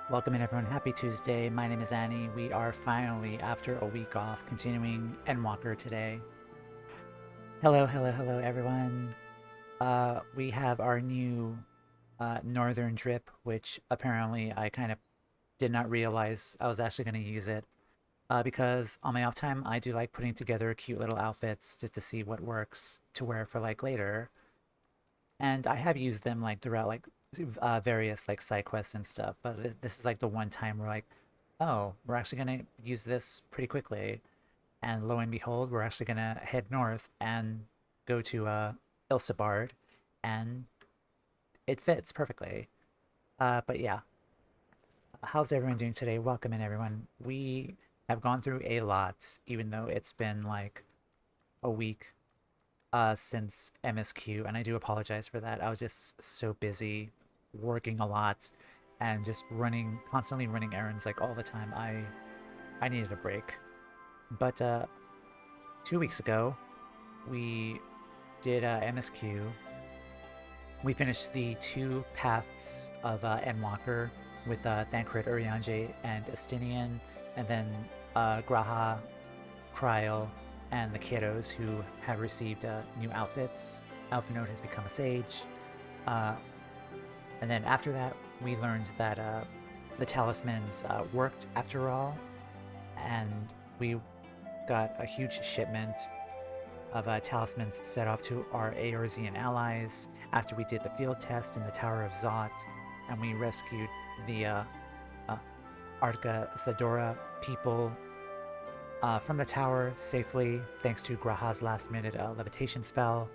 Welcome in everyone, happy Tuesday. My name is Annie. We are finally, after a week off, continuing Endwalker today. Hello everyone. We have our new Northern Drip, which apparently I kind of did not realize I was actually going to use it. Because on my off time, I do like putting together cute little outfits just to see what works to wear for like later. And I have used them like throughout like various like side quests and stuff, but this is like the one time we're like, oh, we're actually gonna use this pretty quickly. And lo and behold, we're actually gonna head north and go to Ilsabard, and it fits perfectly. But yeah, how's everyone doing today? Welcome in everyone. We have gone through a lot, even though it's been like a week since MSQ, and I do apologize for that. I was just so busy working a lot and just constantly running errands like all the time. I needed a break. But 2 weeks ago, we did MSQ. We finished the two paths of Endwalker with Thancred, Urianger, and Estinian, and then Graha, Cryle, and the kiddos who have received new outfits. Alphanode has become a sage. Uh, and then after that, we learned that the talismans worked after all, and we got a huge shipment of talismans set off to our Eorzean allies after we did the field test in the Tower of Zot, and we rescued the Arca Sadora people from the tower safely thanks to Graha's last minute levitation spell.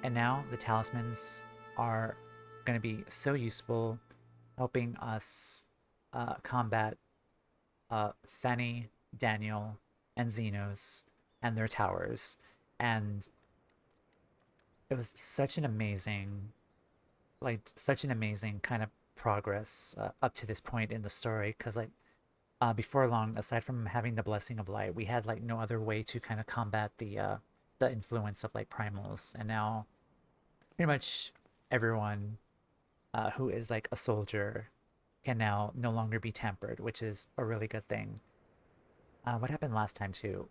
And now the talismans are going to be so useful, helping us combat Fanny, Daniel, and Xenos and their towers. And it was such an amazing kind of progress up to this point in the story. Because like before long, aside from having the blessing of light, we had like no other way to kind of combat the influence of like primals. And now pretty much everyone who is like a soldier can now no longer be tempered, which is a really good thing. What happened last time too?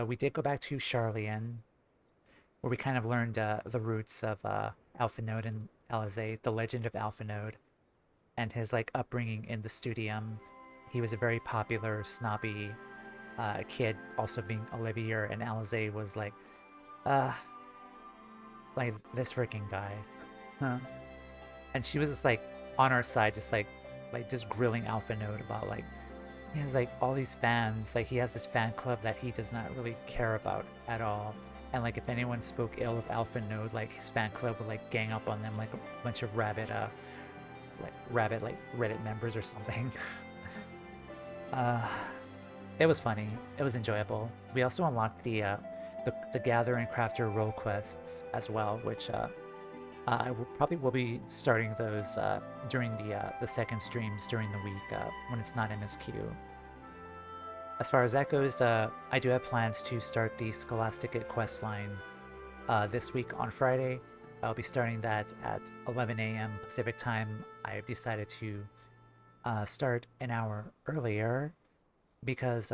We did go back to Charlian, where we kind of learned the roots of Alphanode and Alizé, the legend of Alphanode, and his like upbringing in the Studium. He was a very popular, snobby kid, also being Olivier, and Alizé was uh, like this freaking guy, huh? And she was just like on our side, just grilling Alphanode about like he has like all these fans. Like he has this fan club that he does not really care about at all. And like if anyone spoke ill of Alpha Node, like his fan club would like gang up on them like a bunch of rabbit like Reddit members or something. uh, it was funny. It was enjoyable. We also unlocked the gather and crafter role quests as well, which I will be starting those during the second streams during the week when it's not MSQ. As far as that goes, I do have plans to start the Scholasticate questline this week on Friday. I'll be starting that at 11 a.m. Pacific time. I've decided to start an hour earlier because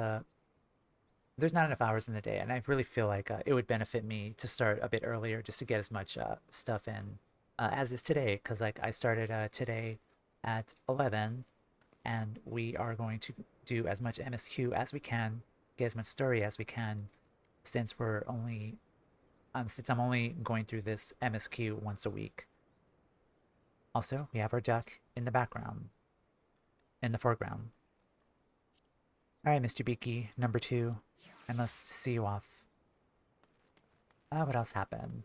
there's not enough hours in the day, and I really feel like it would benefit me to start a bit earlier just to get as much stuff in as is today. Because like I started today at 11, and we are going to do as much MSQ as we can, get as much story as we can, since since I'm only going through this MSQ once a week. Also, we have our duck in the background, in the foreground. All right, Mr. Beaky, number two. I must see you off. What else happened?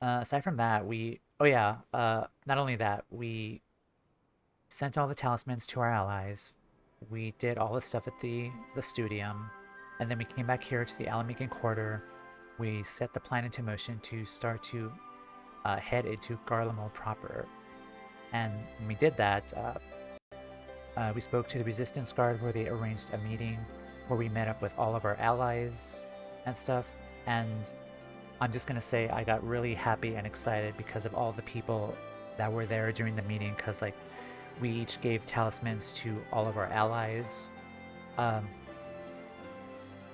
Aside from that, oh yeah, not only that, we sent all the talismans to our allies. We did all the stuff at the studium, and then we came back here to the Alamican Quarter. We set the plan into motion to start to head into Garlemald proper. And when we did that, we spoke to the Resistance Guard where they arranged a meeting where we met up with all of our allies and stuff. And I'm just gonna say I got really happy and excited because of all the people that were there during the meeting, because like We each gave talismans to all of our allies. Um,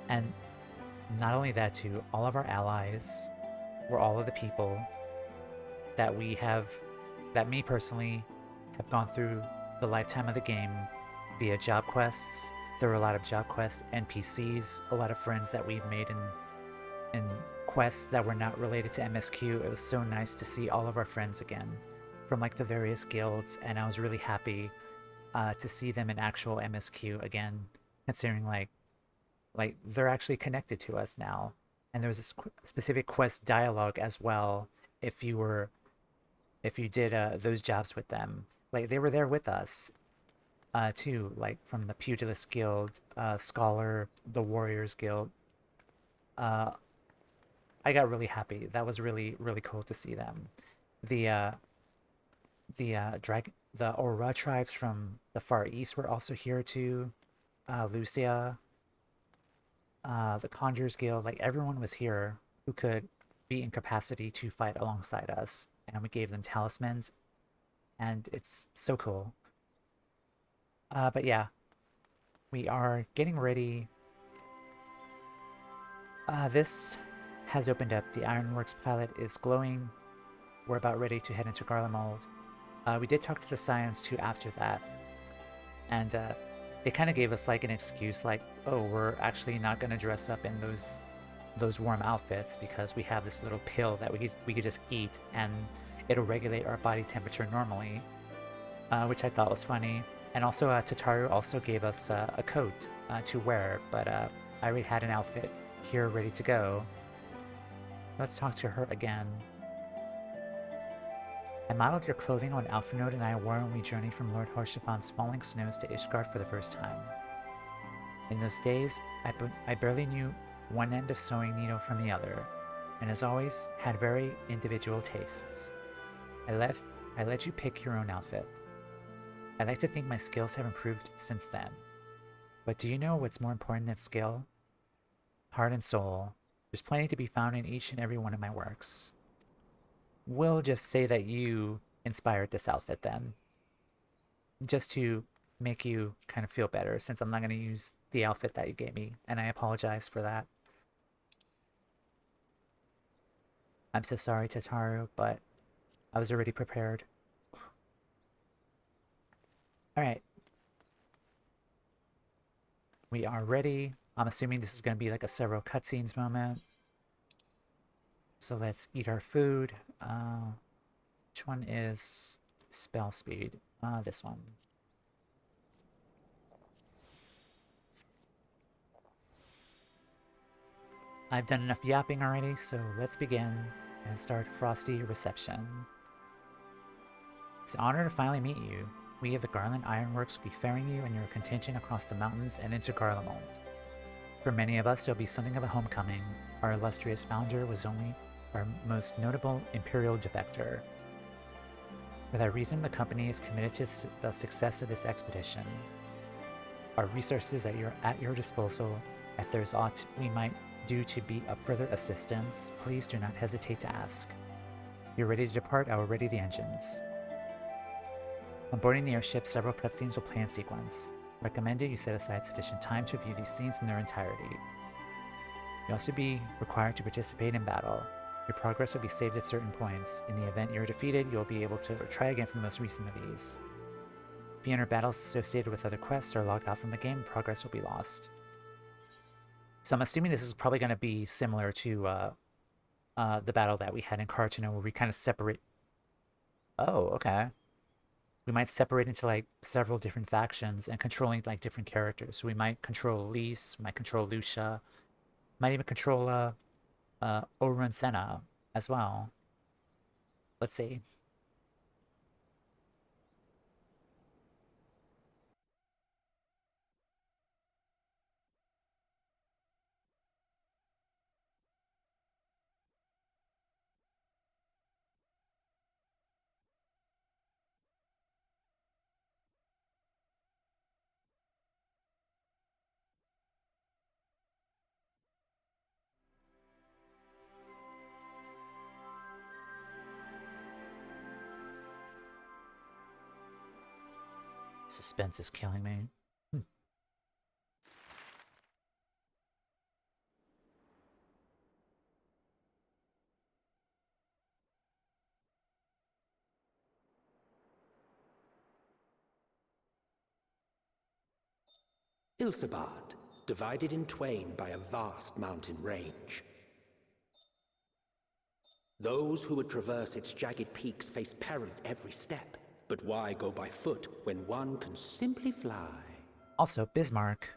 and not only that, to all of our allies were all of the people that we have, that me personally have gone through the lifetime of the game via job quests. There were a lot of job quest NPCs, a lot of friends that we've made in quests that were not related to MSQ. It was so nice to see all of our friends again from like the various guilds, and I was really happy to see them in actual MSQ again, considering like they're actually connected to us now. And there was a specific quest dialogue as well. If you were, if you did those jobs with them, like they were there with us too, like from the Pugilist Guild, Scholar, the Warriors Guild. Uh, I got really happy. That was really cool to see them. The the Aura tribes from the Far East were also here too. Lucia, the Conjurers Guild, like everyone was here who could be in capacity to fight alongside us, and we gave them talismans, and it's so cool. But yeah, we are getting ready. This has opened up. The Ironworks pilot is glowing. We're about ready to head into Garlemald. We did talk to the Scions too after that, and they kind of gave us like an excuse, like, oh, we're actually not going to dress up in those warm outfits because we have this little pill that we could just eat and it'll regulate our body temperature normally, which I thought was funny. And also, Tataru also gave us a coat to wear, but I already had an outfit here ready to go. Let's talk to her again. I modeled your clothing on Alphonode and I wore when we journeyed from Lord Harshafan's falling snows to Ishgard for the first time. In those days, I barely knew one end of sewing needle from the other, and as always, had very individual tastes. I let you pick your own outfit. I like to think my skills have improved since then. But do you know what's more important than skill? Heart and soul. There's plenty to be found in each and every one of my works. We'll just say that you inspired this outfit then. Just to make you kind of feel better, since I'm not going to use the outfit that you gave me, and I apologize for that. I'm so sorry, Tataru, but I was already prepared. Alright. We are ready. I'm assuming this is going to be like a several cutscenes moment. So let's eat our food. Which one is spell speed? This one. I've done enough yapping already, so let's begin and start Frosty reception. It's an honor to finally meet you. We of the Garland Ironworks will be ferrying you and your contingent across the mountains and into Garlemald. For many of us, it'll be something of a homecoming. Our illustrious founder was only our most notable imperial defector. For that reason, the company is committed to the success of this expedition. Our resources at your disposal. If there's aught we might do to be of further assistance, please do not hesitate to ask. You're ready to depart, I will ready the engines. On boarding the airship, several cutscenes will play in sequence. Recommended you set aside sufficient time to view these scenes in their entirety. You'll also be required to participate in battle. Your progress will be saved at certain points. In the event you're defeated, you'll be able to try again from the most recent of these. If you enter battles associated with other quests or logged out from the game, progress will be lost. So I'm assuming this is probably going to be similar to the battle that we had in Cartano, where we kind of separate. Oh, okay. We might separate into like several different factions and controlling like different characters. So we might control Lise, might control Lucia, might even control Orun Senna as well. Let's see. Suspense is killing me. Ilsabard, divided in twain by a vast mountain range. Those who would traverse its jagged peaks face peril at every step. But why go by foot when one can simply fly? Also, Bismarck.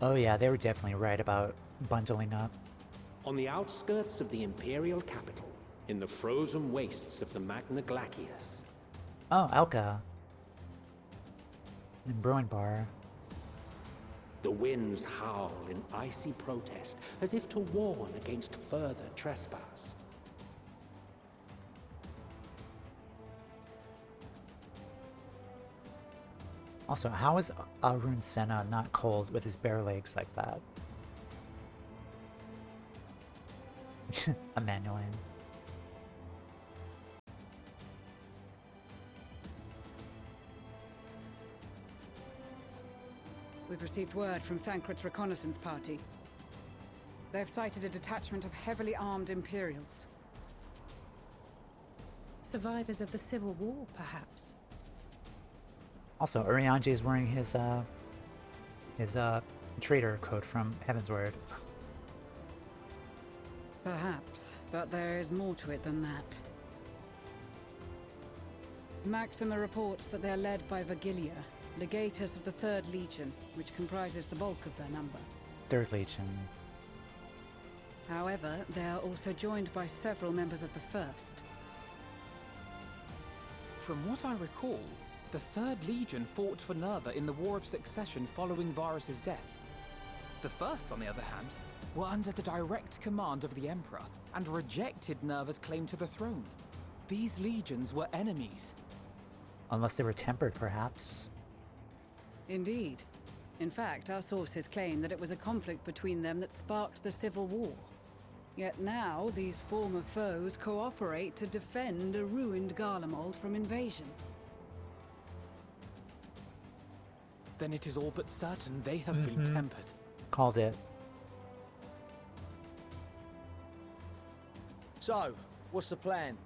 Oh yeah, they were definitely right about bundling up. On the outskirts of the Imperial capital, in the frozen wastes of the Magna Glacius. Oh, Alka. And Brewing Bar. The winds howl in icy protest, as if to warn against further trespass. Also, how is Arun Senna not cold with his bare legs like that? Emmanuel. We've received word from Thancred's reconnaissance party. They've sighted a detachment of heavily armed Imperials. Survivors of the Civil War, perhaps? Also, Urianger is wearing his trader coat from Heavensward. Perhaps, but there is more to it than that. Maxima reports that they're led by Vergilia, legatus of the 3rd Legion, which comprises the bulk of their number. 3rd Legion. However, they are also joined by several members of the 1st. From what I recall, the 3rd Legion fought for Nerva in the War of Succession following Varus's death. The 1st, on the other hand, were under the direct command of the Emperor and rejected Nerva's claim to the throne. These legions were enemies. Unless they were tempered, perhaps. Indeed. In fact, our sources claim that it was a conflict between them that sparked the Civil War. Yet now, these former foes cooperate to defend a ruined Garlemald from invasion. Then it is all but certain they have been tempered. Called it. So, what's the plan?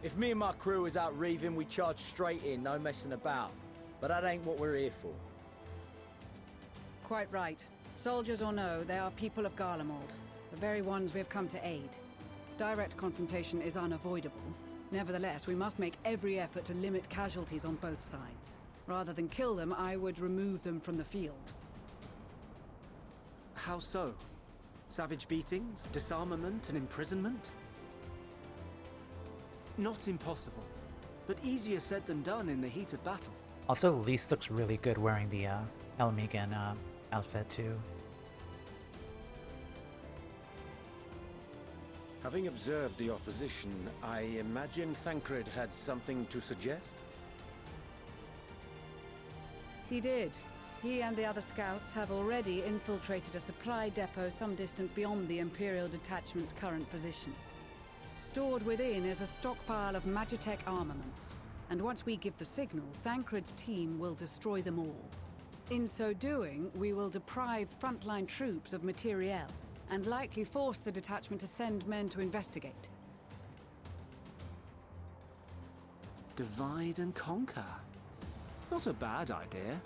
If me and my crew is out reaving, we charge straight in, no messing about. But that ain't what we're here for. Quite right. Soldiers or no, they are people of Garlemald, the very ones we have come to aid. Direct confrontation is unavoidable. Nevertheless, we must make every effort to limit casualties on both sides. Rather than kill them, I would remove them from the field. How so? Savage beatings, disarmament, and imprisonment? Not impossible, but easier said than done in the heat of battle. Also, Lise looks really good wearing the Elmegan outfit too. Having observed the opposition, I imagine Thancred had something to suggest? He did. He and the other scouts have already infiltrated a supply depot some distance beyond the Imperial detachment's current position. Stored within is a stockpile of Magitech armaments, and once we give the signal, Thancred's team will destroy them all. In so doing, we will deprive frontline troops of materiel, and likely force the detachment to send men to investigate. Divide and conquer. Not a bad idea.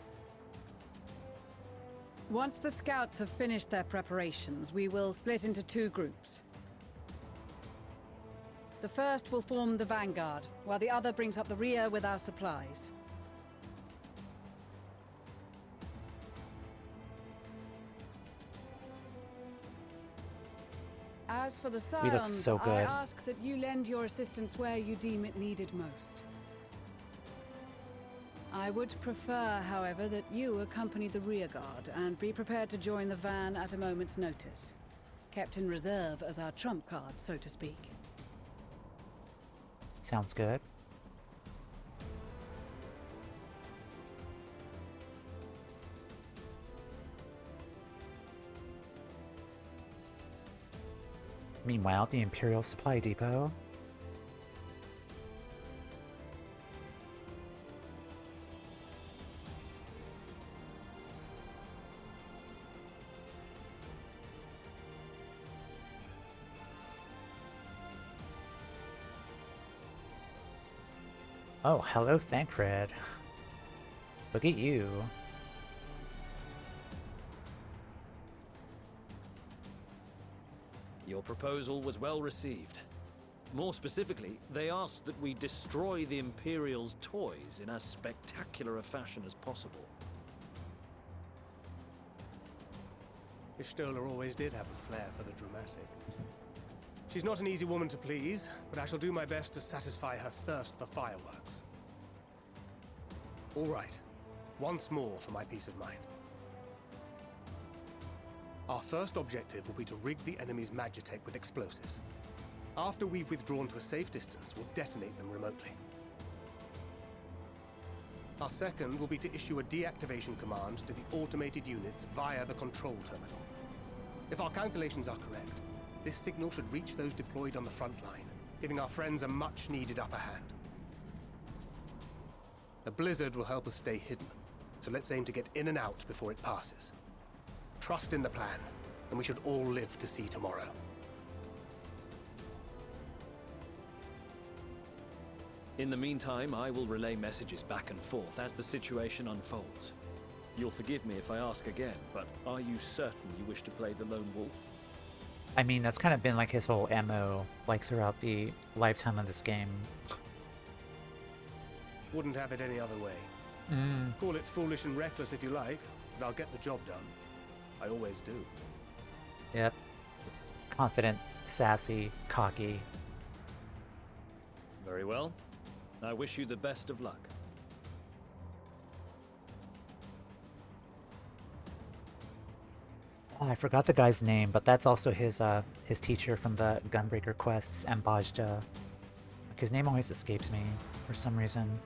Once the scouts have finished their preparations, we will split into 2 groups. The first will form the vanguard, while the other brings up the rear with our supplies. As for the Scions, so good. I ask that you lend your assistance where you deem it needed most. I would prefer, however, that you accompany the rearguard and be prepared to join the van at a moment's notice. Kept in reserve as our trump card, so to speak. Sounds good. Meanwhile, at the Imperial Supply Depot. Oh, hello, Thancred. Look at you. Your proposal was well received. More specifically, they asked that we destroy the Imperial's toys in as spectacular a fashion as possible. Ishtola always did have a flair for the dramatic. She's not an easy woman to please, but I shall do my best to satisfy her thirst for fireworks. All right. Once more for my peace of mind. Our first objective will be to rig the enemy's magitech with explosives. After we've withdrawn to a safe distance, we'll detonate them remotely. Our second will be to issue a deactivation command to the automated units via the control terminal. If our calculations are correct, this signal should reach those deployed on the front line, giving our friends a much-needed upper hand. The blizzard will help us stay hidden, so let's aim to get in and out before it passes. Trust in the plan, and we should all live to see tomorrow. In the meantime, I will relay messages back and forth as the situation unfolds. You'll forgive me if I ask again, but are you certain you wish to play the lone wolf? I mean, that's kind of been like his whole MO, like throughout the lifetime of this game. Wouldn't have it any other way. Call it foolish and reckless if you like, but I'll get the job done. I always do. Yep. Confident, sassy, cocky. Very well. I wish you the best of luck. Oh, I forgot the guy's name, but that's also his teacher from the Gunbreaker quests, Ambajda. Like, his name always escapes me for some reason.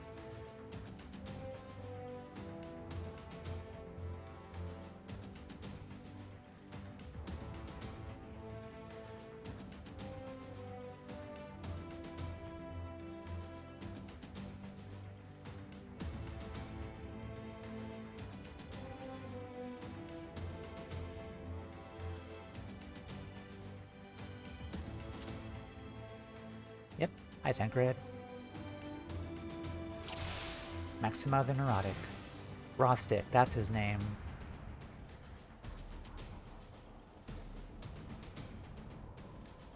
Yep, hi Tancred. Maxima the Neurotic. Rostic, that's his name.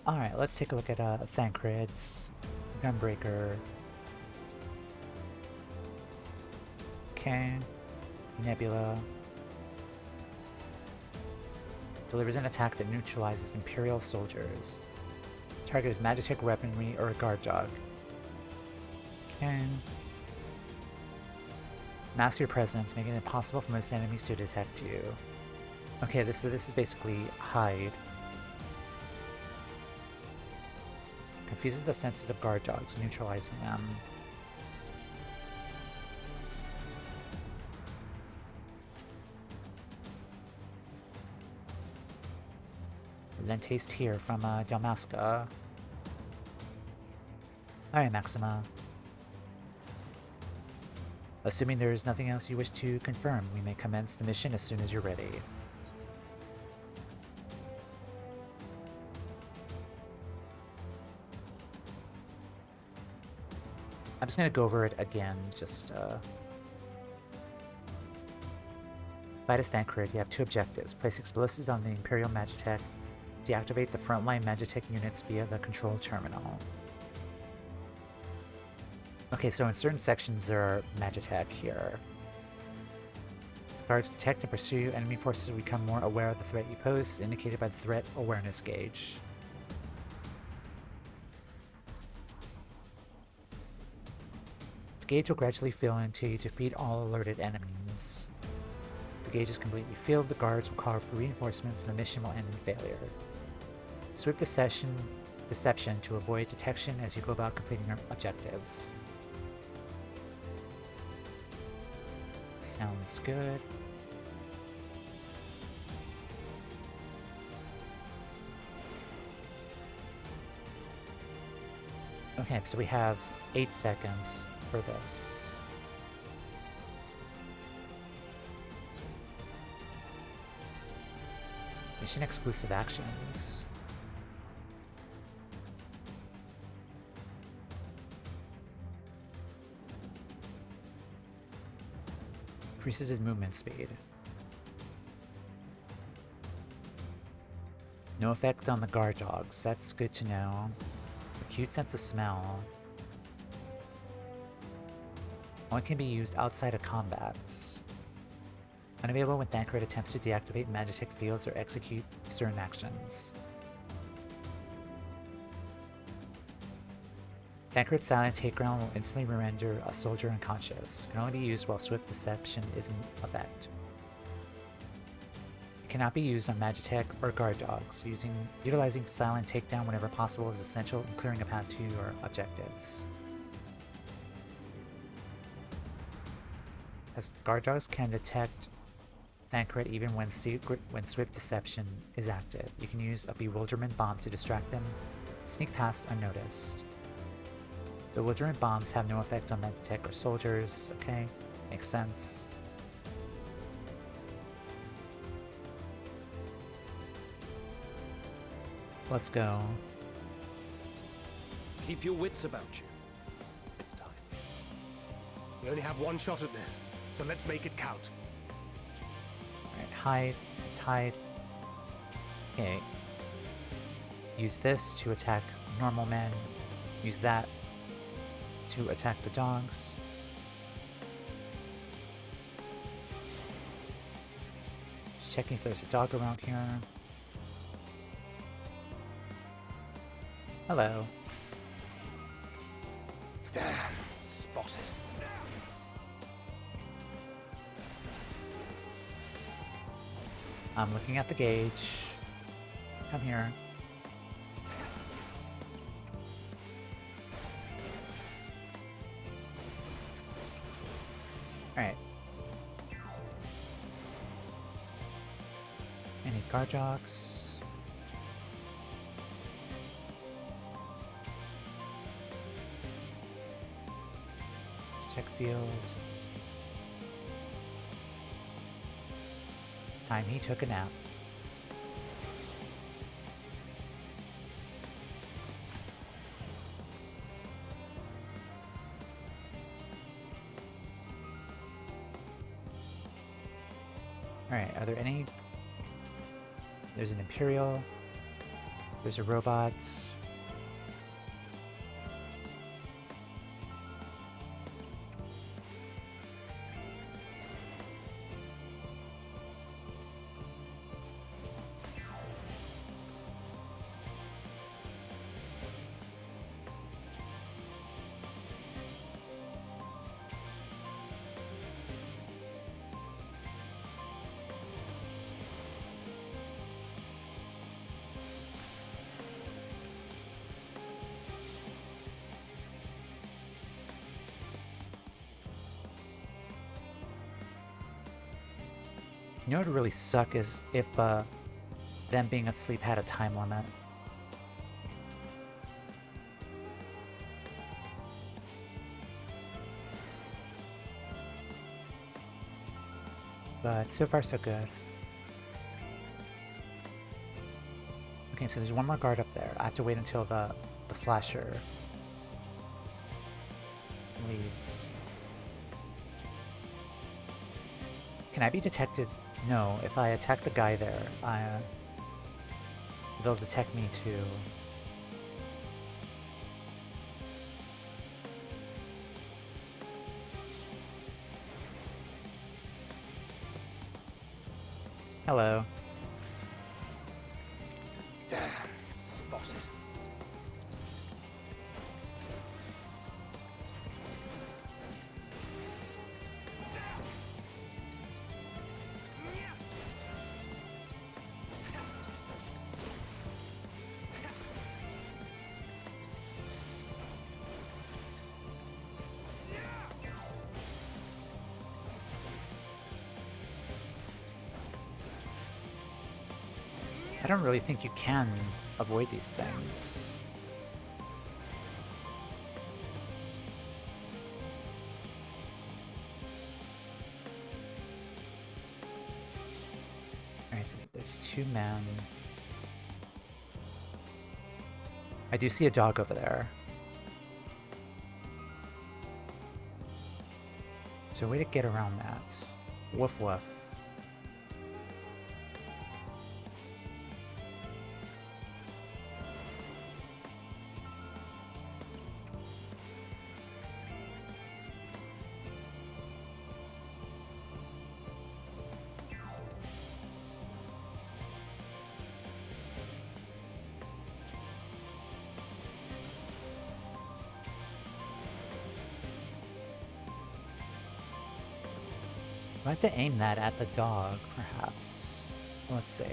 Alright, let's take a look at Thancred's Gunbreaker. Okay. Nebula. Delivers an attack that neutralizes Imperial soldiers. Target is Magitech weaponry or a guard dog. Okay. Mask your presence, making it impossible for most enemies to detect you. Okay, this is basically hide. Confuses the senses of guard dogs, neutralizing them. Lentase Tear from Dalmasca. Alright, Maxima. Assuming there is nothing else you wish to confirm, we may commence the mission as soon as you're ready. I'm just gonna go over it again, just Fight a Thancred, you have two objectives. Place explosives on the Imperial Magitech. Deactivate the frontline Magitech units via the control terminal. Okay, so in certain sections there are Magitech here. Guards detect and pursue enemy forces will become more aware of the threat you pose, as indicated by the threat awareness gauge. The gauge will gradually fill until you defeat all alerted enemies. If the gauge is completely filled, the guards will call for reinforcements and the mission will end in failure. Swift deception to avoid detection as you go about completing your objectives. Sounds good. Okay, so we have 8 seconds for this. Mission exclusive actions. Increases his movement speed. No effect on the guard dogs. That's good to know. Acute sense of smell. One can be used outside of combat. Unavailable when Thancred attempts to deactivate magic fields or execute certain actions. Thancred's silent takedown will instantly render a soldier unconscious. Can only be used while swift deception is in effect. It cannot be used on Magitech or guard dogs. Utilizing silent takedown whenever possible is essential in clearing a path to your objectives. As guard dogs can detect Thancred even when swift deception is active. You can use a bewilderment bomb to distract them, sneak past unnoticed. Bewilderment bombs have no effect on Magitech or soldiers. Okay, makes sense. Let's go. Keep your wits about you. It's time. We only have one shot at this, so let's make it count. Alright, hide. Let's hide. Okay. Use this to attack normal men. Use that to attack the dogs. Just checking if there's a dog around here. Hello. Damn, spotted. I'm looking at the gauge. Come here. Alright. Any guard dogs? Check field. Time he took a nap. Alright, are there any... There's an Imperial. There's a robot. You know what would really suck is if them being asleep had a time limit. But so far so good. Okay, so there's one more guard up there. I have to wait until the slasher leaves. Can I be detected? No, if I attack the guy there, they'll detect me too. Hello. Damn, spotted. I don't really think you can avoid these things. It's 2 men. I do see a dog over there. Is there a way to get around that? Woof woof. I have to aim that at the dog, perhaps. Let's see.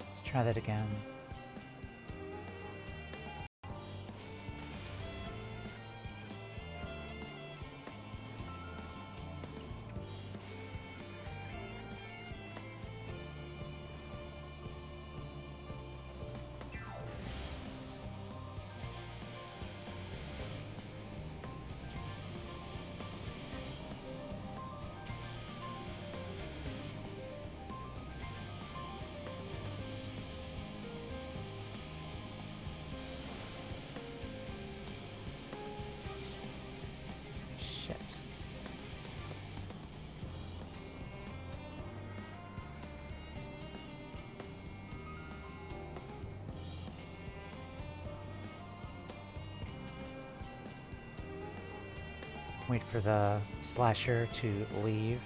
Let's try that again. Wait for the slasher to leave.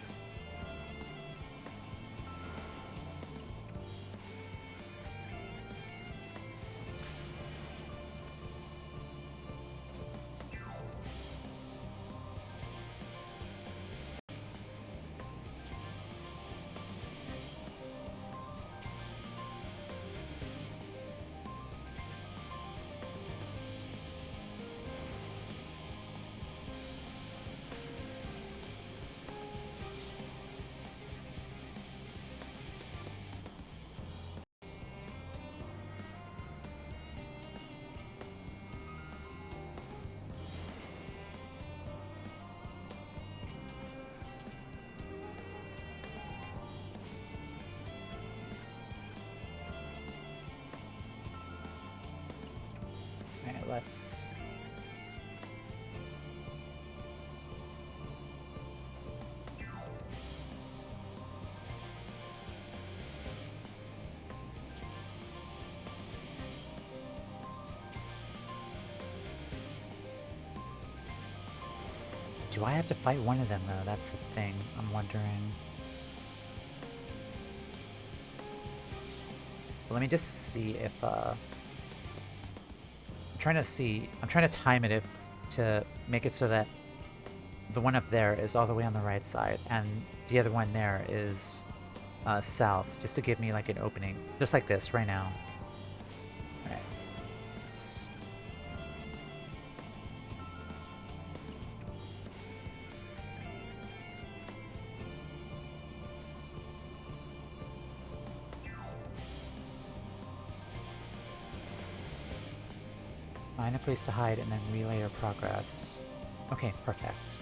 Let's... Do I have to fight one of them, though? That's the thing. I'm wondering. Let me just see if, I'm trying to time it to make it so that the one up there is all the way on the right side and the other one there is south, just to give me like an opening, just like this right now. All right. Find a place to hide and then relay your progress. Okay, perfect.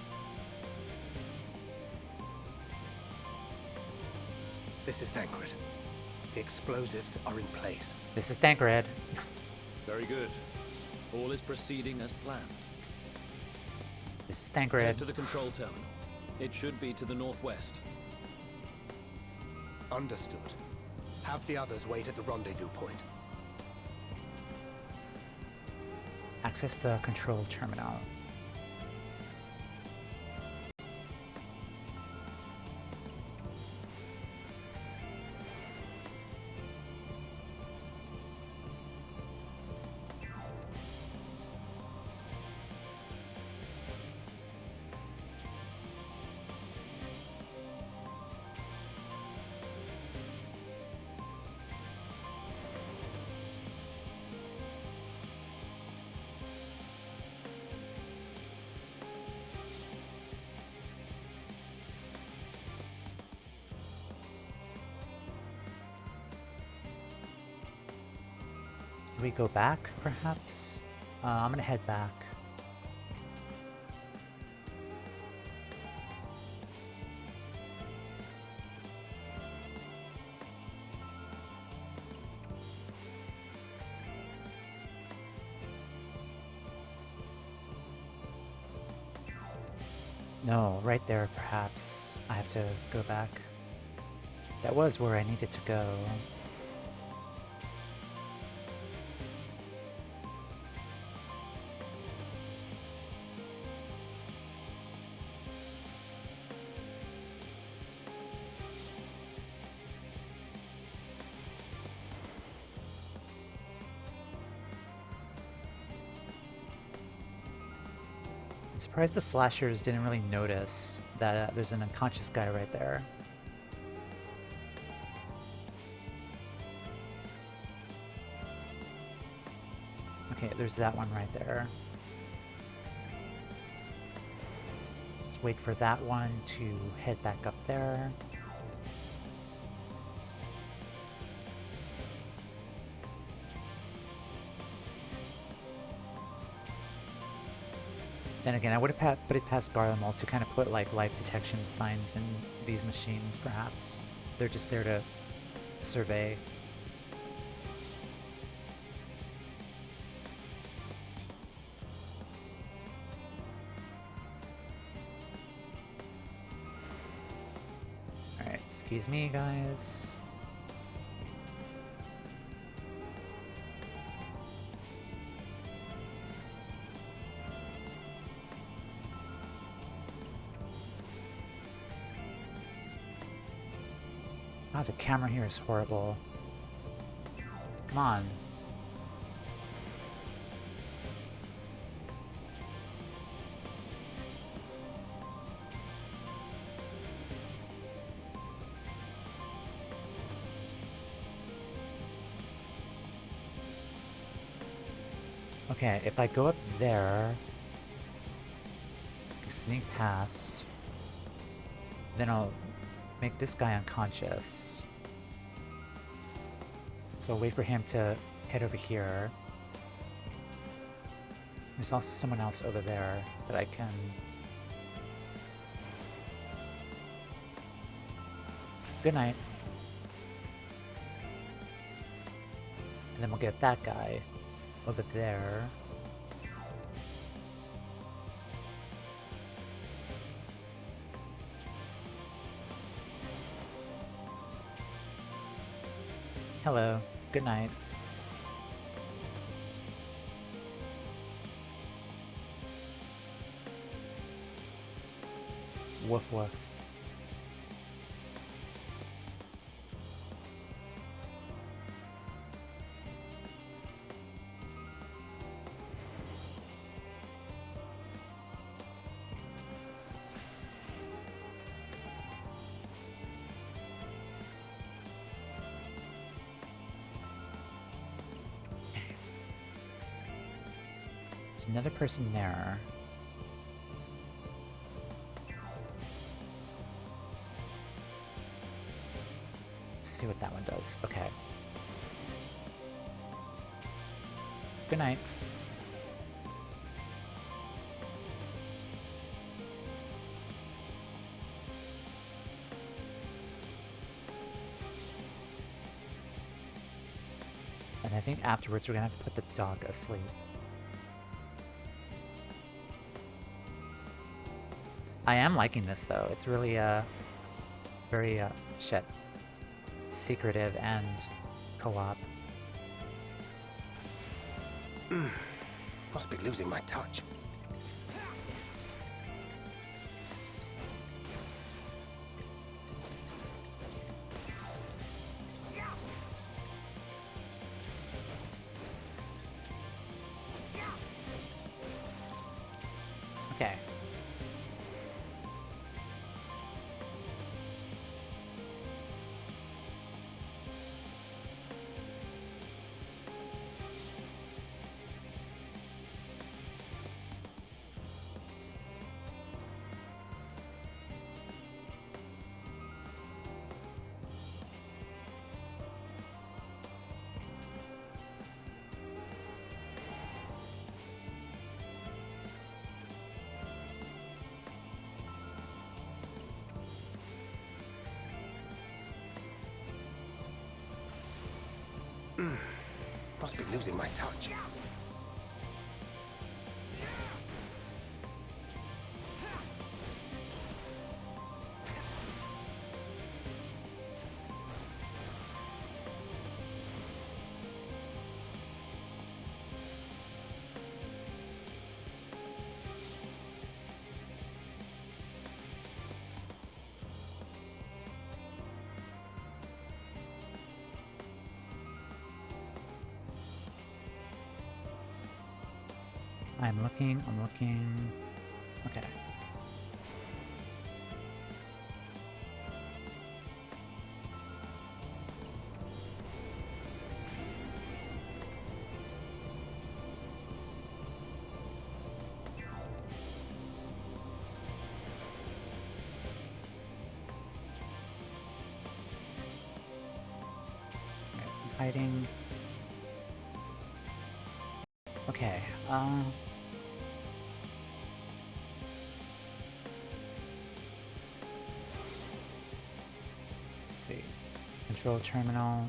This is Thancred. The explosives are in place. This is Thancred. Very good. All is proceeding as planned. This is Head Thancred. to the control terminal. It should be to the northwest. Understood. Have the others wait at the rendezvous point. Access the control terminal. Should we go back, perhaps? I'm gonna head back. No, right there, perhaps. I have to go back. That was where I needed to go. I'm surprised the slashers didn't really notice that there's an unconscious guy right there. Okay, there's that one right there. Let's wait for that one to head back up there. Then again, I would have put it past Garlemald to kind of put like life detection signs in these machines, perhaps. They're just there to survey. Alright, excuse me, guys. Oh, the camera here is horrible. Come on. Okay, if I go up there, sneak past, then I'll make this guy unconscious. So I'll wait for him to head over here. There's also someone else over there that I can... Good night. And then we'll get that guy over there. Hello. Good night. Woof woof. There's another person there. Let's see what that one does. Okay. Good night. And I think afterwards we're gonna have to put the dog asleep. I am liking this though. It's really very secretive and co-op. Must be losing my touch. Okay. Must be losing my touch. I'm looking. Okay. Hiding. Okay, let's see. Control terminal.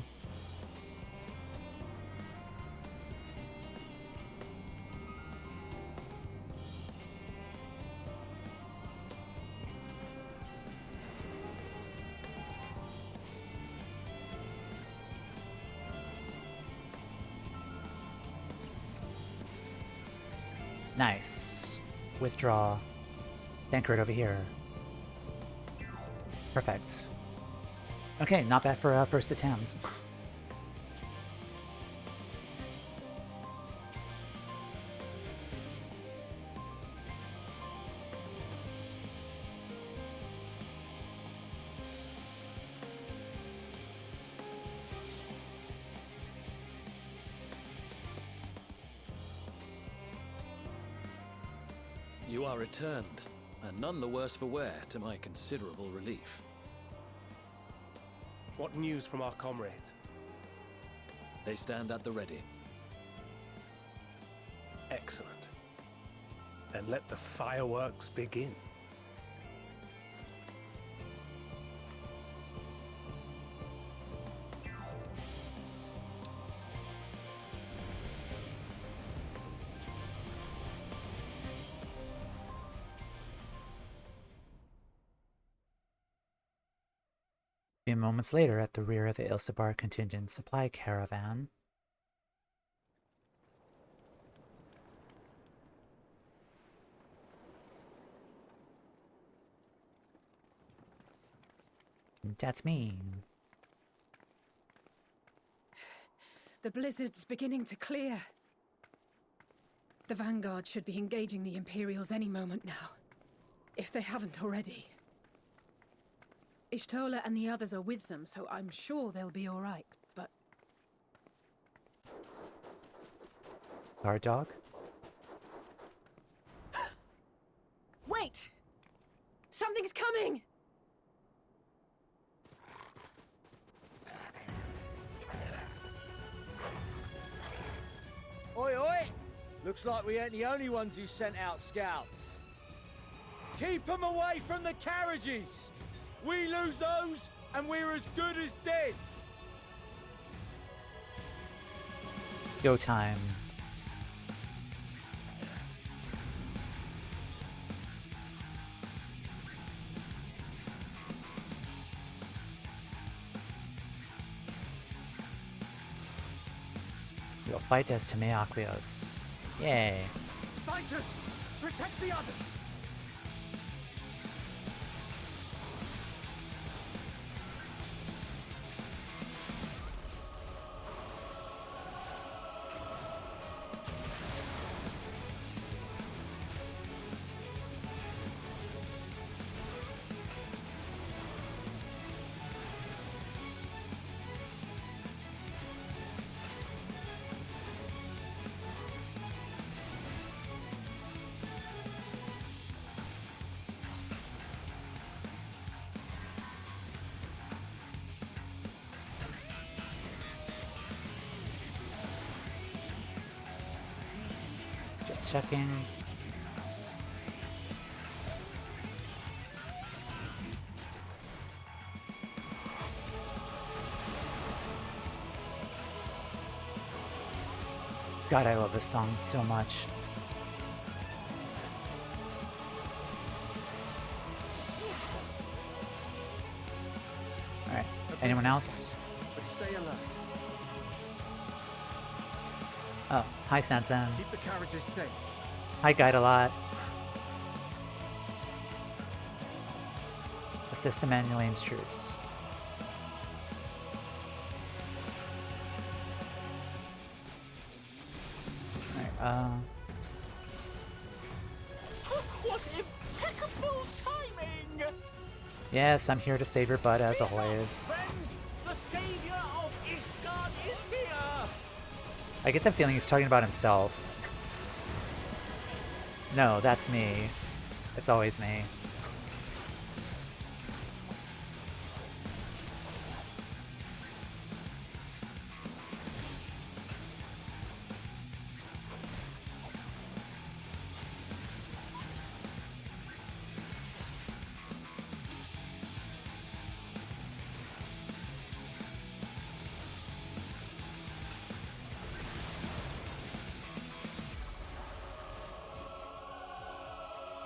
Nice. Withdraw. Anchor it over here. Perfect. Okay, not bad for a first attempt. You are returned, and none the worse for wear, to my considerable relief. What news from our comrades? They stand at the ready. Excellent. Then let the fireworks begin. A few moments later, at the rear of the Ilsabar contingent supply caravan, that's me. The blizzard's beginning to clear. The Vanguard should be engaging the Imperials any moment now, if they haven't already. Ishtola and the others are with them, so I'm sure they'll be all right, but... Guard dog? Wait! Something's coming! Oi, oi! Looks like we ain't the only ones who sent out scouts. Keep them away from the carriages! We lose those, and we're as good as dead! Go time. We'll fight as Toumeya. Yay. Fighters! Protect the others! Just checking. God, I love this song so much. Alright, anyone else? But stay alert. Oh, hi Sansan. Keep the carriages safe. Hi Guide a lot. Assist Emanuelane's troops. Alright, What impeccable timing! yes, I'm here to save your butt as always. Friends, the savior of Ishgard is here! I get the feeling he's talking about himself. No, that's me. It's always me.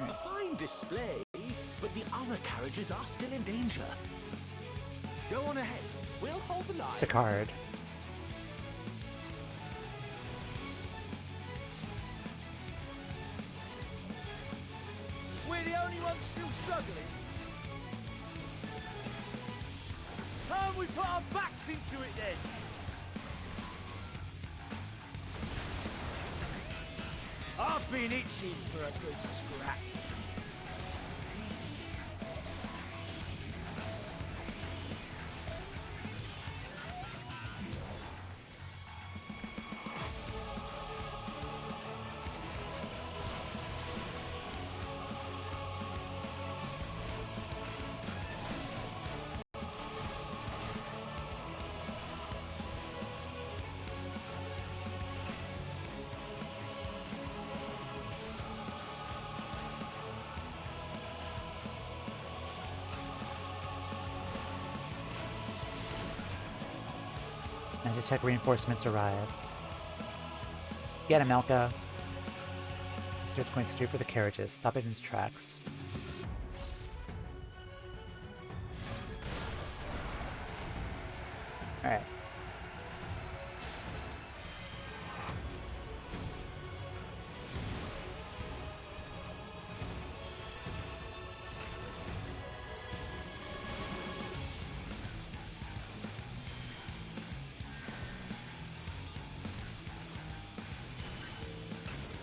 A fine display, but the other carriages are still in danger. Go on ahead. We'll hold the line. Sicard. We're the only ones still struggling. Time we put our backs into it then. I've been itching for a good scrap. Magitech reinforcements arrive. Get him, Elka. He starts going straight for the carriages. Stop it in its tracks. Alright.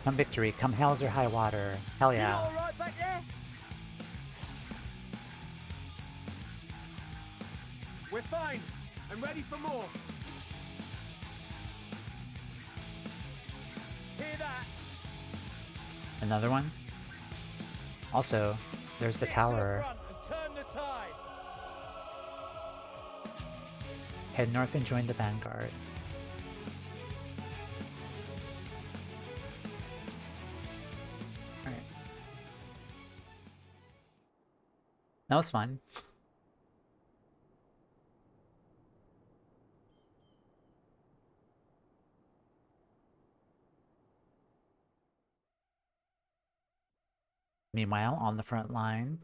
Come victory, come hells or high water. Hell You yeah. all right back there? We're fine and ready for more. Hear that? Another one? Also, there's the Get to the tower. front and turn the tide. Head north and join the vanguard. Alright. That was fun. Meanwhile, on the front line,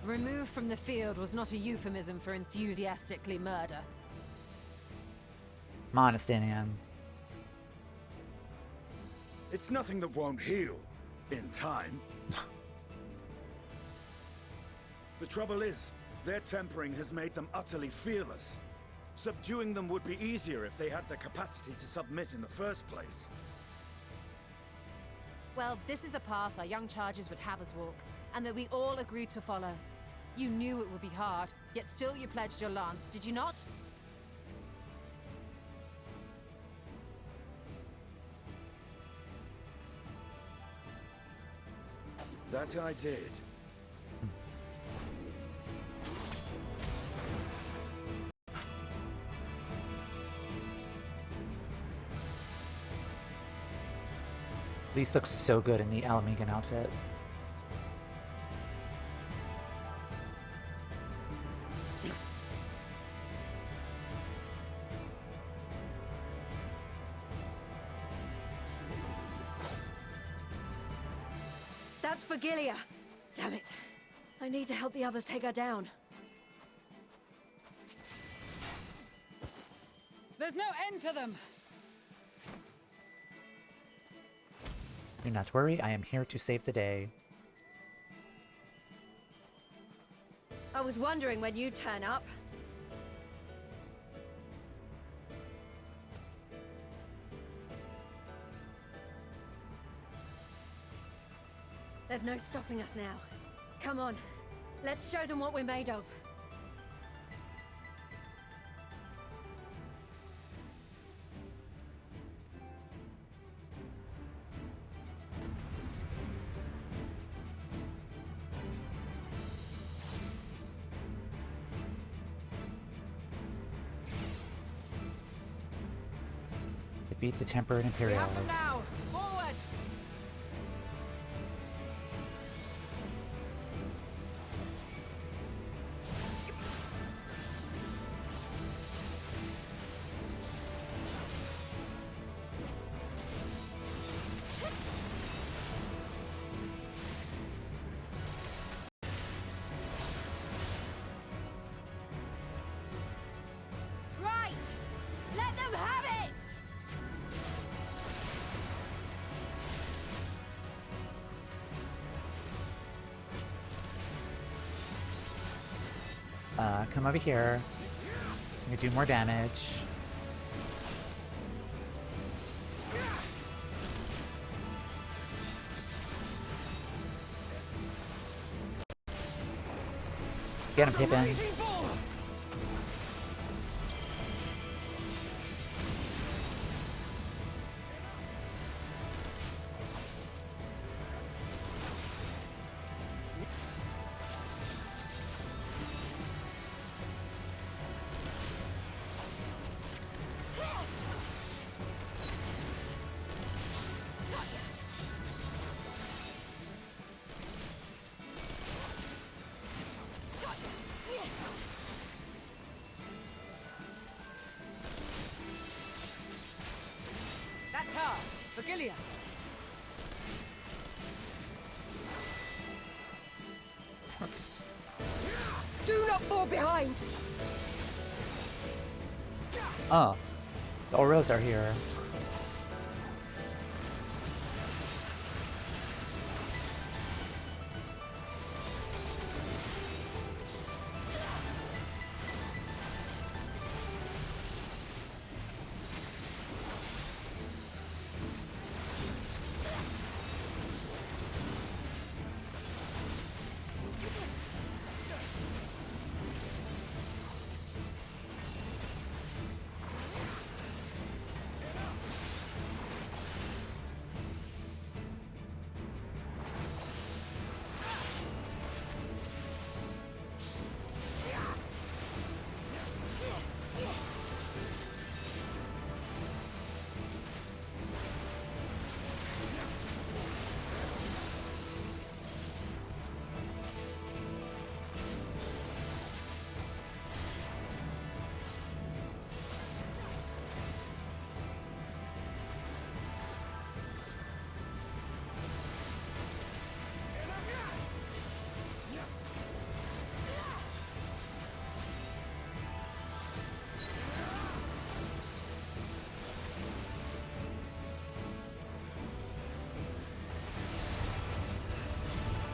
Removed from the field was not a euphemism for enthusiastically murder. Monastanian. It's nothing that won't heal in time. The trouble is, their tempering has made them utterly fearless. Subduing them would be easier if they had the capacity to submit in the first place. Well, this is the path our young charges would have us walk, and that we all agreed to follow. You knew it would be hard, yet still you pledged your lance, did you not? That I did. Lise looks so good in the Alamegan outfit. That's Fagilia! Damn it. I need to help the others take her down. There's no end to them! Do not worry, I am here to save the day. I was wondering when you'd turn up. There's no stopping us now. Come on, let's show them what we're made of. Defeat the Tempered Imperials. We have them now! Forward! Right! Let them have it! Come over here. It's gonna do more damage. Get him, Pippin. That's her! Fagilia! Whoops. Do not fall behind! Oh, the Auros are here.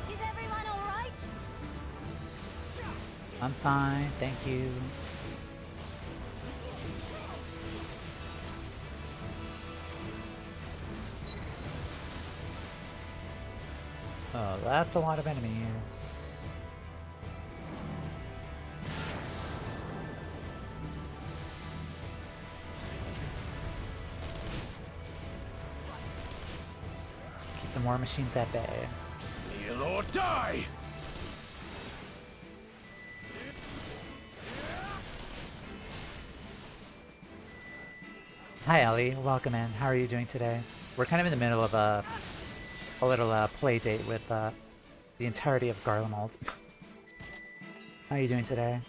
Is everyone alright? I'm fine, thank you. Oh, that's a lot of enemies. Keep the war machines at bay. You're Kill or die! Hi Ellie, welcome in. How are you doing today? We're kind of in the middle of a little play date with the entirety of Garlemald. How are you doing today?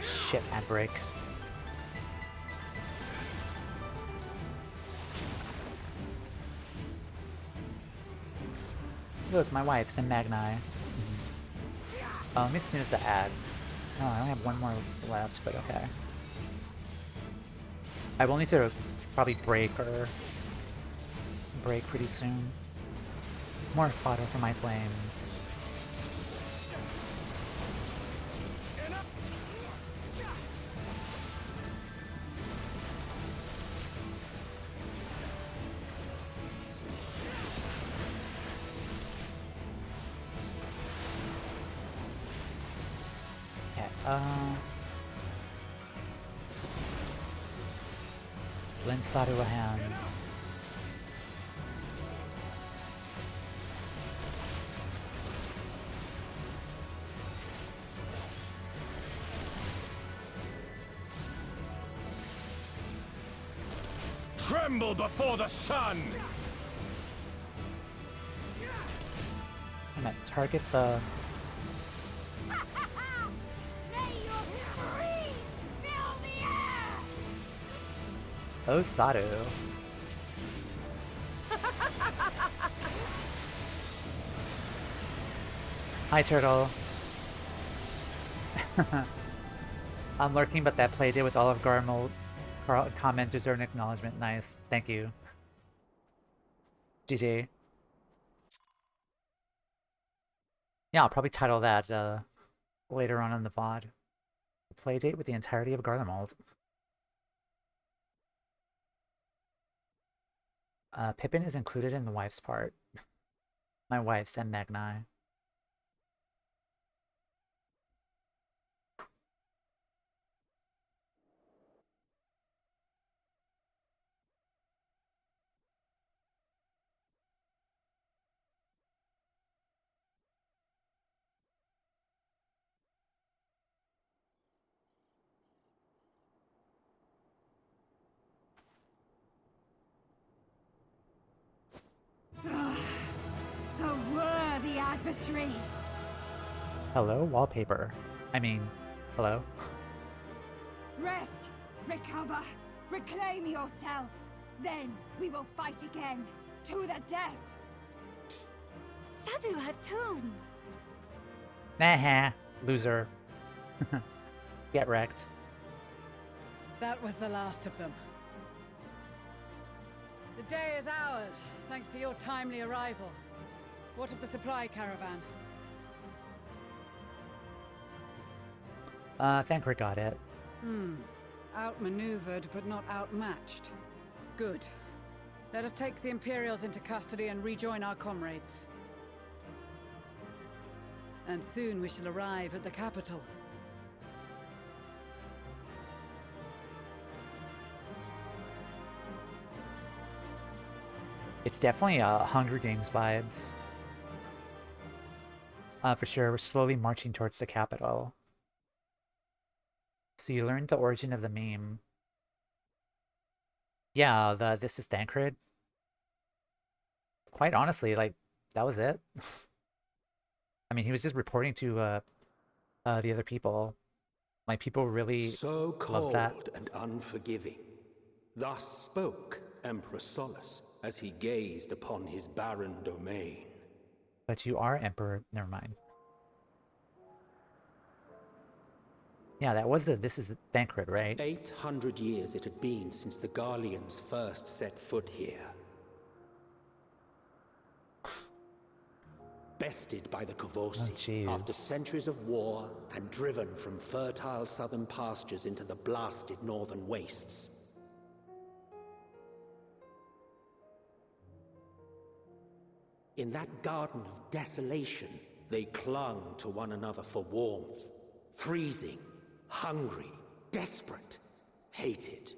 Shit, ad break. Look, my wife's in Magni. Let me snooze the ad. Oh, I only have one more left, but okay. I will need to probably break pretty soon. More fodder for my flames. Lend Sadu a hand. Tremble before the sun! I'm gonna target the... Oh, Sadu. Hi, Turtle. I'm lurking, but that playdate with all of Garlemald comment deserves an acknowledgement. Nice. Thank you. GG. Yeah, I'll probably title that later on in the VOD. Playdate with the entirety of Garlemald. Pippin is included in the wife's part. My wife's and Magni. A worthy adversary. Hello, wallpaper. I mean, hello. Rest, recover, reclaim yourself. Then we will fight again, to the death. Sadu Hatun. Nah, loser. Get wrecked. That was the last of them. The day is ours, thanks to your timely arrival. What of the supply caravan? Thancred got it. Outmaneuvered, but not outmatched. Good. Let us take the Imperials into custody and rejoin our comrades. And soon we shall arrive at the capital. It's definitely Hunger Games vibes. For sure, we're slowly marching towards the capital. So you learned the origin of the meme. Yeah, this is Thancred. Quite honestly, like, that was it. I mean, he was just reporting to the other people. Like, people really so love cold that. and unforgiving. Thus spoke Emperor Solus as he gazed upon his barren domain. But you are Emperor. Never mind. Yeah, that was this is Thancred, right? 800 years it had been since the Garleans first set foot here. Bested by the Kavosi after centuries of war and driven from fertile southern pastures into the blasted northern wastes. In that garden of desolation, they clung to one another for warmth. Freezing, hungry, desperate, hated.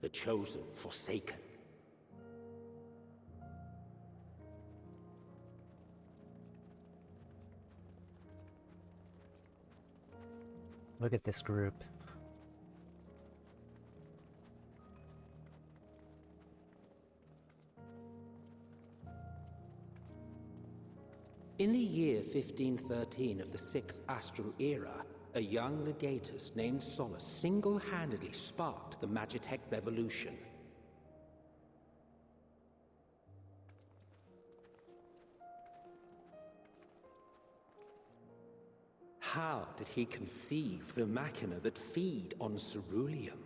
The chosen forsaken. Look at this group. In the year 1513 of the 6th Astral Era, a young legatus named Solus single-handedly sparked the Magitech Revolution. How did he conceive the machina that feed on ceruleum?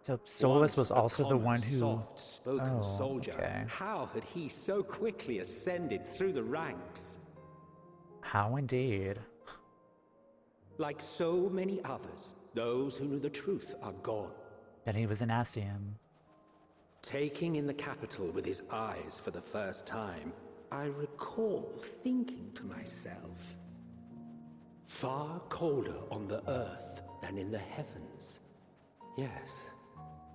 So Solus was Once a also the common, one who... soft-spoken soldier, okay. how had he so quickly ascended through the ranks? How indeed. Like so many others, those who knew the truth are gone. Then he was an Ascian. Taking in the capital with his eyes for the first time, I recall thinking to myself, far colder on the earth than in the heavens. Yes,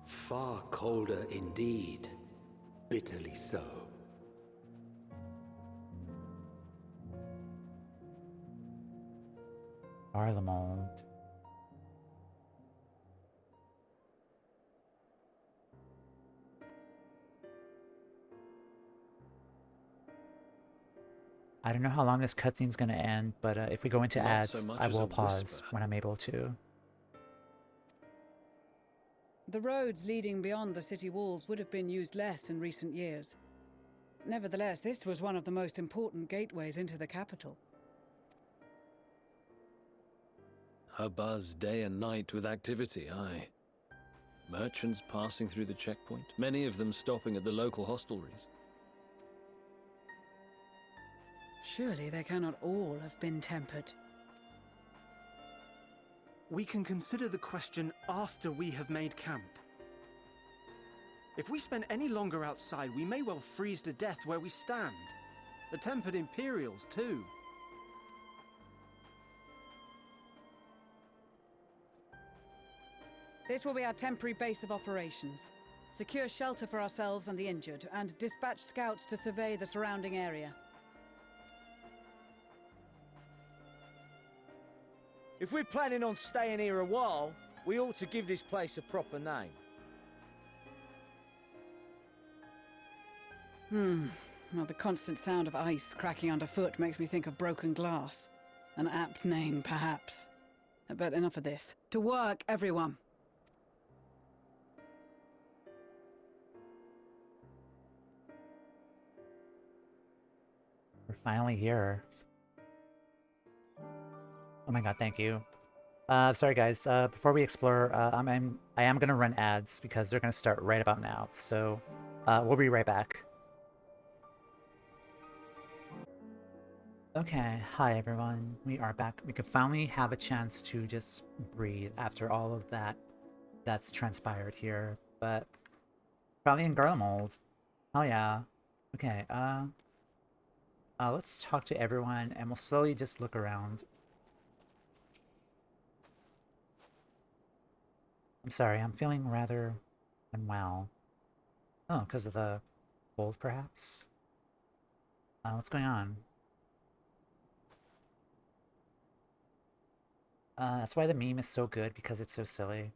far colder indeed, bitterly so. Garlemald. I don't know how long this cutscene's gonna end, but if we go into Not ads, so much I as a will pause whisper. when I'm able to. The roads leading beyond the city walls would have been used less in recent years. Nevertheless, this was one of the most important gateways into the capital. A buzz day and night with activity, aye. Merchants passing through the checkpoint, many of them stopping at the local hostelries. Surely they cannot all have been tempered. We can consider the question after we have made camp. If we spend any longer outside, we may well freeze to death where we stand. The tempered Imperials, too. This will be our temporary base of operations. Secure shelter for ourselves and the injured, and dispatch scouts to survey the surrounding area. If we're planning on staying here a while, we ought to give this place a proper name. Well, the constant sound of ice cracking underfoot makes me think of broken glass. An apt name, perhaps. But enough of this. To work, everyone! We're finally here. Oh my god, thank you. Sorry guys, before we explore, I am gonna run ads because they're gonna start right about now. So, we'll be right back. Okay, hi everyone. We are back. We could finally have a chance to just breathe after all of that's transpired here. But probably in Garlemald. Hell yeah. Okay, let's talk to everyone and we'll slowly just look around. I'm sorry, I'm feeling rather unwell. Oh, because of the cold, perhaps? What's going on? That's why the meme is so good, because it's so silly.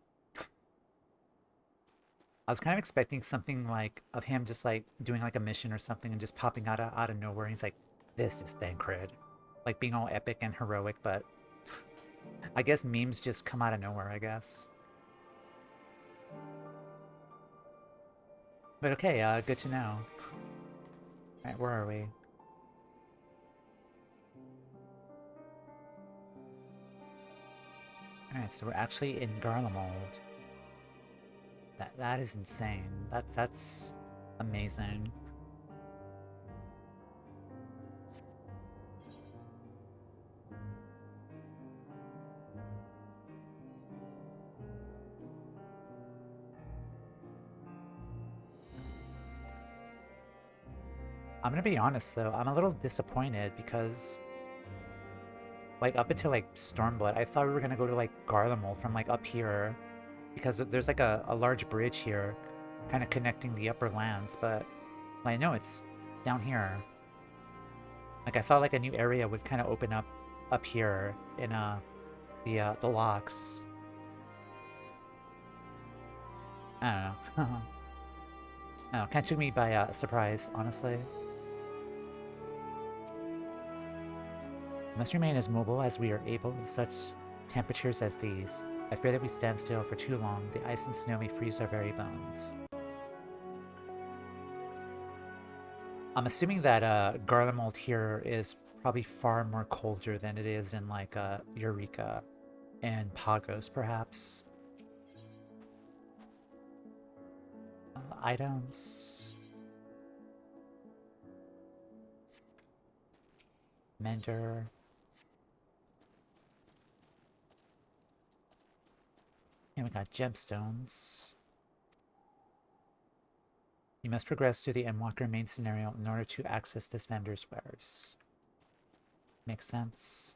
I was kind of expecting something like of him just like doing like a mission or something and just popping out of nowhere. And he's like, "This is Thancred," like being all epic and heroic. But I guess memes just come out of nowhere, I guess. But okay, good to know. Alright, where are we? Alright, so we're actually in Garlemald. That is insane. That's amazing. I'm gonna be honest though, I'm a little disappointed because like up until like Stormblood, I thought we were gonna go to like Garlemald from like up here because there's like a large bridge here kind of connecting the upper lands, but I know it's down here. Like I thought like a new area would kind of open up here in the locks. I don't know. I don't know, kind of took me by surprise, honestly. We must remain as mobile as we are able in such temperatures as these. I fear that if we stand still for too long, the ice and snow may freeze our very bones. I'm assuming that Garlemald here is probably far more colder than it is in like Eureka and Pagos, perhaps. Items. Mender. And we got gemstones. You must progress through the Endwalker main scenario in order to access this vendor's wares. Makes sense.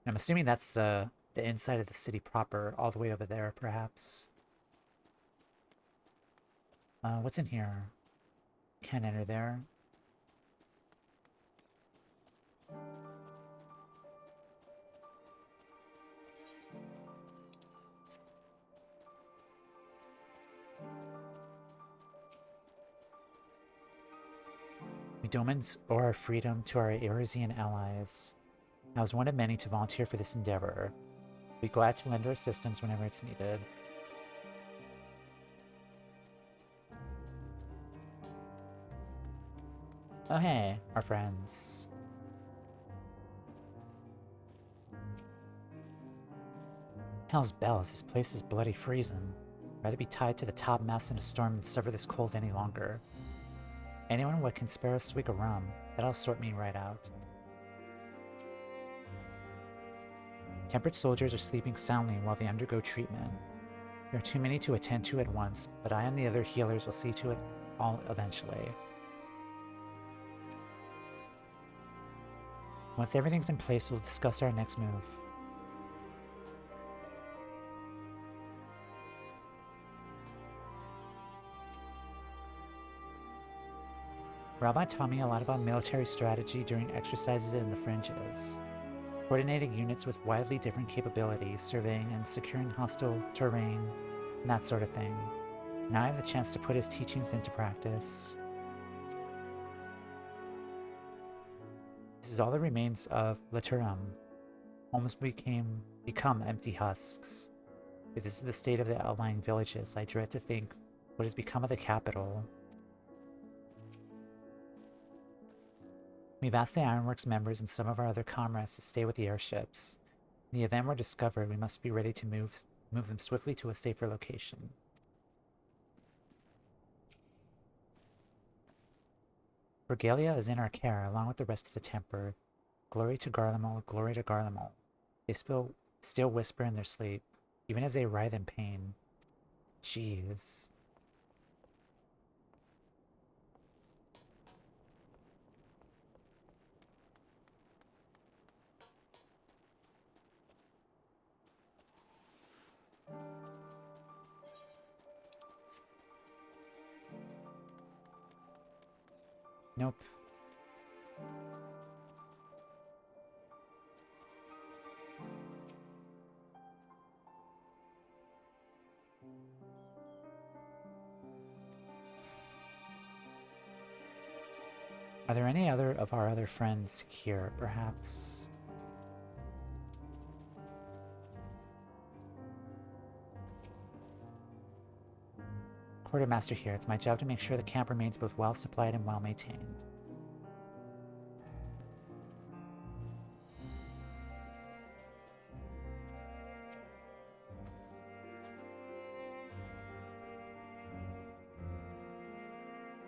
And I'm assuming that's the inside of the city proper, all the way over there, perhaps. What's in here? Can't enter there. We Domans owe our freedom to our Eorzean allies. I was one of many to volunteer for this endeavor. We'll be glad to lend our assistance whenever it's needed. Oh hey, our friends. Hell's bells, this place is bloody freezing. Rather be tied to the top mast in a storm than suffer this cold any longer. Anyone what can spare a swig of rum, that'll sort me right out. Temperate soldiers are sleeping soundly while they undergo treatment. There are too many to attend to at once, but I and the other healers will see to it all eventually. Once everything's in place, we'll discuss our next move. Rabbi taught me a lot about military strategy during exercises in the fringes. Coordinating units with widely different capabilities, surveying and securing hostile terrain, and that sort of thing. Now I have the chance to put his teachings into practice. This is all that remains of Laturum. Almost become empty husks. If this is the state of the outlying villages, I dread to think what has become of the capital. We've asked the Ironworks members and some of our other comrades to stay with the airships. In the event we're discovered, we must be ready to move them swiftly to a safer location. Regalia is in our care, along with the rest of the Temper. Glory to Garlemald, glory to Garlemald. They still whisper in their sleep, even as they writhe in pain. Jeez. Nope. Are there any other of our other friends here, perhaps? Quartermaster here. It's my job to make sure the camp remains both well supplied and well maintained.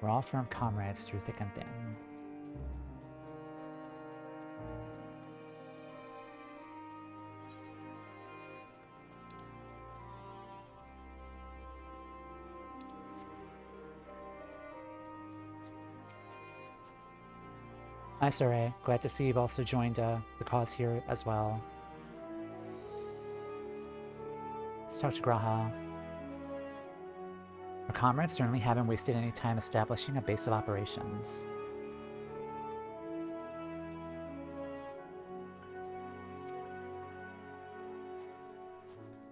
We're all firm comrades through thick and thin. Hi, Soray. Glad to see you've also joined the cause here as well. Let's talk to Graha. Our comrades certainly haven't wasted any time establishing a base of operations.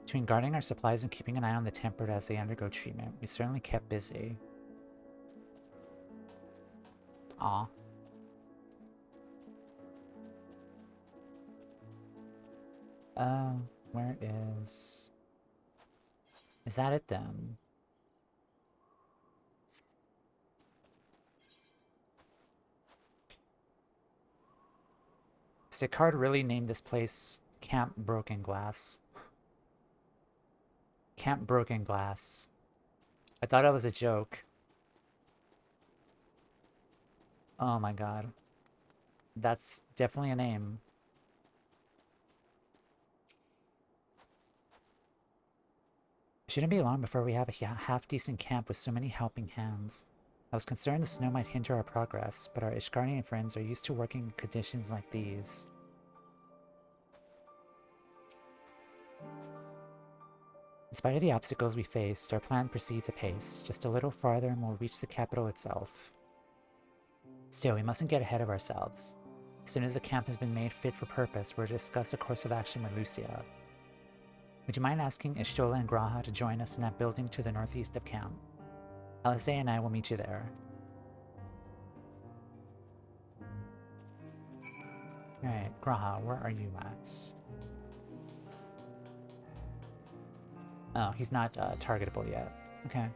Between guarding our supplies and keeping an eye on the tempered as they undergo treatment, we certainly kept busy. Aw. Where is... Is that it then? Sicard really named this place Camp Broken Glass. Camp Broken Glass. I thought it was a joke. Oh my god. That's definitely a name. It shouldn't be long before we have a half-decent camp with so many helping hands. I was concerned the snow might hinder our progress, but our Ishgardian friends are used to working in conditions like these. In spite of the obstacles we faced, our plan proceeds apace. Just a little farther and we'll reach the capital itself. Still, we mustn't get ahead of ourselves. As soon as the camp has been made fit for purpose, we'll discuss a course of action with Lucia. Would you mind asking Ishtola and Graha to join us in that building to the northeast of camp? Alea and I will meet you there. Alright, Graha, where are you at? Oh, he's not targetable yet. Okay.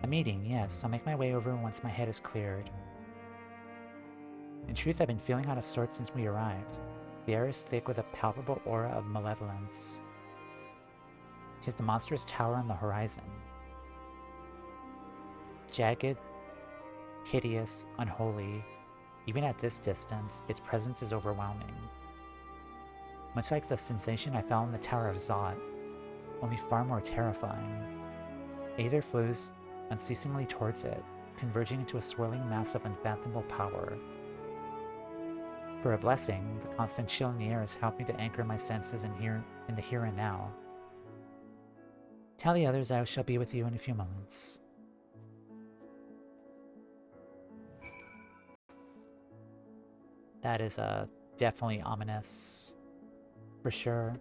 A meeting, yes. I'll make my way over once my head is cleared. In truth, I've been feeling out of sorts since we arrived. The air is thick with a palpable aura of malevolence. 'Tis the monstrous tower on the horizon. Jagged, hideous, unholy. Even at this distance, its presence is overwhelming. Much like the sensation I felt in the Tower of Zot, only far more terrifying. Aether flows unceasingly towards it, converging into a swirling mass of unfathomable power. For a blessing, the constant chill in the air has helped me to anchor my senses in the here and now. Tell the others I shall be with you in a few moments. That is definitely ominous, for sure.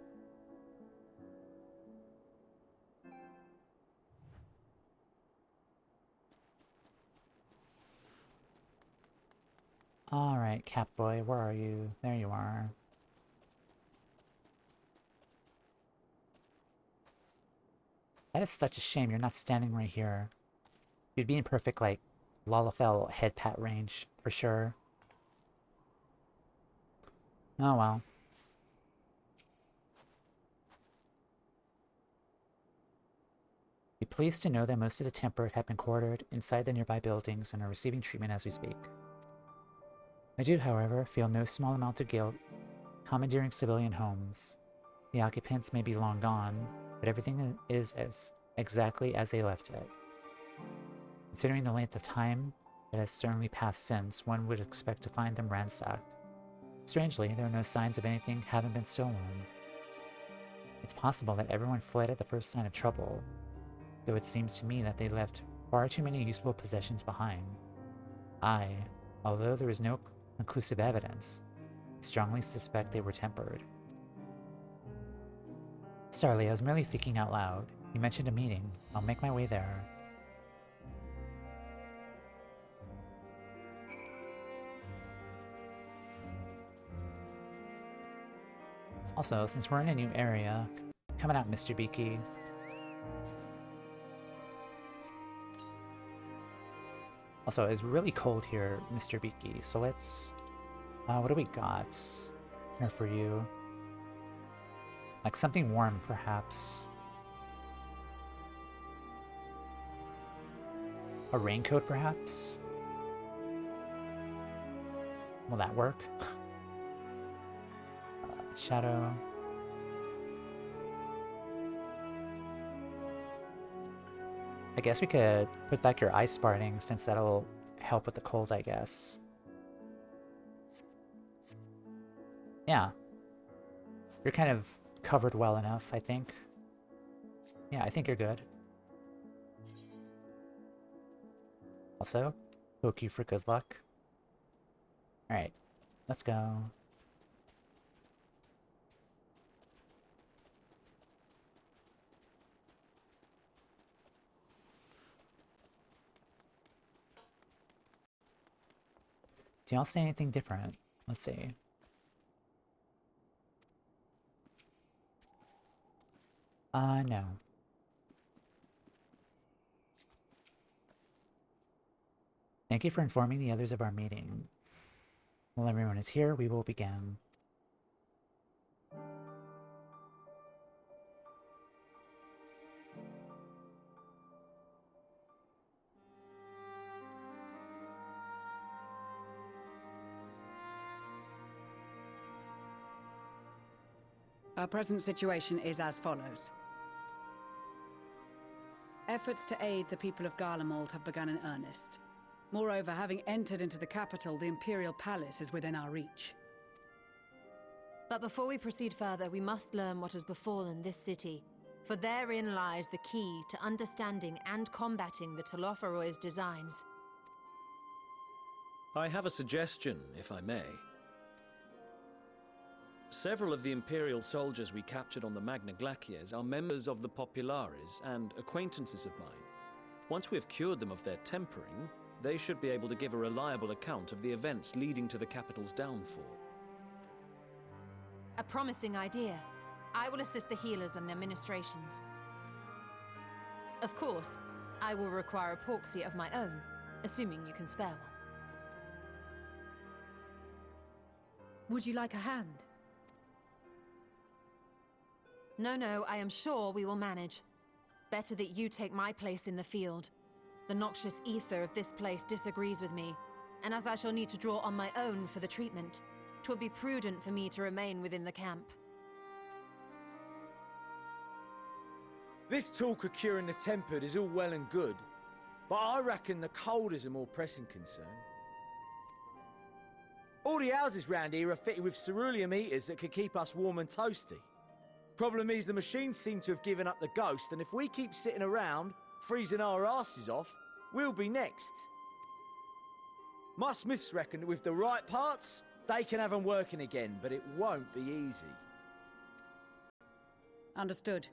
Alright, Catboy, where are you? There you are. That is such a shame you're not standing right here. You'd be in perfect, like, Lalafell head pat range, for sure. Oh well. Be pleased to know that most of the temperate have been quartered inside the nearby buildings and are receiving treatment as we speak. I do, however, feel no small amount of guilt commandeering civilian homes. The occupants may be long gone, but everything is exactly as they left it. Considering the length of time that has certainly passed since, one would expect to find them ransacked. Strangely, there are no signs of anything having been stolen. It's possible that everyone fled at the first sign of trouble, though it seems to me that they left far too many useful possessions behind. Although there is no conclusive evidence, strongly suspect they were tempered. Sorry, I was merely thinking out loud. You mentioned a meeting. I'll make my way there. Also, since we're in a new area, coming out, Mr. Beaky. Also, it's really cold here, Mr. Beaky, so let's... what do we got here for you? Like something warm, perhaps. A raincoat, perhaps? Will that work? Shadow. I guess we could put back your ice sparting since that'll help with the cold, I guess. Yeah. You're kind of covered well enough, I think. Yeah, I think you're good. Also, hook you for good luck. Alright, let's go. Do y'all say anything different? Let's see. No. Thank you for informing the others of our meeting. While everyone is here, we will begin. Our present situation is as follows. Efforts to aid the people of Garlemald have begun in earnest. Moreover, having entered into the capital, the Imperial Palace is within our reach. But before we proceed further, we must learn what has befallen this city, for therein lies the key to understanding and combating the Toumeya's designs. I have a suggestion, if I may. Several of the Imperial soldiers we captured on the Magna Glaciers are members of the Populares and acquaintances of mine. Once we have cured them of their tempering, they should be able to give a reliable account of the events leading to the capital's downfall. A promising idea. I will assist the healers and their ministrations. Of course, I will require a proxy of my own, assuming you can spare one. Would you like a hand? No, I am sure we will manage. Better that you take my place in the field. The noxious ether of this place disagrees with me, and as I shall need to draw on my own for the treatment, 'twill be prudent for me to remain within the camp. This talk of curing the tempered is all well and good, but I reckon the cold is a more pressing concern. All the houses round here are fitted with ceruleum heaters that could keep us warm and toasty. Problem is, the machines seem to have given up the ghost, and if we keep sitting around, freezing our asses off, we'll be next. My smiths reckon that with the right parts, they can have them working again, but it won't be easy. Understood.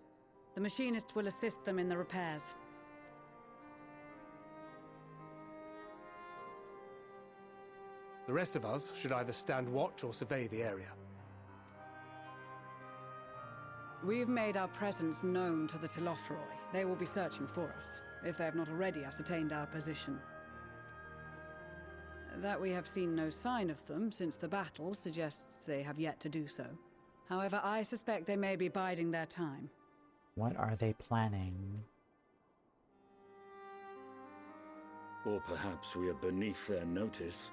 The machinist will assist them in the repairs. The rest of us should either stand watch or survey the area. We've made our presence known to the Toumeya. They will be searching for us, if they have not already ascertained our position. That we have seen no sign of them since the battle suggests they have yet to do so. However, I suspect they may be biding their time. What are they planning? Or perhaps we are beneath their notice.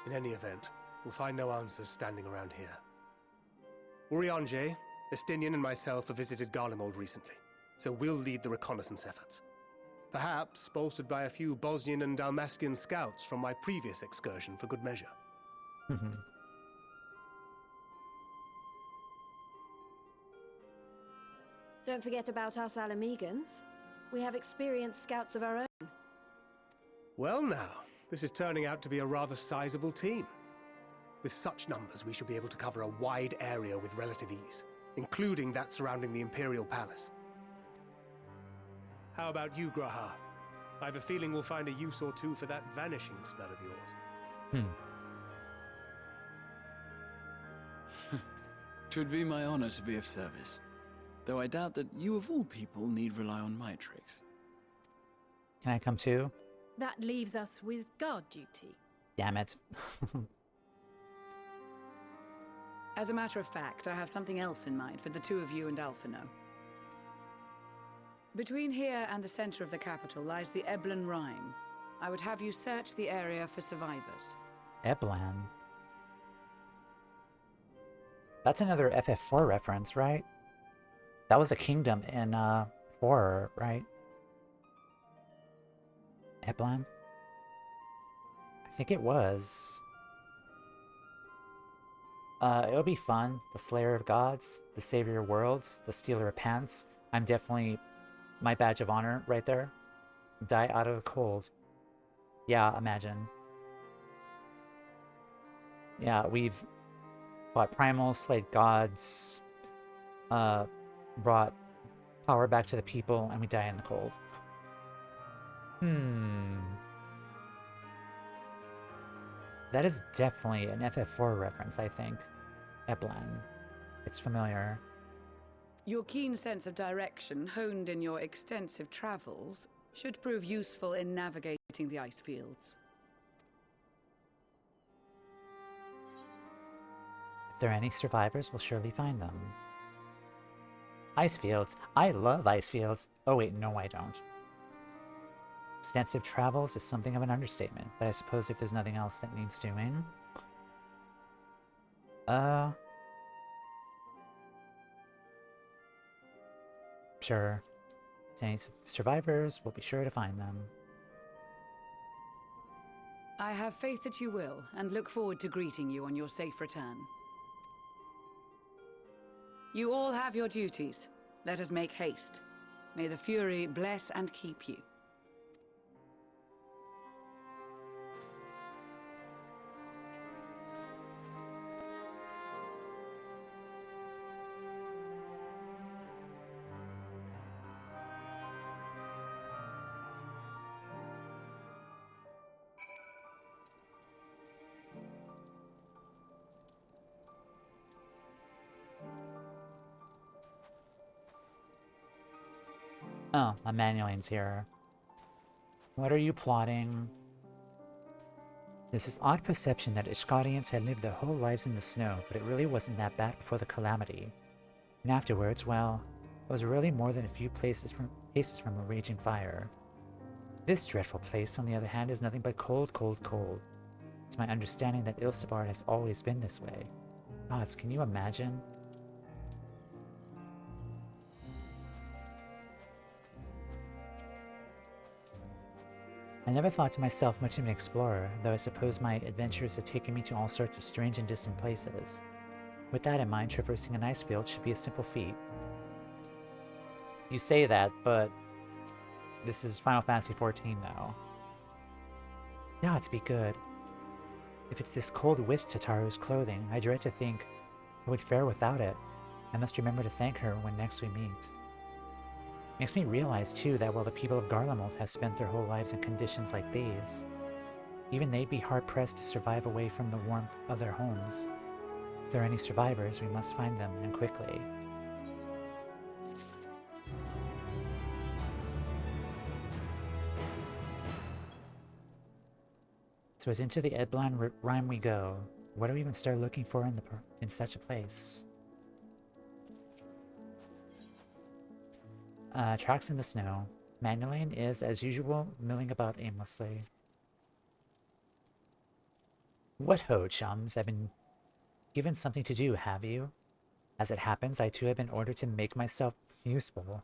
In any event, we'll find no answers standing around here. Urianger, Estinian and myself have visited Garlemald recently, so we'll lead the reconnaissance efforts. Perhaps bolstered by a few Bosnian and Dalmatian scouts from my previous excursion for good measure. Don't forget about us Alamegans. We have experienced scouts of our own. Well now, this is turning out to be a rather sizable team. With such numbers, we should be able to cover a wide area with relative ease, including that surrounding the Imperial Palace. How about you, Gratae? I have a feeling we'll find a use or two for that vanishing spell of yours. 'Twould be my honor to be of service, though I doubt that you of all people need rely on my tricks. Can I come too? That leaves us with guard duty. Damn it. As a matter of fact, I have something else in mind for the two of you and Alphino. Between here and the center of the capital lies the Eblan Rime. I would have you search the area for survivors. Eblan? That's another FF4 reference, right? That was a kingdom in 4, right? Eblan? I think it was. It would be fun. The Slayer of Gods, the Savior of Worlds, the Stealer of Pants. I'm definitely my badge of honor right there. Die out of the cold. Yeah, imagine. Yeah, we've fought Primal, slayed gods, brought power back to the people, and we die in the cold. That is definitely an FF4 reference, I think. Eblan. It's familiar. Your keen sense of direction, honed in your extensive travels, should prove useful in navigating the ice fields. If there are any survivors, we'll surely find them. Ice fields. I love ice fields. Oh wait, no I don't. Extensive travels is something of an understatement, but I suppose if there's nothing else that needs doing... Sure. If any survivors, we'll be sure to find them. I have faith that you will, and look forward to greeting you on your safe return. You all have your duties. Let us make haste. May the Fury bless and keep you. Oh, Emmanuel's here. What are you plotting? There's this odd perception that Ishgarians had lived their whole lives in the snow, but it really wasn't that bad before the calamity. And afterwards, well, it was really more than a few paces from a raging fire. This dreadful place, on the other hand, is nothing but cold, cold, cold. It's my understanding that Ilsebard has always been this way. Gods, can you imagine? I never thought to myself much of an explorer, though I suppose my adventures have taken me to all sorts of strange and distant places. With that in mind, traversing an ice field should be a simple feat. You say that, but this is Final Fantasy XIV now. The odds be good. If it's this cold with Tataru's clothing, I dread to think I would fare without it. I must remember to thank her when next we meet. Makes me realize, too, that while the people of Garlemald have spent their whole lives in conditions like these, even they'd be hard-pressed to survive away from the warmth of their homes. If there are any survivors, we must find them, and quickly. So as into the Eblan rhyme we go. What do we even start looking for in such a place? Tracks in the snow. Manuelane is, as usual, milling about aimlessly. What ho, chums? I've been given something to do, have you? As it happens, I too have been ordered to make myself useful.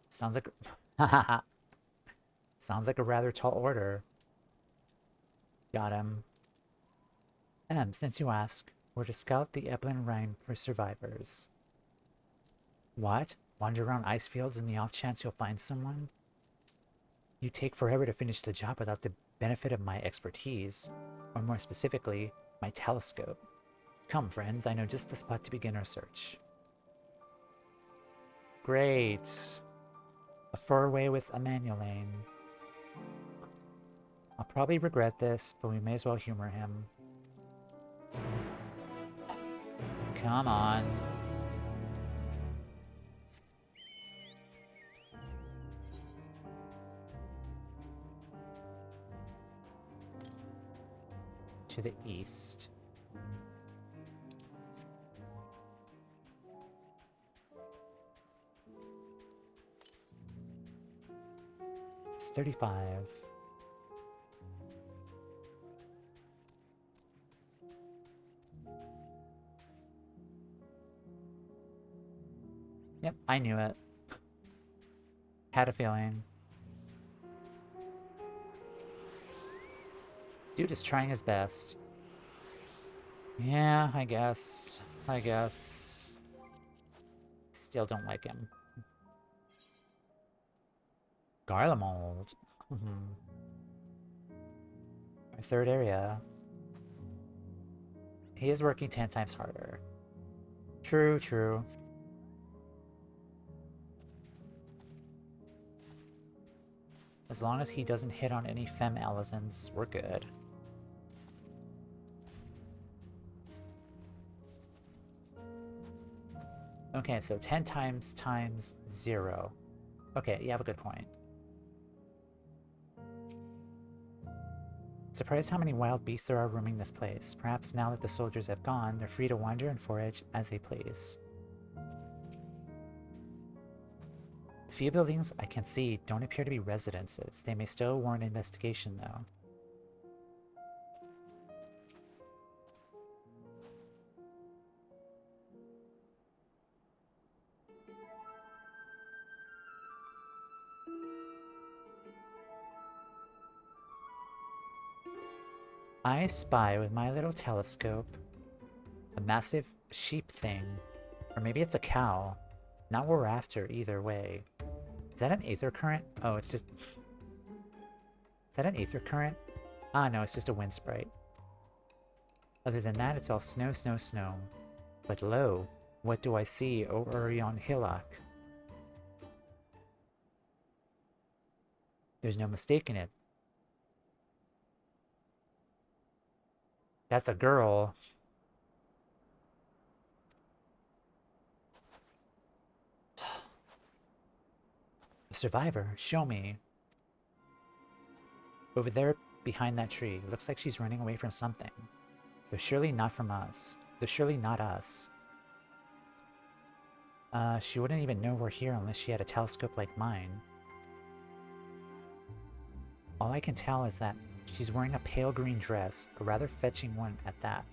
Sounds like... Sounds like a rather tall order. Got him. Since you ask, we're to scout the Eblan Rhine for survivors. What? Wander around ice fields in the off chance you'll find someone? You take forever to finish the job without the benefit of my expertise, or more specifically, my telescope. Come, friends, I know just the spot to begin our search. Great. A four-way with Emmanuelane. I'll probably regret this, but we may as well humor him. Come on. To the east. It's 35. Yep, I knew it. Had a feeling. Dude is trying his best. Yeah, I guess. Still don't like him. Garlemald. Our third area. He is working 10 times harder. True, true. As long as he doesn't hit on any femme Alizans, we're good. Okay, so 10 times 0. Okay, you have a good point. Surprised how many wild beasts there are roaming this place. Perhaps now that the soldiers have gone, they're free to wander and forage as they please. The few buildings I can see don't appear to be residences. They may still warrant investigation, though. I spy with my little telescope a massive sheep thing. Or maybe it's a cow. Not what we're after either way. Is that an aether current? Oh, it's just... Is that an aether current? Ah, no, it's just a wind sprite. Other than that, it's all snow, snow, snow. But lo, what do I see over yon hillock? There's no mistaking it. That's a girl. A survivor, show me. Over there behind that tree. Looks like she's running away from something. They're surely not from us. They're surely not us. She wouldn't even know we're here unless she had a telescope like mine. All I can tell is that she's wearing a pale green dress, a rather fetching one at that.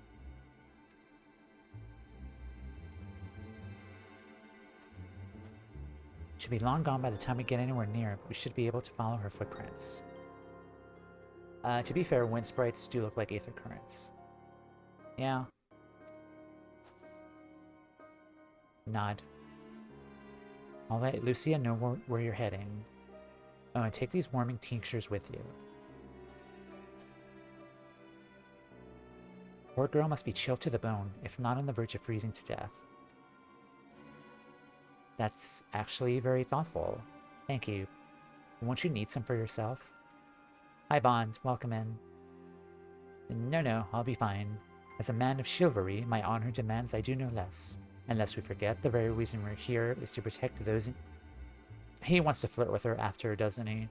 She'll be long gone by the time we get anywhere near, but we should be able to follow her footprints. To be fair, wind sprites do look like aether currents. Yeah. Nod. I'll let Lucia know where you're heading. Oh, and take these warming tinctures with you. Poor girl must be chilled to the bone, if not on the verge of freezing to death. That's actually very thoughtful. Thank you. Won't you need some for yourself? Hi, Bond. Welcome in. No, I'll be fine. As a man of chivalry, my honor demands I do no less. Unless we forget, the very reason we're here is to protect those in... He wants to flirt with her after, doesn't he?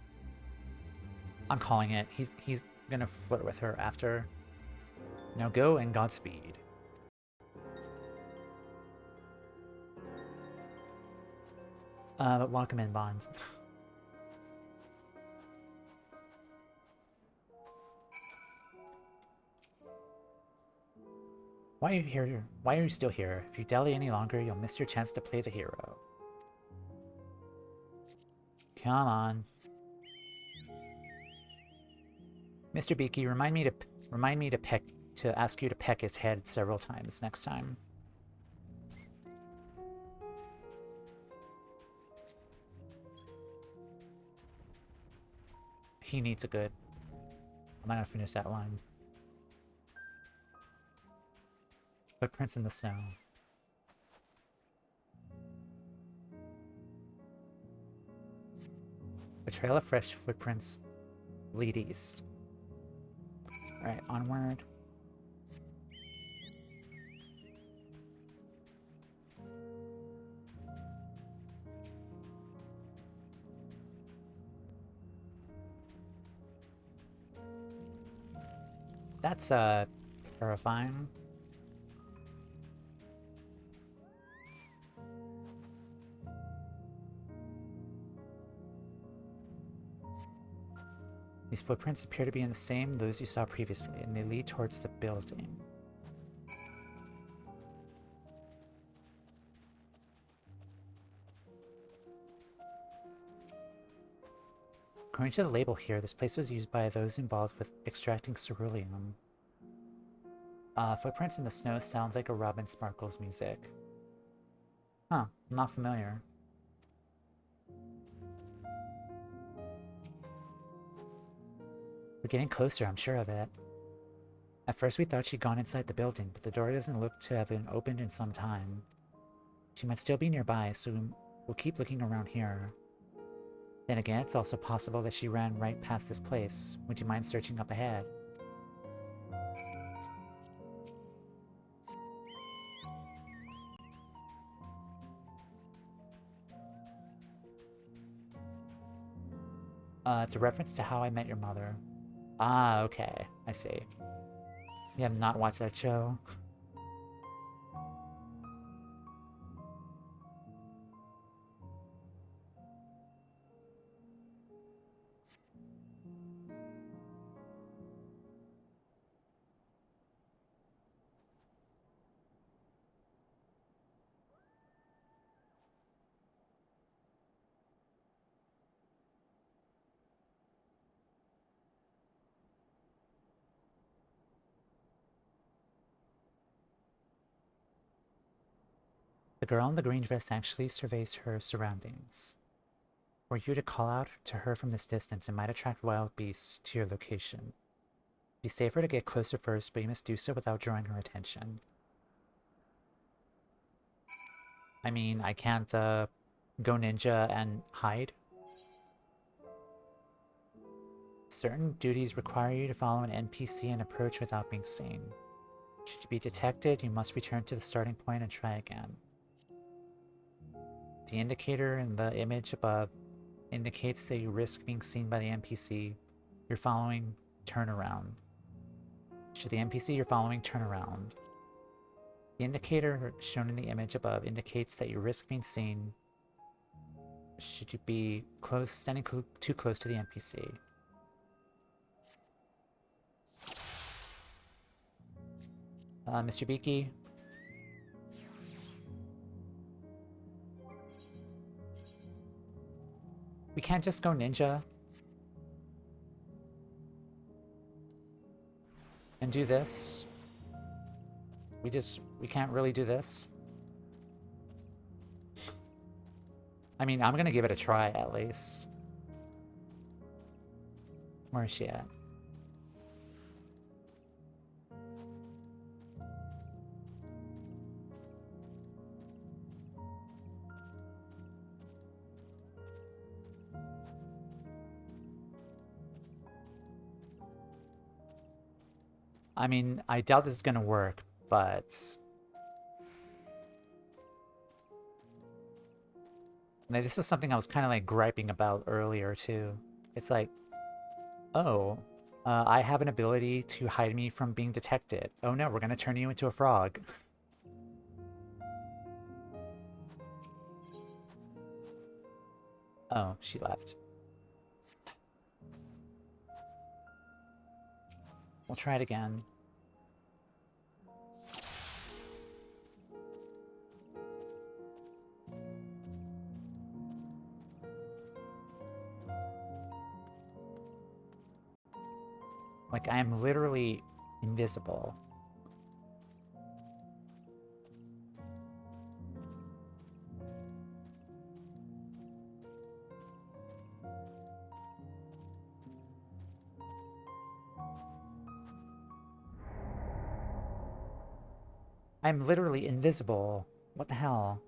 I'm calling it. He's gonna flirt with her after. Now go and Godspeed. But welcome in, Bonds. Why are you here? Why are you still here? If you dally any longer, you'll miss your chance to play the hero. Come on. Mr. Beaky, remind me to ask you to peck his head several times next time. He needs a good... I'm not gonna finish that line. Footprints in the snow. A trail of fresh footprints lead east. Alright, onward. That's terrifying. These footprints appear to be in the same those you saw previously, and they lead towards the building. According to the label here, this place was used by those involved with extracting ceruleum. Footprints in the snow sounds like a Robin Sparkles music. Huh, not familiar. We're getting closer, I'm sure of it. At first we thought she'd gone inside the building, but the door doesn't look to have been opened in some time. She might still be nearby, so we'll keep looking around here. Then again, it's also possible that she ran right past this place. Would you mind searching up ahead? It's a reference to How I Met Your Mother. Ah, okay. I see. You have not watched that show? The girl in the green dress actually surveys her surroundings. Were you to call out to her from this distance, it might attract wild beasts to your location. It'd be safer to get closer first, but you must do so without drawing her attention. I mean, I can't go ninja and hide. Certain duties require you to follow an NPC and approach without being seen. Should you be detected, you must return to the starting point and try again. The indicator in the image above indicates that you risk being seen by the NPC you're following. Turn around. Should the NPC you're following turn around. The indicator shown in the image above indicates that you risk being seen should you be standing too close to the NPC. Mr. Beaky. We can't just go ninja and do this. We can't really do this. I mean, I'm gonna give it a try at least. Where is she at? I mean, I doubt this is gonna work, but like, this was something I was kind of like griping about earlier too. It's like, oh, I have an ability to hide me from being detected. Oh no, we're gonna turn you into a frog. Oh, she left. We'll try it again. Like, I am literally invisible. I'm literally invisible. What the hell?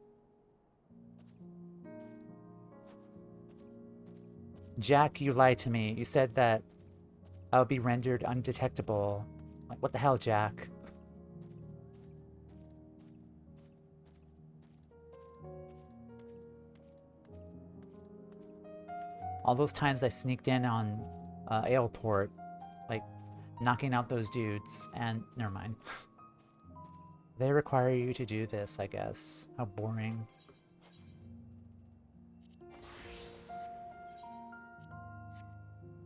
Jack, you lied to me. You said that I'll be rendered undetectable. Like, what the hell, Jack? All those times I sneaked in on Aleport, like, knocking out those dudes, and never mind. They require you to do this, I guess. How boring.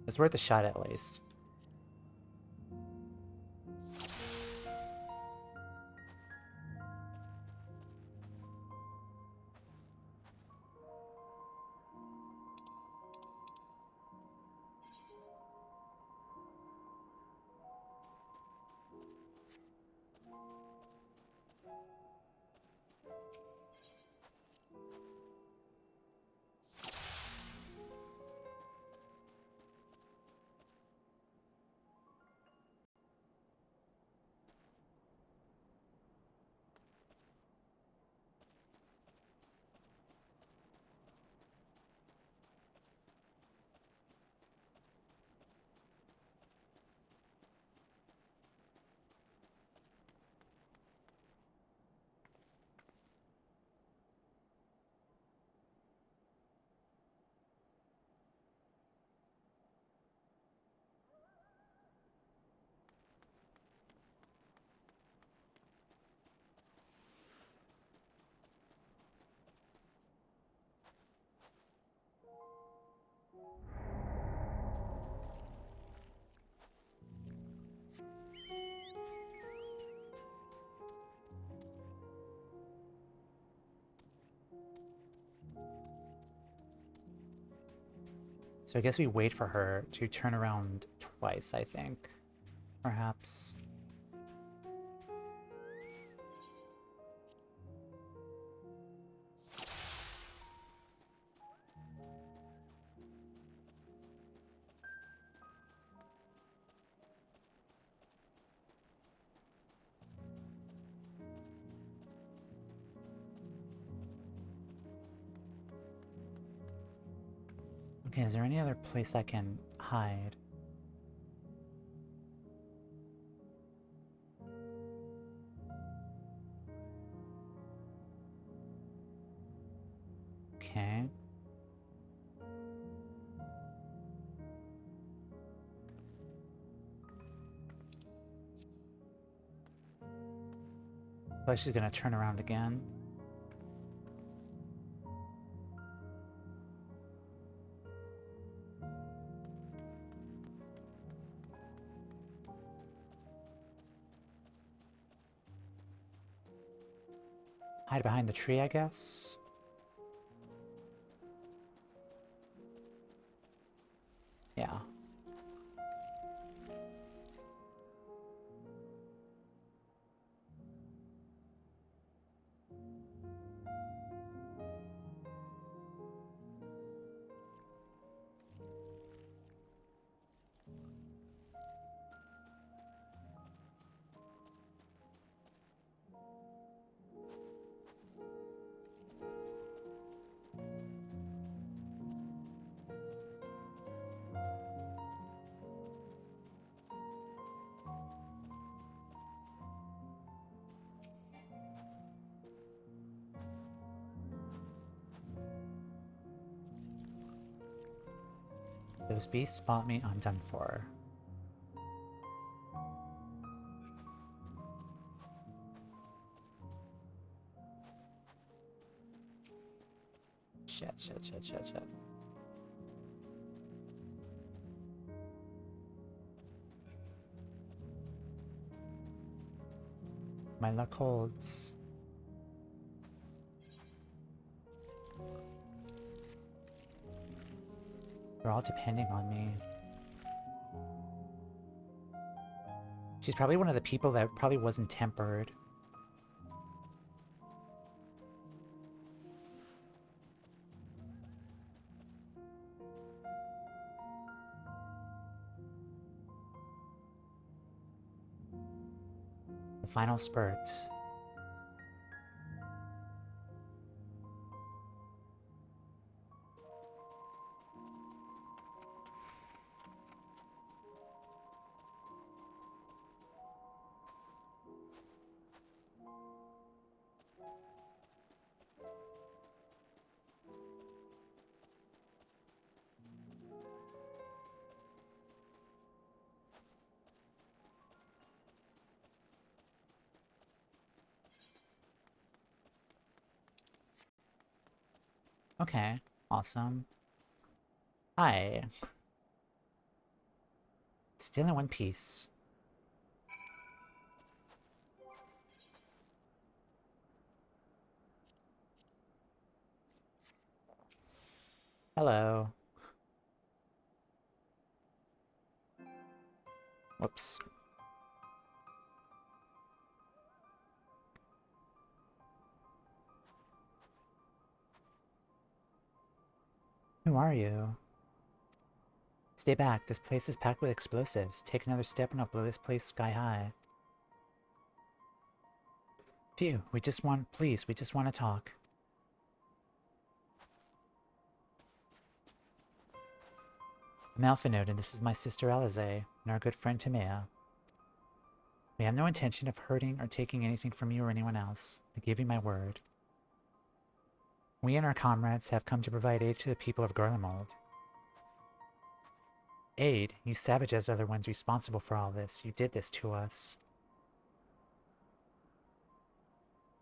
It's worth a shot at least. So I guess we wait for her to turn around twice, I think. Perhaps. Okay, is there any other place I can hide? Okay. But she's gonna turn around again. Hide behind the tree, I guess. Yeah. Those beasts spot me, I'm done for. Shit. My luck holds. They're all depending on me. She's probably one of the people that probably wasn't tempered. The final spurt. Okay, awesome. Hi. Still in one piece. Hello. Whoops. Who are you? Stay back. This place is packed with explosives. Take another step and I'll blow this place sky high. Phew, we just want to talk. I'm Alphanode, and this is my sister Alea, and our good friend Toumeya. We have no intention of hurting or taking anything from you or anyone else. I give you my word. We and our comrades have come to provide aid to the people of Garlemald. Aid? You savages are the ones responsible for all this. You did this to us.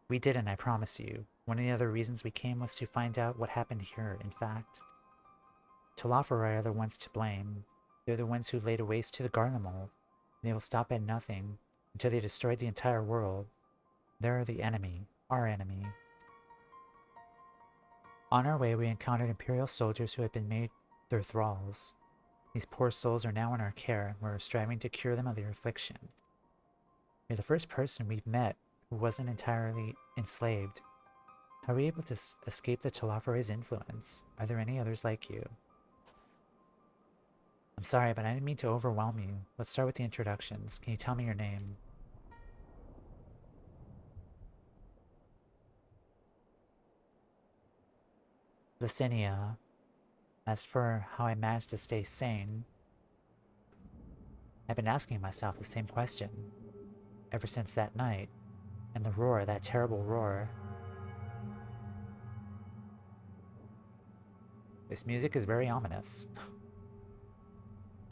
We didn't, I promise you. One of the other reasons we came was to find out what happened here, in fact. Tolafari are the ones to blame. They're the ones who laid a waste to the Garlemald. They will stop at nothing until they destroyed the entire world. They're the enemy. Our enemy. On our way, we encountered Imperial soldiers who had been made They're thralls. These poor souls are now in our care, and we're striving to cure them of their affliction. You're the first person we've met who wasn't entirely enslaved. How were you able to escape the Talafare's influence? Are there any others like you? I'm sorry, but I didn't mean to overwhelm you. Let's start with the introductions. Can you tell me your name? Licinia. As for how I managed to stay sane, I've been asking myself the same question ever since that night, and the roar, that terrible roar. This music is very ominous.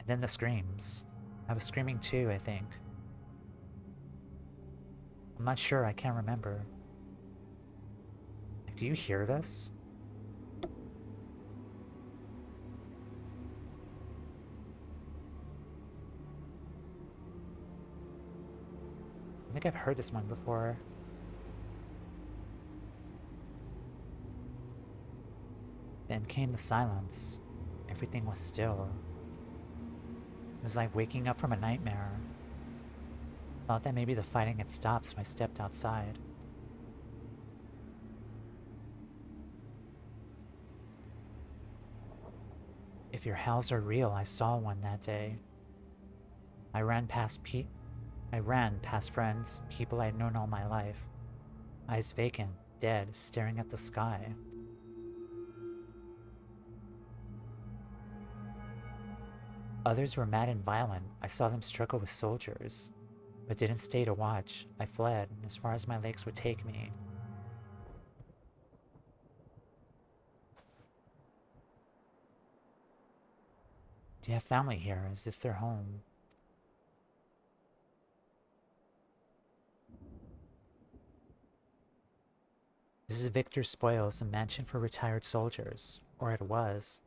And then the screams. I was screaming too, I think. I'm not sure, I can't remember. Like, do you hear this? I think I've heard this one before. Then came the silence. Everything was still. It was like waking up from a nightmare. Thought that maybe the fighting had stopped, so I stepped outside. If your howls are real, I saw one that day. I ran past friends, people I'd known all my life. Eyes vacant, dead, staring at the sky. Others were mad and violent. I saw them struggle with soldiers, but didn't stay to watch. I fled as far as my legs would take me. Do you have family here? Is this their home? This is Victor's Spoils, a mansion for retired soldiers. Or it was.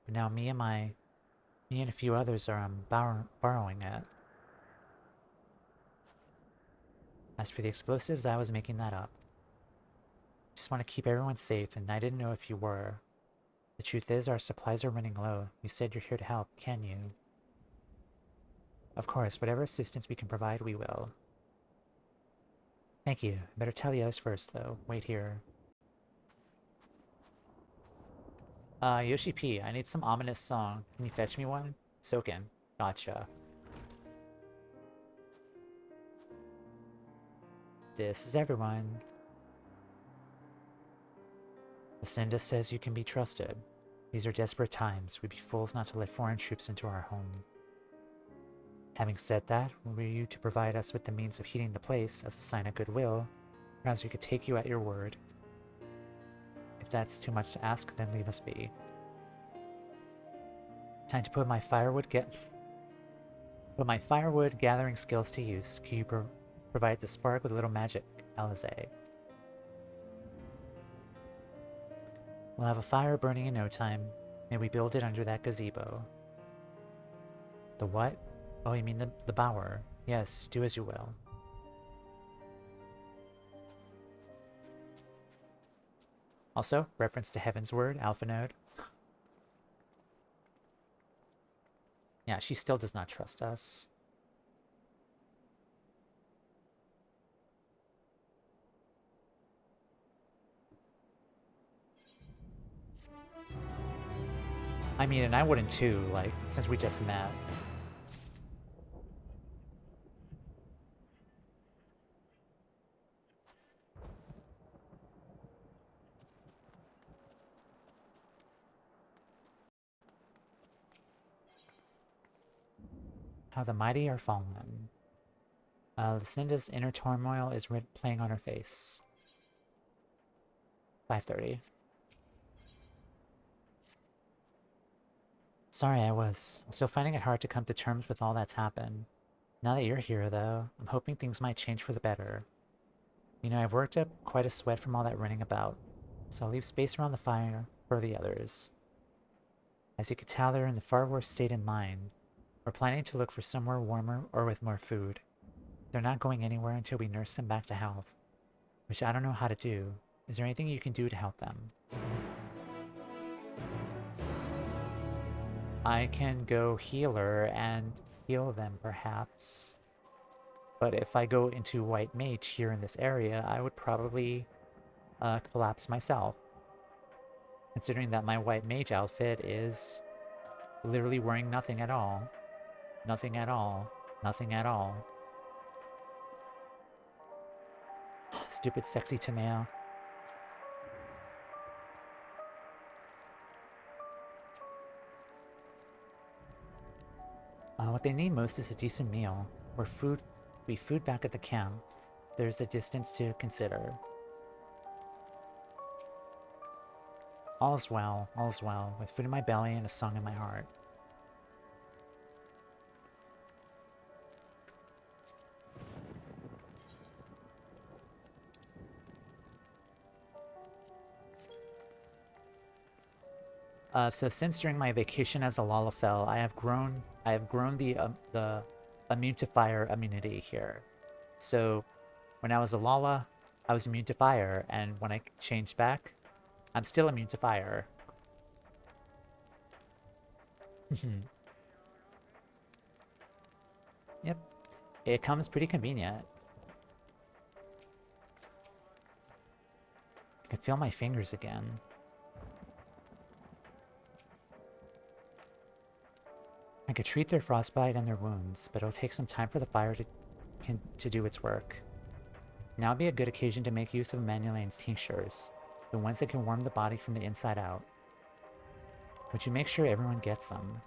But now me and a few others are borrowing it. As for the explosives, I was making that up. Just want to keep everyone safe, and I didn't know if you were. The truth is, our supplies are running low. You said you're here to help, can you? Of course, whatever assistance we can provide, we will. Thank you. Better tell the others first, though. Wait here. Yoshi P, I need some ominous song. Can you fetch me one? Soken. Gotcha. This is everyone. Lucinda says you can be trusted. These are desperate times. We'd be fools not to let foreign troops into our home. Having said that, were you to provide us with the means of heating the place as a sign of goodwill, perhaps we could take you at your word. If that's too much to ask, then leave us be. Time to put my firewood gathering skills to use. Can you provide the spark with a little magic, Alea? We'll have a fire burning in no time. May we build it under that gazebo. The what? Oh, you mean the bower. Yes, do as you will. Also, reference to Heaven's Word, Alpha Node. Yeah, she still does not trust us. I mean, and I wouldn't too, like, since we just met. How the mighty are fallen. Lucinda's inner turmoil is playing on her face. 5:30. Sorry, I'm still finding it hard to come to terms with all that's happened. Now that you're here, though, I'm hoping things might change for the better. You know, I've worked up quite a sweat from all that running about, so I'll leave space around the fire for the others. As you could tell, they're in the far worst state in mind. We're planning to look for somewhere warmer or with more food. They're not going anywhere until we nurse them back to health, which I don't know how to do. Is there anything you can do to help them? I can go healer and heal them, perhaps. But if I go into White Mage here in this area, I would probably collapse myself. Considering that my White Mage outfit is literally wearing nothing at all. Nothing at all. Nothing at all. Stupid sexy Toumeya. What they need most is a decent meal. Be food back at the camp. There's the distance to consider. All's well, with food in my belly and a song in my heart. So since during my vacation as a Lalafell, I have grown the immune to fire immunity here. So when I was a Lala, I was immune to fire, and when I changed back, I'm still immune to fire. Yep, it comes pretty convenient. I can feel my fingers again. I could treat their frostbite and their wounds, but it'll take some time for the fire to do its work. Now would be a good occasion to make use of Manulane's tinctures, the ones that can warm the body from the inside out. Would you make sure everyone gets them?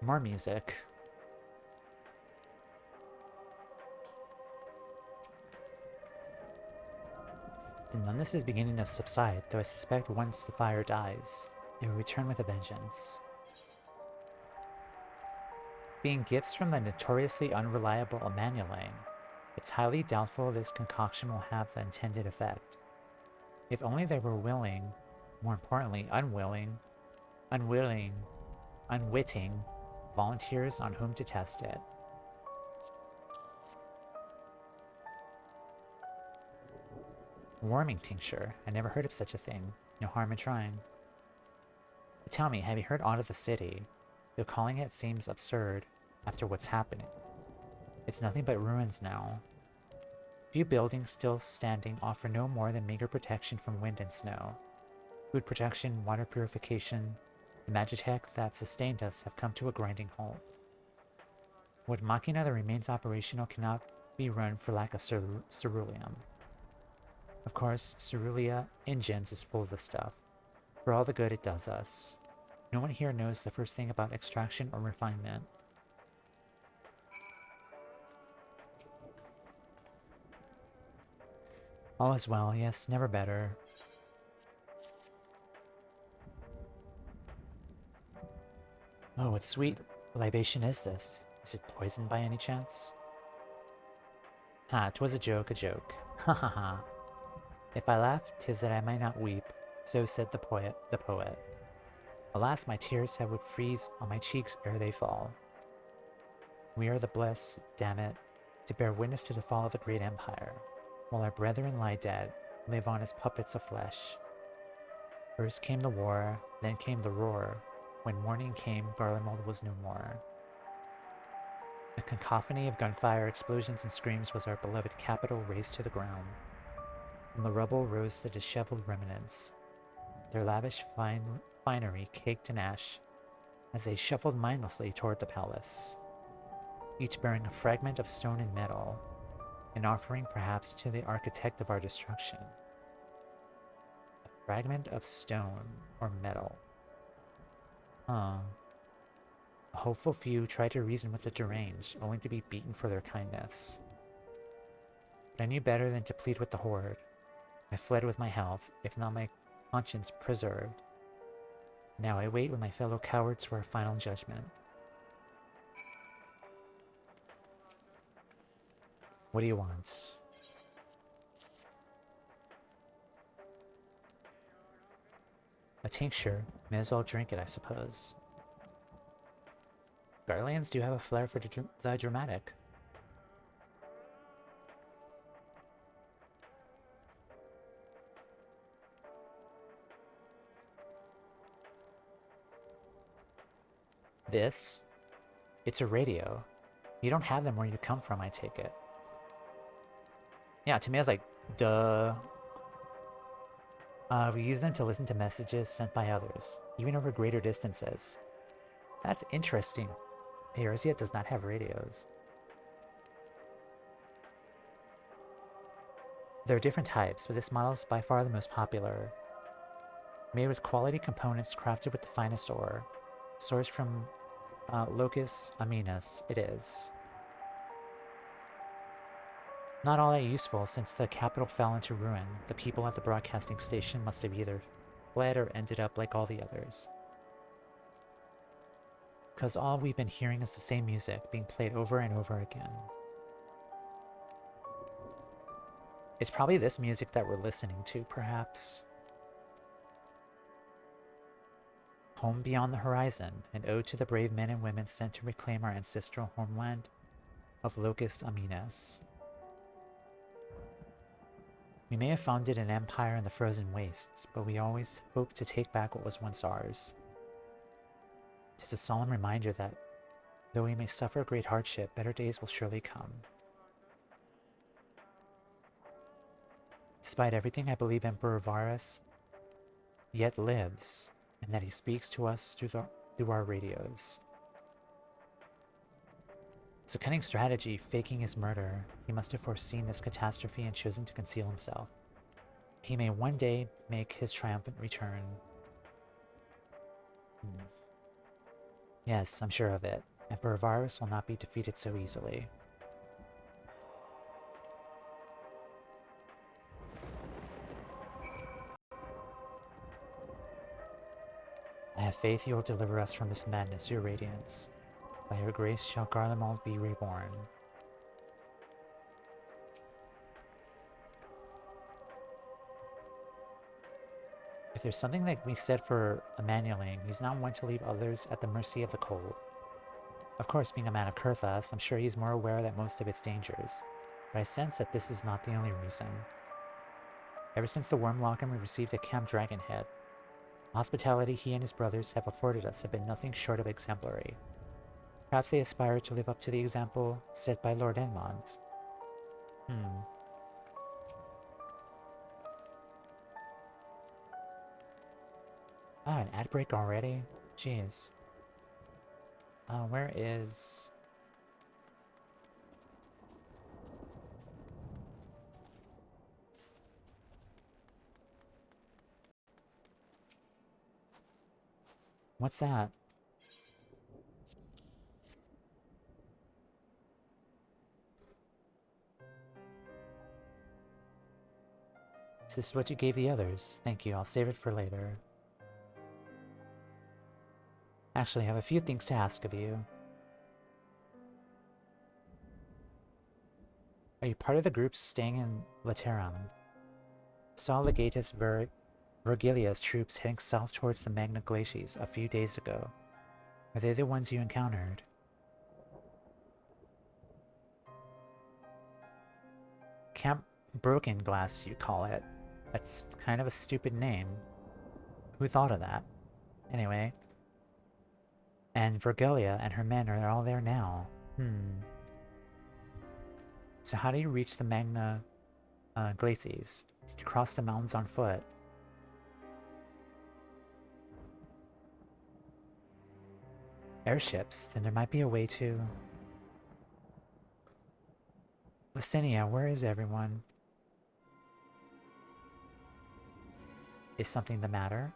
More music. The numbness is beginning to subside, though I suspect once the fire dies, it will return with a vengeance. Being gifts from the notoriously unreliable Emmanuelane, it's highly doubtful this concoction will have the intended effect. If only they were willing, more importantly, unwitting volunteers on whom to test it. Warming tincture. I never heard of such a thing. No harm in trying. But tell me, have you heard aught of the city? Though calling it seems absurd after what's happening. It's nothing but ruins now. Few buildings still standing offer no more than meager protection from wind and snow. Food protection, water purification, the magitech that sustained us have come to a grinding halt. What Machina that remains operational cannot be run for lack of ceruleum. Of course, Cerulia Ingens is full of the stuff, for all the good it does us. No one here knows the first thing about extraction or refinement. All is well, yes, never better. Oh, what sweet libation is this? Is it poisoned by any chance? Ha, 'twas a joke, Ha ha ha. If I laugh, 'tis that I might not weep, so said the poet. Alas, my tears would freeze on my cheeks ere they fall. We are the blessed, damn it, to bear witness to the fall of the great empire, while our brethren lie dead, live on as puppets of flesh. First came the war, then came the roar. When morning came, Garlemald was no more. A cacophony of gunfire, explosions, and screams was our beloved capital razed to the ground. From the rubble rose the disheveled remnants, their lavish finery caked in ash, as they shuffled mindlessly toward the palace, each bearing a fragment of stone and metal, an offering perhaps to the architect of our destruction. A fragment of stone or metal. A hopeful few tried to reason with the deranged, only to be beaten for their kindness. But I knew better than to plead with the horde. I fled with my health, if not my conscience preserved. Now I wait with my fellow cowards for a final judgment. What do you want? A tincture. May as well drink it, I suppose. Garleans do have a flair for the dramatic. This? It's a radio. You don't have them where you come from, I take it. Yeah, Toumeya's like, duh. We use them to listen to messages sent by others, even over greater distances. That's interesting. Eorzea does not have radios. There are different types, but this model is by far the most popular. Made with quality components crafted with the finest ore. Sourced from Locus Aminus, it is. Not all that useful, since the capital fell into ruin. The people at the broadcasting station must have either fled or ended up like all the others. Because all we've been hearing is the same music, being played over and over again. It's probably this music that we're listening to, perhaps. Home Beyond the Horizon, an ode to the brave men and women sent to reclaim our ancestral homeland of Locus Aminus. We may have founded an empire in the frozen wastes, but we always hoped to take back what was once ours. It is a solemn reminder that, though we may suffer great hardship, better days will surely come. Despite everything, I believe Emperor Varus yet lives, and that he speaks to us through our radios. It's a cunning strategy, faking his murder. He must have foreseen this catastrophe and chosen to conceal himself. He may one day make his triumphant return. Yes, I'm sure of it. Emperor Varus will not be defeated so easily. I have faith you will deliver us from this madness, your radiance. By your grace shall Garlemald be reborn. If there's something that we said for Emmanueling, he's not one to leave others at the mercy of the cold. Of course, being a man of Kurthas, I'm sure he's more aware than most of its dangers, but I sense that this is not the only reason. Ever since the worm welcome we received at Camp Dragonhead, the hospitality he and his brothers have afforded us have been nothing short of exemplary. Perhaps they aspire to live up to the example set by Lord Endwalker. Ah, an ad break already? Jeez. Where is... What's that? This is what you gave the others. Thank you, I'll save it for later. Actually, I have a few things to ask of you. Are you part of the group staying in Laterum? Saw Legatus Vergilia's troops heading south towards the Magna Glacies a few days ago. Are they the ones you encountered? Camp Broken Glass, you call it. That's kind of a stupid name. Who thought of that? Anyway. And Vergilia and her men are all there now. So how do you reach the Magna Glacies? Did you cross the mountains on foot? Airships? Then there might be a way to... Licinia, where is everyone? Is something the matter?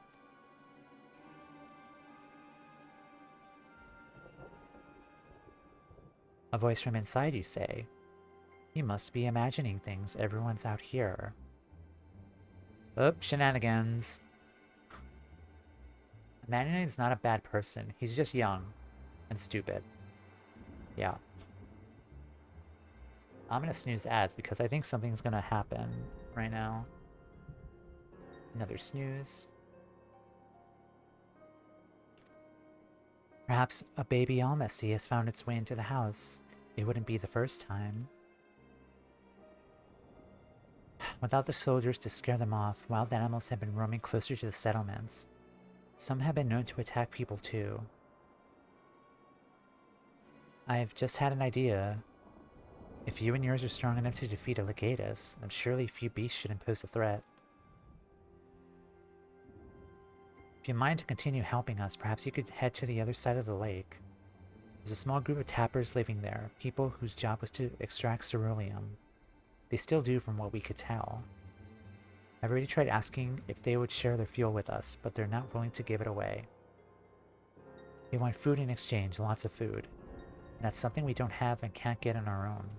A voice from inside, you say? You must be imagining things. Everyone's out here. Oops, shenanigans. Emmanuel's not a bad person. He's just young and stupid. Yeah. I'm gonna snooze ads because I think something's gonna happen right now. Another snooze. Perhaps a baby Almasty has found its way into the house. It wouldn't be the first time. Without the soldiers to scare them off, wild animals have been roaming closer to the settlements. Some have been known to attack people too. I've just had an idea. If you and yours are strong enough to defeat a legatus, then surely few beasts should impose a threat. If you mind to continue helping us, perhaps you could head to the other side of the lake. There's a small group of tappers living there, people whose job was to extract ceruleum. They still do from what we could tell. I've already tried asking if they would share their fuel with us, but they're not willing to give it away. They want food in exchange, lots of food. And that's something we don't have and can't get on our own.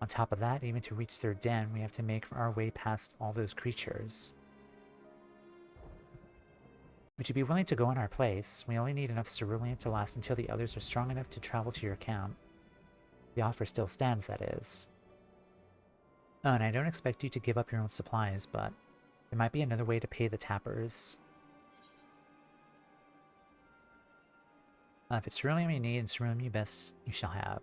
On top of that, even to reach their den, we have to make our way past all those creatures. Would you be willing to go in our place? We only need enough ceruleum to last until the others are strong enough to travel to your camp. The offer still stands, that is. Oh, and I don't expect you to give up your own supplies, but there might be another way to pay the tappers. If it's ceruleum you need and ceruleum you shall have.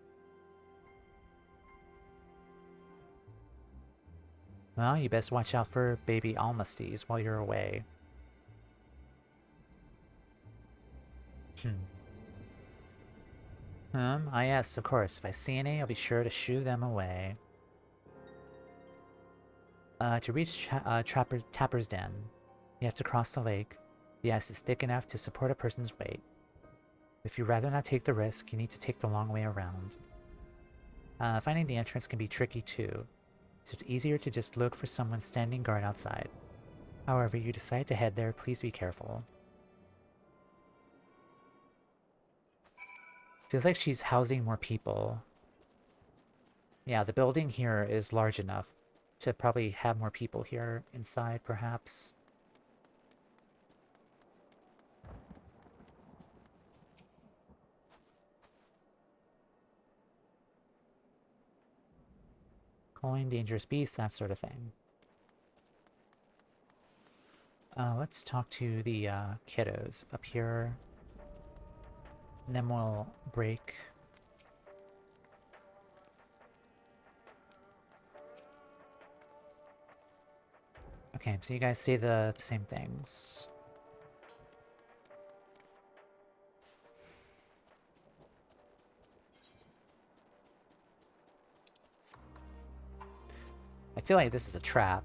Well, you best watch out for baby almasties while you're away. Yes, of course. If I see any, I'll be sure to shoo them away. To reach Tapper's Den, you have to cross the lake. The ice is thick enough to support a person's weight. If you'd rather not take the risk, you need to take the long way around. Finding the entrance can be tricky too, so it's easier to just look for someone standing guard outside. However, you decide to head there, please be careful. Feels like she's housing more people. Yeah, the building here is large enough to probably have more people here inside, perhaps. Calling dangerous beasts, that sort of thing. Let's talk to the kiddos up here. And then we'll break. Okay, so you guys say the same things. I feel like this is a trap.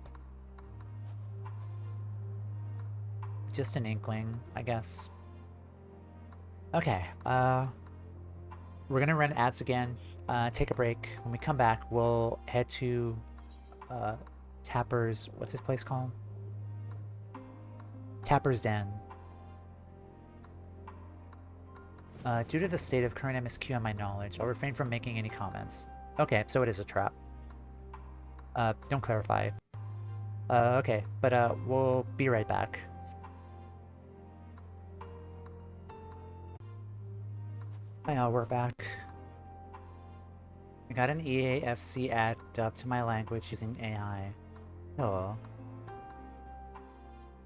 Just an inkling, I guess. Okay, we're gonna run ads again, take a break. When we come back, we'll head to Tapper's, what's this place called? Tapper's Den. Due to the state of current MSQ and my knowledge, I'll refrain from making any comments. Okay, so it is a trap. Don't clarify. Okay, but we'll be right back. Hi, we're back. I got an EAFC ad dubbed to my language using AI. Hello.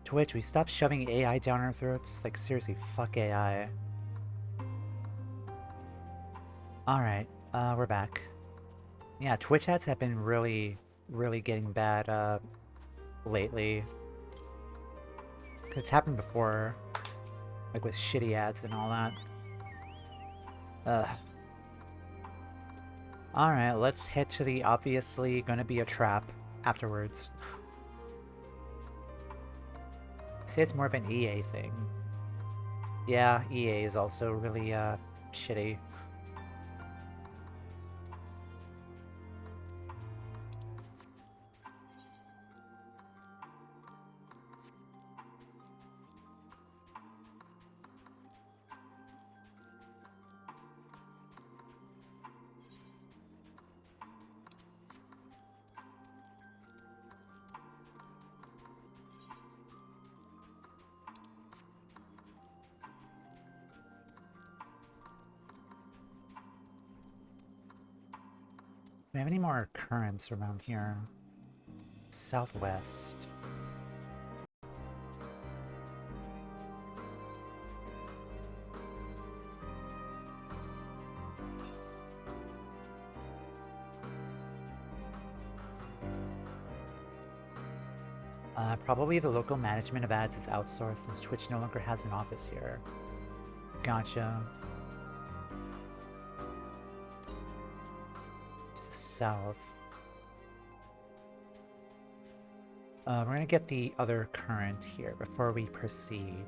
Twitch, we stopped shoving AI down our throats? Like, seriously, fuck AI. Alright, we're back. Yeah, Twitch ads have been really getting bad, lately. It's happened before, like with shitty ads and all that. Alright, let's head to the obviously gonna be a trap afterwards. Say it's more of an EA thing. Yeah, EA is also really, shitty. Do we have any more currents around here? Southwest. Probably the local management of ads is outsourced since Twitch no longer has an office here. Gotcha. south. We're gonna get the other current here before we proceed.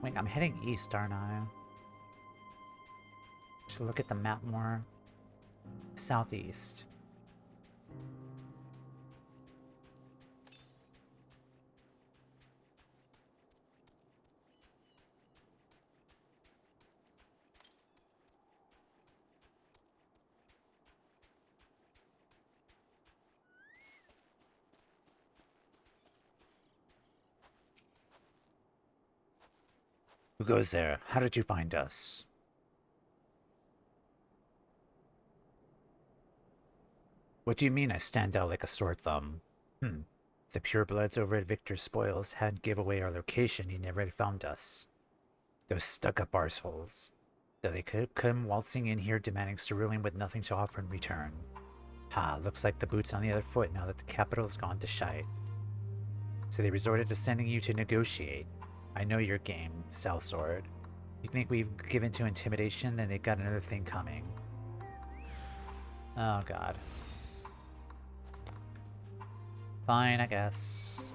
Wait, I'm heading east, aren't I? Should look at the map more. Southeast. Who goes there? How did you find us? What do you mean I stand out like a sore thumb? The purebloods over at Victor's Spoils hadn't give away our location, you never had found us. Those stuck-up arseholes. Though they could come waltzing in here demanding cerulean with nothing to offer in return. Ha, looks like the boot's on the other foot now that the capital's gone to shite. So they resorted to sending you to negotiate. I know your game, Sellsword. You think we've given to intimidation, then they've got another thing coming. Oh god. Fine, I guess.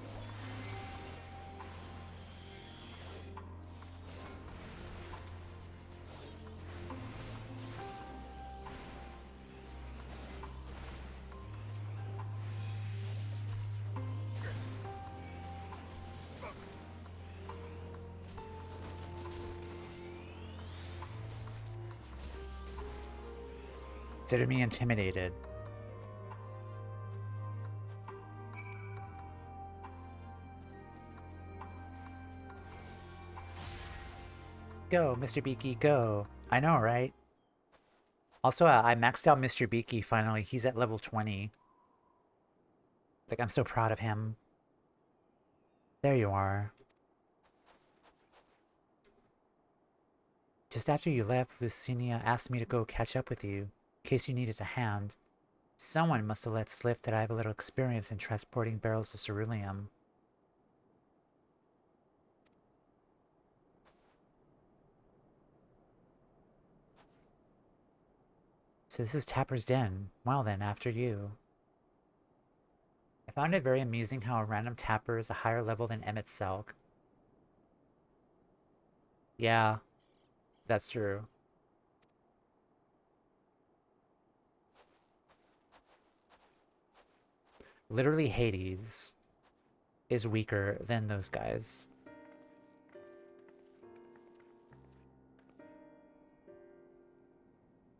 Consider me intimidated. Go, Mr. Beaky, go. I know, right? Also, I maxed out Mr. Beaky finally. He's at level 20. Like, I'm so proud of him. There you are. Just after you left, Lucinia asked me to go catch up with you, in case you needed a hand. Someone must have let slip that I have a little experience in transporting barrels of ceruleum. So this is Tapper's Den. Well then, after you. I found it very amusing how a random Tapper is a higher level than Emmett Selk. Yeah, that's true. Literally Hades is weaker than those guys.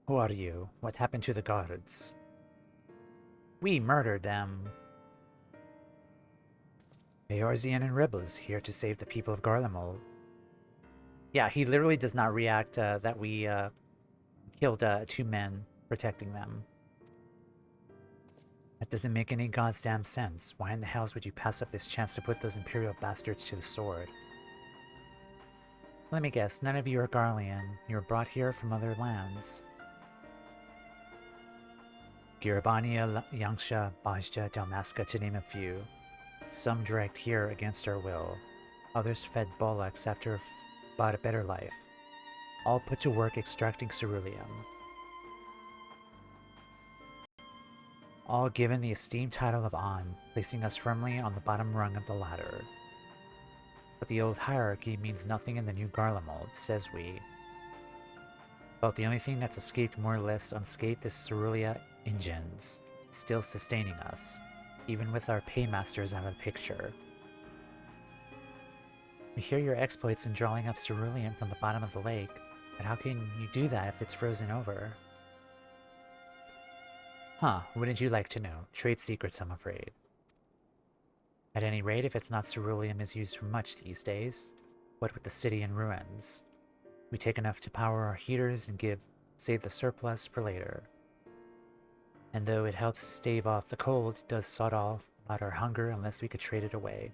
Who are you? What happened to the guards? We murdered them. Eorzean and rebels here to save the people of Garlemald. Yeah, he literally does not react that we killed 2 men protecting them. That doesn't make any goddamn sense. Why in the hells would you pass up this chance to put those Imperial bastards to the sword? Let me guess, none of you are Garlean. You were brought here from other lands. Girabania, Yangsha, Bajja, Dalmasca, to name a few. Some dragged here against our will. Others fed bullocks after bought a better life. All put to work extracting ceruleum. All given the esteemed title of An, placing us firmly on the bottom rung of the ladder. But the old hierarchy means nothing in the new Garlemald, says we. About the only thing that's escaped more or less unscathed is Cerulia engines, still sustaining us, even with our paymasters out of the picture. We hear your exploits in drawing up ceruleum from the bottom of the lake, but how can you do that if it's frozen over? Huh, wouldn't you like to know? Trade secrets, I'm afraid. At any rate, if it's not ceruleum is used for much these days, what with the city in ruins? We take enough to power our heaters and save the surplus for later. And though it helps stave off the cold, it does sod off about our hunger unless we could trade it away.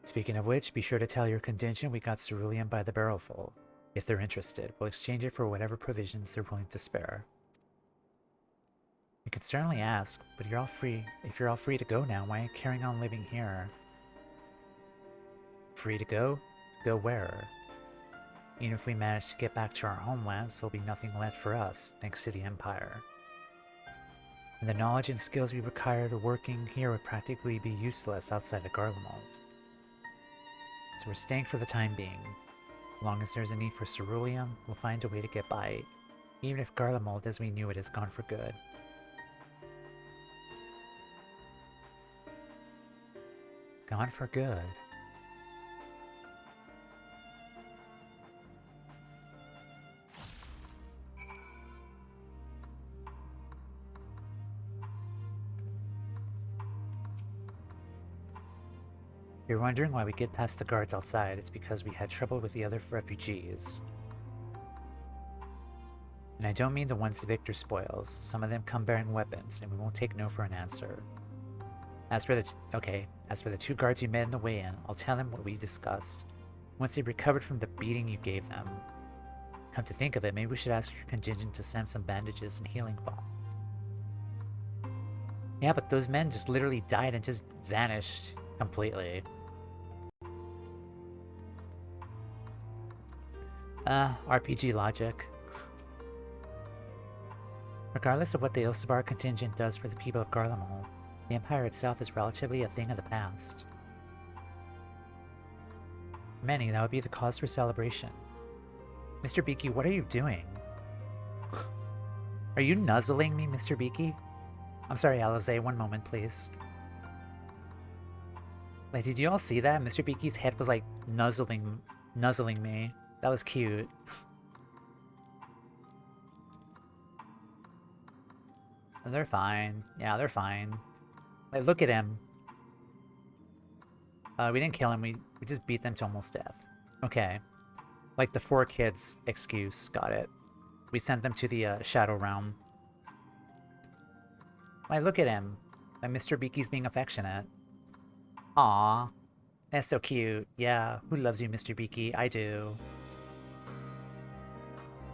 Speaking of which, be sure to tell your contingent we got ceruleum by the barrelful. If they're interested, we'll exchange it for whatever provisions they're willing to spare. You could certainly ask, but you're all free. If you're all free to go now, why are you carrying on living here? Free to go? Go where? Even if we manage to get back to our homelands, there'll be nothing left for us, thanks to the Empire. And the knowledge and skills we required working here would practically be useless outside of Garlemald. So we're staying for the time being. As long as there's a need for ceruleum, we'll find a way to get by, even if Garlemald as we knew it is gone for good. Gone for good. You're wondering why we get past the guards outside. It's because we had trouble with the other refugees. And I don't mean the ones Victor spoils. Some of them come bearing weapons, and we won't take no for an answer. As for the two guards you met in the way-in, I'll tell them what we discussed. Once they recovered from the beating you gave them. Come to think of it, maybe we should ask your contingent to send some bandages and healing balm. Yeah, but those men just literally died and just vanished completely. RPG logic. Regardless of what the Ilsabar contingent does for the people of Garlemald, the Empire itself is relatively a thing of the past. For many, that would be the cause for celebration. Mr. Beaky, what are you doing? Are you nuzzling me, Mr. Beaky? I'm sorry, Alize, one moment, please. Like, did you all see that? Mr. Beaky's head was like nuzzling me. That was cute. They're fine. Yeah, they're fine. Like, look at him. We didn't kill him. We just beat them to almost death. Okay. Like the 4 kids excuse. Got it. We sent them to the Shadow Realm. Like, look at him. Like, Mr. Beaky's being affectionate. Aw. That's so cute. Yeah. Who loves you, Mr. Beaky? I do.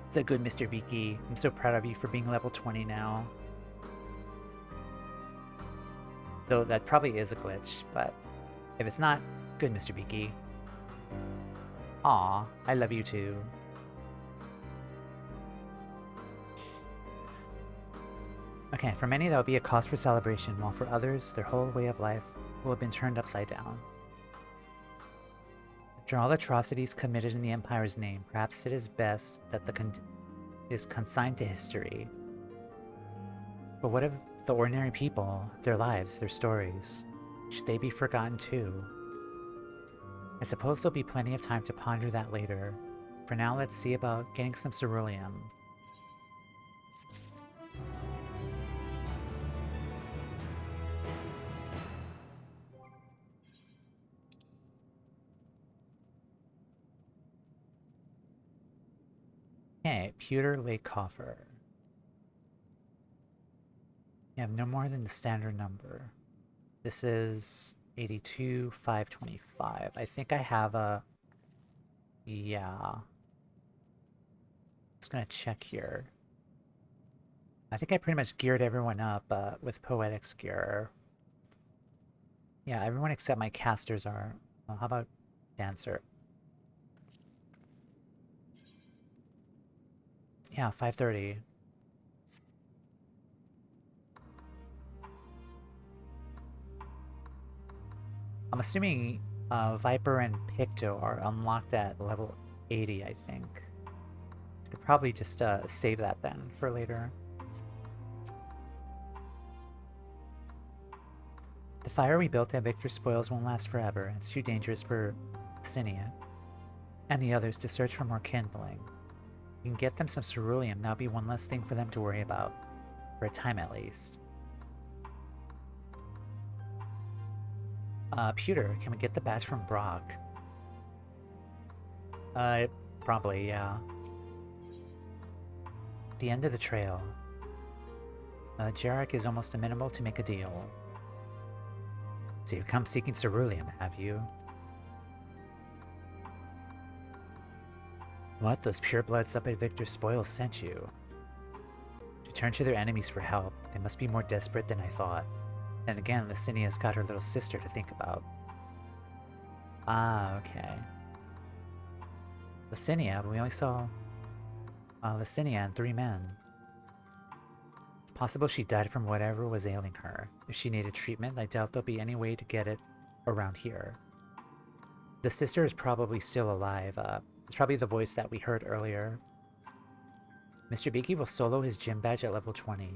It's a good Mr. Beaky. I'm so proud of you for being level 20 now. Though that probably is a glitch, but if it's not, good Mr. Beaky. Aw, I love you too. Okay, for many that will be a cause for celebration, while for others, their whole way of life will have been turned upside down. After all atrocities committed in the Empire's name, perhaps it is best that is consigned to history. But what of the ordinary people, their lives, their stories? Should they be forgotten too? I suppose there'll be plenty of time to ponder that later. For now, let's see about getting some ceruleum. Okay, pewter lake coffer. You have no more than the standard number. This is 82,525. I think I have a... Yeah. Just gonna check here. I think I pretty much geared everyone up with Poetics gear. Yeah, everyone except my casters are. Well, how about Dancer? Yeah, 530. I'm assuming Viper and Picto are unlocked at level 80, I think. Could probably just save that then for later. The fire we built at Victor's Spoils won't last forever, and it's too dangerous for Cinia and the others to search for more kindling. You can get them some ceruleum, that'll be one less thing for them to worry about. For a time at least. Pewter, can we get the badge from Brock? Probably, yeah. The end of the trail. Jarek is almost amenable to make a deal. So you've come seeking ceruleum, have you? What? Those purebloods up at Victor's Spoils sent you? To turn to their enemies for help. They must be more desperate than I thought. Then again, Licinia's got her little sister to think about. Ah, okay. Licinia, but we only saw Licinia and 3 men. It's possible she died from whatever was ailing her. If she needed treatment, I doubt there'll be any way to get it around here. The sister is probably still alive. It's probably the voice that we heard earlier. Mr. Beaky will solo his gym badge at level 20.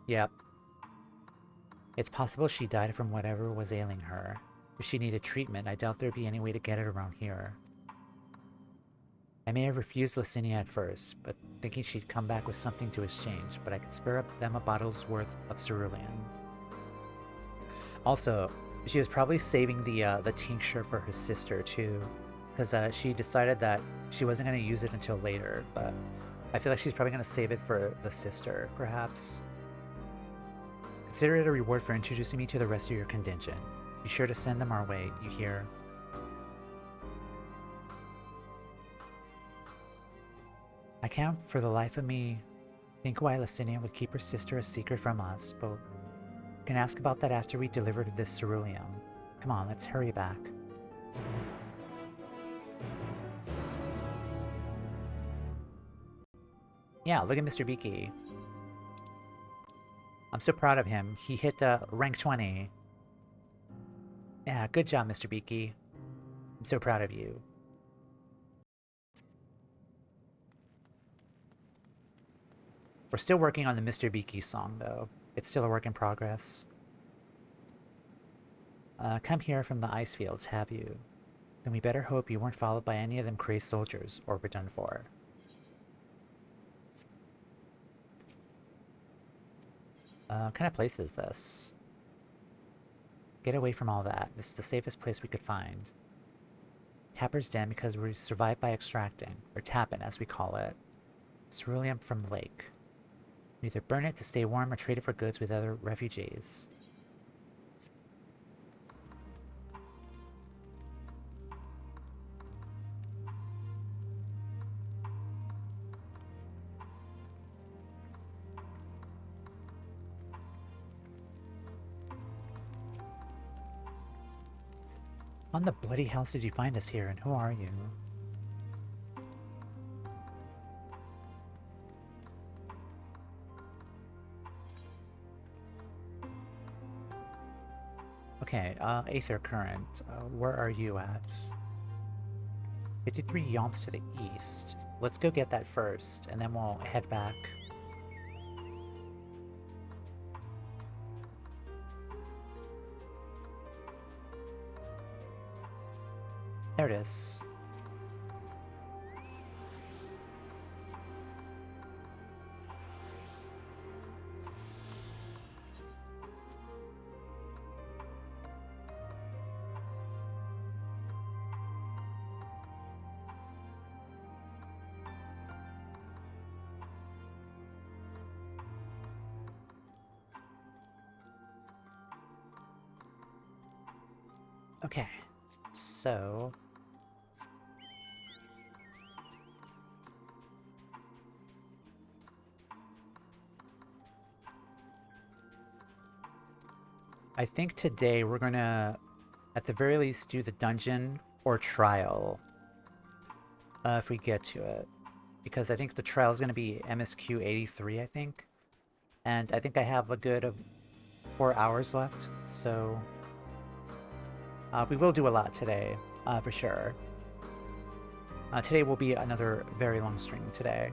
Yep. It's possible she died from whatever was ailing her. If she needed treatment, I doubt there'd be any way to get it around here. I may have refused Licinia at first, but thinking she'd come back with something to exchange, but I could spare them a bottle's worth of cerulean. Also, she was probably saving the tincture for her sister too, because she decided that she wasn't going to use it until later, but I feel like she's probably going to save it for the sister, perhaps. Consider it a reward for introducing me to the rest of your contingent. Be sure to send them our way, you hear? I can't for the life of me think why Licinia would keep her sister a secret from us, but we can ask about that after we deliver this ceruleum. Come on, let's hurry back. Yeah, look at Mr. Beaky. I'm so proud of him. He hit rank 20. Yeah, good job, Mr. Beaky. I'm so proud of you. We're still working on the Mr. Beaky song, though. It's still a work in progress. Come here from the ice fields, have you? Then we better hope you weren't followed by any of them crazed soldiers, or we're done for. What kind of place is this? Get away from all that. This is the safest place we could find. Tapper's Den because we survived by extracting, or tapping as we call it, ceruleum from the lake. We either burn it to stay warm or trade it for goods with other refugees. On the bloody house did you find us here, and who are you? Okay, Aether Current, where are you at? 53 yomps to the east. Let's go get that first, and then we'll head back. There it is. Okay, so I think today we're gonna, at the very least, do the dungeon or trial. If we get to it. Because I think the trial is gonna be MSQ 83, I think. And I think I have a good 4 hours left, so we will do a lot today, for sure. Today will be another very long stream today.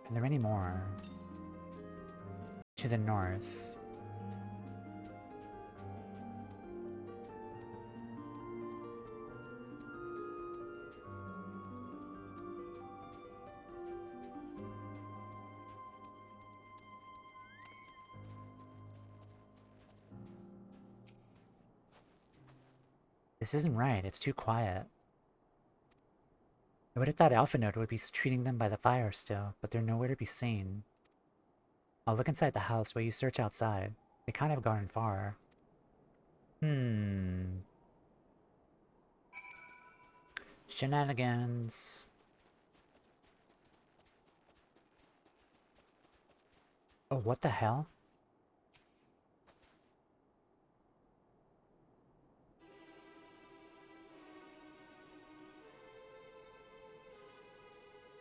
Are there any more? To the north. This isn't right. It's too quiet. I would have thought Alphanode would be treating them by the fire still, but they're nowhere to be seen. I'll look inside the house while you search outside. They can't have gone far. Shenanigans. Oh, what the hell?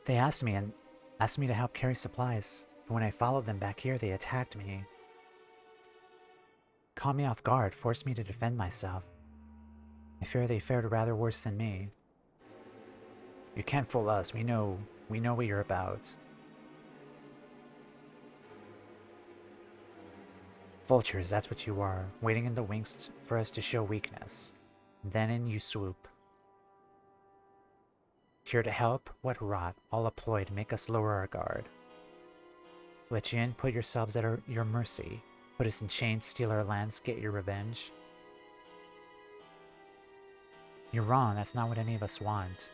They asked me to help carry supplies, but when I followed them back here, they attacked me. Caught me off guard, forced me to defend myself. I fear they fared rather worse than me. You can't fool us, we know what you're about. Vultures, that's what you are, waiting in the wings for us to show weakness. Then in you swoop. Here to help? What rot, all a ploy to make us lower our guard. Let you in, put yourselves at your mercy. Put us in chains, steal our lands, get your revenge. You're wrong, that's not what any of us want.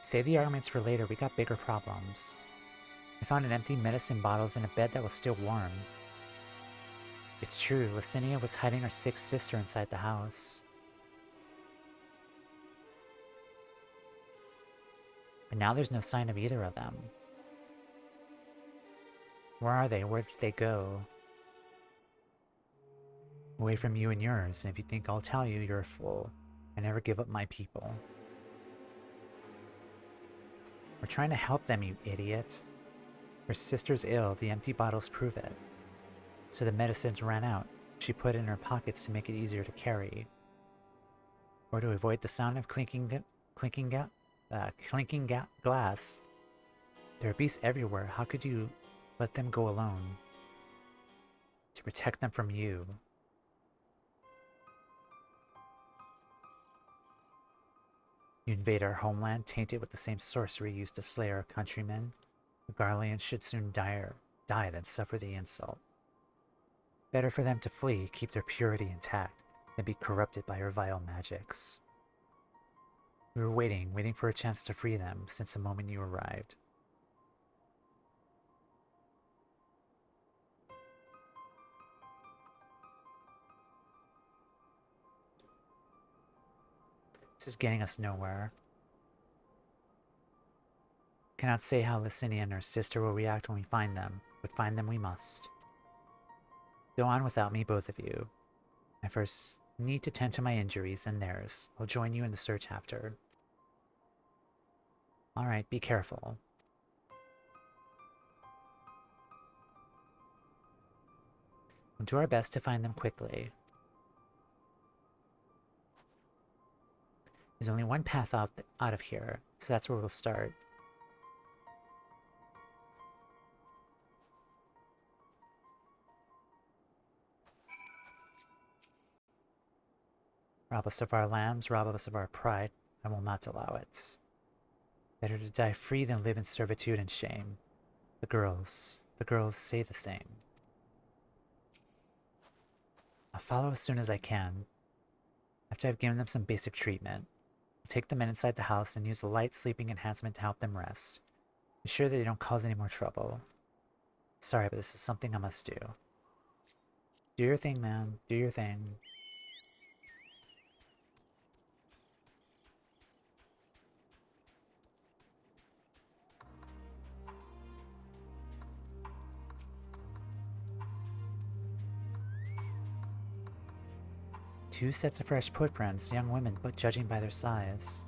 Save the arguments for later, we got bigger problems. I found an empty medicine bottles and a bed that was still warm. It's true, Licinia was hiding her sick sister inside the house. But now there's no sign of either of them. Where are they? Where did they go? Away from you and yours, and if you think I'll tell you, you're a fool. I never give up my people. We're trying to help them, you idiot. Her sister's ill, the empty bottles prove it. So the medicines ran out. She put it in her pockets to make it easier to carry. Or to avoid the sound of clinking glass. There are beasts everywhere. How could you let them go alone? To protect them from you. You invade our homeland, tainted with the same sorcery used to slay our countrymen. The Garleans should soon die than suffer the insult. Better for them to flee, keep their purity intact, than be corrupted by your vile magics. We were waiting for a chance to free them since the moment you arrived. This is getting us nowhere. Cannot say how Licinia and her sister will react when we find them, but find them we must. Go on without me, both of you. I first need to tend to my injuries and theirs. I'll join you in the search after. Alright, be careful. We'll do our best to find them quickly. There's only one path out of here, so that's where we'll start. Rob us of our lambs, rob us of our pride. I will not allow it. Better to die free than live in servitude and shame. The girls say the same. I'll follow as soon as I can. After I've given them some basic treatment, I'll take them inside the house and use the light sleeping enhancement to help them rest. Ensure that they don't cause any more trouble. Sorry, but this is something I must do. Do your thing, man. Do your thing. Two sets of fresh footprints, young women, but judging by their size.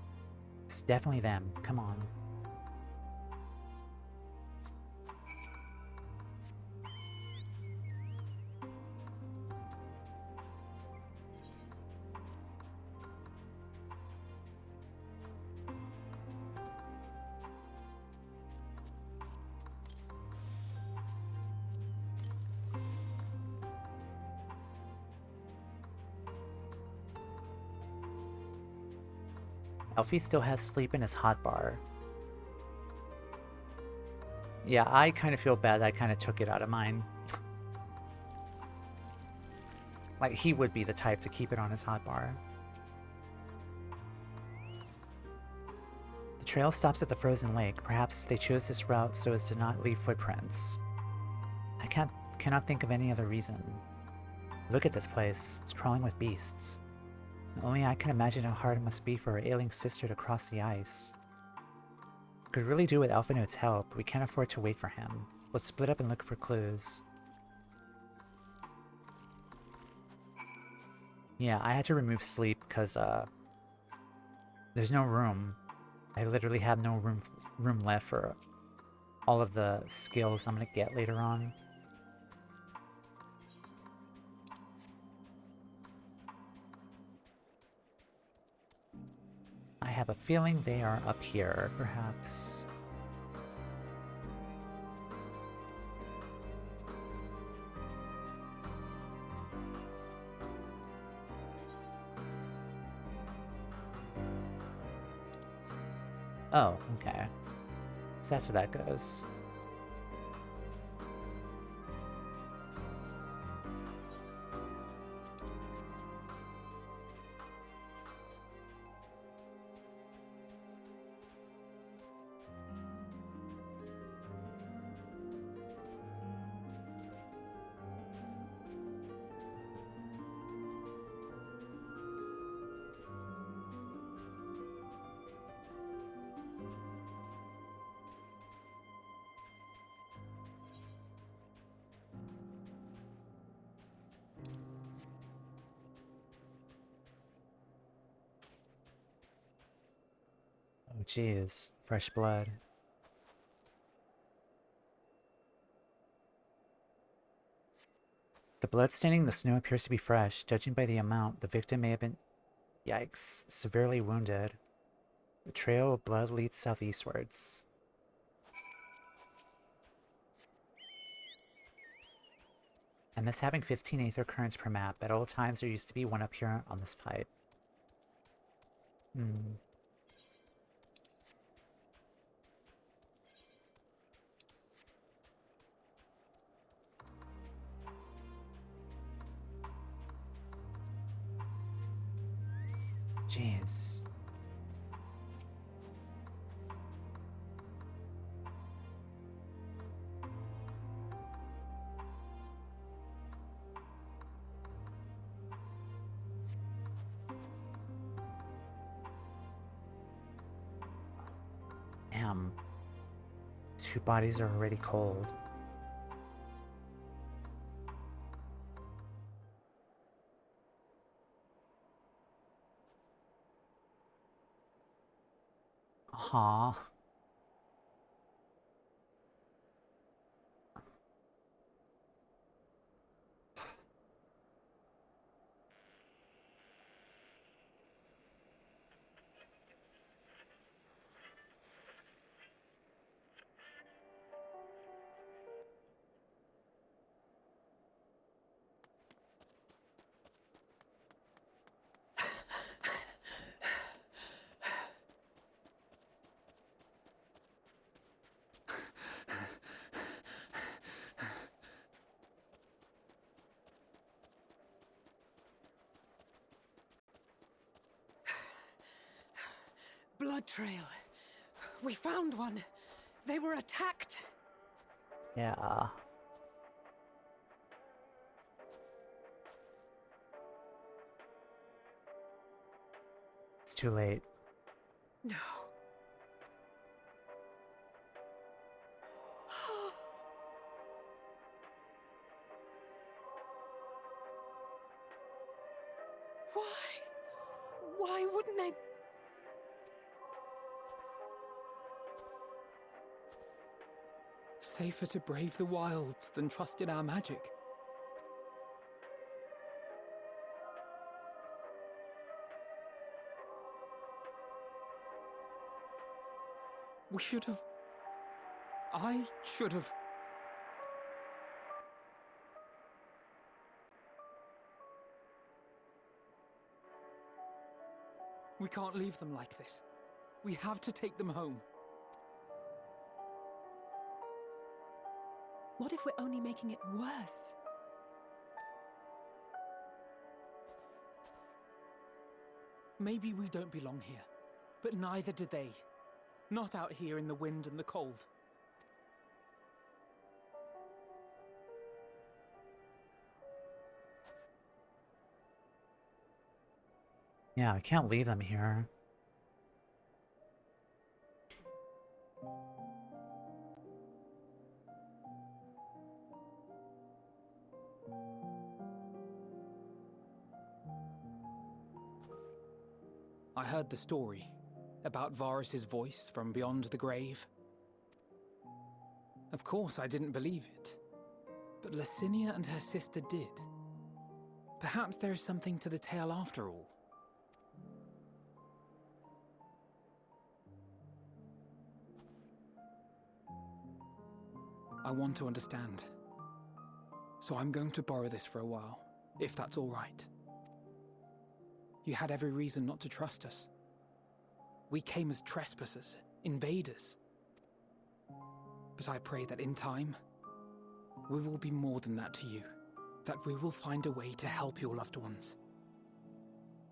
It's definitely them. Come on. Alfie still has sleep in his hotbar. Yeah, I kind of feel bad that I kind of took it out of mine. Like, he would be the type to keep it on his hotbar. trail stops at the frozen lake. Perhaps they chose this route so as to not leave footprints. I cannot think of any other reason. Look at this place. It's crawling with beasts. Only I can imagine how hard it must be for our ailing sister to cross the ice. We could really do with Alphinote's help. We can't afford to wait for him. Let's split up and look for clues. Yeah, I had to remove sleep because there's no room. I literally have no room left for all of the skills I'm gonna get later on. I have a feeling they are up here, perhaps. Oh, okay. So that's where that goes. Oh, jeez. Fresh blood. The blood staining the snow appears to be fresh. Judging by the amount, the victim may have been, yikes, severely wounded. The trail of blood leads southeastwards. I miss having 15 aether currents per map. At all times, there used to be one up here on this pipe. Jeez. Damn. Two bodies are already cold. Huh. Blood trail. We found one. They were attacked. Yeah. It's too late. No. Why wouldn't they? Safer to brave the wilds than trust in our magic. We should have... I should have... We can't leave them like this. We have to take them home. What if we're only making it worse? Maybe we don't belong here, but neither do they. Not out here in the wind and the cold. Yeah, we can't leave them here. I heard the story about Varus's voice from beyond the grave. Of course, I didn't believe it, but Licinia and her sister did. Perhaps there is something to the tale after all. I want to understand, so I'm going to borrow this for a while, if that's all right. You had every reason not to trust us. We came as trespassers, invaders. But I pray that in time, we will be more than that to you. That we will find a way to help your loved ones.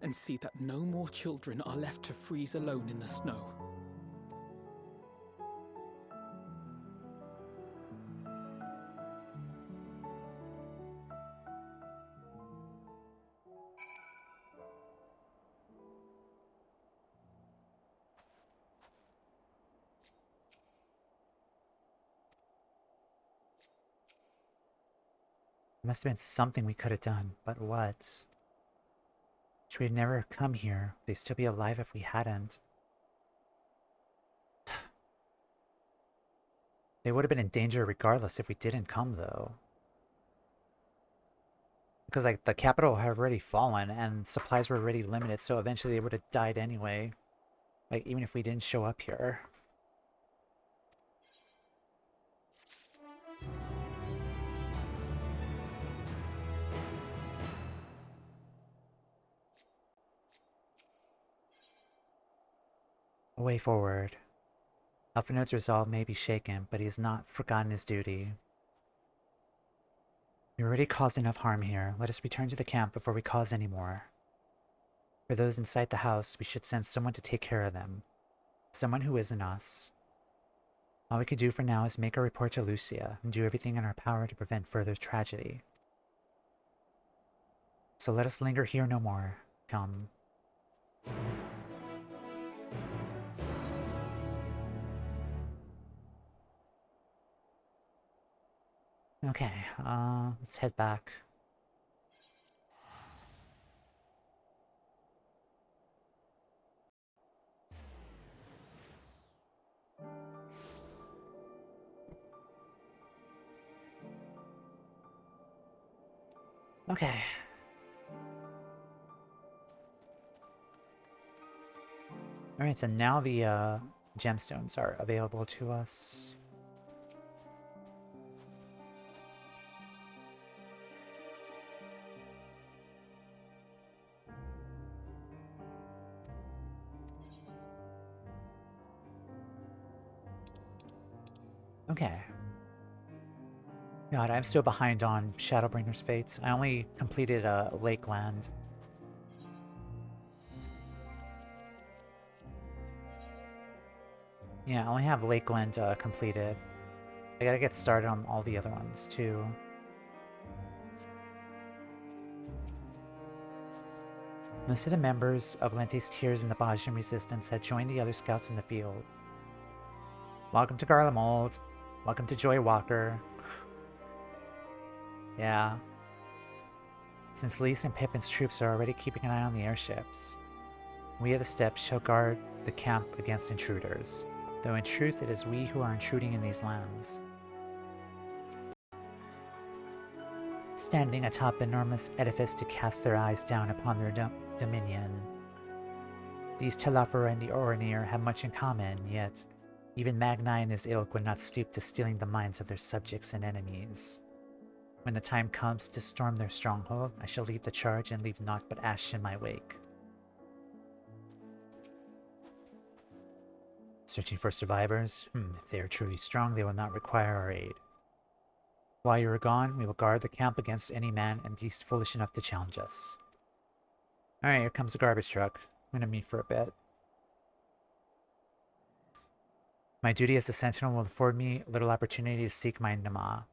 And see that no more children are left to freeze alone in the snow. There must have been something we could have done, but what? Should we never come here? They'd still be alive if we hadn't. They would have been in danger regardless if we didn't come, though. Because, like, the capital had already fallen, and supplies were already limited, so eventually they would have died anyway. Like, even if we didn't show up here. A way forward. Alphinaud's resolve may be shaken, but he has not forgotten his duty. We already caused enough harm here. Let us return to the camp before we cause any more. For those inside the house, we should send someone to take care of them. Someone who isn't us. All we can do for now is make a report to Lucia and do everything in our power to prevent further tragedy. So let us linger here no more. Come. Okay, let's head back. Okay. Alright, so now the gemstones are available to us. Okay. God, I'm still behind on Shadowbringer's Fates. I only completed Lakeland. Yeah, I only have Lakeland completed. I gotta get started on all the other ones, too. Most of the members of Lente's Tears and the Bastion Resistance had joined the other scouts in the field. Welcome to Garlemald. Welcome to Joy Walker. Yeah. Since Lys and Pippin's troops are already keeping an eye on the airships, we of the Steppes shall guard the camp against intruders, though in truth it is we who are intruding in these lands. Standing atop an enormous edifice to cast their eyes down upon their dominion. These Telafar and the Oranir have much in common, yet even Magni and his ilk would not stoop to stealing the minds of their subjects and enemies. When the time comes to storm their stronghold, I shall lead the charge and leave naught but ash in my wake. Searching for survivors? If they are truly strong, they will not require our aid. While you are gone, we will guard the camp against any man and beast foolish enough to challenge us. Alright, here comes the garbage truck. I'm gonna meet for a bit. My duty as a sentinel will afford me little opportunity to seek my Nama,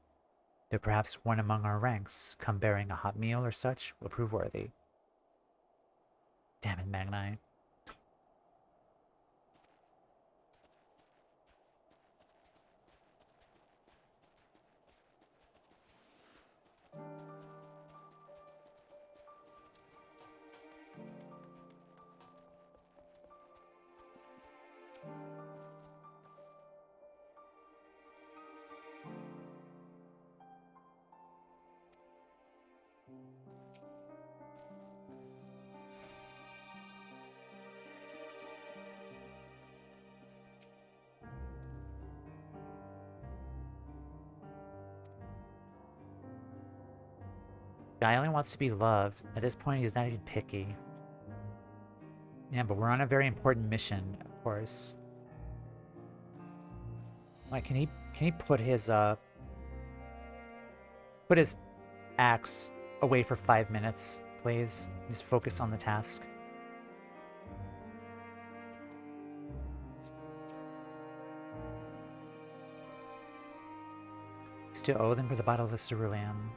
though perhaps one among our ranks, come bearing a hot meal or such, will prove worthy. Damn it, Magni. Guy only wants to be loved. At this point, he's not even picky. Yeah, but we're on a very important mission, of course. Like, can he put his axe away for 5 minutes, please? Just focus on the task. Still owe them for the Battle of the Cerulean.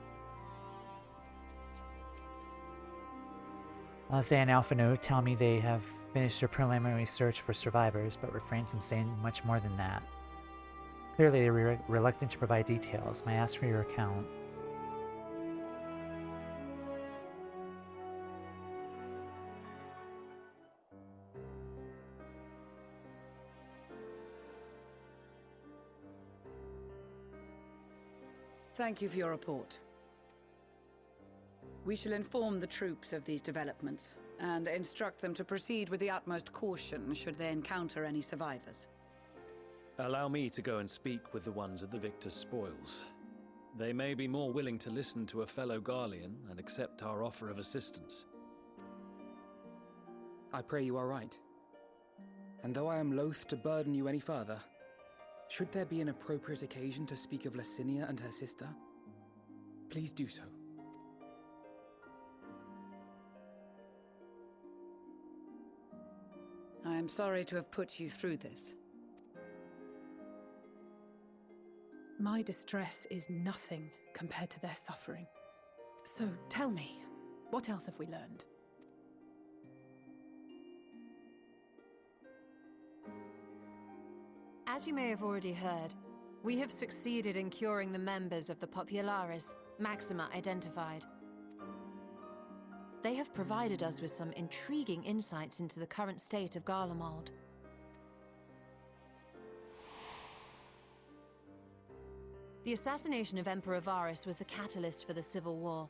Alea and Alphino tell me they have finished their preliminary search for survivors, but refrain from saying much more than that. Clearly, they were reluctant to provide details. May I ask for your account? Thank you for your report. We shall inform the troops of these developments and instruct them to proceed with the utmost caution should they encounter any survivors. Allow me to go and speak with the ones at the victor's spoils. They may be more willing to listen to a fellow Garlean and accept our offer of assistance. I pray you are right. And though I am loath to burden you any further, should there be an appropriate occasion to speak of Licinia and her sister, please do so. I am sorry to have put you through this. My distress is nothing compared to their suffering. So tell me, what else have we learned? As you may have already heard, we have succeeded in curing the members of the Populares, Maxima identified. They have provided us with some intriguing insights into the current state of Garlemald. The assassination of Emperor Varus was the catalyst for the civil war.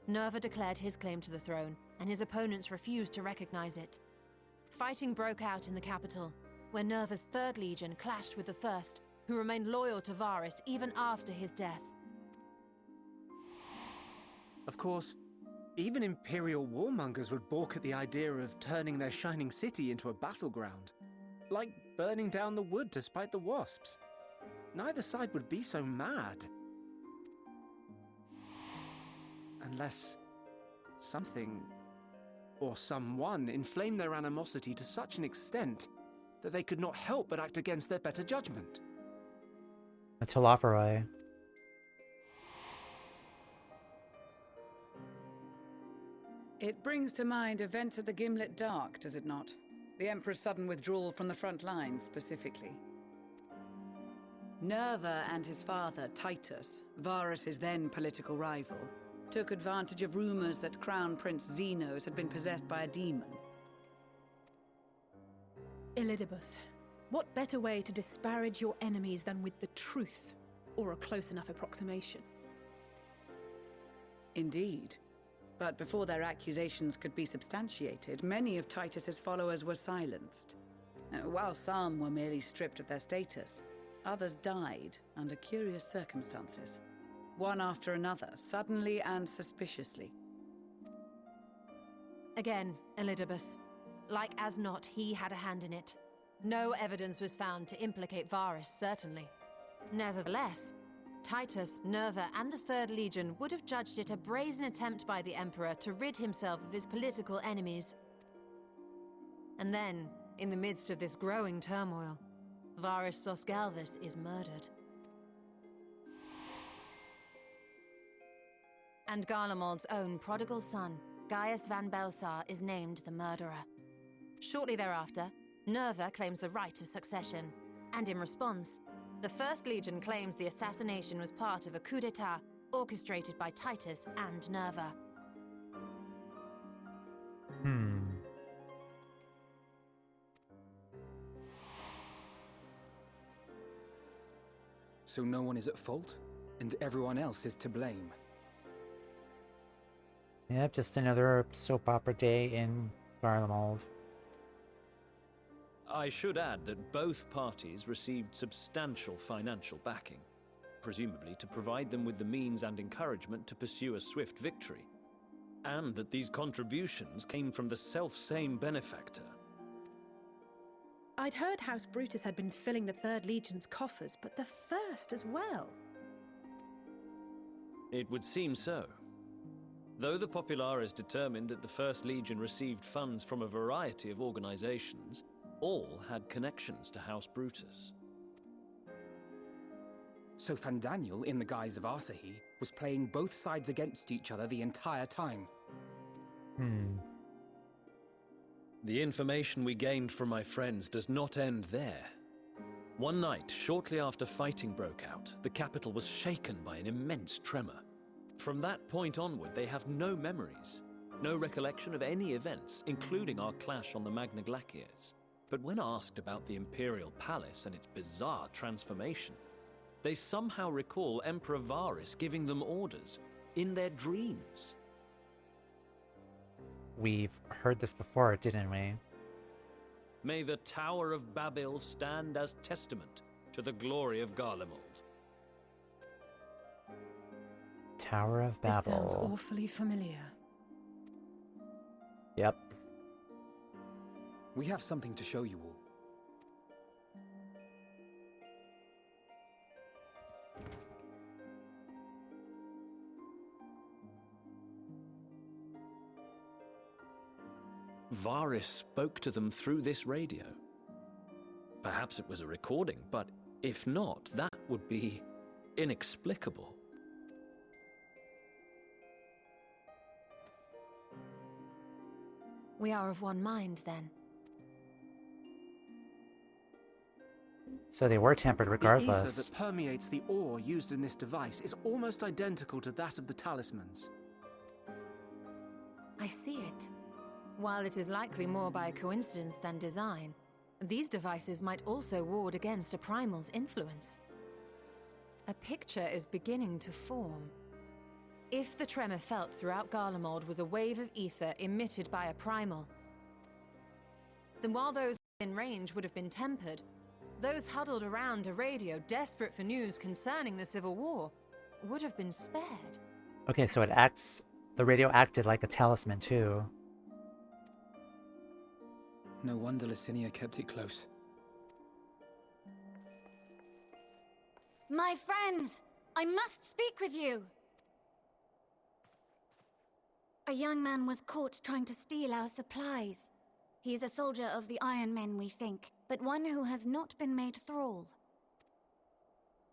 Nerva declared his claim to the throne, and his opponents refused to recognize it. Fighting broke out in the capital, where Nerva's 3rd Legion clashed with the 1st, who remained loyal to Varus even after his death. Of course, even Imperial warmongers would balk at the idea of turning their shining city into a battleground. Like burning down the wood to spite the wasps. Neither side would be so mad. Unless something or someone inflamed their animosity to such an extent that they could not help but act against their better judgment. A Telophoroi. It brings to mind events at the Gimlet Dark, does it not? The Emperor's sudden withdrawal from the front lines, specifically. Nerva and his father, Titus, Varus's then political rival, took advantage of rumors that Crown Prince Zenos had been possessed by a demon. Elidibus, what better way to disparage your enemies than with the truth, or a close enough approximation? Indeed. But before their accusations could be substantiated, many of Titus's followers were silenced. While some were merely stripped of their status, others died under curious circumstances. One after another, suddenly and suspiciously. Again, Elidibus. Like as not, he had a hand in it. No evidence was found to implicate Varus, certainly. Nevertheless, Titus, Nerva, and the 3rd Legion would have judged it a brazen attempt by the Emperor to rid himself of his political enemies. And then, in the midst of this growing turmoil, Varys Sosgalvis is murdered. And Garlemald's own prodigal son, Gaius van Belsar, is named the murderer. Shortly thereafter, Nerva claims the right of succession, and in response, the First Legion claims the assassination was part of a coup d'etat orchestrated by Titus and Nerva. So no one is at fault, and everyone else is to blame. Yep, just another soap opera day in Garlemald. I should add that both parties received substantial financial backing, presumably to provide them with the means and encouragement to pursue a swift victory, and that these contributions came from the self-same benefactor. I'd heard House Brutus had been filling the Third Legion's coffers, but the First as well. It would seem so. Though the Populares determined that the First Legion received funds from a variety of organizations, all had connections to House Brutus. So Fandaniel, in the guise of Asahi, was playing both sides against each other the entire time. The information we gained from my friends does not end there. One night, shortly after fighting broke out, the capital was shaken by an immense tremor. From that point onward, they have no memories, no recollection of any events, including our clash on the Magna Glaciers. But when asked about the Imperial Palace and its bizarre transformation, they somehow recall Emperor Varys giving them orders in their dreams. We've heard this before, didn't we? May the Tower of Babel stand as testament to the glory of Garlemald. Tower of Babel. This sounds awfully familiar. Yep. We have something to show you all. Varys spoke to them through this radio. Perhaps it was a recording, but if not, that would be inexplicable. We are of one mind, then. So they were tempered regardless. The ether that permeates the ore used in this device is almost identical to that of the talismans. I see it. While it is likely more by coincidence than design, these devices might also ward against a primal's influence. A picture is beginning to form. If the tremor felt throughout Garlemald was a wave of ether emitted by a primal, then while those in range would have been tempered, those huddled around a radio desperate for news concerning the Civil War would have been spared. Okay, so the radio acted like a talisman too. No wonder Licinia kept it close. My friends, I must speak with you. A young man was caught trying to steal our supplies. He is a soldier of the Iron Men, we think, but one who has not been made thrall.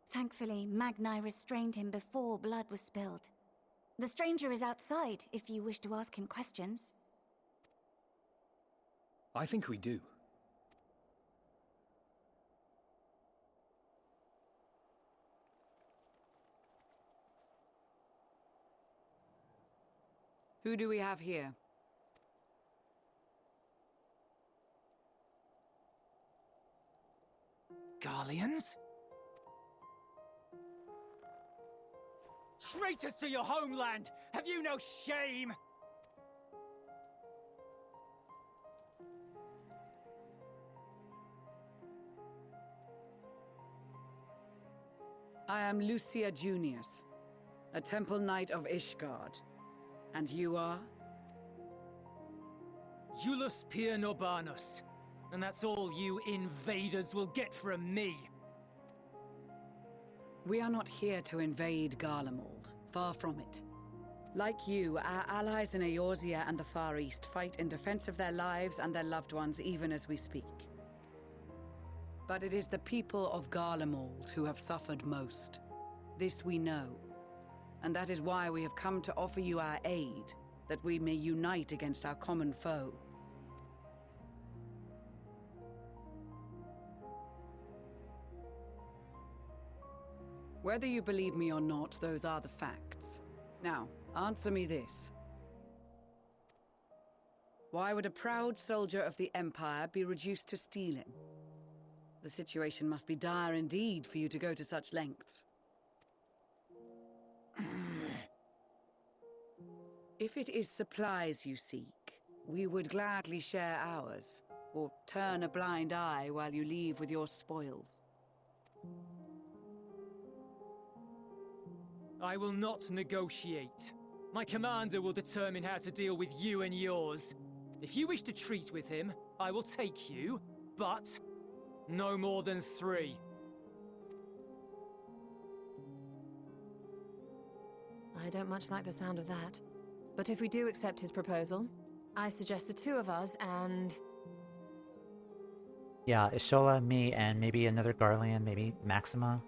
Thankfully, Magni restrained him before blood was spilled. The stranger is outside, if you wish to ask him questions. I think we do. Who do we have here? Garleans? Traitors to your homeland! Have you no shame? I am Lucia Junius, a Temple Knight of Ishgard. And you are? Iulus Pier Norbanus. And that's all you invaders will get from me. We are not here to invade Garlemald. Far from it. Like you, our allies in Eorzea and the Far East fight in defense of their lives and their loved ones even as we speak. But it is the people of Garlemald who have suffered most. This we know. And that is why we have come to offer you our aid, that we may unite against our common foe. Whether you believe me or not, those are the facts. Now, answer me this. Why would a proud soldier of the Empire be reduced to stealing? The situation must be dire indeed for you to go to such lengths. If it is supplies you seek, we would gladly share ours, or turn a blind eye while you leave with your spoils. I will not negotiate. My commander will determine how to deal with you and yours. If you wish to treat with him, I will take you, but no more than 3. I don't much like the sound of that. But if we do accept his proposal, I suggest the 2 of us and... Yeah, Ishola, me, and maybe another Garlean, maybe Maxima.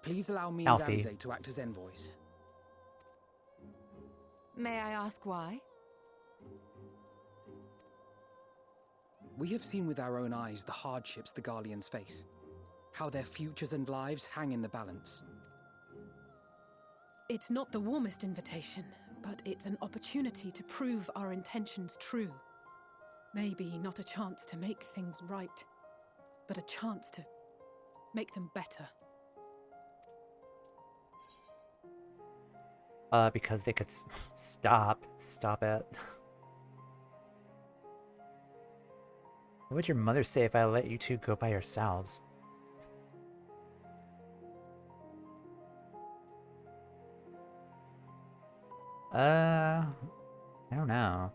Please allow me and Alfie. Alize to act as envoys. May I ask why? We have seen with our own eyes the hardships the Garleans face. How their futures and lives hang in the balance. It's not the warmest invitation, but it's an opportunity to prove our intentions true. Maybe not a chance to make things right, but a chance to make them better. Because they could stop it. What would your mother say if I let you 2 go by yourselves? I don't know.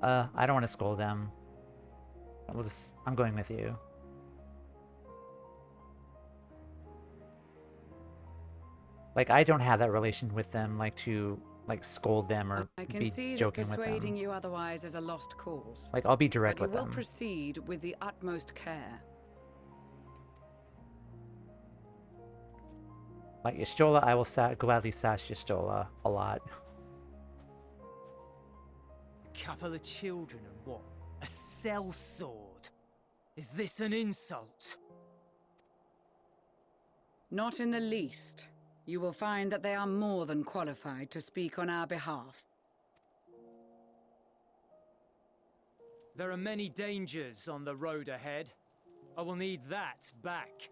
I don't want to scold them. I'm going with you. Like, I don't have that relation with them, like, to, like, scold them or I can be see that joking with them. persuading you otherwise is a lost cause. Like, I'll be direct but with you will them. proceed with the utmost care. Like, Y'shtola, I will gladly sash Y'shtola a lot. A couple of children and what? A sellsword? Is this an insult? Not in the least. You will find that they are more than qualified to speak on our behalf. There are many dangers on the road ahead. I will need that back.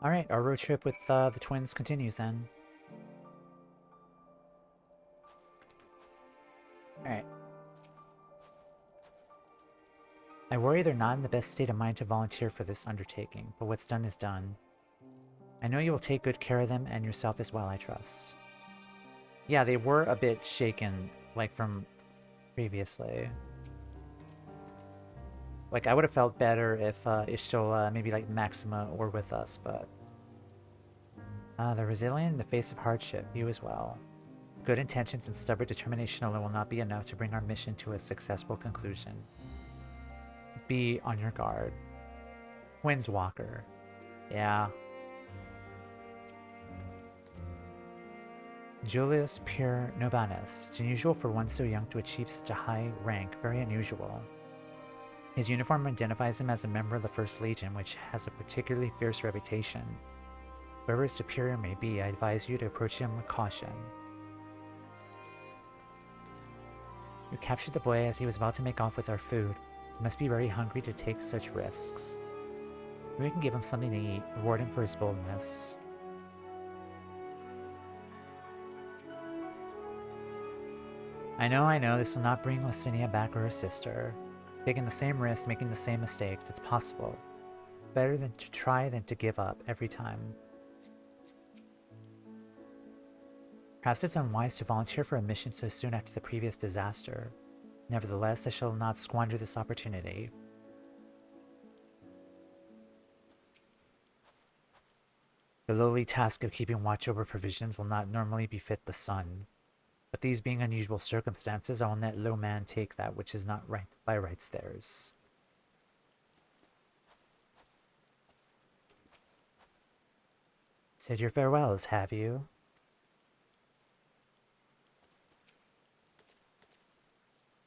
Alright, our road trip with the twins continues then. Alright. I worry they're not in the best state of mind to volunteer for this undertaking, but what's done is done. I know you will take good care of them and yourself as well, I trust. Yeah, they were a bit shaken, like, from previously. Like, I would have felt better if Y'shtola, maybe like Maxima, were with us, but... they're resilient in the face of hardship, you as well. Good intentions and stubborn determination alone will not be enough to bring our mission to a successful conclusion. Be on your guard. Windswalker. Yeah. Julius Pierre Nobanus. It's unusual for one so young to achieve such a high rank, very unusual. His uniform identifies him as a member of the First Legion, which has a particularly fierce reputation. Whoever his superior may be, I advise you to approach him with caution. You captured the boy as he was about to make off with our food. He must be very hungry to take such risks. We can give him something to eat, reward him for his boldness. I know, this will not bring Licinia back or her sister. Taking the same risk, making the same mistakes, it's possible. Better than to try than to give up every time. Perhaps it's unwise to volunteer for a mission so soon after the previous disaster. Nevertheless, I shall not squander this opportunity. The lowly task of keeping watch over provisions will not normally befit the sun. But these being unusual circumstances, I will let low man take that which is not right by rights theirs. Said your farewells, have you?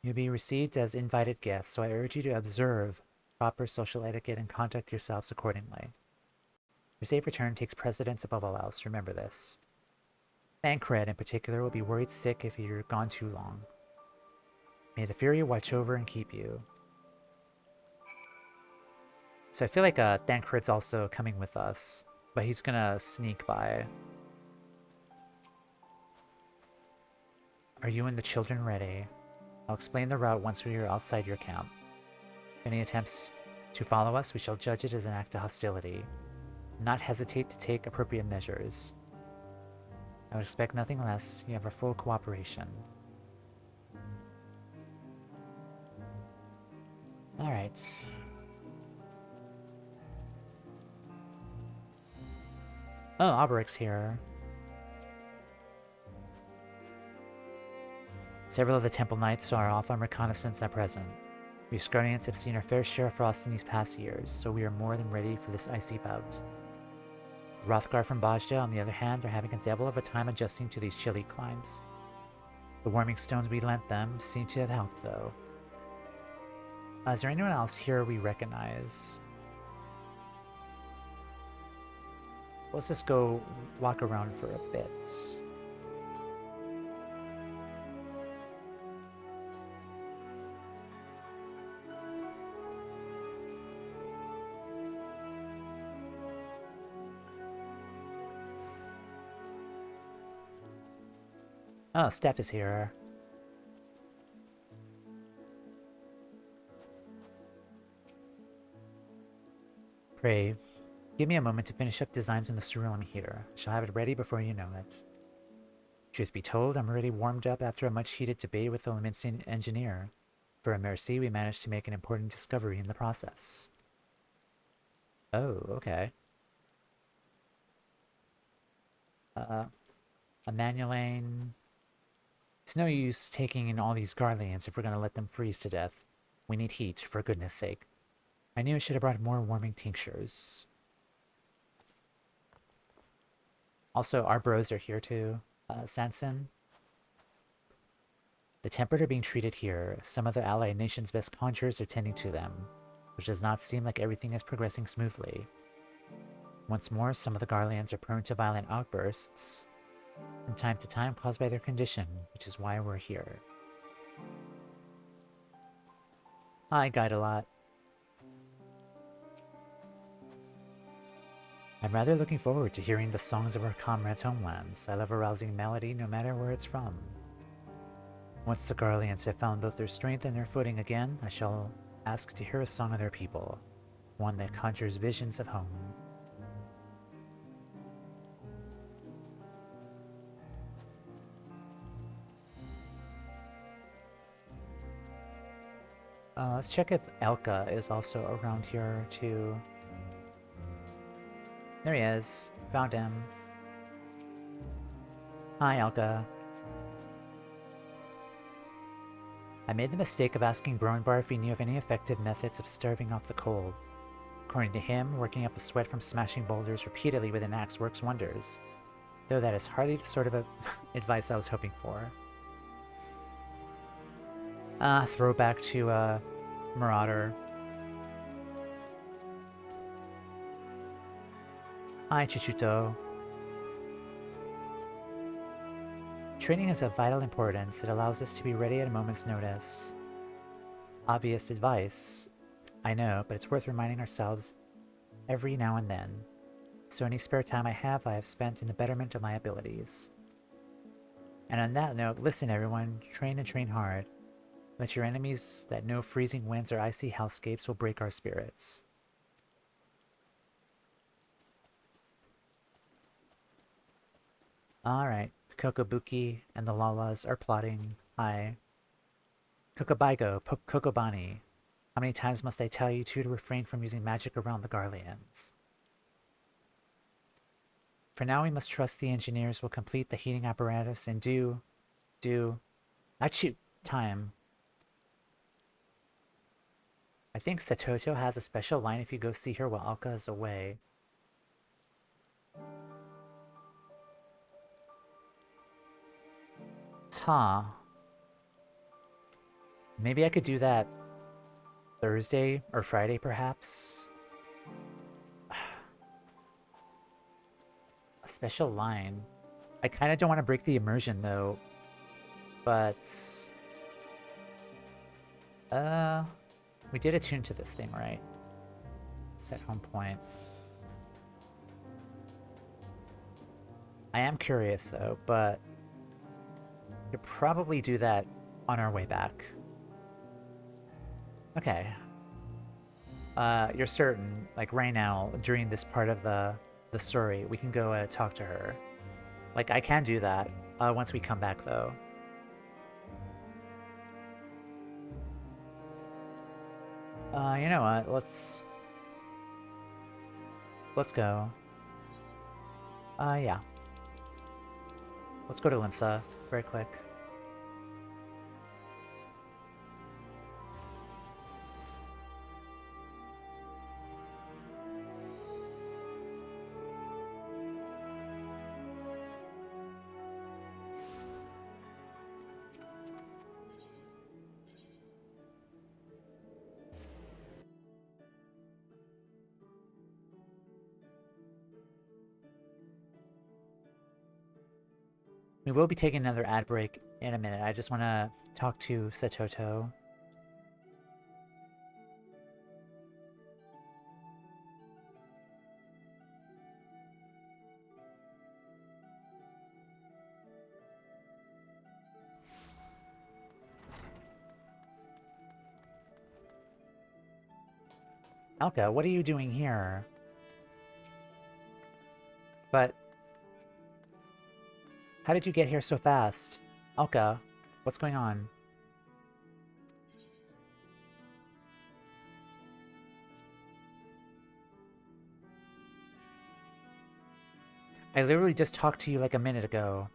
You'll be received as invited guests, so I urge you to observe proper social etiquette and conduct yourselves accordingly. Your safe return takes precedence above all else, remember this. Thancred, in particular, will be worried sick if you're gone too long. May the Fury watch over and keep you. So I feel like Thancred's also coming with us, but he's gonna sneak by. Are you and the children ready? I'll explain the route once we are outside your camp. If any attempts to follow us, we shall judge it as an act of hostility. Not hesitate to take appropriate measures. I would expect nothing less. You have our full cooperation. Alright. Oh, Alberic's here. Several of the Temple Knights are off on reconnaissance at present. We Garleans have seen our fair share of frost in these past years, so we are more than ready for this icy bout. The Hrothgar from Bastion, on the other hand, are having a devil of a time adjusting to these chilly climes. The warming stones we lent them seem to have helped, though. Is there anyone else here we recognize? Let's just go walk around for a bit. Oh, Steph is here. Pray, give me a moment to finish up designs in the cerulean heater. I shall have it ready before you know it. Truth be told, I'm already warmed up after a much-heated debate with the Limincian engineer. For a mercy, we managed to make an important discovery in the process. Oh, okay. Emmanuelane... It's no use taking in all these Garleans if we're going to let them freeze to death. We need heat, for goodness sake. I knew I should have brought more warming tinctures. Also, our bros are here too. Sanson. The tempered are being treated here. Some of the allied nation's best conjurers are tending to them, which does not seem like everything is progressing smoothly. Once more, some of the Garleans are prone to violent outbursts, from time to time caused by their condition, which is why we're here. I guide a lot. I'm rather looking forward to hearing the songs of our comrades' homelands. I love a rousing melody no matter where it's from. Once the Garleans have found both their strength and their footing again, I shall ask to hear a song of their people, one that conjures visions of home. Let's check if Elka is also around here too. There he is. Found him. Hi, Elka. I made the mistake of asking Bronbar if he knew of any effective methods of starving off the cold. According to him, working up a sweat from smashing boulders repeatedly with an axe works wonders, though that is hardly the sort of advice I was hoping for. Throwback to Marauder. Hi, Chichuto. Training is of vital importance. It allows us to be ready at a moment's notice. Obvious advice, I know, but it's worth reminding ourselves every now and then. So any spare time I have spent in the betterment of my abilities. And on that note, listen everyone, train and train hard. Let your enemies that know freezing winds or icy hellscapes will break our spirits. Alright. Kokobuki and the Lalas are plotting. Hi. Kokobaigo, Kokobani. How many times must I tell you two to refrain from using magic around the Garleans? For now, we must trust the engineers will complete the heating apparatus and actually, time. I think Satoto has a special line if you go see her while Alka is away. Huh. Maybe I could do that Thursday or Friday, perhaps? A special line. I kind of don't want to break the immersion, though. But... we did attune to this thing, right? Set home point. I am curious, though, but... we could probably do that on our way back. Okay. You're certain, like right now, during this part of the story, we can go talk to her. Like, I can do that once we come back, though. You know what? Let's go. Yeah. Let's go to Limsa very quick. We will be taking another ad break in a minute. I just want to talk to Satoto. Alka, what are you doing here? But... how did you get here so fast? Alka, what's going on? I literally just talked to you like a minute ago.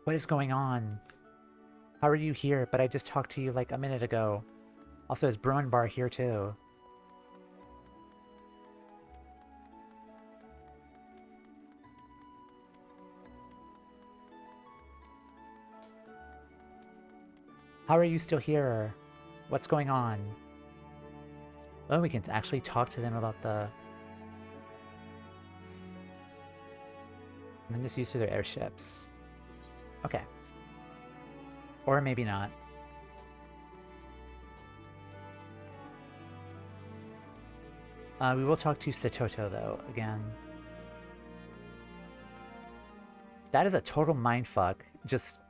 What is going on? How are you here? But I just talked to you like a minute ago. Also, is Bruin Bar here too? How are you still here? What's going on? Oh, we can actually talk to them about the... and then just use to their airships. Okay. Or maybe not. We will talk to Satoto, though, again. That is a total mindfuck. Just...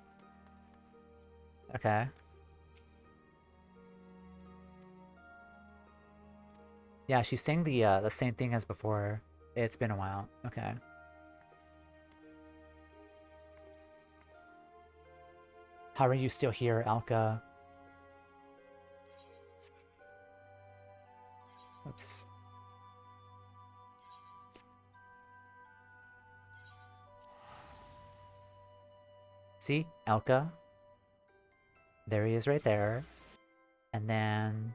okay. Yeah, she's saying the same thing as before. It's been a while. Okay. How are you still here, Alka? Oops. See? Alka? There he is right there. And then...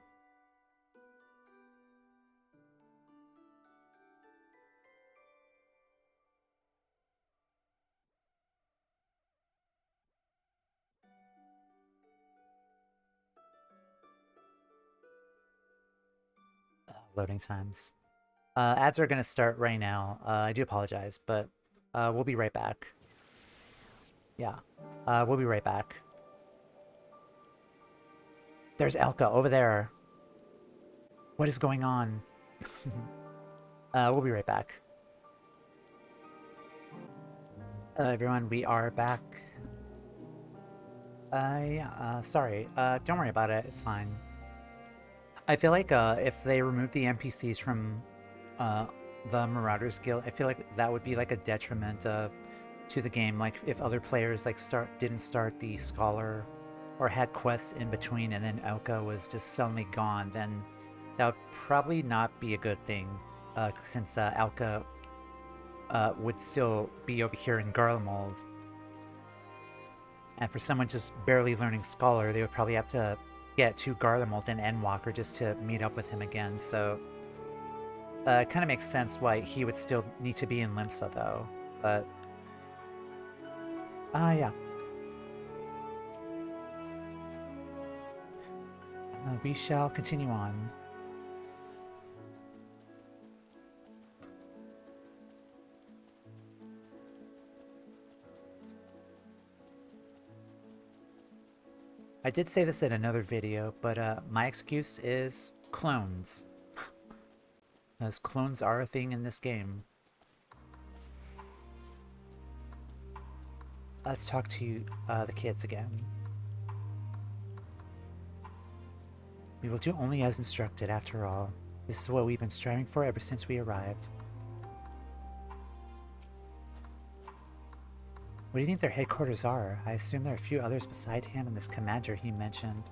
loading times. Ads are going to start right now. I do apologize, but we'll be right back. Yeah, we'll be right back. There's Alka over there. What is going on? We'll be right back. Everyone, we are back. Yeah, sorry. Don't worry about it. It's fine. I feel like if they removed the NPCs from the Marauders Guild. I feel like that would be like a detriment to the game. Like if other players like didn't start the Scholar or had quests in between, and then Elka was just suddenly gone, then that would probably not be a good thing. Since Elka would still be over here in Garlemald. And for someone just barely learning Scholar, they would probably have to get to Garlemald and Endwalker just to meet up with him again. So it kind of makes sense why he would still need to be in Limsa, though. But yeah. We shall continue on. I did say this in another video, but my excuse is clones. As clones are a thing in this game. Let's talk to the kids again. We will do only as instructed, after all. This is what we've been striving for ever since we arrived. What do you think their headquarters are? I assume there are a few others beside him and this commander he mentioned.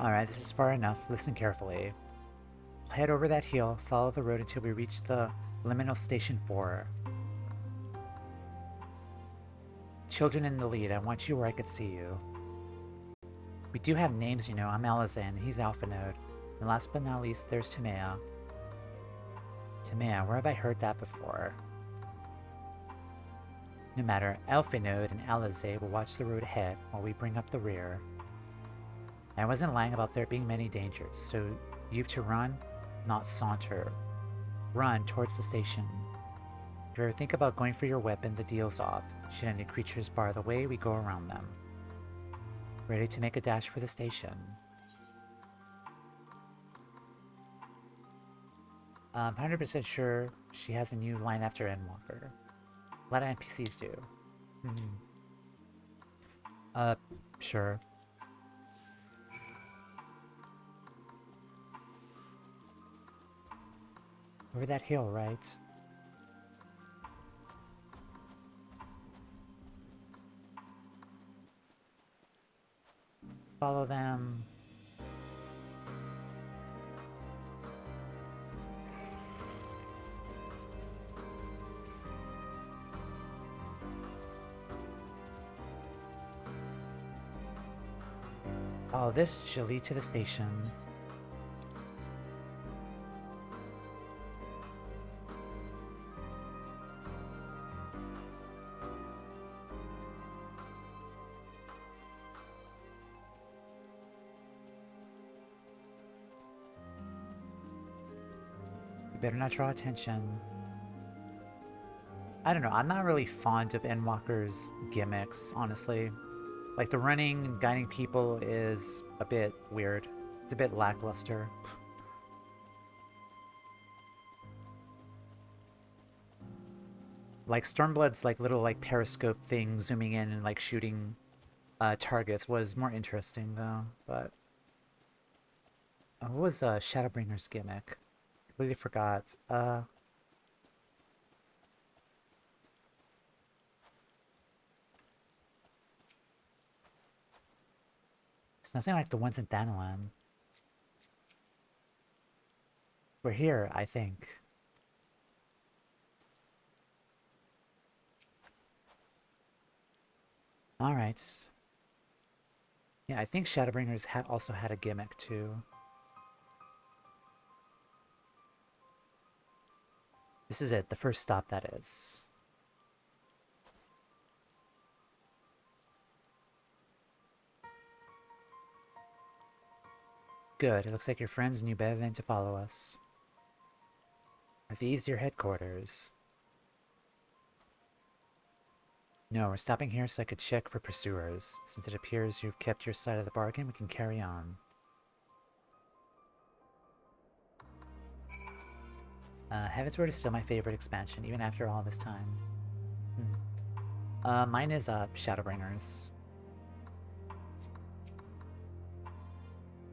Alright, this is far enough. Listen carefully. We'll head over that hill, follow the road until we reach the liminal station 4. Children in the lead, I want you where I could see you. We do have names, you know. I'm Alea, he's Alpha Node. And last but not least, there's Toumeya. Toumeya, where have I heard that before? No matter, Alpha Node and Alea will watch the road ahead while we bring up the rear. I wasn't lying about there being many dangers, so you've to run, not saunter. Run towards the station. If you ever think about going for your weapon, the deal's off. Should any creatures bar the way, we go around them. Ready to make a dash for the station. I'm 100% sure she has a new line after Endwalker. A lot of NPCs do. Sure. Over that hill, right? Follow them. Oh, this should lead to the station. You better not draw attention. I don't know, I'm not really fond of Endwalker's gimmicks, honestly. Like, the running and guiding people is a bit weird. It's a bit lackluster. Like, Stormblood's like little like periscope thing zooming in and like shooting targets was more interesting though, but what was Shadowbringer's gimmick? I completely forgot. It's nothing like the ones in Thanalan. We're here, I think. Alright. Yeah, I think Shadowbringers also had a gimmick too. This is it, the first stop that is. Good, it looks like your friends knew better than to follow us. Are these your headquarters? No, we're stopping here so I could check for pursuers. Since it appears you've kept your side of the bargain, we can carry on. Heavensward is still my favorite expansion, even after all this time. Mine is Shadowbringers.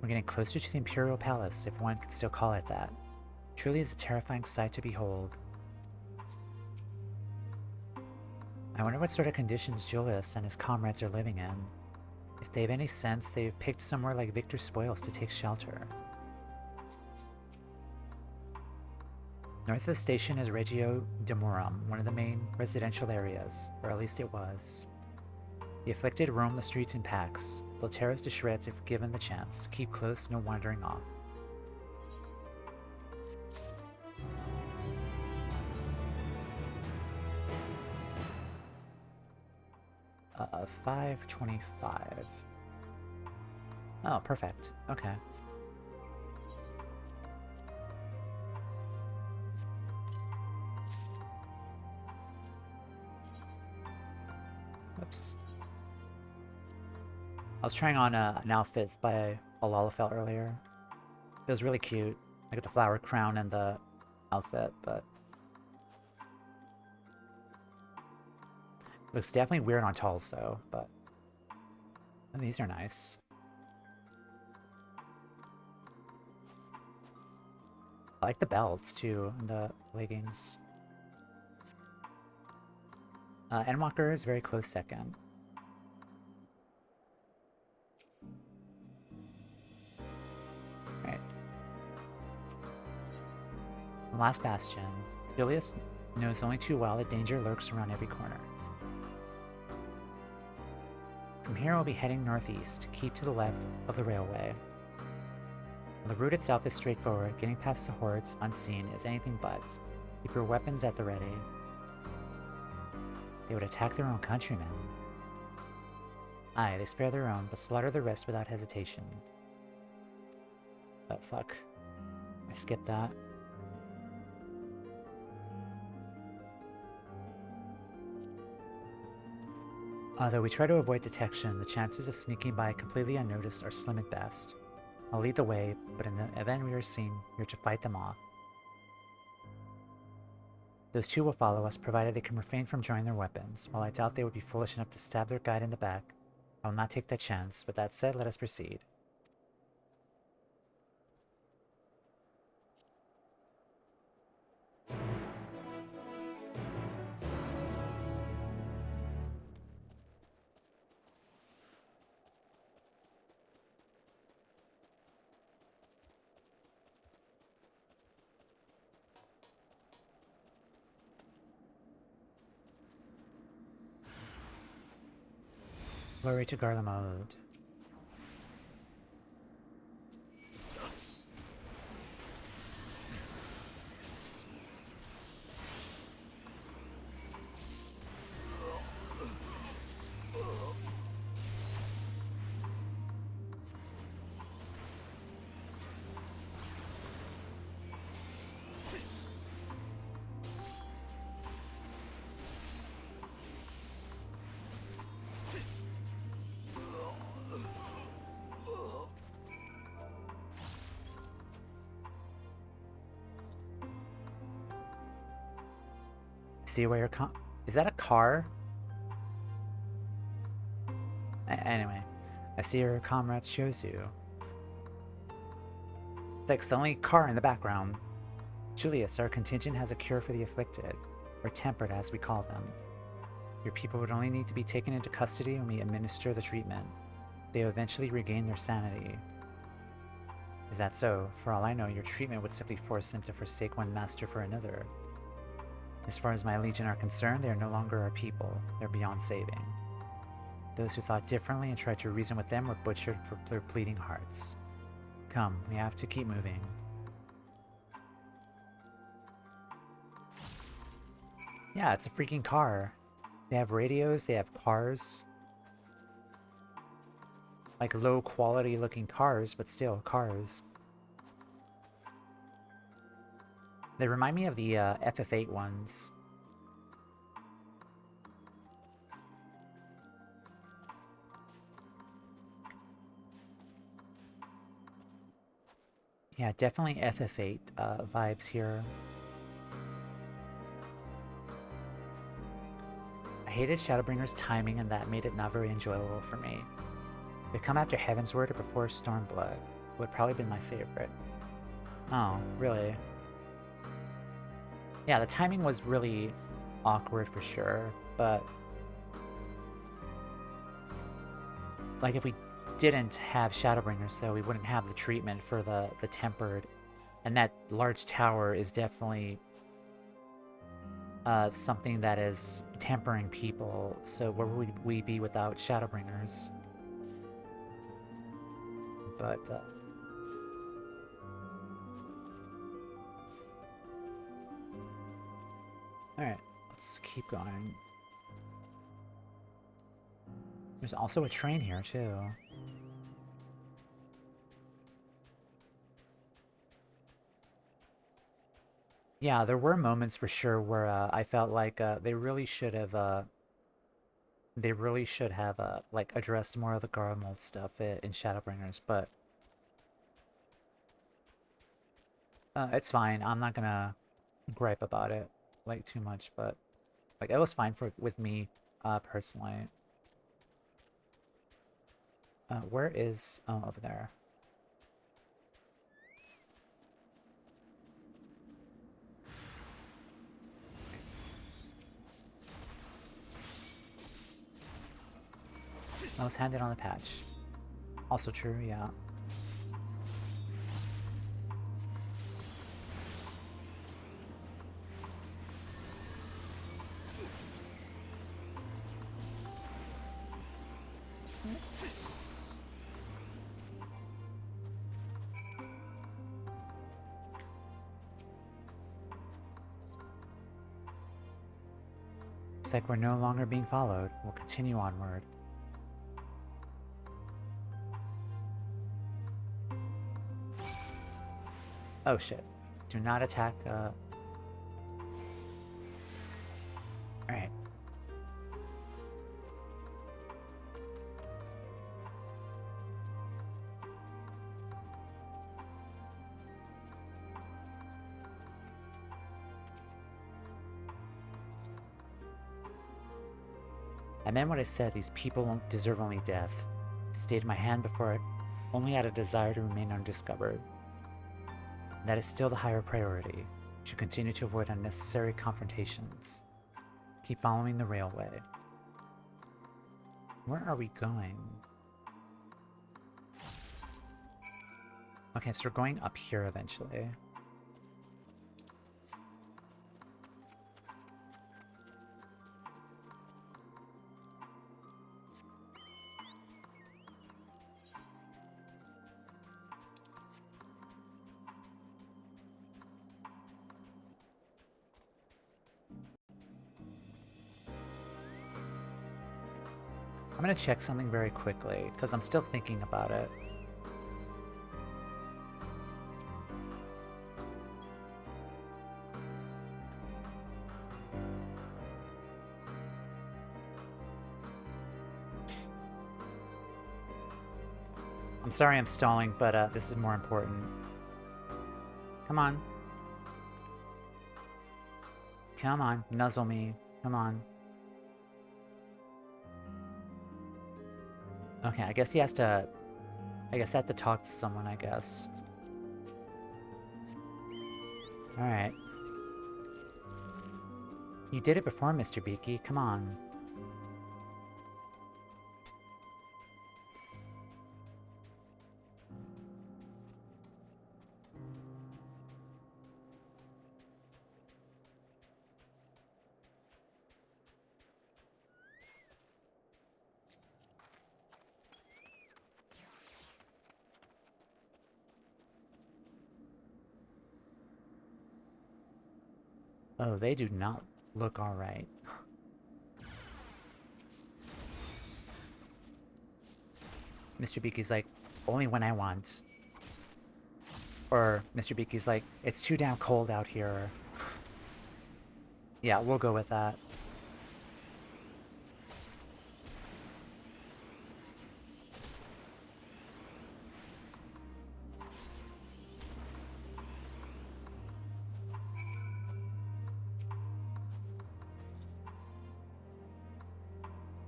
We're getting closer to the Imperial Palace, if one could still call it that. Truly is a terrifying sight to behold. I wonder what sort of conditions Julius and his comrades are living in. If they have any sense, they've picked somewhere like Victor's Spoils to take shelter. North of the station is Regio Demorum, one of the main residential areas, or at least it was. The afflicted roam the streets in packs. They'll tear us to shreds if given the chance. Keep close, no wandering off. 525. Oh, perfect. Okay. Whoops. I was trying on an outfit by Alalafel earlier. It was really cute. I got the flower crown and the outfit, but looks definitely weird on Tulls though, but oh, these are nice. I like the belts too, and the leggings. Endwalker is very close second. Right. Last Bastion. Julius knows only too well that danger lurks around every corner. From here we'll be heading northeast, keep to the left of the railway. The route itself is straightforward, getting past the hordes unseen is anything but. Keep your weapons at the ready. They would attack their own countrymen. Aye, they spare their own, but slaughter the rest without hesitation. Oh, fuck. I skipped that. Although we try to avoid detection, the chances of sneaking by completely unnoticed are slim at best. I'll lead the way, but in the event we are seen, we are to fight them off. Those two will follow us, provided they can refrain from drawing their weapons. While I doubt they would be foolish enough to stab their guide in the back, I will not take that chance. With that said, let us proceed. Glory to Garlemald. See where you're is that a car? Anyway, I see your comrades shows you. It's like suddenly car in the background. Julius, our contingent has a cure for the afflicted, or tempered as we call them. Your people would only need to be taken into custody when we administer the treatment. They will eventually regain their sanity. Is that so? For all I know, your treatment would simply force them to forsake one master for another. As far as my legion are concerned, they are no longer our people. They're beyond saving. Those who thought differently and tried to reason with them were butchered for their bleeding hearts. Come, we have to keep moving. Yeah, it's a freaking car. They have radios, they have cars. Like low quality looking cars, but still cars. They remind me of the FF8 ones. Yeah, definitely FF8 vibes here. I hated Shadowbringer's timing, and that made it not very enjoyable for me. They come after Heavensward or before Stormblood. would probably been my favorite. Oh, really? Yeah, the timing was really awkward for sure, but like if we didn't have Shadowbringers, so we wouldn't have the treatment for the tempered, and that large tower is definitely something that is tempering people. So where would we be without Shadowbringers? But alright, let's keep going. There's also a train here, too. Yeah, there were moments for sure where I felt like they really should have like addressed more of the Garlemald stuff in Shadowbringers, but it's fine. I'm not gonna gripe about it like too much, but like it was fine with me personally. Where is over there? I was handed on the patch. Also true, yeah. Looks like we're no longer being followed. We'll continue onward. Oh shit. Do not attack, Alright. I meant what I said. These people don't deserve only death. I stayed my hand before it, only out of desire to remain undiscovered. That is still the higher priority. We should continue to avoid unnecessary confrontations. Keep following the railway. Where are we going? Okay, so we're going up here eventually. I'm gonna check something very quickly, because I'm still thinking about it. I'm sorry I'm stalling, but this is more important. Come on. Come on, nuzzle me. Come on. Okay, I guess he has to... I guess I have to talk to someone, I guess. Alright. You did it before, Mr. Beaky. Come on. Oh, they do not look alright. Mr. Beaky's like, only when I want. Or Mr. Beaky's like, it's too damn cold out here. Yeah, we'll go with that.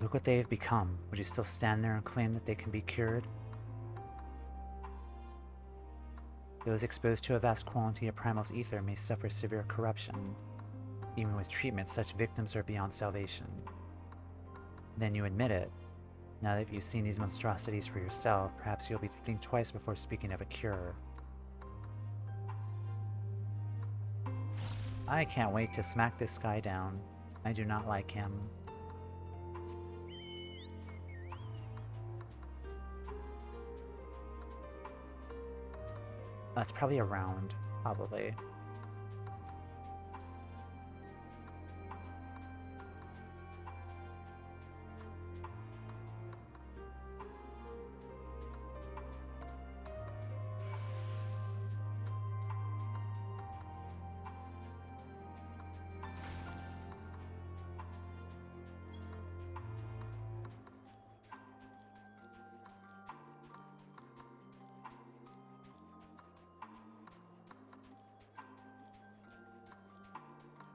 Look what they have become. Would you still stand there and claim that they can be cured? Those exposed to a vast quantity of Primal's ether may suffer severe corruption. Even with treatment, such victims are beyond salvation. Then you admit it. Now that you've seen these monstrosities for yourself, perhaps you'll be thinking twice before speaking of a cure. I can't wait to smack this guy down. I do not like him. That's probably around, probably.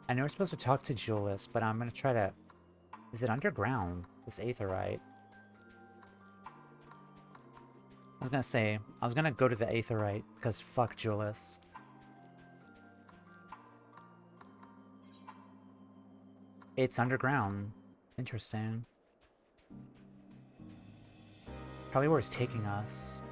I know we're supposed to talk to Julius, but I'm gonna try to... Is it underground? This aetherite? I was gonna say, I was gonna go to the aetherite, because fuck Julius. It's underground. Interesting. Probably where it's taking us.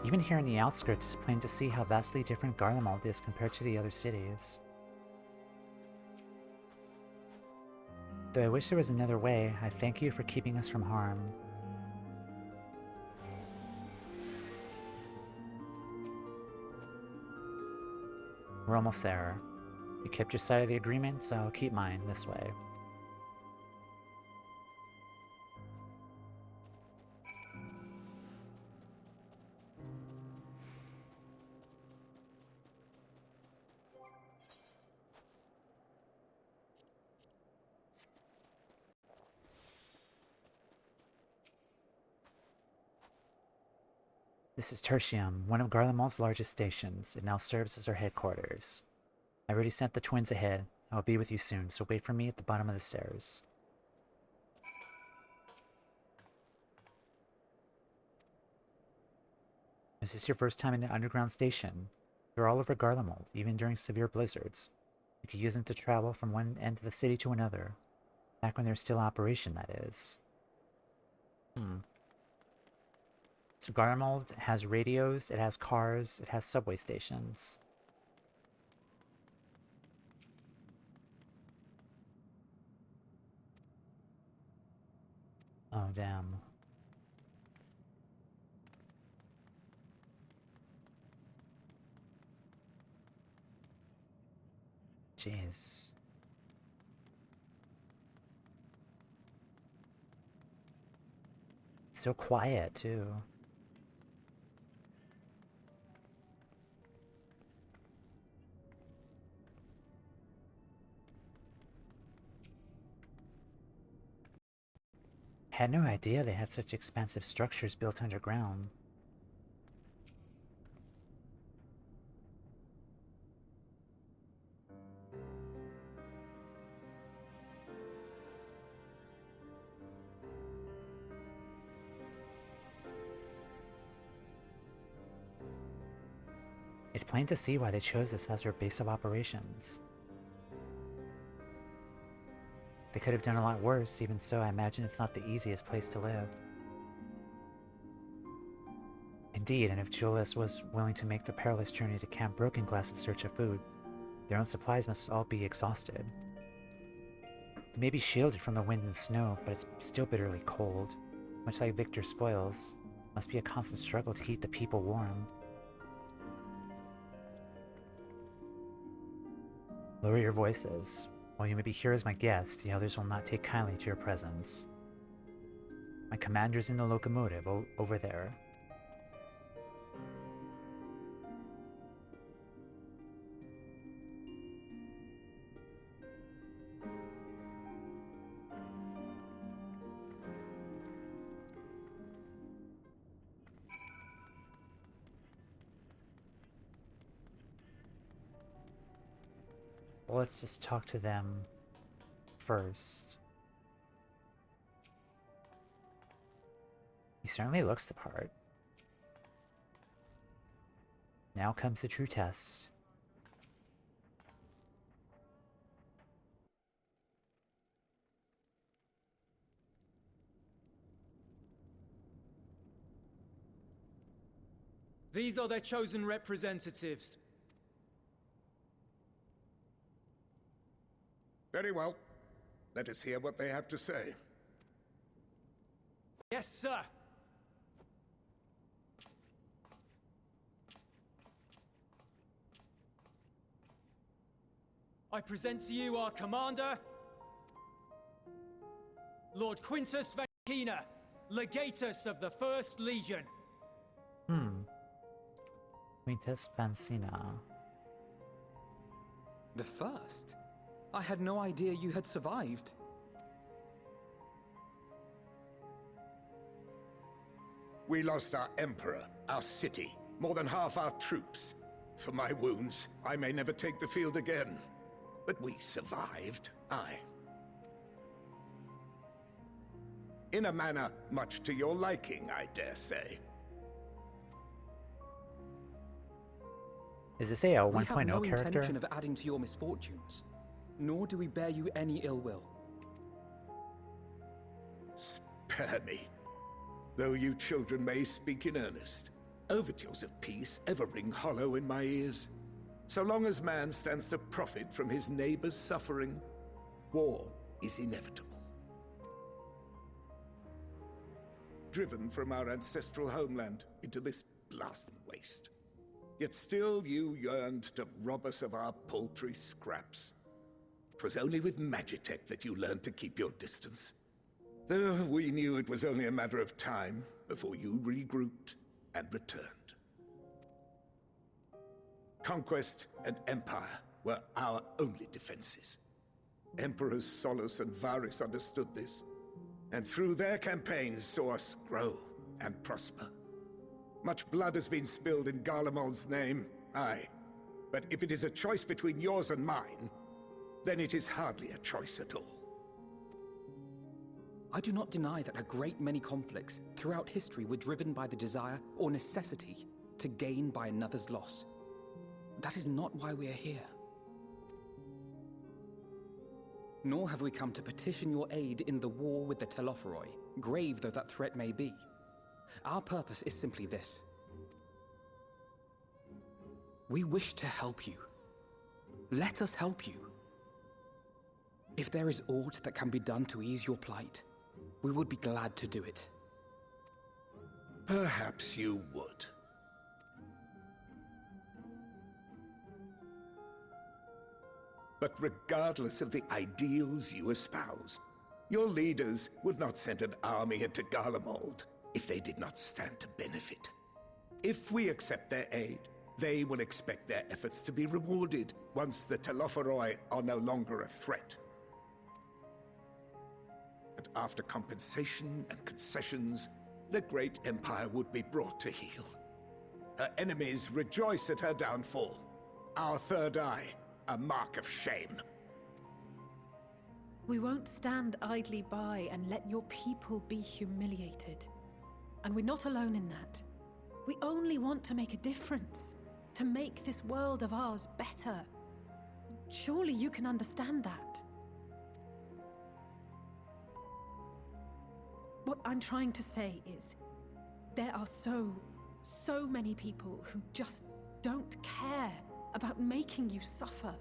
Even here in the outskirts, it's plain to see how vastly different Garlemald is compared to the other cities. Though I wish there was another way, I thank you for keeping us from harm. We're almost there. You kept your side of the agreement, so I'll keep mine this way. This is Tertium, one of Garlemald's largest stations. It now serves as our headquarters. I already sent the twins ahead. I'll be with you soon, so wait for me at the bottom of the stairs. Is this your first time in an underground station? They're all over Garlemald, even during severe blizzards. You could use them to travel from one end of the city to another. Back when they're still in operation, that is. So Garlemald has radios, it has cars, it has subway stations. Oh, damn. Jeez. So quiet, too. I had no idea they had such expansive structures built underground. It's plain to see why they chose this as their base of operations. They could have done a lot worse, even so I imagine it's not the easiest place to live. Indeed, and if Julius was willing to make the perilous journey to Camp Broken Glass in search of food, their own supplies must all be exhausted. They may be shielded from the wind and snow, but it's still bitterly cold. Much like Victor's spoils, it must be a constant struggle to keep the people warm. Lower your voices. While you may be here as my guest, the others will not take kindly to your presence. My commander's in the locomotive over there. Well, let's just talk to them first. He certainly looks the part. Now comes the true test. These are their chosen representatives. Very well. Let us hear what they have to say. Yes, sir. I present to you our commander, Lord Quintus Van Kina, Legatus of the First Legion. Quintus Vancina. The first? I had no idea you had survived. We lost our emperor, our city, more than half our troops. For my wounds, I may never take the field again. But we survived, aye. In a manner much to your liking, I dare say. Is this a 1.0 we have no character? intention of adding to your misfortunes, nor do we bear you any ill will. Spare me. Though you children may speak in earnest, overtures of peace ever ring hollow in my ears. So long as man stands to profit from his neighbor's suffering, war is inevitable. Driven from our ancestral homeland into this blasted waste. Yet still you yearned to rob us of our paltry scraps. 'Twas only with Magitech that you learned to keep your distance. Though we knew it was only a matter of time before you regrouped and returned. Conquest and empire were our only defenses. Emperors Solus and Varys understood this, and through their campaigns saw us grow and prosper. Much blood has been spilled in Garlemald's name, aye. But if it is a choice between yours and mine, then it is hardly a choice at all. I do not deny that a great many conflicts throughout history were driven by the desire or necessity to gain by another's loss. That is not why we are here. Nor have we come to petition your aid in the war with the Telophoroi, grave though that threat may be. Our purpose is simply this. We wish to help you. Let us help you. If there is aught that can be done to ease your plight, we would be glad to do it. Perhaps you would. But regardless of the ideals you espouse, your leaders would not send an army into Garlemald if they did not stand to benefit. If we accept their aid, they will expect their efforts to be rewarded once the Telophoroi are no longer a threat. And after compensation and concessions, the great empire would be brought to heel. Her enemies rejoice at her downfall. Our third eye, a mark of shame. We won't stand idly by and let your people be humiliated. And we're not alone in that. We only want to make a difference, to make this world of ours better. Surely you can understand that. What I'm trying to say is, there are so many people who just don't care about making you suffer.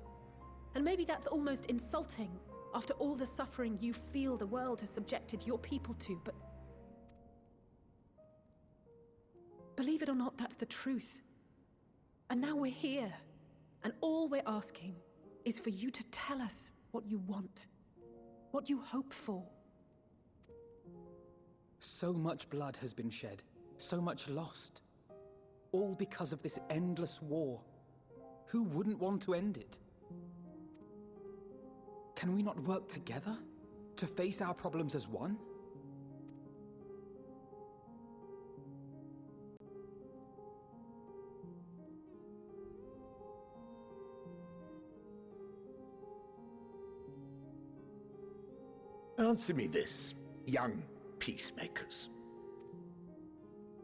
And maybe that's almost insulting after all the suffering you feel the world has subjected your people to, but believe it or not, that's the truth. And now we're here, and all we're asking is for you to tell us what you want, what you hope for. So much blood has been shed, so much lost. All because of this endless war. Who wouldn't want to end it? Can we not work together to face our problems as one? Answer me this, young peacemakers.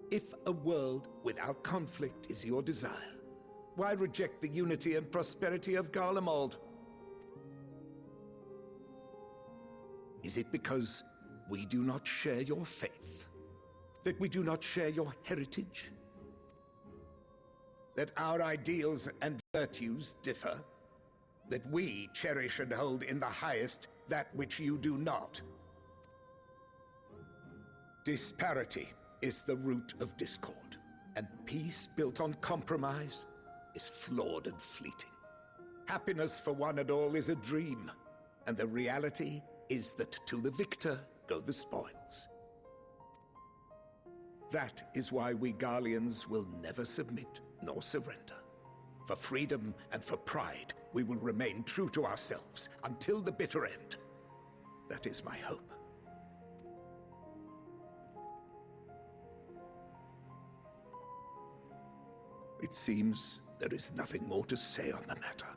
If a world without conflict is your desire, why reject the unity and prosperity of Garlemald? Is it because we do not share your faith? That we do not share your heritage? That our ideals and virtues differ? That we cherish and hold in the highest that which you do not? Disparity is the root of discord, and peace built on compromise is flawed and fleeting. Happiness for one and all is a dream, and the reality is that to the victor go the spoils. That is why we Garleans will never submit nor surrender. For freedom and for pride, we will remain true to ourselves until the bitter end. That is my hope. It seems there is nothing more to say on the matter.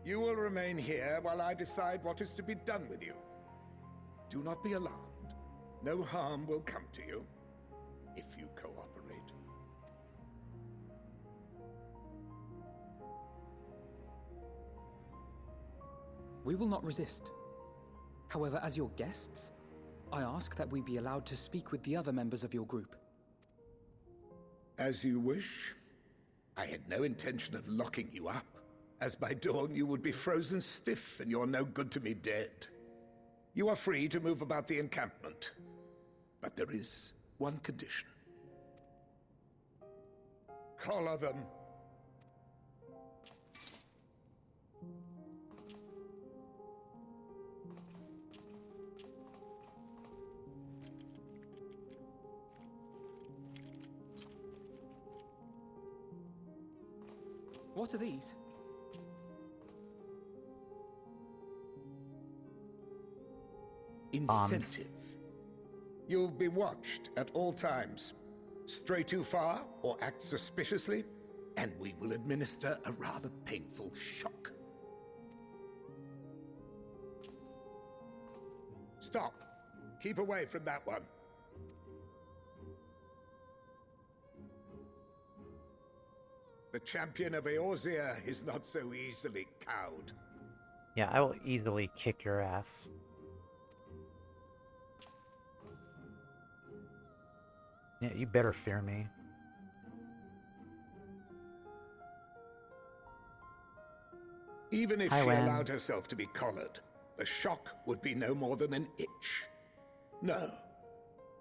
You will remain here while I decide what is to be done with you. Do not be alarmed. No harm will come to you if you cooperate. We will not resist. However, as your guests, I ask that we be allowed to speak with the other members of your group. As you wish. I had no intention of locking you up, as by dawn you would be frozen stiff and you're no good to me dead. You are free to move about the encampment, but there is one condition. Collar them. What are these? Incentive. You'll be watched at all times. Stray too far or act suspiciously, and we will administer a rather painful shock. Stop. Keep away from that one. The champion of Eorzea is not so easily cowed. Yeah, I will easily kick your ass. Yeah, you better fear me. Even if Hi, she Wen. allowed herself to be collared, the shock would be no more than an itch. No.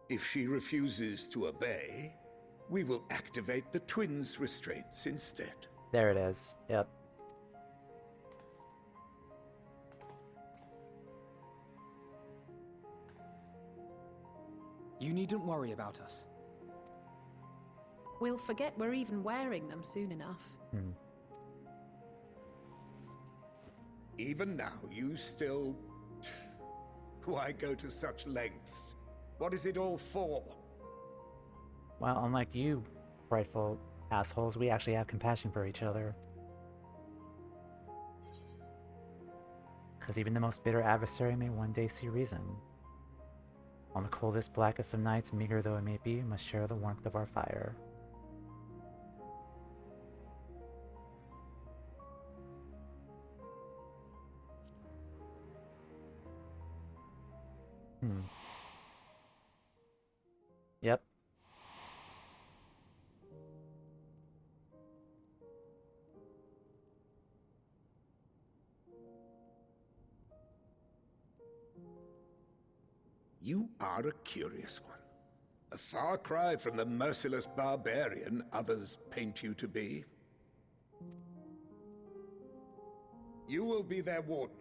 If she refuses to obey, we will activate the twins' restraints instead. There it is. Yep. You needn't worry about us. We'll forget we're even wearing them soon enough. Even now, you still... Why go to such lengths? What is it all for? Well, unlike you, frightful assholes, we actually have compassion for each other. Because even the most bitter adversary may one day see reason. On the coldest, blackest of nights, meager though it may be, we must share the warmth of our fire. Yep. You are a curious one. A far cry from the merciless barbarian others paint you to be. You will be their warden.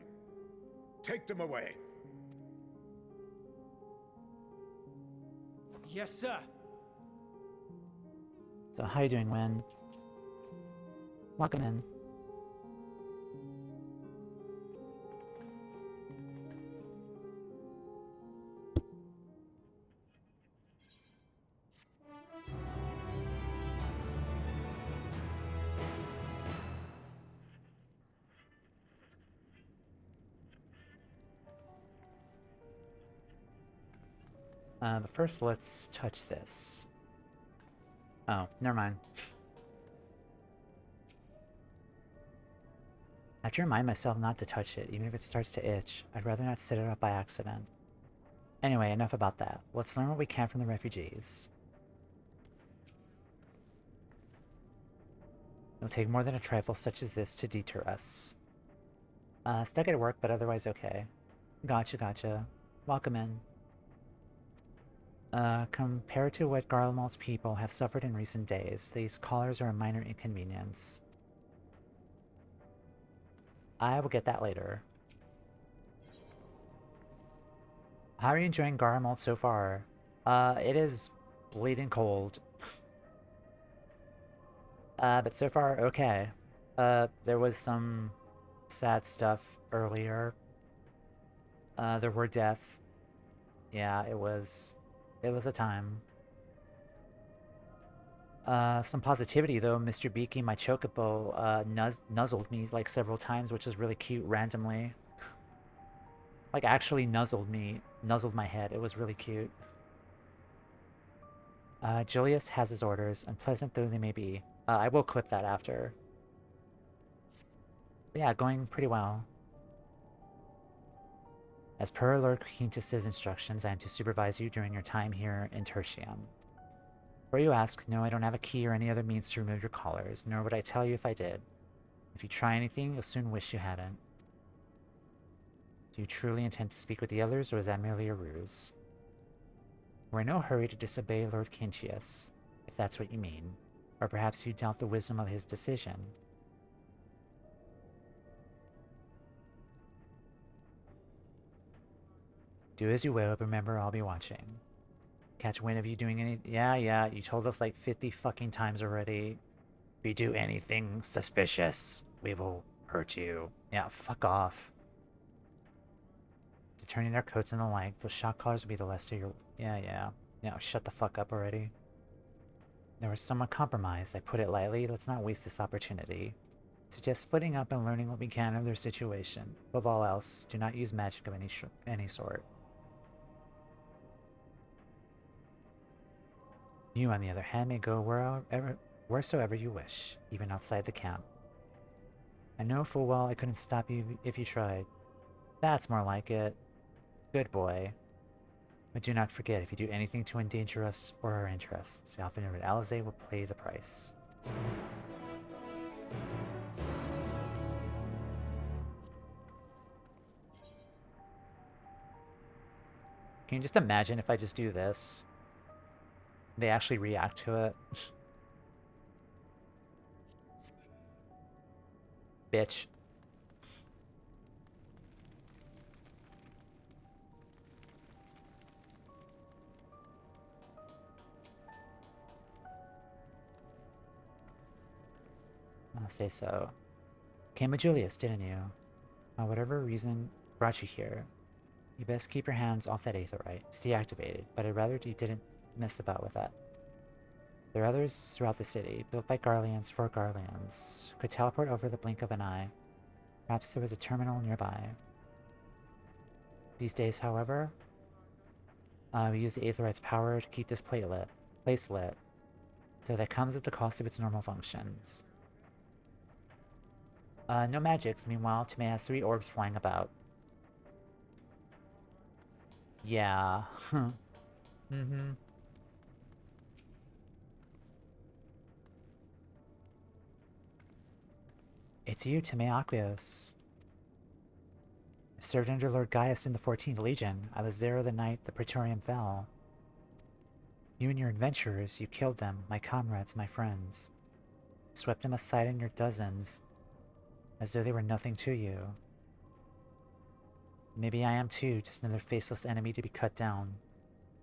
Take them away. Yes, sir. So how you doing, Wen? Welcome in. But first, let's touch this. Oh, never mind. I have to remind myself not to touch it, even if it starts to itch. I'd rather not set it up by accident. Anyway, enough about that. Let's learn what we can from the refugees. It'll take more than a trifle such as this to deter us. Stuck at work, but otherwise okay. Gotcha, gotcha. Welcome in. Compared to what Garlemald's people have suffered in recent days, these callers are a minor inconvenience. I will get that later. How are you enjoying Garlemald so far? It is bleeding cold. But so far, okay. There was some sad stuff earlier. There were death. Yeah, it was a time. Some positivity though. Mr. Beaky, my chocobo, nuzzled me like several times, which is really cute randomly. Like actually nuzzled my head. It was really cute. Julius has his orders, unpleasant though they may be. I will clip that after. But yeah, going pretty well. As per Lord Quintus's instructions, I am to supervise you during your time here in Tertium. Before you ask, no, I don't have a key or any other means to remove your collars, nor would I tell you if I did. If you try anything, you'll soon wish you hadn't. Do you truly intend to speak with the others, or is that merely a ruse? We're in no hurry to disobey Lord Quintus, if that's what you mean. Or perhaps you doubt the wisdom of his decision. Do as you will, but remember I'll be watching. Catch wind of you doing any— Yeah, you told us like 50 fucking times already. If you do anything suspicious, we will hurt you. Yeah, fuck off. To turn in our coats and the like, those shock collars will be the last of your— Yeah, shut the fuck up already. There was somewhat compromised, I put it lightly. Let's not waste this opportunity. Suggest splitting up and learning what we can of their situation. Above all else, do not use magic of any sort. You, on the other hand, may go wheresoever you wish, even outside the camp. I know full well I couldn't stop you if you tried. That's more like it. Good boy. But do not forget, if you do anything to endanger us or our interests, Alphen and Alea will pay the price. Can you just imagine if I just do this? They actually react to it. Bitch. I'll say so. Came with Julius, didn't you? Whatever reason brought you here, you best keep your hands off that aetherite. It's deactivated, but I'd rather you didn't mess about with that. There are others throughout the city, built by Garleans for Garleans. Could teleport over the blink of an eye. Perhaps there was a terminal nearby. These days, however, we use the aetherite's power to keep this place lit, though that comes at the cost of its normal functions. No magics. Meanwhile, Toumeya has 3 orbs flying about. Yeah. Mm-hmm. It's you, Toumeya Aqueous. I've served under Lord Gaius in the 14th Legion. I was there the night the Praetorium fell. You and your adventurers, you killed them, my comrades, my friends. Swept them aside in your dozens, as though they were nothing to you. Maybe I am too, just another faceless enemy to be cut down.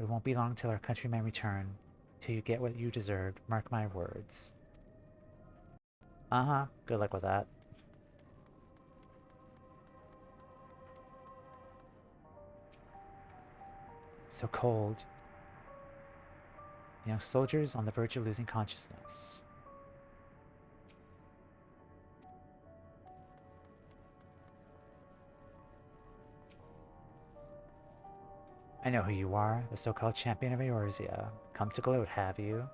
It won't be long till our countrymen return, till you get what you deserved, mark my words. Uh-huh, good luck with that. So cold. Young soldiers on the verge of losing consciousness. I know who you are, the so-called champion of Eorzea. Come to gloat, have you?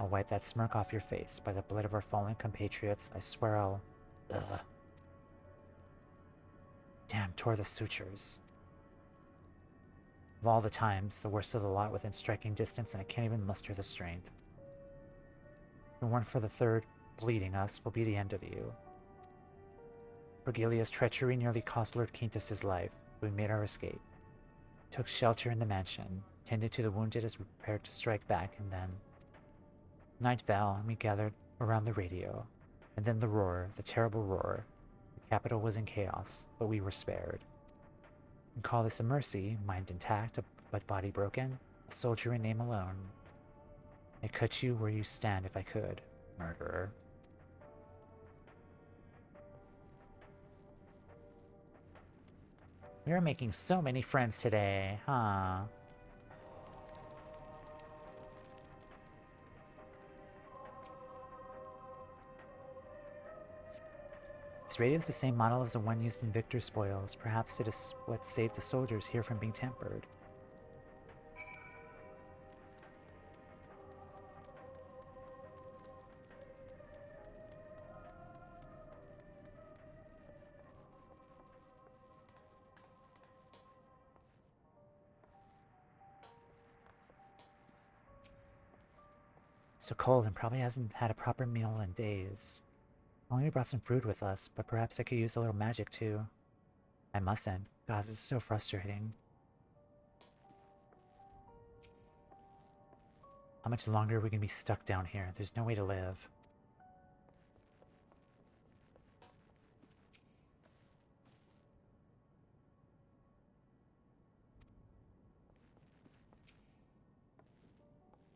I'll wipe that smirk off your face. By the blood of our fallen compatriots, I swear I'll... Ugh. Damn, tore the sutures. Of all the times, the worst of the lot within striking distance, and I can't even muster the strength. If it weren't for the third, bleeding us will be the end of you. Regilia's treachery nearly cost Lord Quintus his life, but we made our escape. Took shelter in the mansion, tended to the wounded as we prepared to strike back, and then... Night fell, and we gathered around the radio. And then the roar, the terrible roar. The capital was in chaos, but we were spared. And call this a mercy, mind intact, but body broken, a soldier in name alone. I'd cut you where you stand if I could, murderer. We're making so many friends today, huh? This radio is the same model as the one used in Victor's spoils. Perhaps it is what saved the soldiers here from being tampered. So cold and probably hasn't had a proper meal in days. Only brought some fruit with us, but perhaps I could use a little magic too. I mustn't. God, this is so frustrating. How much longer are we gonna be stuck down here? There's no way to live.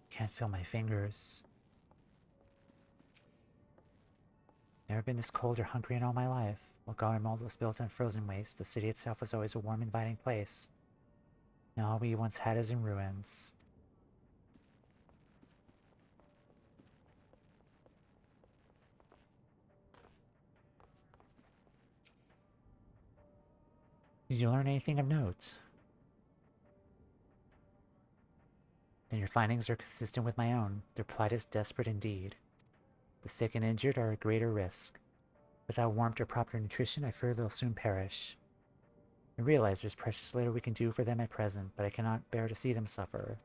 Can't feel my fingers. Never been this cold or hungry in all my life. While Garlemald was built on frozen waste, the city itself was always a warm, inviting place. Now all we once had is in ruins. Did you learn anything of note? Then your findings are consistent with my own. Their plight is desperate indeed. The sick and injured are a greater risk. Without warmth or proper nutrition, I fear they'll soon perish. I realize there's precious little we can do for them at present, but I cannot bear to see them suffer.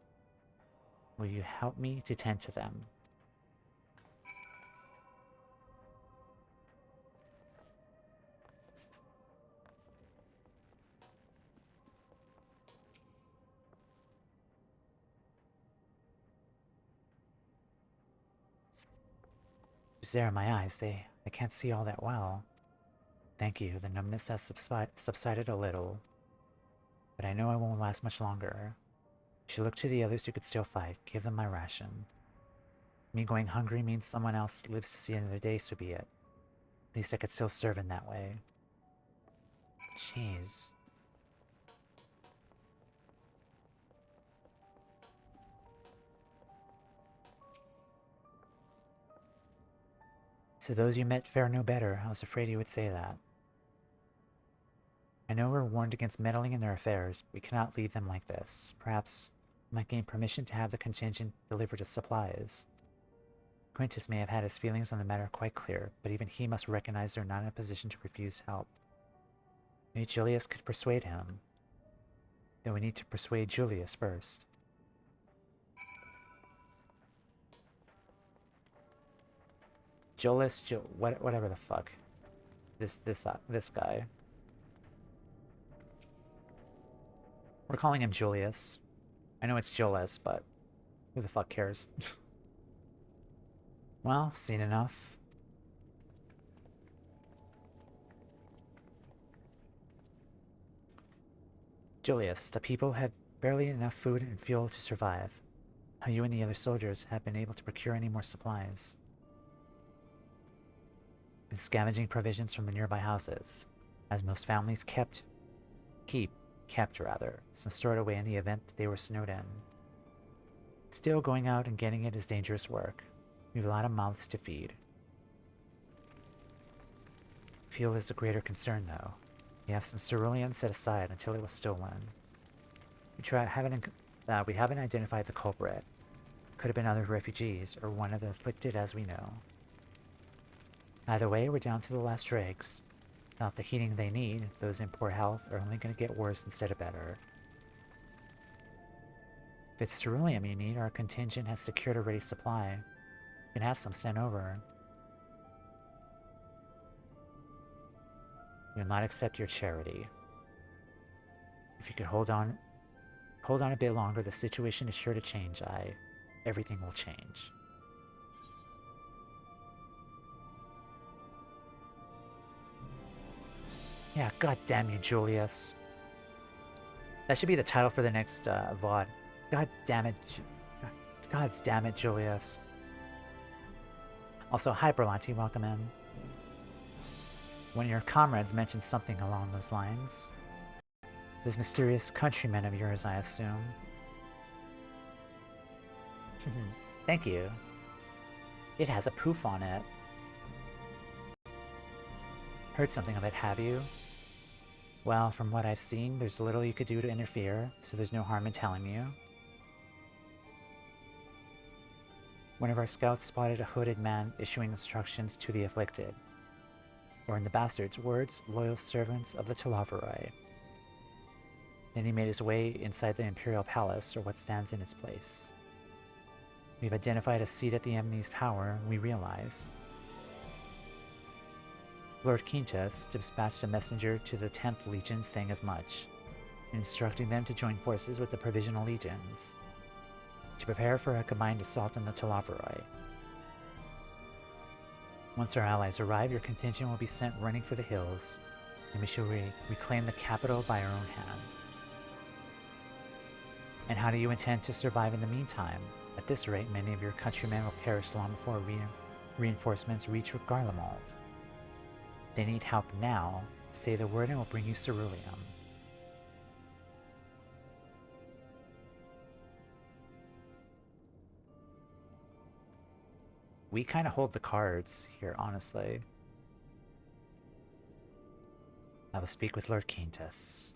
Will you help me to tend to them? It's there in my eyes. They can't see all that well. Thank you. The numbness has subsided a little. But I know I won't last much longer. She looked to the others who could still fight. Give them my ration. Me going hungry means someone else lives to see another day, so be it. At least I could still serve in that way. Jeez. So those you met fare no better. I was afraid you would say that. I know we're warned against meddling in their affairs, but we cannot leave them like this. Perhaps I might gain permission to have the contingent delivered us supplies. Quintus may have had his feelings on the matter quite clear, but even he must recognize they're not in a position to refuse help. Maybe Julius could persuade him. Though we need to persuade Julius first. Whatever the fuck. This guy. We're calling him Julius. I know it's Jolis, but who the fuck cares? Well, seen enough. Julius, the people have barely enough food and fuel to survive. How you and the other soldiers have been able to procure any more supplies? Been scavenging provisions from the nearby houses, as most families kept some stored away in the event that they were snowed in. Still, going out and getting it is dangerous work. We have a lot of mouths to feed. Fuel is a greater concern, though. We have some cerulean set aside until it was stolen. We haven't identified the culprit. Could have been other refugees, or one of the afflicted as we know. Either way, we're down to the last dregs. Without the heating they need, those in poor health are only going to get worse instead of better. If it's ceruleum you need, our contingent has secured a ready supply. You can have some sent over. We will not accept your charity. If you could hold on a bit longer, the situation is sure to change. Everything will change. Yeah, god damn you, Julius. That should be the title for the next VOD. God damn it, God's damn it, Julius. Also, hi Berlanti, welcome in. One of your comrades mentioned something along those lines. Those mysterious countrymen of yours, I assume. Thank you. It has a proof on it. Heard something of it, have you? Well, from what I've seen, there's little you could do to interfere, so there's no harm in telling you. One of our scouts spotted a hooded man issuing instructions to the afflicted. Or in the bastard's words, loyal servants of the Talavaroi. Then he made his way inside the Imperial Palace, or what stands in its place. We've identified a seat at the enemy's power, we realize. Lord Quintus dispatched a messenger to the 10th Legion saying as much, instructing them to join forces with the Provisional Legions, to prepare for a combined assault on the Talavaroi. Once our allies arrive, your contingent will be sent running for the hills, and we shall reclaim the capital by our own hand. And how do you intend to survive in the meantime? At this rate, many of your countrymen will perish long before reinforcements reach Garlemald. They need help now. Say the word and we'll bring you ceruleum. We kind of hold the cards here, honestly. I will speak with Lord Quintus.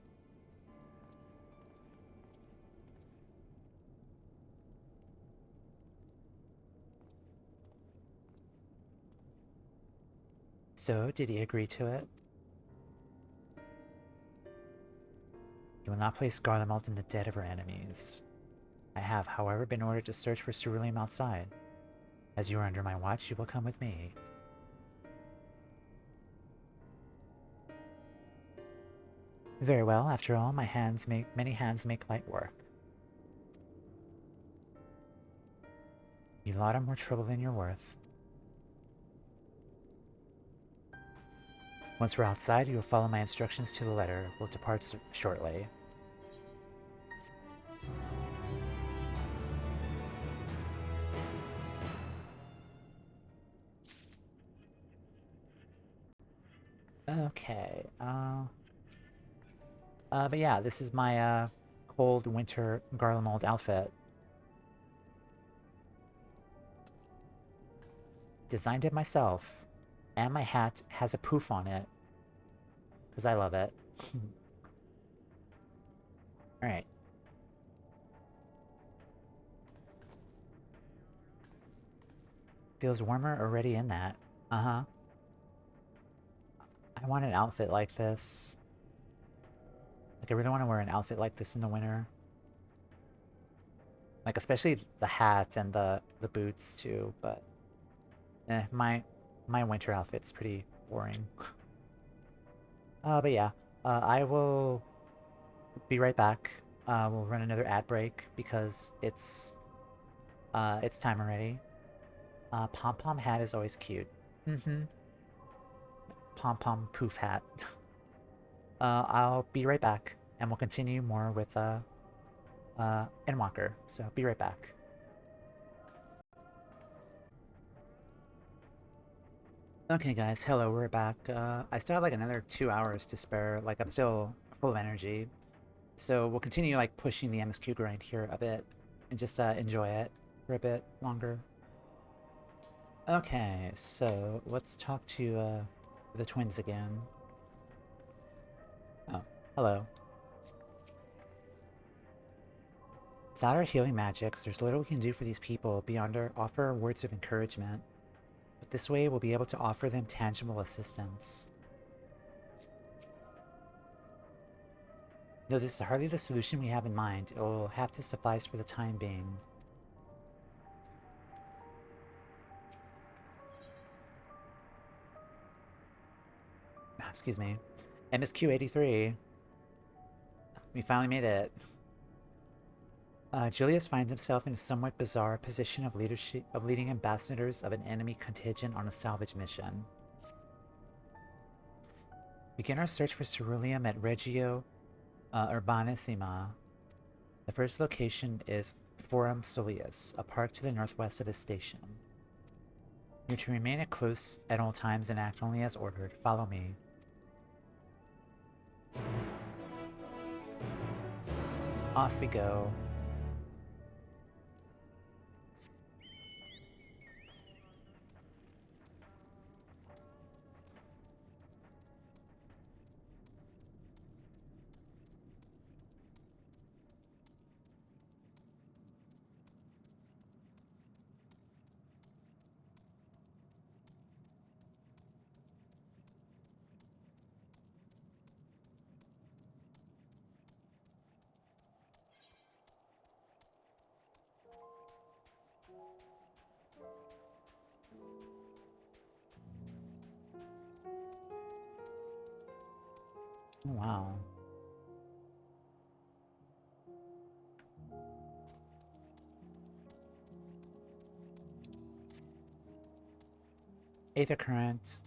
So, did he agree to it? You will not place Garlemald in the debt of our enemies. I have, however, been ordered to search for ceruleum outside. As you are under my watch, you will come with me. Very well, after all, many hands make light work. You lot are more trouble than you're worth. Once we're outside, you will follow my instructions to the letter. We'll depart shortly. Okay, but yeah, this is my, cold winter Garlemald outfit. Designed it myself. And my hat has a proof on it. Because I love it. Alright. Feels warmer already in that. Uh-huh. I want an outfit like this. Like, I really want to wear an outfit like this in the winter. Like, especially the hat and the boots, too, but... my winter outfit's pretty boring. But yeah, I will be right back. We'll run another ad break because it's time already. Pom-pom hat is always cute. Pom-pom poof hat. I'll be right back, and we'll continue more with Endwalker. So be right back. Okay guys, hello, we're back. I still have like another 2 hours to spare, like I'm still full of energy. So we'll continue like pushing the MSQ grind here a bit, and just enjoy it for a bit longer. Okay, so let's talk to the twins again. Oh, hello. Without our healing magics, there's little we can do for these people beyond offer words of encouragement. But this way, we'll be able to offer them tangible assistance. Though this is hardly the solution we have in mind, it will have to suffice for the time being. Excuse me. MSQ 83. We finally made it. Julius finds himself in a somewhat bizarre position of leading ambassadors of an enemy contingent on a salvage mission. Begin our search for ceruleum at Regio Urbanissima. The first location is Forum Soleus, a park to the northwest of his station. You're to remain close at all times and act only as ordered. Follow me. Off we go. Oh, wow. Aether current.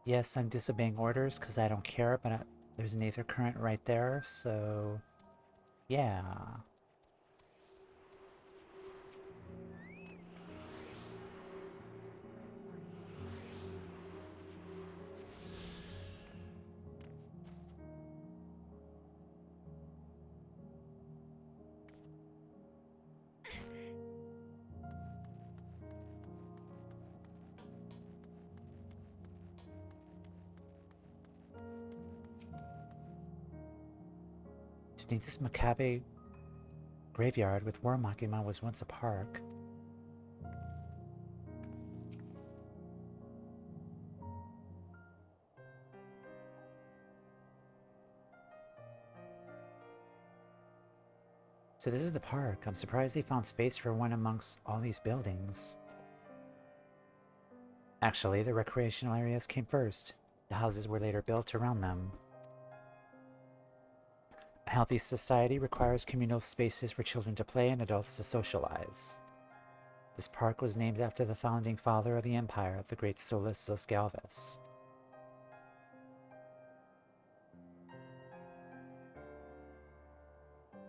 Yes, I'm disobeying orders because I don't care, but there's an aether current right there, so yeah. Do you think this macabre graveyard with War Makima was once a park? So this is the park. I'm surprised they found space for one amongst all these buildings. Actually, the recreational areas came first. The houses were later built around them. A healthy society requires communal spaces for children to play and adults to socialize. This park was named after the founding father of the empire, the great Solus Zosgalvis.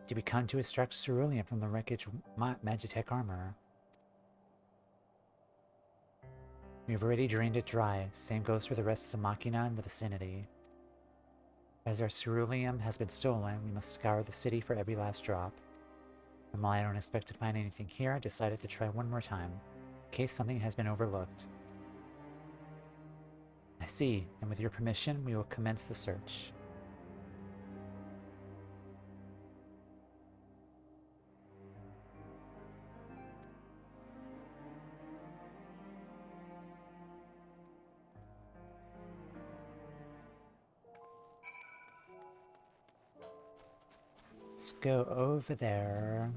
Did we come to extract ceruleum from the wreckage Magitech armor? We've already drained it dry. Same goes for the rest of the machina in the vicinity. As our ceruleum has been stolen, we must scour the city for every last drop. And while I don't expect to find anything here, I decided to try one more time, in case something has been overlooked. I see, and with your permission, we will commence the search. Let's go over there.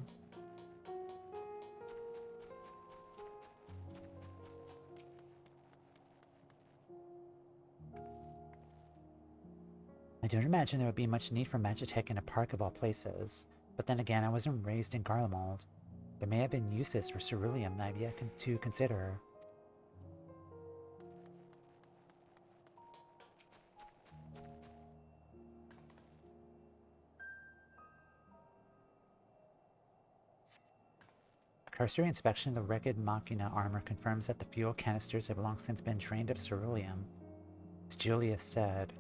I don't imagine there would be much need for Magitech in a park of all places. But then again, I wasn't raised in Garlemald. There may have been uses for ceruleum that I've yet to consider. A cursory inspection of the wrecked machina armor confirms that the fuel canisters have long since been drained of ceruleum. As Julius said.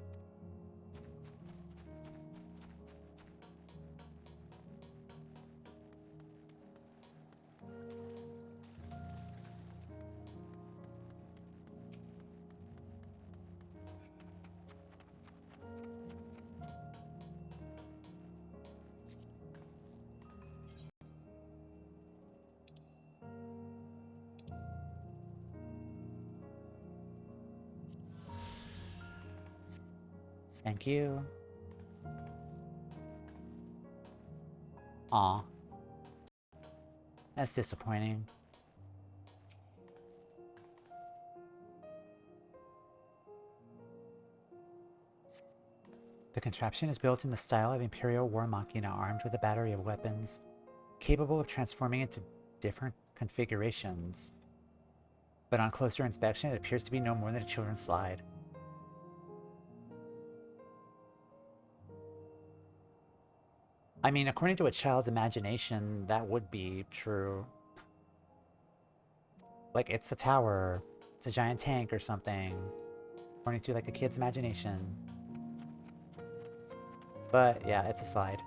Thank you. Aw. That's disappointing. The contraption is built in the style of Imperial War Machina, armed with a battery of weapons, capable of transforming into different configurations. But on closer inspection, it appears to be no more than a children's slide. I mean, according to a child's imagination, that would be true. Like, it's a tower, it's a giant tank or something, according to, like, a kid's imagination. But, yeah, it's a slide.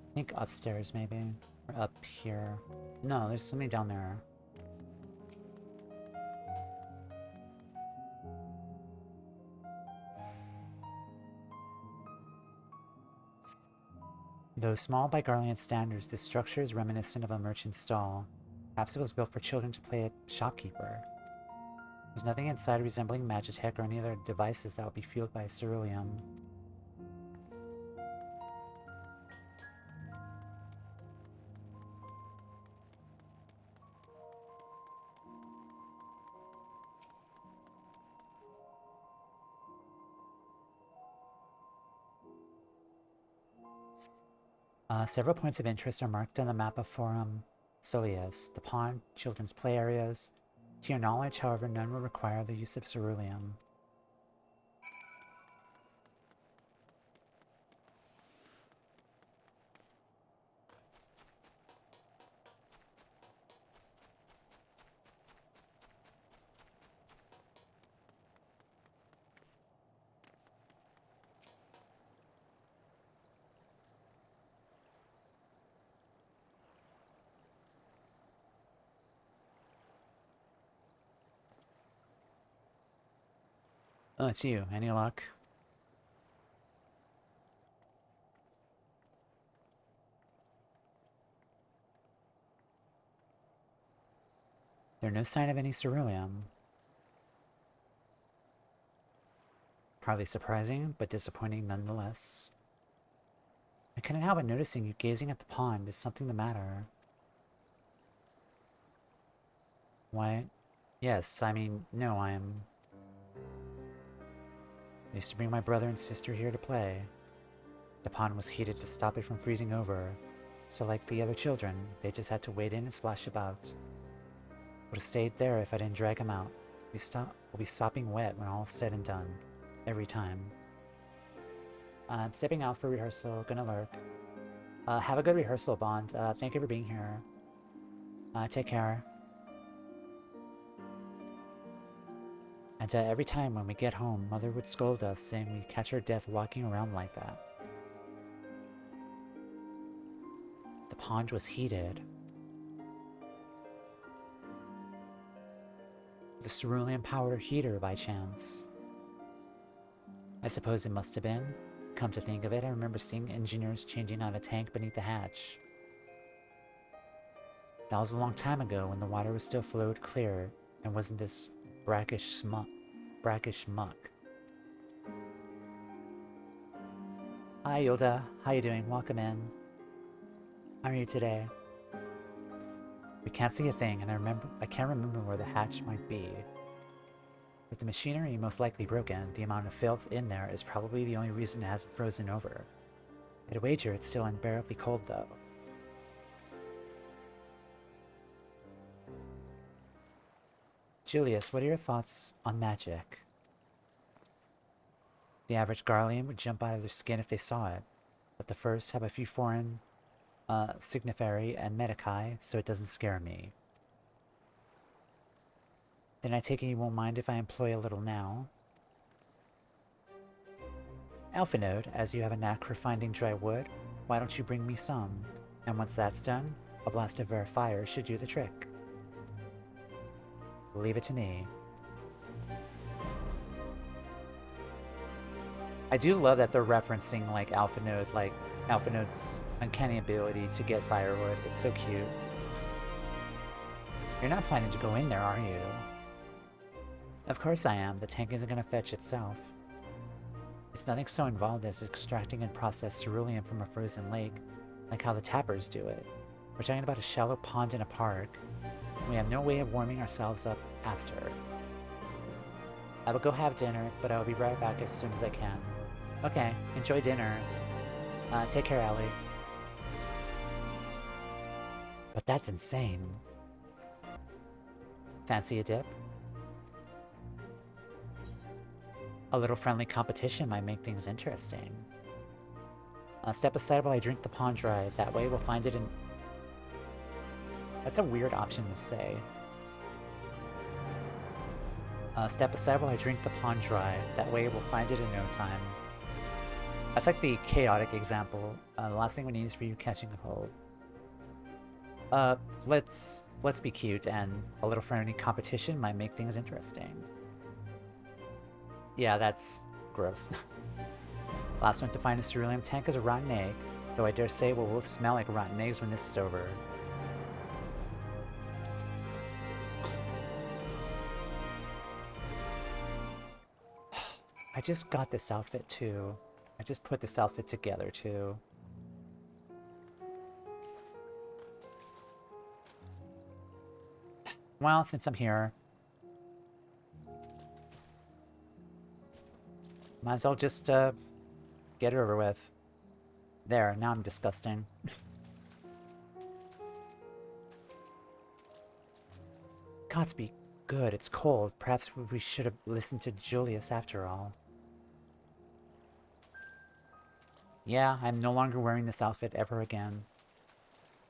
I think upstairs, maybe. Or up here. No, there's something down there. Though small by Garlean standards, this structure is reminiscent of a merchant stall. Perhaps it was built for children to play at shopkeeper. There's nothing inside resembling Magitech or any other devices that would be fueled by ceruleum. Several points of interest are marked on the map of Forum Soleus, the pond, children's play areas. To your knowledge, however, none will require the use of ceruleum. Oh, it's you. Any luck? There's no sign of any ceruleum. Hardly surprising, but disappointing nonetheless. I couldn't help but noticing you gazing at the pond. Is something the matter? What? Yes, I mean, no, I used to bring my brother and sister here to play. The pond was heated to stop it from freezing over, so like the other children, they just had to wade in and splash about. Would have stayed there if I didn't drag them out. We'll be sopping wet when all is said and done. Every time. I'm stepping out for rehearsal, gonna lurk. Have a good rehearsal, Bond. Thank you for being here. Take care. And every time when we get home, Mother would scold us, saying we catch her death walking around like that. The pond was heated. The ceruleum-powered heater, by chance. I suppose it must have been. Come to think of it, I remember seeing engineers changing out a tank beneath the hatch. That was a long time ago when the water was still flowed clear and wasn't this brackish muck. Hi, Yilda. How you doing? Welcome in. How are you today? We can't see a thing, and I can't remember where the hatch might be. With the machinery most likely broken, the amount of filth in there is probably the only reason it hasn't frozen over. I'd wager it's still unbearably cold, though. Julius, what are your thoughts on magic? The average Garlean would jump out of their skin if they saw it, but the first have a few foreign signiferi and medici, so it doesn't scare me. Then I take it you won't mind if I employ a little now. Alphanode, as you have a knack for finding dry wood, why don't you bring me some? And once that's done, a blast of rare fire should do the trick. Leave it to me. I do love that they're referencing like Alphanode's uncanny ability to get firewood. It's so cute. You're not planning to go in there, are you? Of course I am. The tank isn't going to fetch itself. It's nothing so involved as extracting and processing cerulean from a frozen lake, like how the tappers do it. We're talking about a shallow pond in a park. We have no way of warming ourselves up after. I will go have dinner, but I will be right back as soon as I can. Okay, enjoy dinner. Take care, Allie. But that's insane. Fancy a dip? A little friendly competition might make things interesting. Step aside while I drink the pond dry. That way we'll find it in... That's a weird option to say. Step aside while I drink the pond dry. That way we'll find it in no time. That's like the chaotic example. The last thing we need is for you catching a cold. Let's be cute, and a little friendly competition might make things interesting. Yeah, that's gross. Last one to find a cerulean tank is a rotten egg, though I dare say we'll both smell like rotten eggs when this is over. I just got this outfit too. I just put this outfit together too. Well, since I'm here, might as well just get it over with. There, now I'm disgusting. Godspeed good, it's cold. Perhaps we should have listened to Julius after all. Yeah, I'm no longer wearing this outfit ever again.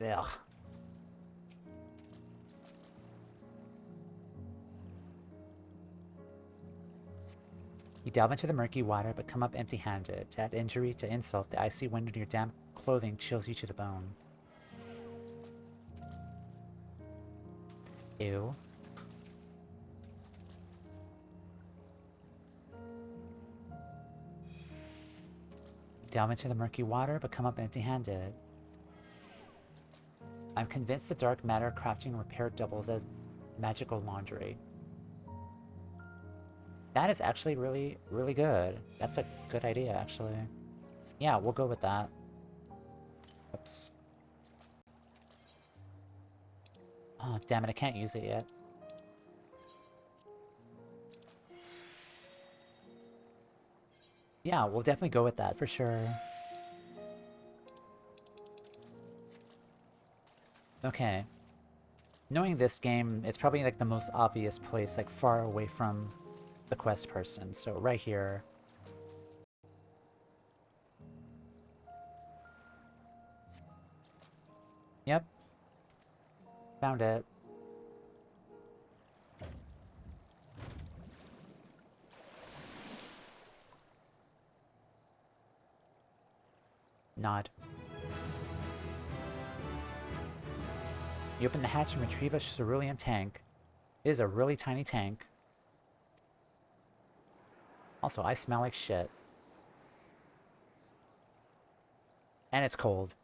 Ugh. You delve into the murky water, but come up empty-handed. To add injury to insult, the icy wind in your damp clothing chills you to the bone. Ew. Delve into the murky water, but come up empty-handed. I'm convinced the dark matter crafting and repair doubles as magical laundry. That is actually really, really good. That's a good idea, actually. Yeah, we'll go with that. Oops. Oh, damn it, I can't use it yet. Yeah, we'll definitely go with that for sure. Okay. Knowing this game, it's probably like the most obvious place, like far away from the quest person. So right here. Yep. Found it. Nod. You open the hatch and retrieve a cerulean tank. It is a really tiny tank. Also, I smell like shit. And it's cold.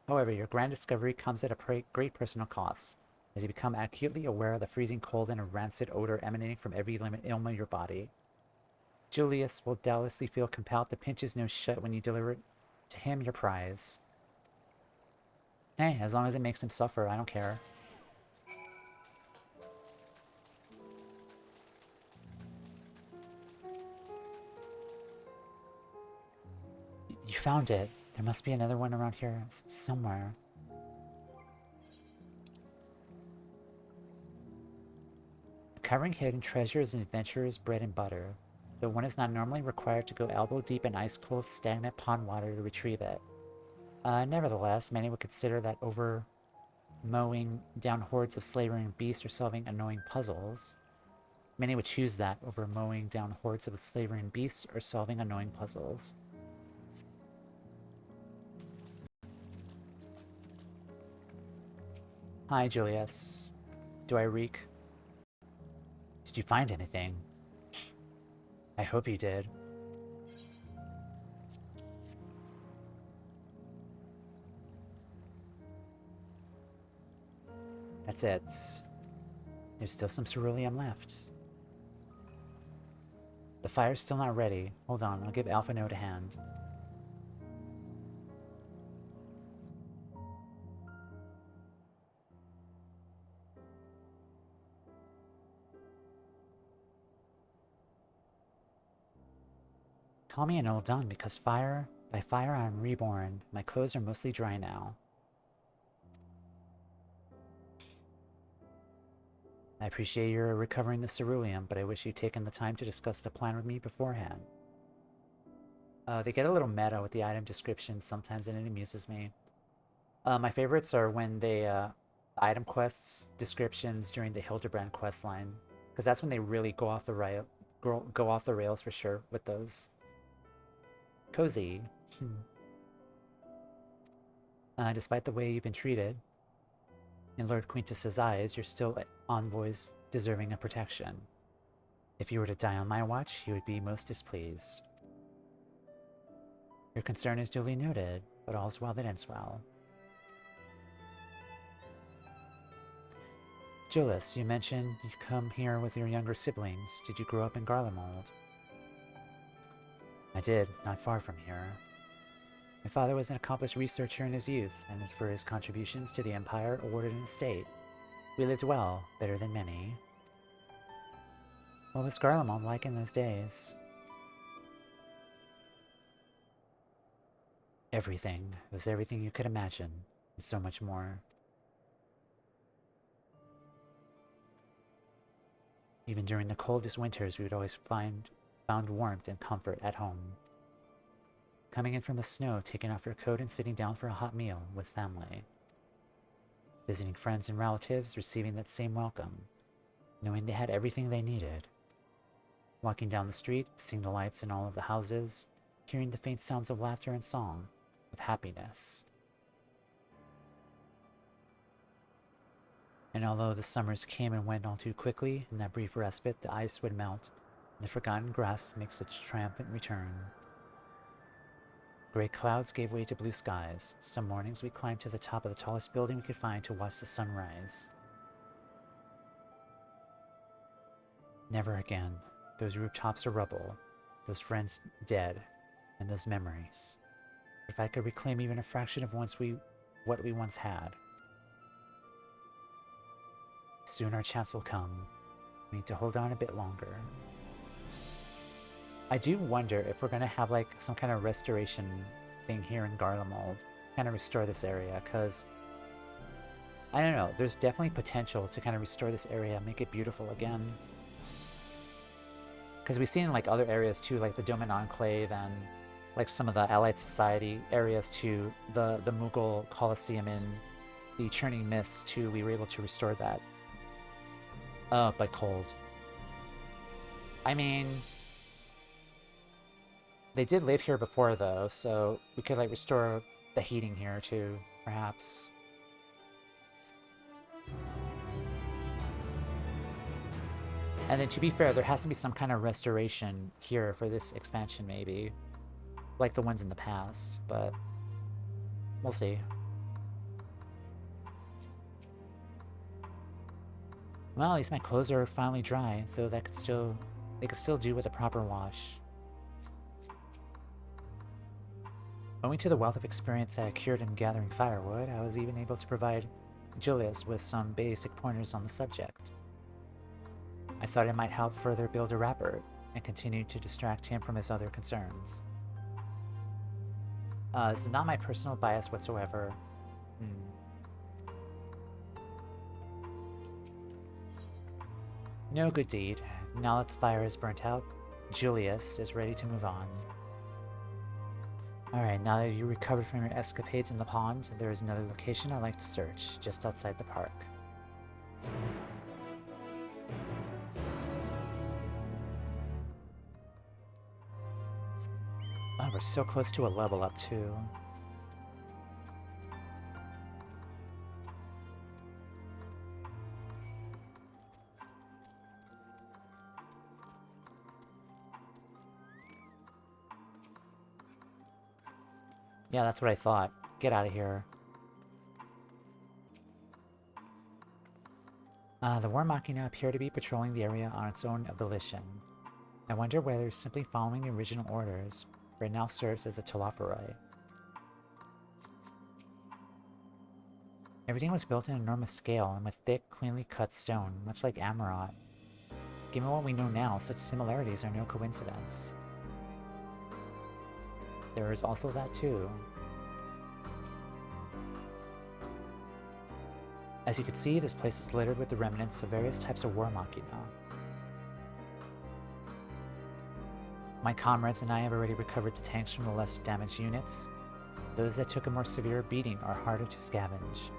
However, your grand discovery comes at a great personal cost, as you become acutely aware of the freezing cold and a rancid odor emanating from every ailment in your body. Julius will doubtlessly feel compelled to pinch his nose shut when you deliver to him your prize. Hey, as long as it makes him suffer, I don't care. You found it. There must be another one around here somewhere. Covering hidden treasures and adventurers' bread and butter, though one is not normally required to go elbow deep in ice-cold, stagnant pond water to retrieve it. Nevertheless, many would consider that mowing down hordes of slavering beasts or solving annoying puzzles. Many would choose that over mowing down hordes of slavering beasts or solving annoying puzzles. Hi, Julius. Do I reek? Did you find anything? I hope you did. That's it. There's still some ceruleum left. The fire's still not ready. Hold on, I'll give Alpha Note a hand. Call me an old done because by fire I am reborn. My clothes are mostly dry now. I appreciate your recovering the ceruleum, but I wish you'd taken the time to discuss the plan with me beforehand. They get a little meta with the item descriptions sometimes, and it amuses me. My favorites are when they item quests descriptions during the Hildebrand quest line, because that's when they really go off the rails for sure with those. Cozy. Despite the way you've been treated, in Lord Quintus's eyes, you're still envoys deserving of protection. If you were to die on my watch, he would be most displeased. Your concern is duly noted, but all's well that ends well. Julius, you mentioned you come here with your younger siblings. Did you grow up in Garlemald? I did, not far from here. My father was an accomplished researcher in his youth, and for his contributions to the Empire awarded an estate. We lived well, better than many. What was Garlemald like in those days? Everything. It was everything you could imagine, and so much more. Even during the coldest winters, we would always found warmth and comfort at home. Coming in from the snow, taking off your coat and sitting down for a hot meal with family. Visiting friends and relatives, receiving that same welcome, knowing they had everything they needed. Walking down the street, seeing the lights in all of the houses, hearing the faint sounds of laughter and song, of happiness. And although the summers came and went all too quickly, in that brief respite the ice would melt, and the forgotten grass makes its triumphant return. Gray clouds gave way to blue skies. Some mornings we climbed to the top of the tallest building we could find to watch the sun rise. Never again. Those rooftops are rubble, those friends dead, and those memories. If I could reclaim even a fraction of what we once had. Soon our chance will come. We need to hold on a bit longer. I do wonder if we're going to have like some kind of restoration thing here in Garlemald, kind of restore this area, because I don't know, there's definitely potential to kind of restore this area, make it beautiful again. Because we've seen like other areas too, like the Doman Enclave and like some of the Allied Society areas too, the Mughal Colosseum in the Churning Mist too, we were able to restore that. But cold. I mean, they did live here before though, so we could like restore the heating here too, perhaps. And then to be fair, there has to be some kind of restoration here for this expansion maybe. Like the ones in the past, but we'll see. Well, at least my clothes are finally dry, though they could still do with a proper wash. Owing to the wealth of experience I accrued in gathering firewood, I was even able to provide Julius with some basic pointers on the subject. I thought it might help further build a rapport and continue to distract him from his other concerns. This is not my personal bias whatsoever. No good deed. Now that the fire is burnt out, Julius is ready to move on. Alright, now that you recovered from your escapades in the pond, there is another location I'd like to search, just outside the park. Oh, we're so close to a level up, too. Yeah, that's what I thought. Get out of here. The War Machina appear to be patrolling the area on its own volition. I wonder whether simply following the original orders, or it now serves as the Telophoroi. Everything was built in enormous scale and with thick, cleanly cut stone, much like Amarot. Given what we know now, such similarities are no coincidence. There is also that too. As you can see, this place is littered with the remnants of various types of War Machina. My comrades and I have already recovered the tanks from the less damaged units. Those that took a more severe beating are harder to scavenge.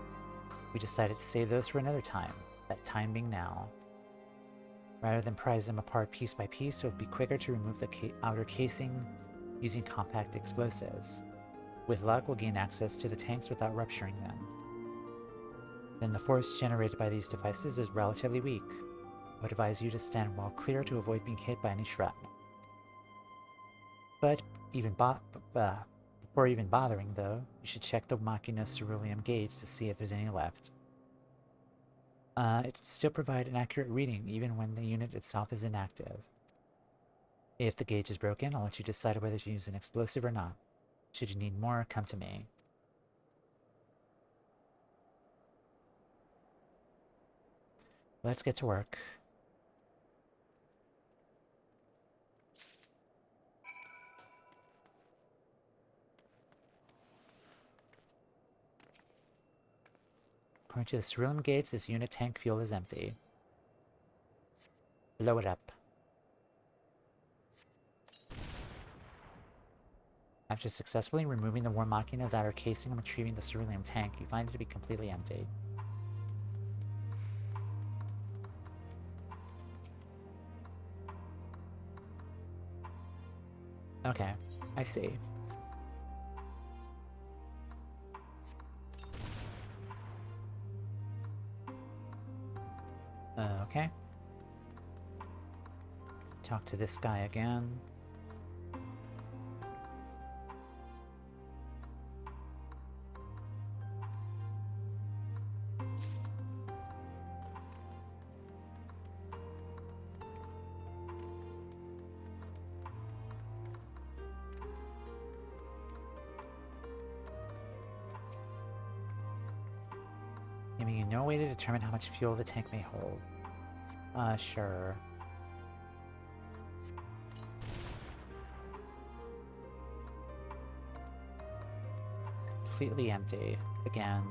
We decided to save those for another time, that time being now. Rather than prize them apart piece by piece, it would be quicker to remove the outer casing using compact explosives. With luck, we'll gain access to the tanks without rupturing them. Then the force generated by these devices is relatively weak. I would advise you to stand well clear to avoid being hit by any shrapnel. But before even bothering, though, you should check the Machina's ceruleum gauge to see if there's any left. It still provide an accurate reading even when the unit itself is inactive. If the gauge is broken, I'll let you decide whether to use an explosive or not. Should you need more, come to me. Let's get to work. According to the ceruleum gauge, this unit tank fuel is empty. Blow it up. After successfully removing the War Machina's outer casing and retrieving the ceruleum tank, you find it to be completely empty. Okay, I see. Okay. Talk to this guy again. Giving you no way to determine how much fuel the tank may hold. Sure. Completely empty. Again.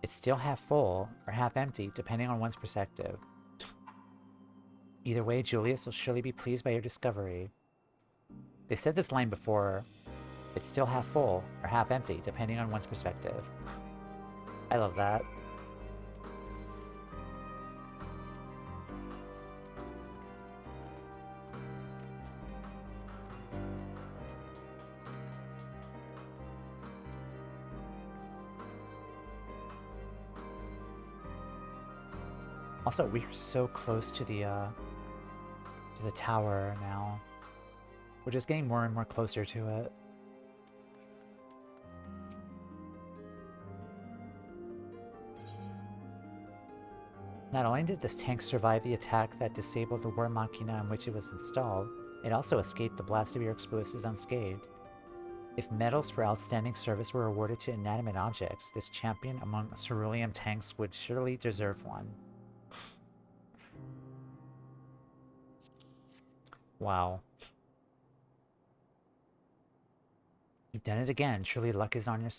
It's still half full, or half empty, depending on one's perspective. Either way, Julius will surely be pleased by your discovery. They said this line before. It's still half full, or half empty, depending on one's perspective. I love that. Also, we're so close to the tower now. We're just getting more and more closer to it. Not only did this tank survive the attack that disabled the War Machina in which it was installed, it also escaped the blast of your explosives unscathed. If medals for outstanding service were awarded to inanimate objects, this champion among cerulean tanks would surely deserve one. Wow. You've done it again. Surely luck is on your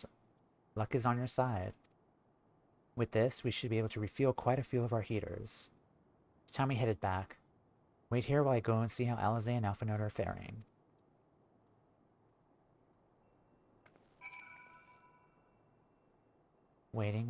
side. With this, we should be able to refuel quite a few of our heaters. It's time we headed back. Wait here while I go and see how Alea and Alphanode are faring. Waiting.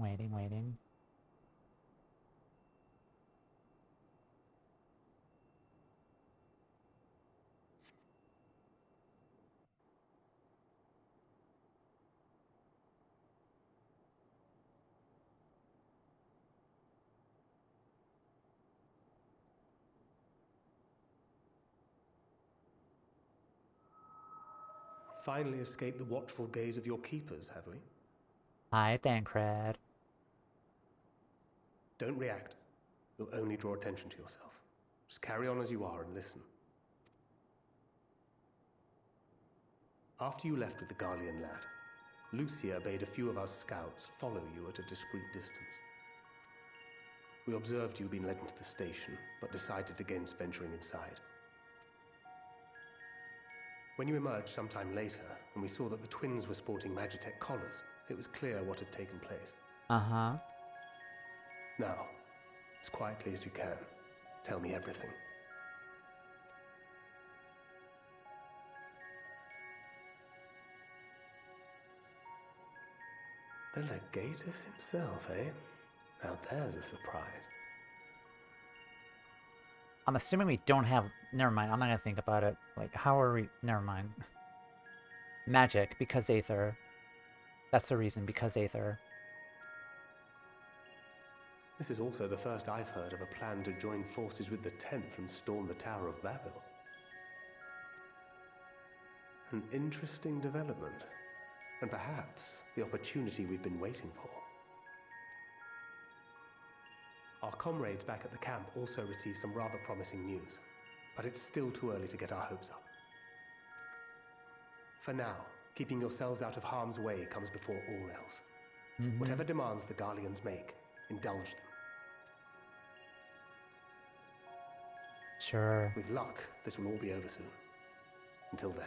Finally escaped the watchful gaze of your keepers, have we? Hi, Thancred. Don't react. You'll only draw attention to yourself. Just carry on as you are and listen. After you left with the Garlean lad, Lucia bade a few of us scouts follow you at a discreet distance. We observed you being led into the station, but decided against venturing inside. When you emerged sometime later, and we saw that the twins were sporting Magitech collars, it was clear what had taken place. Uh-huh. Now, as quietly as you can, tell me everything. The Legatus himself, eh? Now there's a surprise. I'm assuming we don't have... Never mind, I'm not gonna think about it. Like, how are we... Never mind. Magic, because Aether. That's the reason, because Aether. This is also the first I've heard of a plan to join forces with the 10th and storm the Tower of Babel. An interesting development, and perhaps the opportunity we've been waiting for. Our comrades back at the camp also received some rather promising news, but it's still too early to get our hopes up. For now, keeping yourselves out of harm's way comes before all else. Whatever demands the Garleans make, indulge them. Sure. With luck, this will all be over soon. Until then.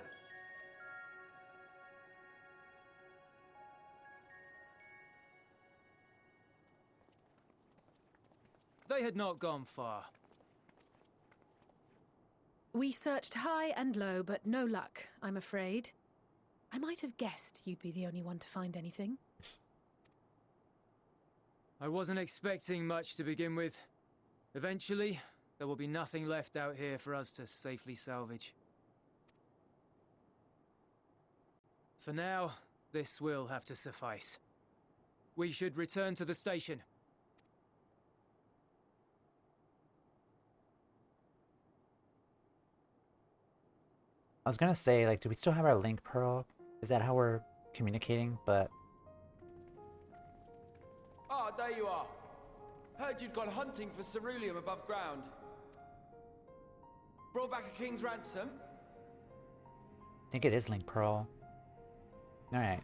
They had not gone far. We searched high and low, but no luck, I'm afraid. I might have guessed you'd be the only one to find anything. I wasn't expecting much to begin with. Eventually, there will be nothing left out here for us to safely salvage. For now, this will have to suffice. We should return to the station. I was gonna say, like, do we still have our link pearl? Is that how we're communicating? But... Ah, there you are. Heard you'd gone hunting for ceruleum above ground. Brought back a king's ransom? I think it is link pearl. Alright.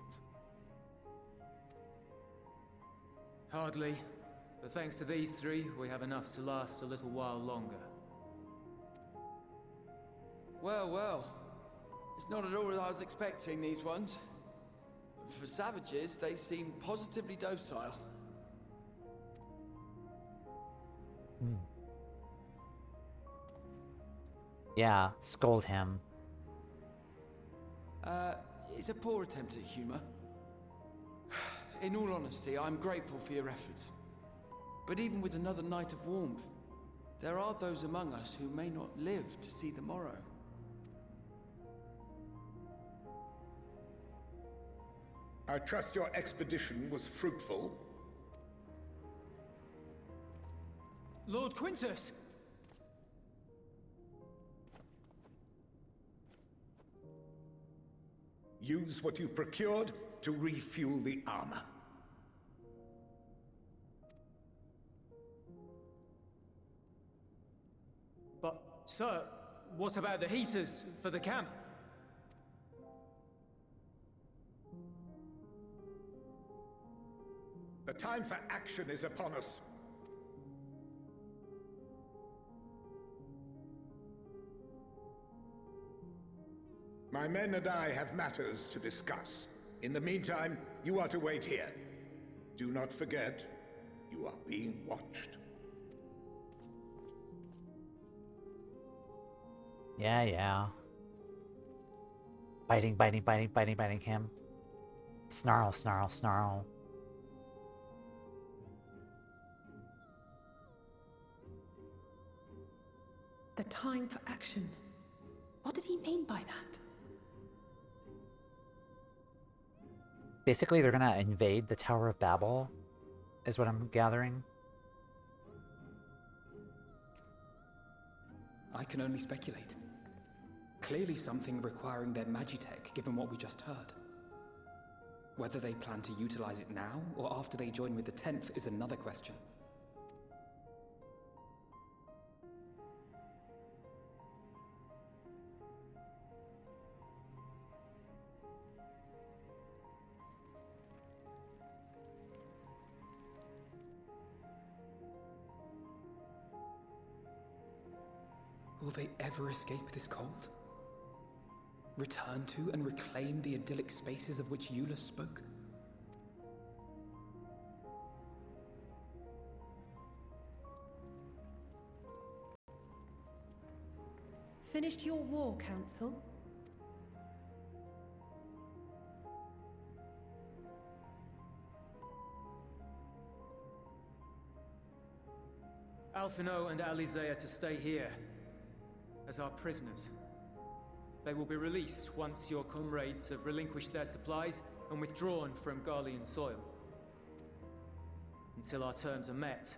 Hardly. But thanks to these three, we have enough to last a little while longer. Well, well. It's not at all as I was expecting, these ones. For savages, they seem positively docile. Yeah, scold him. It's a poor attempt at humor. In all honesty, I'm grateful for your efforts. But even with another night of warmth, there are those among us who may not live to see the morrow. I trust your expedition was fruitful. Lord Quintus! Use what you procured to refuel the armor. But, sir, what about the heaters for the camp? The time for action is upon us. My men and I have matters to discuss. In the meantime, you are to wait here. Do not forget, you are being watched. Yeah. Biting him. Snarl. The time for action. What did he mean by that? Basically, they're gonna invade the Tower of Babel, is what I'm gathering. I can only speculate. Clearly something requiring their magitech, given what we just heard. Whether they plan to utilize it now, or after they join with the 10th, is another question. Will they ever escape this cold? Return to and reclaim the idyllic spaces of which Eula spoke? Finished your war, Council? Alphino and Alea to stay here as our prisoners. They will be released once your comrades have relinquished their supplies and withdrawn from Garlean soil. Until our terms are met,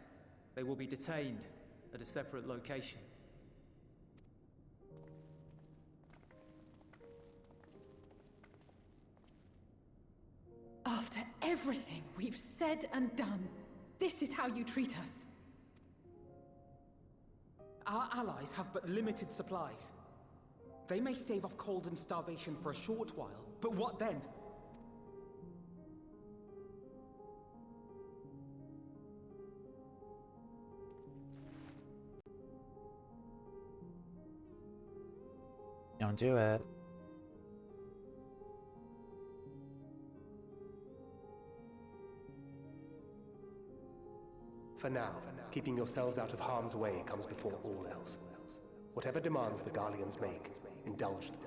they will be detained at a separate location. After everything we've said and done, this is how you treat us. Our allies have but limited supplies. They may stave off cold and starvation for a short while, but what then? Don't do it. For now, keeping yourselves out of harm's way comes before all else. Whatever demands the Garleans make, indulge them.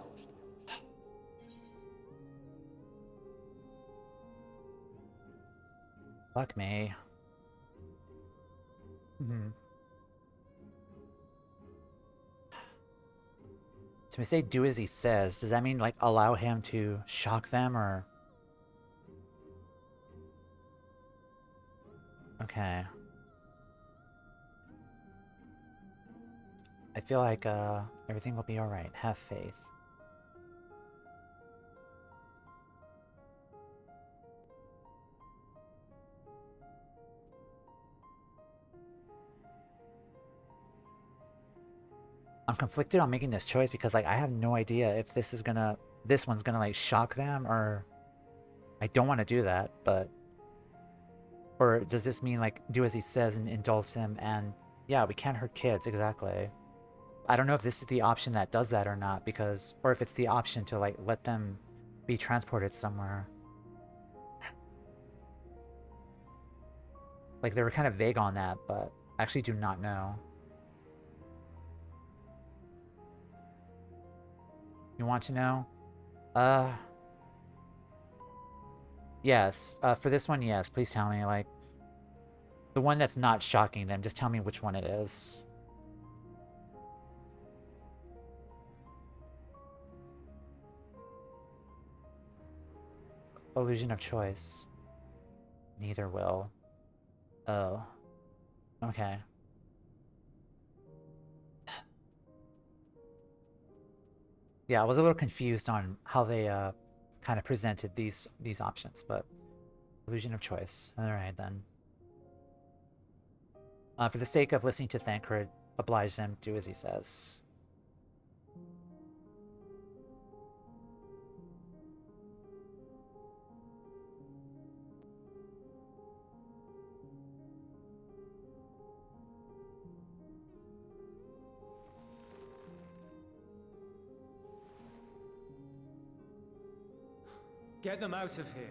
Fuck me. So we say do as he says. Does that mean like allow him to shock them or? Okay. I feel like everything will be alright. Have faith. I'm conflicted on making this choice because like I have no idea if this one's gonna like shock them, or I don't want to do that, but or does this mean like do as he says and indulge him? And yeah, we can't hurt kids, exactly. I don't know if this is the option that does that or not, because or if it's the option to like let them be transported somewhere. Like they were kind of vague on that, but I actually do not know. You want to know? Yes. For this one, yes. Please tell me, like, the one that's not shocking them. Just tell me which one it is. Illusion of choice. Neither will. Oh. Okay. Yeah, I was a little confused on how they kind of presented these options, but illusion of choice. All right then. For the sake of listening to Thancred, oblige them. Do as he says. Get them out of here.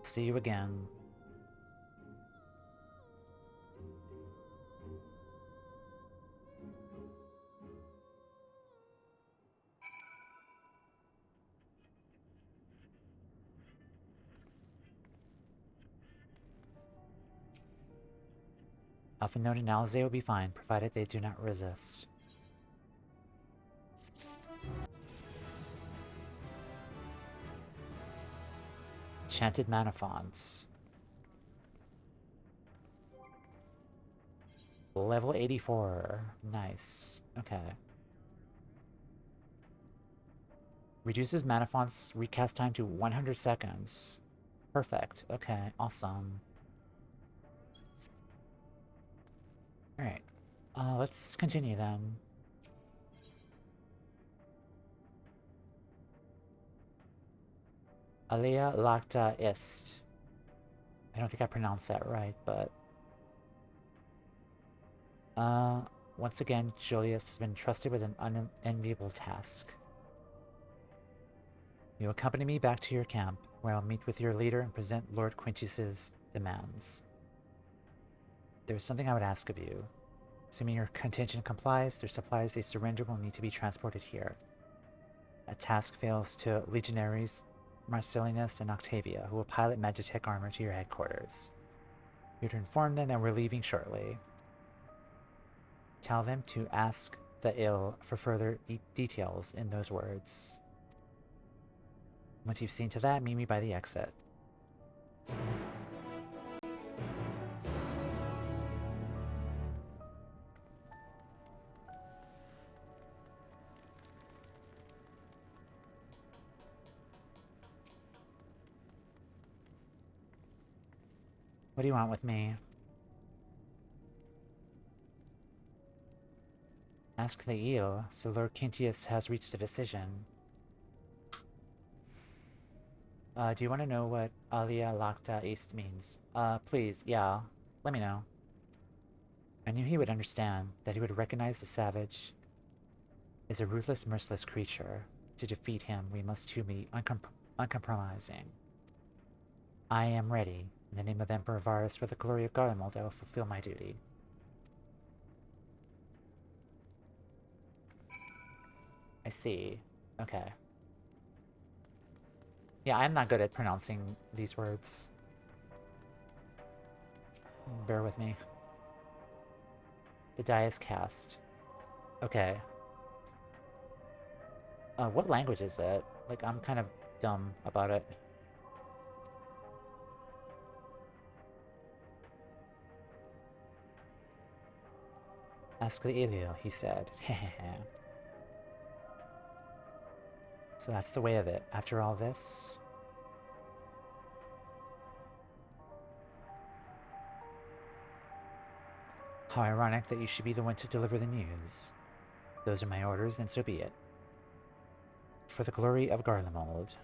See you again. Alpha Node and Alea will be fine, provided they do not resist. Enchanted mana fonts. Level 84. Nice. Okay. Reduces mana fonts recast time to 100 seconds. Perfect. Okay, awesome. Alright. Let's continue then. Alea lacta est. I don't think I pronounced that right, but... once again, Julius has been entrusted with an unenviable task. You accompany me back to your camp, where I'll meet with your leader and present Lord Quintus's demands. There is something I would ask of you. Assuming your contingent complies, their supplies they surrender will need to be transported here. That task fails to legionaries Marcellinus and Octavia, who will pilot Magitech armor to your headquarters. You're to inform them that we're leaving shortly. Tell them to ask the ill for further details in those words. Once you've seen to that, meet me by the exit. What do you want with me? Ask the eel, so Lord Quintus has reached a decision. Do you want to know what Alea lacta est means? Please, yeah. Let me know. I knew he would understand, that he would recognize the savage is a ruthless, merciless creature. To defeat him, we must too be uncompromising. I am ready. In the name of Emperor Varus, for the glory of Garlemald, I will fulfill my duty. I see. Okay. Yeah, I'm not good at pronouncing these words. Bear with me. The die is cast. Okay. What language is it? Like, I'm kind of dumb about it. Ask the Elio, he said. Hehehe. So that's the way of it. After all this... How ironic that you should be the one to deliver the news. Those are my orders, then so be it. For the glory of Garlemald.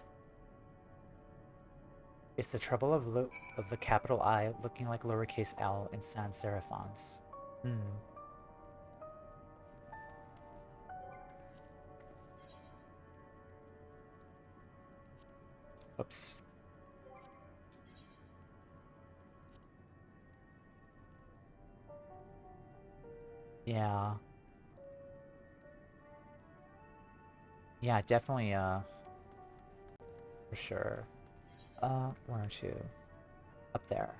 It's the trouble of the capital I looking like lowercase l in sans serif fonts. Oops. Yeah. Yeah, definitely, for sure. Where aren't you? Up there.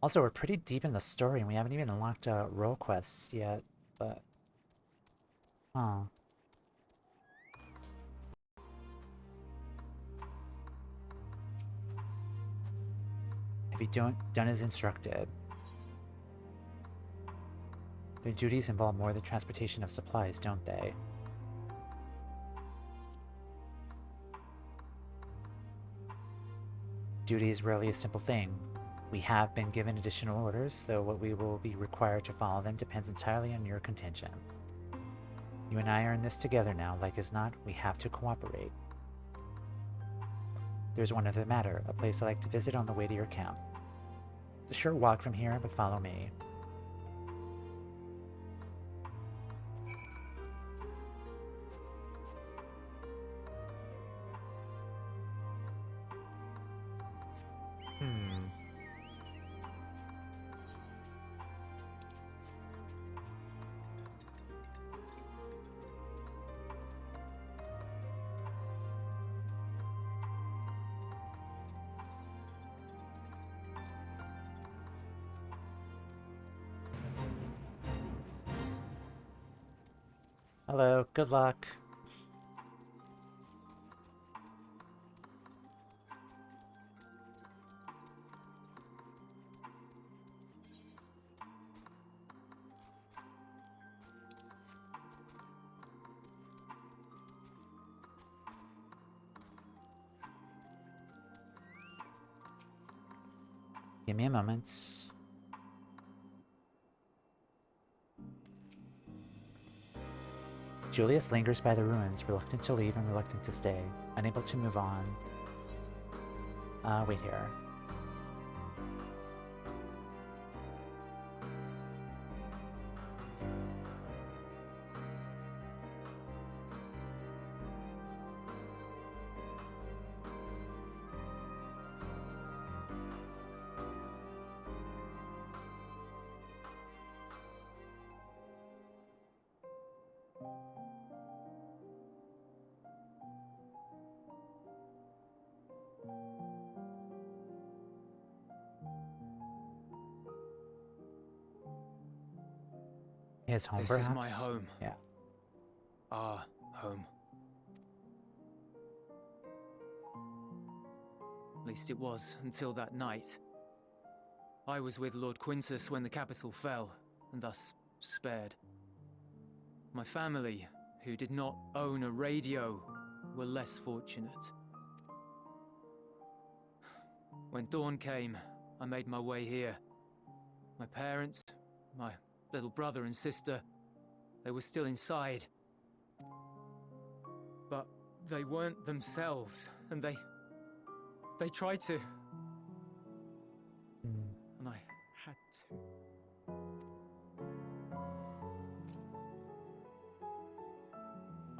Also, we're pretty deep in the story, and we haven't even unlocked role quests yet, but... Huh. If you don't done as instructed. Their duties involve more than transportation of supplies, don't they? Duty is rarely a simple thing. We have been given additional orders, though what we will be required to follow them depends entirely on your contingent. You and I are in this together now. Like as not, we have to cooperate. There's one other matter, a place I like to visit on the way to your camp. It's a short walk from here, but follow me. Hello, good luck. Give me a moment. Julius lingers by the ruins, reluctant to leave and reluctant to stay, unable to move on. Wait here. His home, This perhaps? is my home. Yeah. Our home. At least it was, until that night. I was with Lord Quintus when the capital fell, and thus spared. My family, who did not own a radio, were less fortunate. When dawn came, I made my way here. My parents, my little brother and sister, they were still inside. But they weren't themselves, and they tried to. And I had to.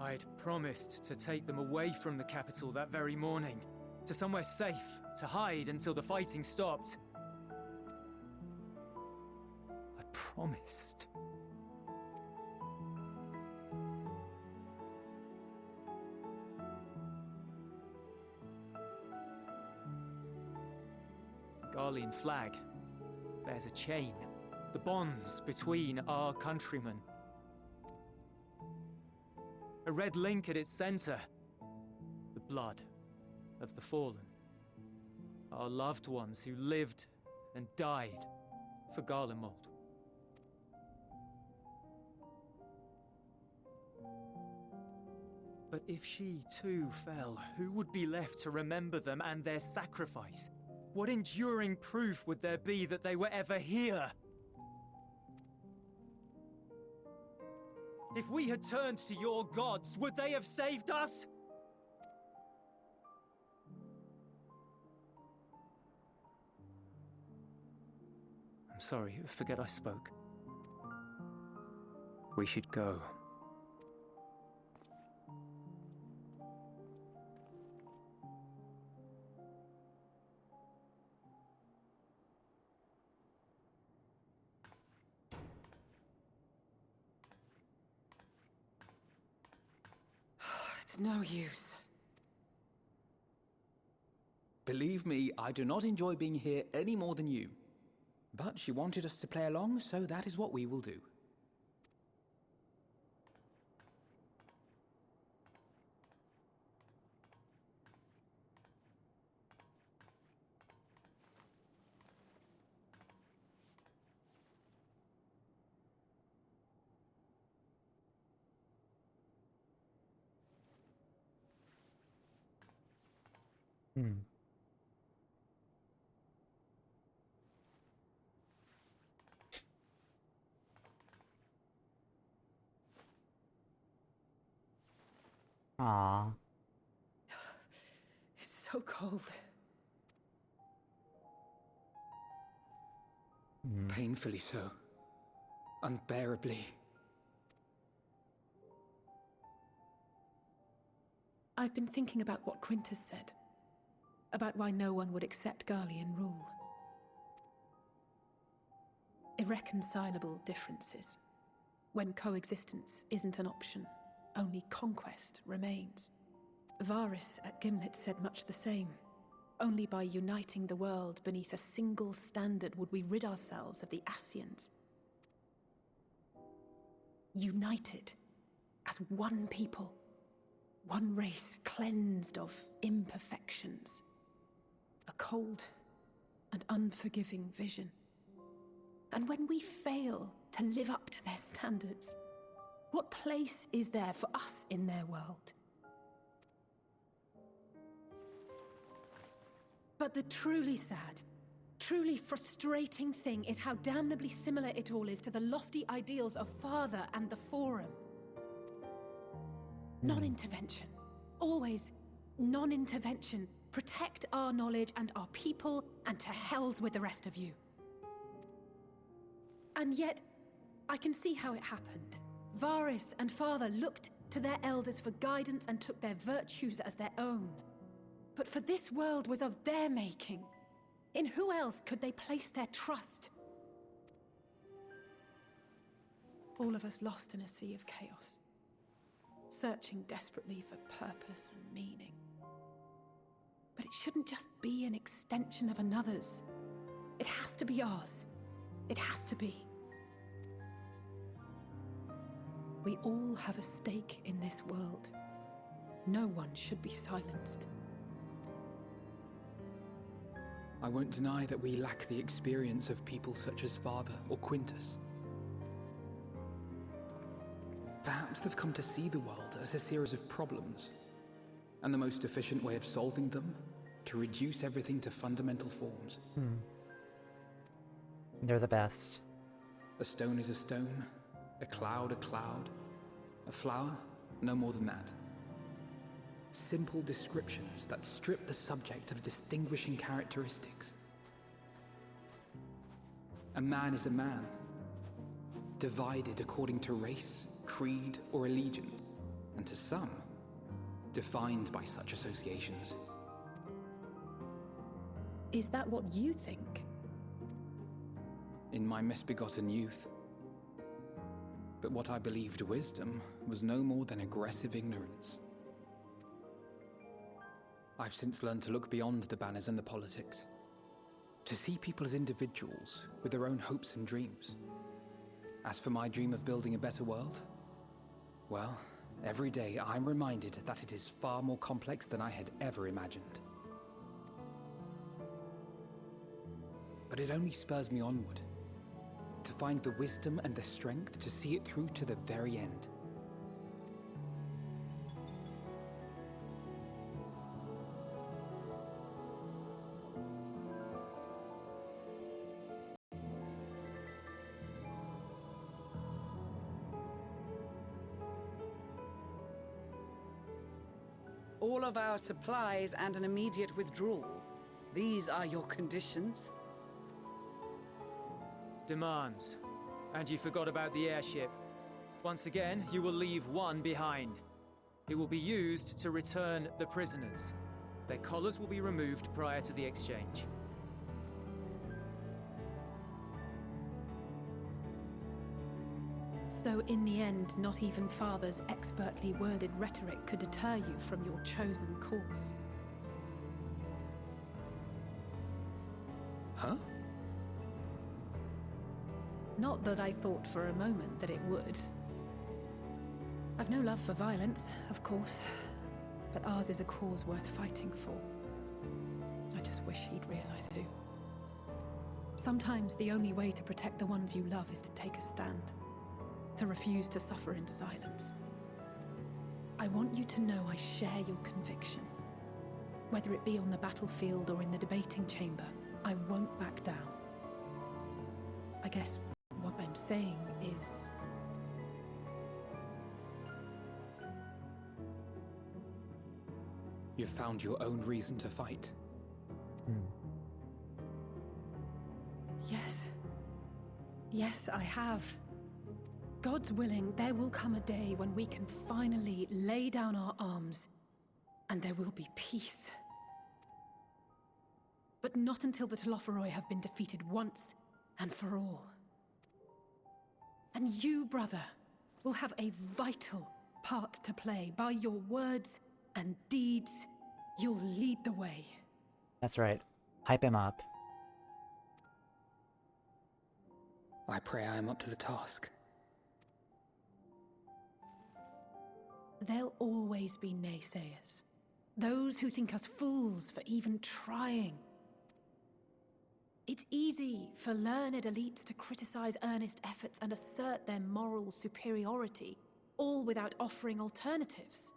I'd promised to take them away from the capital that very morning, to somewhere safe, to hide until the fighting stopped. I promised. The Garlean flag bears a chain, the bonds between our countrymen. A red link at its center, the blood of the fallen. Our loved ones who lived and died for Garlemald. But if she too fell, who would be left to remember them and their sacrifice? What enduring proof would there be that they were ever here? If we had turned to your gods, would they have saved us? I'm sorry, forget I spoke. We should go. It's no use. Believe me, I do not enjoy being here any more than you. But she wanted us to play along, so that is what we will do. Aww. It's so cold. Painfully so. Unbearably. I've been thinking about what Quintus said. About why no one would accept Garlean rule. Irreconcilable differences. When coexistence isn't an option, only conquest remains. Varys at Gimlet said much the same. Only by uniting the world beneath a single standard would we rid ourselves of the Ascians. United as one people, one race cleansed of imperfections. A cold and unforgiving vision. And when we fail to live up to their standards, what place is there for us in their world? But the truly sad, truly frustrating thing is how damnably similar it all is to the lofty ideals of Father and the Forum. Non-intervention. Always non-intervention. Protect our knowledge and our people, and to hells with the rest of you. And yet, I can see how it happened. Varys and Father looked to their elders for guidance and took their virtues as their own. But for this world was of their making. In who else could they place their trust? All of us lost in a sea of chaos, searching desperately for purpose and meaning. But it shouldn't just be an extension of another's. It has to be ours. It has to be. We all have a stake in this world. No one should be silenced. I won't deny that we lack the experience of people such as Father or Quintus. Perhaps they've come to see the world as a series of problems, and the most efficient way of solving them, to reduce everything to fundamental forms. They're the best. A stone is a stone, a cloud, a flower, no more than that. Simple descriptions that strip the subject of distinguishing characteristics. A man is a man, divided according to race, creed, or allegiance, and to some, defined by such associations. Is that what you think? In my misbegotten youth. But what I believed wisdom was no more than aggressive ignorance. I've since learned to look beyond the banners and the politics, to see people as individuals with their own hopes and dreams. As for my dream of building a better world, well, every day I'm reminded that it is far more complex than I had ever imagined. But it only spurs me onward, to find the wisdom and the strength to see it through to the very end. All of our supplies and an immediate withdrawal. These are your conditions? Demands. And you forgot about the airship. Once again, you will leave one behind. It will be used to return the prisoners. Their collars will be removed prior to the exchange. So in the end, not even Father's expertly worded rhetoric could deter you from your chosen course. Huh? Not that I thought for a moment that it would. I've no love for violence, of course, but ours is a cause worth fighting for. I just wish he'd realize too. Sometimes the only way to protect the ones you love is to take a stand, to refuse to suffer in silence. I want you to know I share your conviction. Whether it be on the battlefield or in the debating chamber, I won't back down. I guess what I'm saying is... You've found your own reason to fight. Yes. Yes, I have. God's willing, there will come a day when we can finally lay down our arms, and there will be peace. But not until the Telophoroi have been defeated once and for all. And you, brother, will have a vital part to play. By your words and deeds, you'll lead the way. That's right. Hype him up. I pray I am up to the task. There'll always be naysayers. Those who think us fools for even trying. It's easy for learned elites to criticize earnest efforts and assert their moral superiority, all without offering alternatives.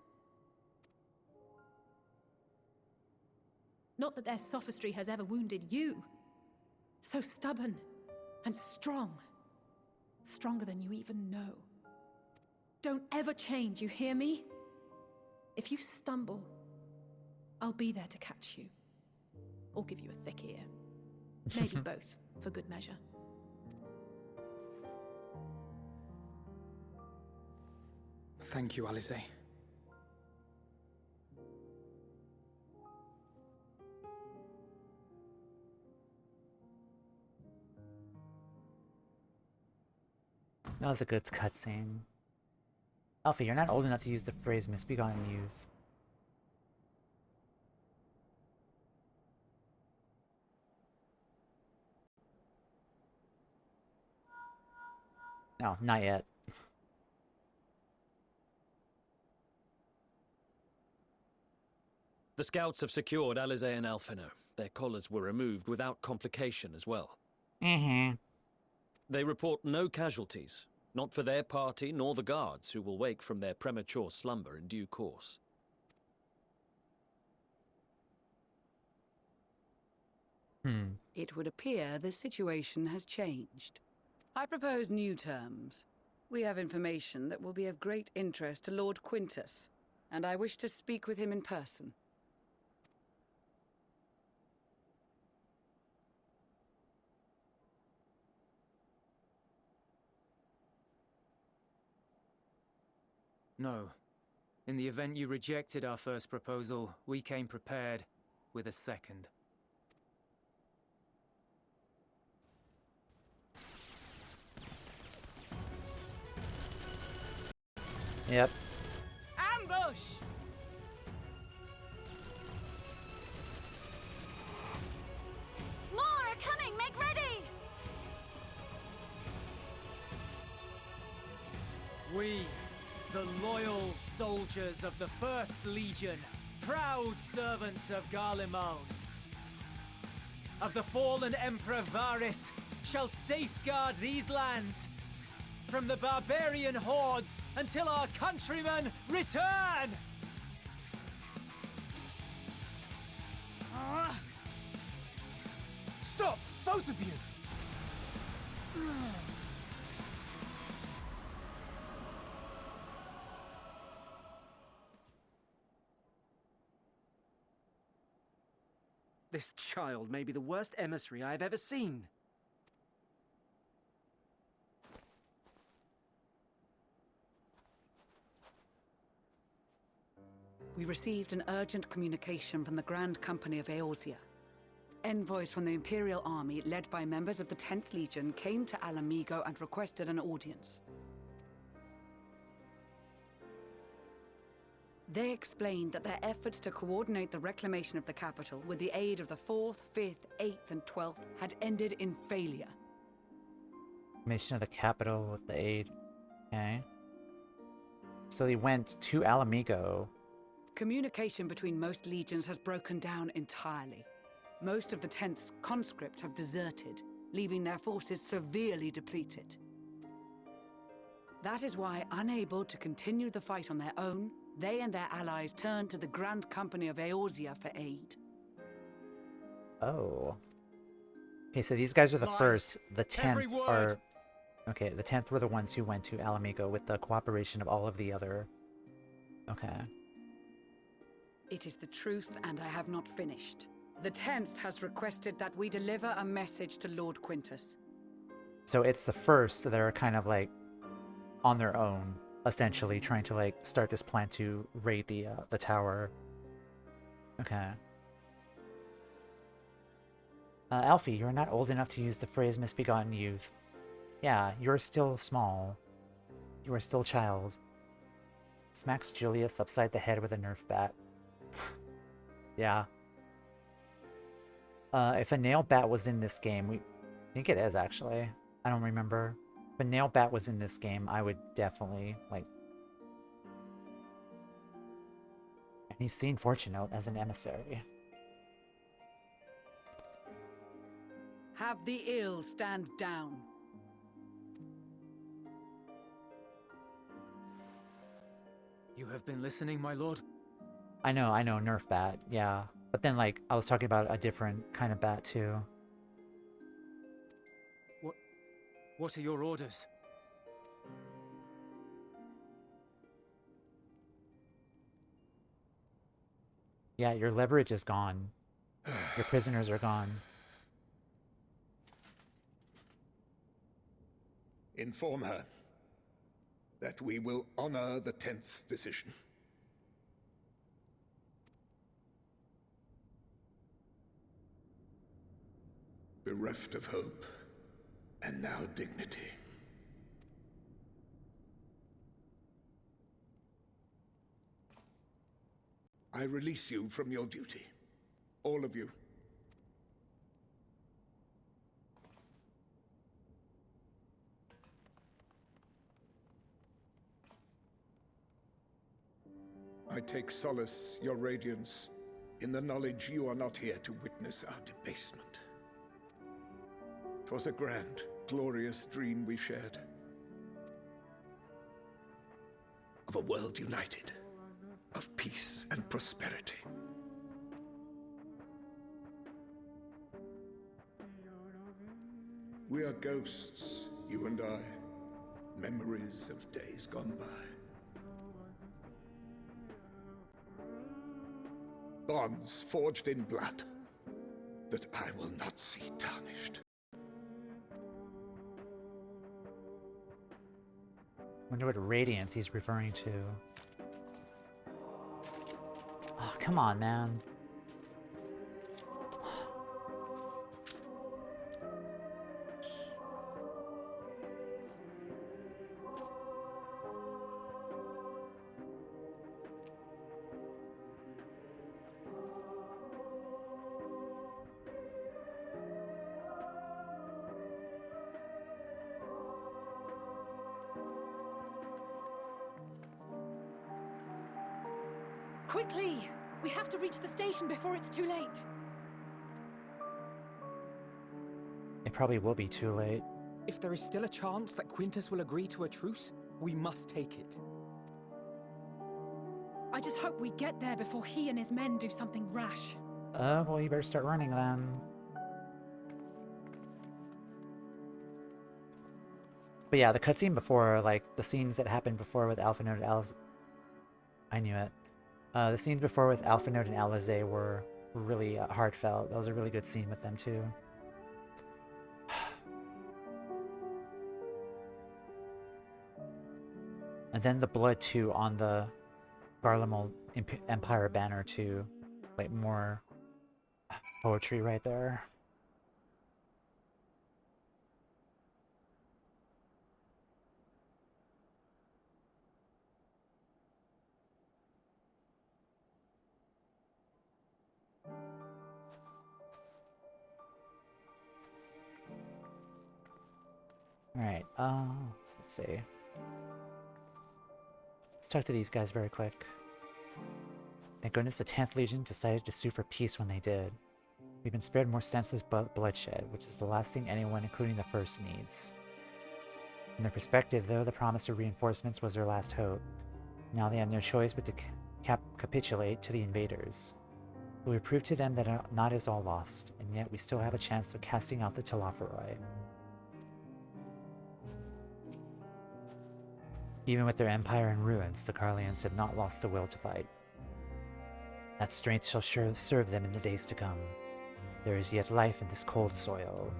Not that their sophistry has ever wounded you. So stubborn and strong. Stronger than you even know. Don't ever change, you hear me? If you stumble, I'll be there to catch you. Or give you a thick ear. Maybe both, for good measure. Thank you, Alice. That was a good cutscene. Alfie, you're not old enough to use the phrase misbegotten youth. No, not yet. The scouts have secured Alice and Alphino. Their collars were removed without complication as well. They report no casualties, not for their party nor the guards, who will wake from their premature slumber in due course. It would appear the situation has changed. I propose new terms. We have information that will be of great interest to Lord Quintus, and I wish to speak with him in person. No. In the event you rejected our first proposal, we came prepared with a second. Yep. Ambush! More are coming! Make ready! We, the loyal soldiers of the First Legion, proud servants of Garlemald, of the fallen Emperor Varys, shall safeguard these lands from the barbarian hordes until our countrymen return! Stop! Both of you! This child may be the worst emissary I have ever seen. We received an urgent communication from the Grand Company of Eorzea. Envoys from the Imperial Army, led by members of the 10th Legion, came to Alamigo and requested an audience. They explained that their efforts to coordinate the reclamation of the capital with the aid of the 4th, 5th, 8th, and 12th had ended in failure. Mission of the capital with the aid. Okay. So they went to Alamigo. Communication between most legions has broken down entirely. Most of the 10th's conscripts have deserted, leaving their forces severely depleted. That is why, unable to continue the fight on their own, they and their allies turned to the Grand Company of Eorzea for aid. Oh. Okay, so these guys are the first. The 10th are... Okay, the 10th were the ones who went to Alamigo with the cooperation of all of the other... Okay. It is the truth, and I have not finished. The 10th has requested that we deliver a message to Lord Quintus. So it's the first that are kind of like on their own, essentially trying to like start this plan to raid the tower. Okay. Alfie, you're not old enough to use the phrase misbegotten youth. Yeah, you're still small. You are still a child. Smacks Julius upside the head with a Nerf bat. Yeah. If a nail bat was in this game, I think it is actually. I don't remember. If a nail bat was in this game, I would definitely like. And he's seen Fortune Note as an emissary. Have the ill stand down. You have been listening, my lord? I know, Nerf bat, yeah. But then, like, I was talking about a different kind of bat, too. What are your orders? Yeah, your leverage is gone. Your prisoners are gone. Inform her that we will honor the 10th's decision. Bereft of hope, and now dignity. I release you from your duty. All of you. I take solace, your radiance, in the knowledge you are not here to witness our debasement. 'Twas a grand, glorious dream we shared. Of a world united, of peace and prosperity. We are ghosts, you and I, memories of days gone by. Bonds forged in blood that I will not see tarnished. Wonder what radiance he's referring to. Oh, come on, man. Quickly! We have to reach the station before it's too late. It probably will be too late. If there is still a chance that Quintus will agree to a truce, we must take it. I just hope we get there before he and his men do something rash. Well, you better start running then. But yeah, the cutscene before, like, the scenes that happened before with Alphinaud and Alice... I knew it. The scenes before with Alphinaud and Alize were really heartfelt. That was a really good scene with them, too. And then the blood, too, on the Garlemald Empire banner, too. Like, more poetry right there. Alright, let's see. Let's talk to these guys very quick. Thank goodness the 10th Legion decided to sue for peace when they did. We've been spared more senseless bloodshed, which is the last thing anyone, including the First, needs. From their perspective, though, the promise of reinforcements was their last hope. Now they have no choice but to capitulate to the invaders. But we prove to them that not is all lost, and yet we still have a chance of casting out the Telophoroi. Even with their empire in ruins, the Garleans have not lost the will to fight. That strength shall sure serve them in the days to come. There is yet life in this cold soil.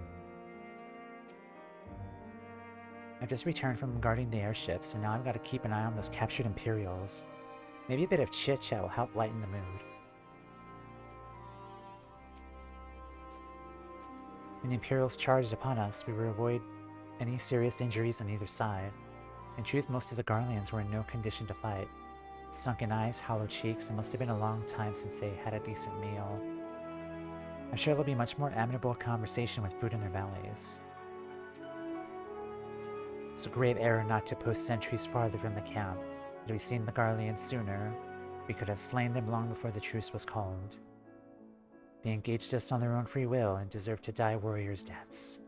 I've just returned from guarding the airships, and now I've got to keep an eye on those captured Imperials. Maybe a bit of chit-chat will help lighten the mood. When the Imperials charged upon us, we were to avoid any serious injuries on either side. In truth, most of the Garleans were in no condition to fight. Sunken eyes, hollow cheeks, it must have been a long time since they had a decent meal. I'm sure there'll be much more amiable conversation with food in their bellies. It's a grave error not to post sentries farther from the camp. Had we seen the Garleans sooner, we could have slain them long before the truce was called. They engaged us on their own free will and deserved to die warriors' deaths.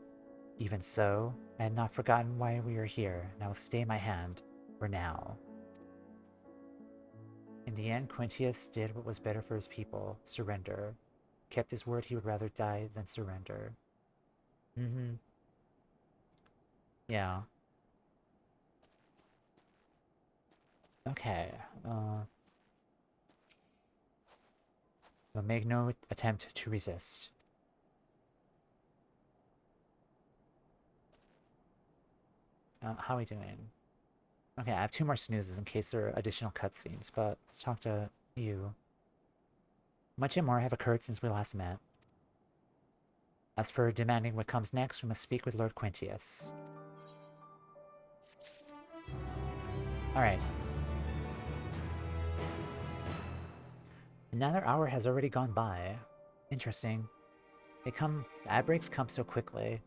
Even so, I had not forgotten why we are here, and I will stay my hand, for now. In the end, Quintius did what was better for his people, surrender. Kept his word he would rather die than surrender. Yeah. Okay, we'll make no attempt to resist. How are we doing? Okay, I have 2 more snoozes in case there are additional cutscenes, but let's talk to you. Much and more have occurred since we last met. As for demanding what comes next, we must speak with Lord Quintius. Alright. Another hour has already gone by. Interesting. The ad breaks come so quickly.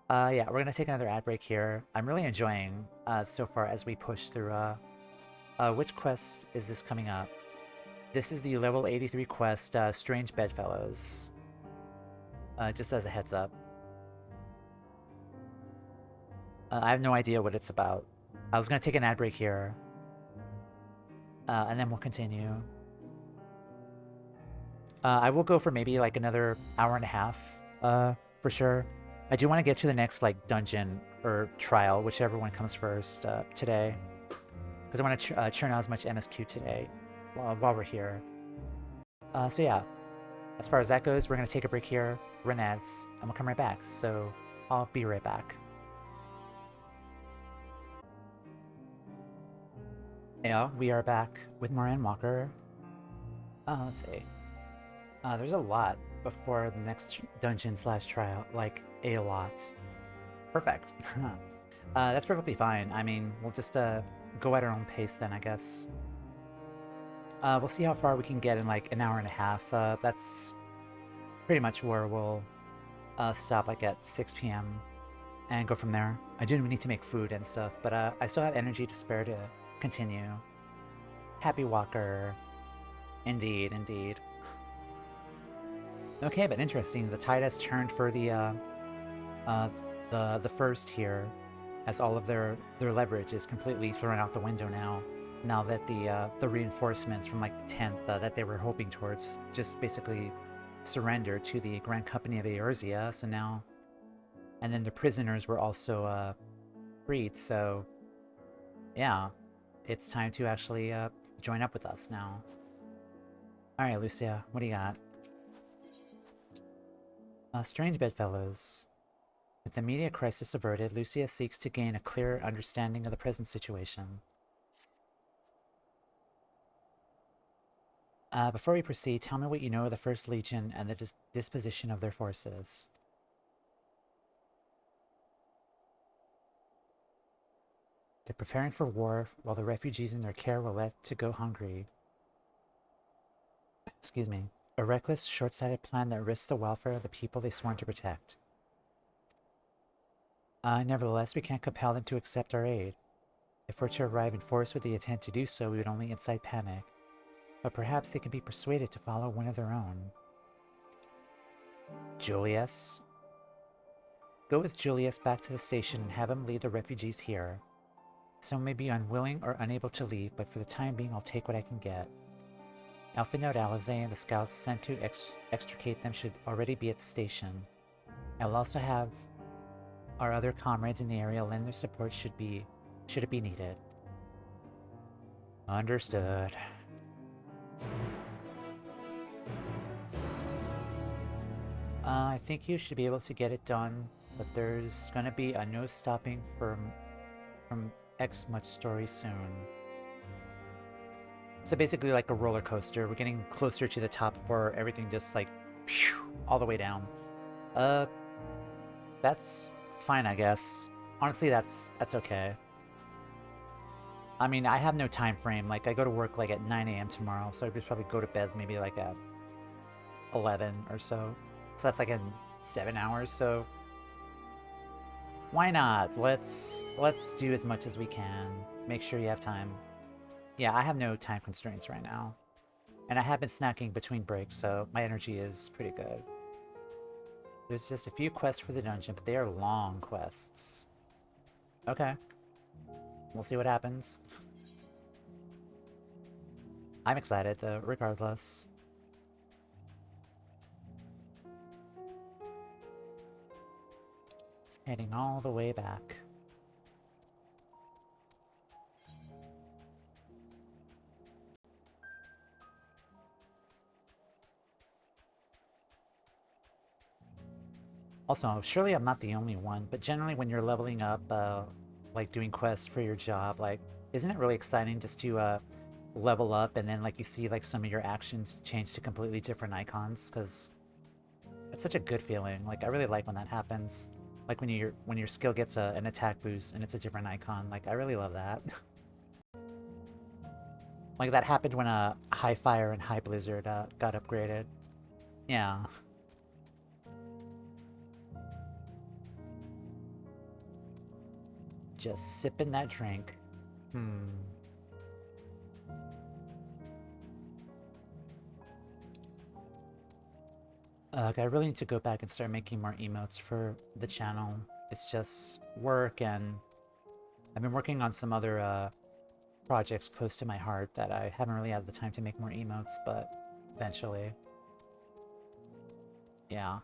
Yeah, we're gonna take another ad break here. I'm really enjoying so far as we push through. Which quest is this coming up? This is the level 83 quest, Strange Bedfellows. Just as a heads up. I have no idea what it's about. I was gonna take an ad break here. And then we'll continue. I will go for maybe like another hour and a half, for sure. I do want to get to the next like dungeon or trial, whichever one comes first, today. Because I want to churn out as much MSQ today while we're here. So yeah, as far as that goes, we're going to take a break here, run ads, and we'll come right back. So I'll be right back. Yeah, we are back with more Endwalker. Let's see. There's a lot before the next dungeon/trial, like a lot. Perfect. That's perfectly fine. I mean, we'll just go at our own pace then, I guess. We'll see how far we can get in like an hour and a half. That's pretty much where we'll stop, like at 6 p.m. and go from there. I do need to make food and stuff, but I still have energy to spare to continue. Happy Walker. Indeed, indeed. Okay, but interesting. The tide has turned for the first here, as all of their leverage is completely thrown out the window now. Now that the reinforcements from like the 10th that they were hoping towards just basically surrendered to the Grand Company of Eorzea. So now, and then the prisoners were also freed. So yeah, it's time to actually join up with us now. All right, Lucia, what do you got? Strange Bedfellows. With the immediate crisis averted, Lucia seeks to gain a clearer understanding of the present situation. Before we proceed, tell me what you know of the First Legion and the disposition of their forces. They're preparing for war, while the refugees in their care were let to go hungry. Excuse me. A reckless, short-sighted plan that risks the welfare of the people they sworn to protect. Nevertheless, we can't compel them to accept our aid. If we're to arrive in force with the intent to do so, we would only incite panic. But perhaps they can be persuaded to follow one of their own. Julius? Go with Julius back to the station and have him lead the refugees here. Some may be unwilling or unable to leave, but for the time being I'll take what I can get. Alpha Note Alea and the scouts sent to extricate them should already be at the station. I will also have our other comrades in the area lend their support should it be needed. I think you should be able to get it done, but there's gonna be a no stopping from X much story soon. So basically like a roller coaster. We're getting closer to the top before everything just like phew, all the way down. That's fine, I guess. Honestly, that's okay. I mean, I have no time frame. Like, I go to work like at 9 a.m. tomorrow, so I could probably go to bed maybe like at 11 or so. So that's like in 7 hours. So why not? Let's do as much as we can. Make sure you have time. Yeah, I have no time constraints right now, and I have been snacking between breaks, so my energy is pretty good. There's just a few quests for the dungeon, but they are long quests. Okay. We'll see what happens. I'm excited, though, regardless. Heading all the way back. Also, surely I'm not the only one, but generally when you're leveling up, like doing quests for your job, like, isn't it really exciting just to level up and then like you see like some of your actions change to completely different icons? Because it's such a good feeling. Like, I really like when that happens. Like when your skill gets an attack boost and it's a different icon. Like, I really love that. Like that happened when High Fire and High Blizzard got upgraded. Yeah. Just sipping that drink. I really need to go back and start making more emotes for the channel. It's just work, and I've been working on some other projects close to my heart that I haven't really had the time to make more emotes, but eventually. Yeah.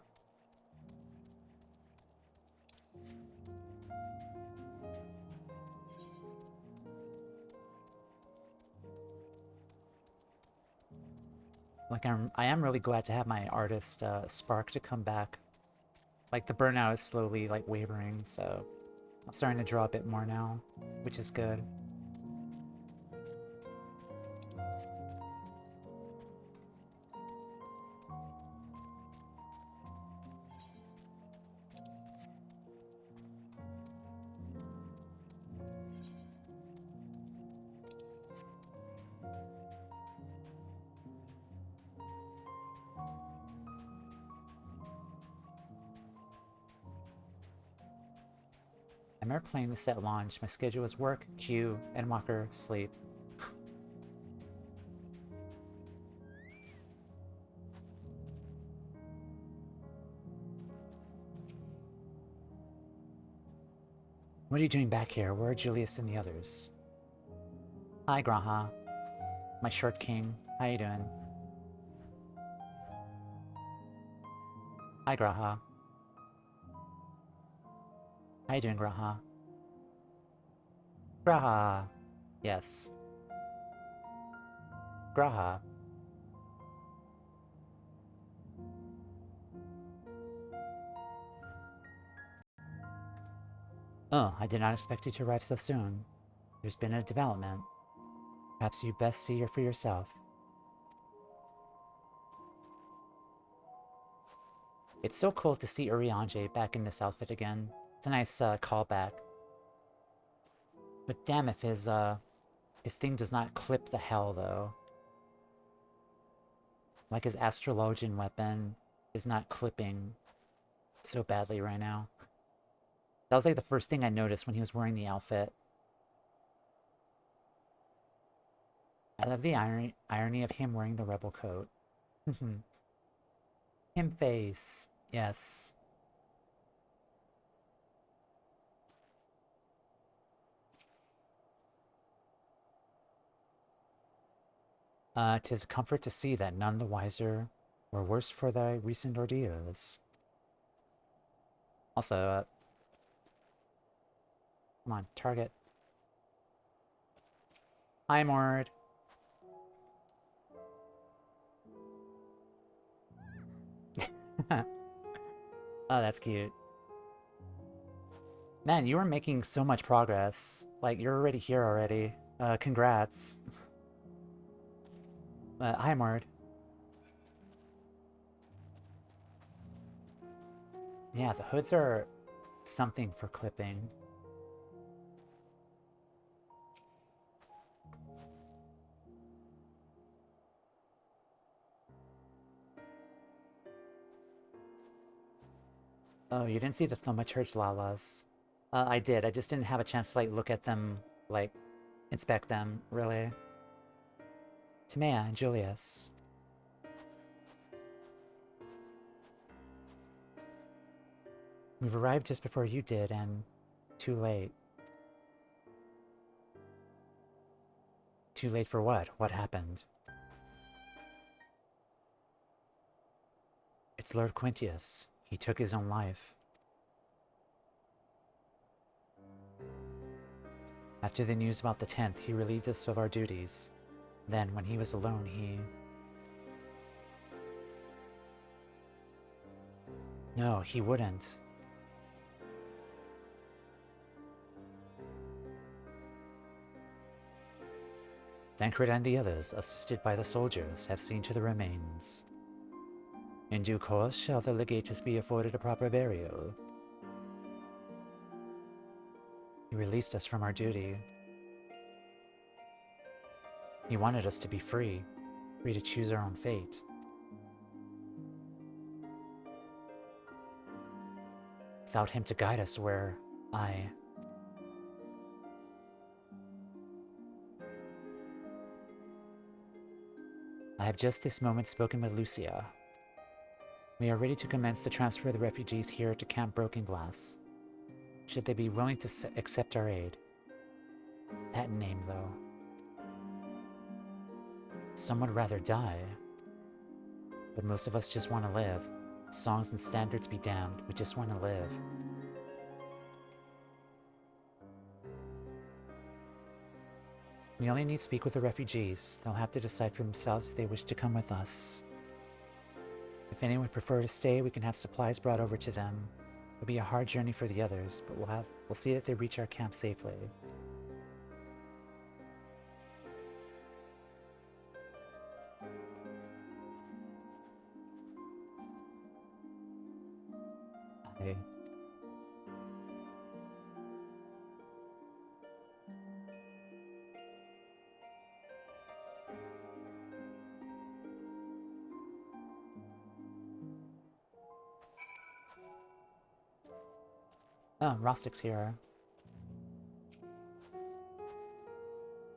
Like, I am really glad to have my artist spark to come back. Like, the burnout is slowly like wavering, so I'm starting to draw a bit more now, which is good. I remember playing this at launch. My schedule was work, queue, Endwalker, sleep. What are you doing back here? Where are Julius and the others? Hi, Graha. My short king. How you doing? Hi, Graha. How you doing, Graha? Graha! Yes. Graha. Oh, I did not expect you to arrive so soon. There's been a development. Perhaps you best see her for yourself. It's so cool to see Urianger back in this outfit again. It's a nice callback. But damn if his thing does not clip the hell, though. Like, his astrologian weapon is not clipping so badly right now. That was like the first thing I noticed when he was wearing the outfit. I love the irony of him wearing the rebel coat. Him face. Yes. "'Tis a comfort to see that none the wiser or worse for thy recent ordeals." Also, come on, target. Hi, Mord. Oh, that's cute. Man, you are making so much progress. Like, you're already here already. Congrats. Hi, Mord. Yeah, the hoods are something for clipping. Oh, you didn't see the Thaumaturge Lalas. I did. I just didn't have a chance to, like, look at them, like, inspect them, really. Toumeya and Julius. We've arrived just before you did, and too late. Too late for what? What happened? It's Lord Quintius. He took his own life. After the news about the 10th, he relieved us of our duties. Then, when he was alone, he... No, he wouldn't. Thancred and the others, assisted by the soldiers, have seen to the remains. In due course shall the legatus be afforded a proper burial. He released us from our duty. He wanted us to be free to choose our own fate. Without him to guide us where I have just this moment spoken with Lucia. We are ready to commence the transfer of the refugees here to Camp Broken Glass, should they be willing to accept our aid. That name, though. Some would rather die. But most of us just want to live. Songs and standards be damned, we just want to live. We only need to speak with the refugees. They'll have to decide for themselves if they wish to come with us. If anyone would prefer to stay, we can have supplies brought over to them. It'll be a hard journey for the others, but we'll see that they reach our camp safely. Oh, Rostic's here.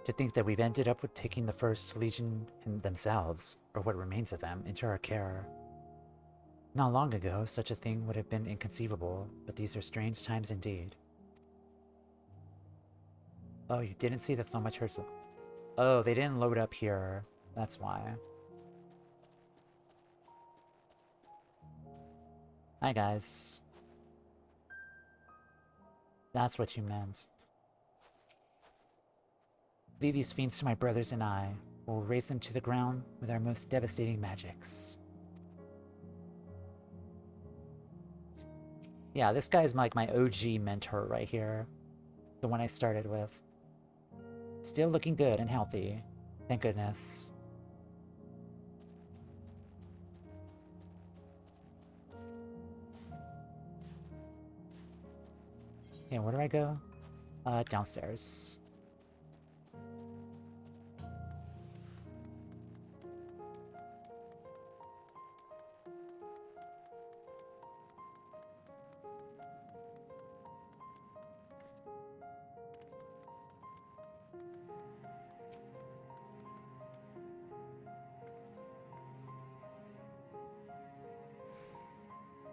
To think that we've ended up with taking the First Legion themselves, or what remains of them, into our care. Not long ago, such a thing would have been inconceivable, but these are strange times indeed. Oh, you didn't see the Thaumaturge. Oh, they didn't load up here. That's why. Hi, guys. That's what you meant. Leave these fiends to my brothers and I. We'll raze them to the ground with our most devastating magics. Yeah, this guy's like my OG mentor right here. The one I started with. Still looking good and healthy. Thank goodness. Yeah, where do I go? Downstairs.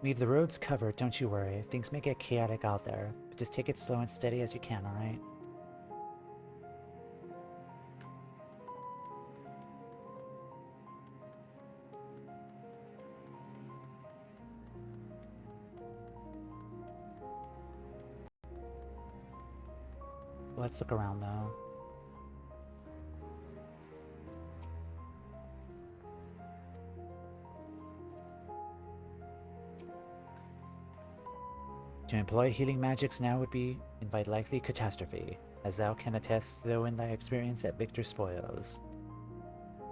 Leave the roads covered, don't you worry. Things may get chaotic out there, but just take it slow and steady as you can, alright? Let's look around, though. To employ healing magics now would be invite likely catastrophe, as thou can attest though in thy experience at Victor Spoils.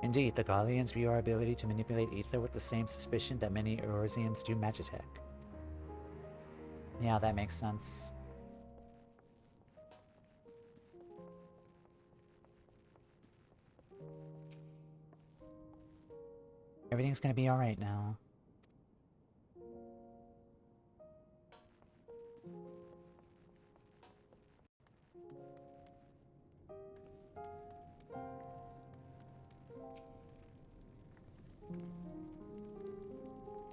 Indeed, the Garleans view our ability to manipulate ether with the same suspicion that many Eorzeans do magitech. Yeah, that makes sense. Everything's gonna be alright now.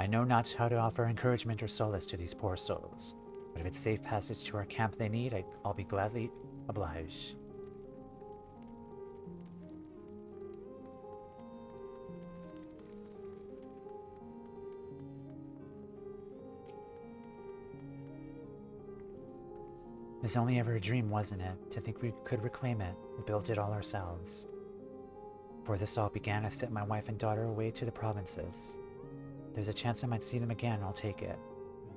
I know not how to offer encouragement or solace to these poor souls, but if it's safe passage to our camp they need, I'll be gladly obliged. It was only ever a dream, wasn't it? To think we could reclaim it. We built it all ourselves. Before this all began, I sent my wife and daughter away to the provinces. There's a chance I might see them again, I'll take it.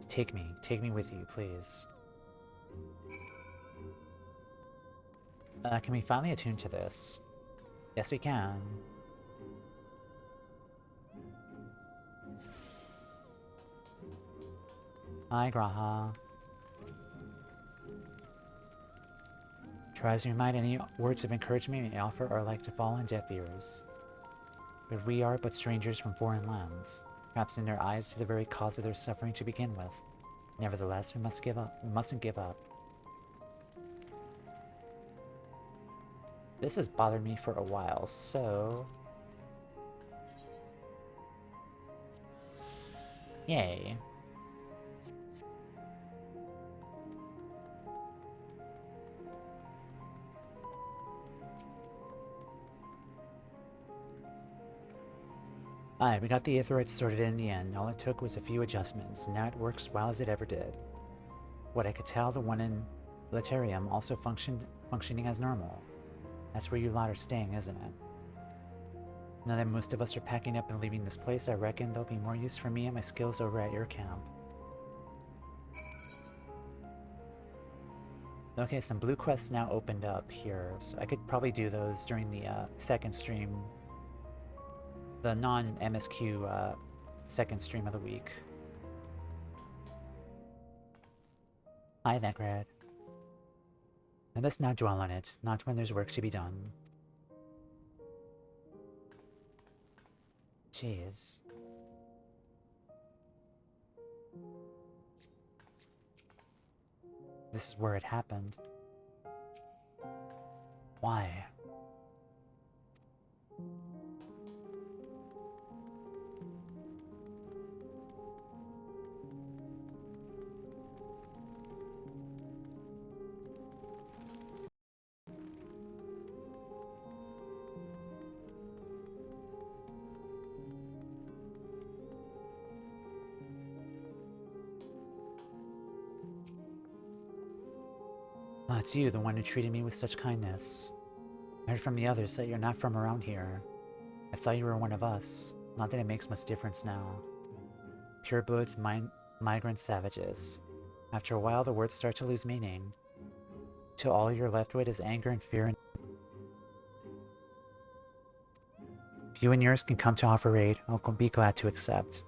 Take me with you, please. Can we finally attune to this? Yes, we can. Hi, Graha. Try as we might, any words of encouragement we may offer are like to fall on deaf ears. But we are but strangers from foreign lands, perhaps in their eyes to the very cause of their suffering to begin with. Nevertheless, we mustn't give up. This has bothered me for a while, so... Yay. Alright, we got the Aetheroids sorted in the end. All it took was a few adjustments, and now it works well as it ever did. What I could tell, the one in Letarium also functioning as normal. That's where you lot are staying, isn't it? Now that most of us are packing up and leaving this place, I reckon there'll be more use for me and my skills over at your camp. Okay, some blue quests now opened up here, so I could probably do those during the second stream. The non-MSQ second stream of the week. Hi there, Grad. I must not dwell on it, not when there's work to be done. Jeez. This is where it happened. Why? Oh, it's you, the one who treated me with such kindness. I heard from the others that you're not from around here. I thought you were one of us. Not that it makes much difference now. Purebloods, migrant savages. After a while, the words start to lose meaning. Till all you're left with is anger and fear. And if you and yours can come to offer aid, I'll be glad to accept.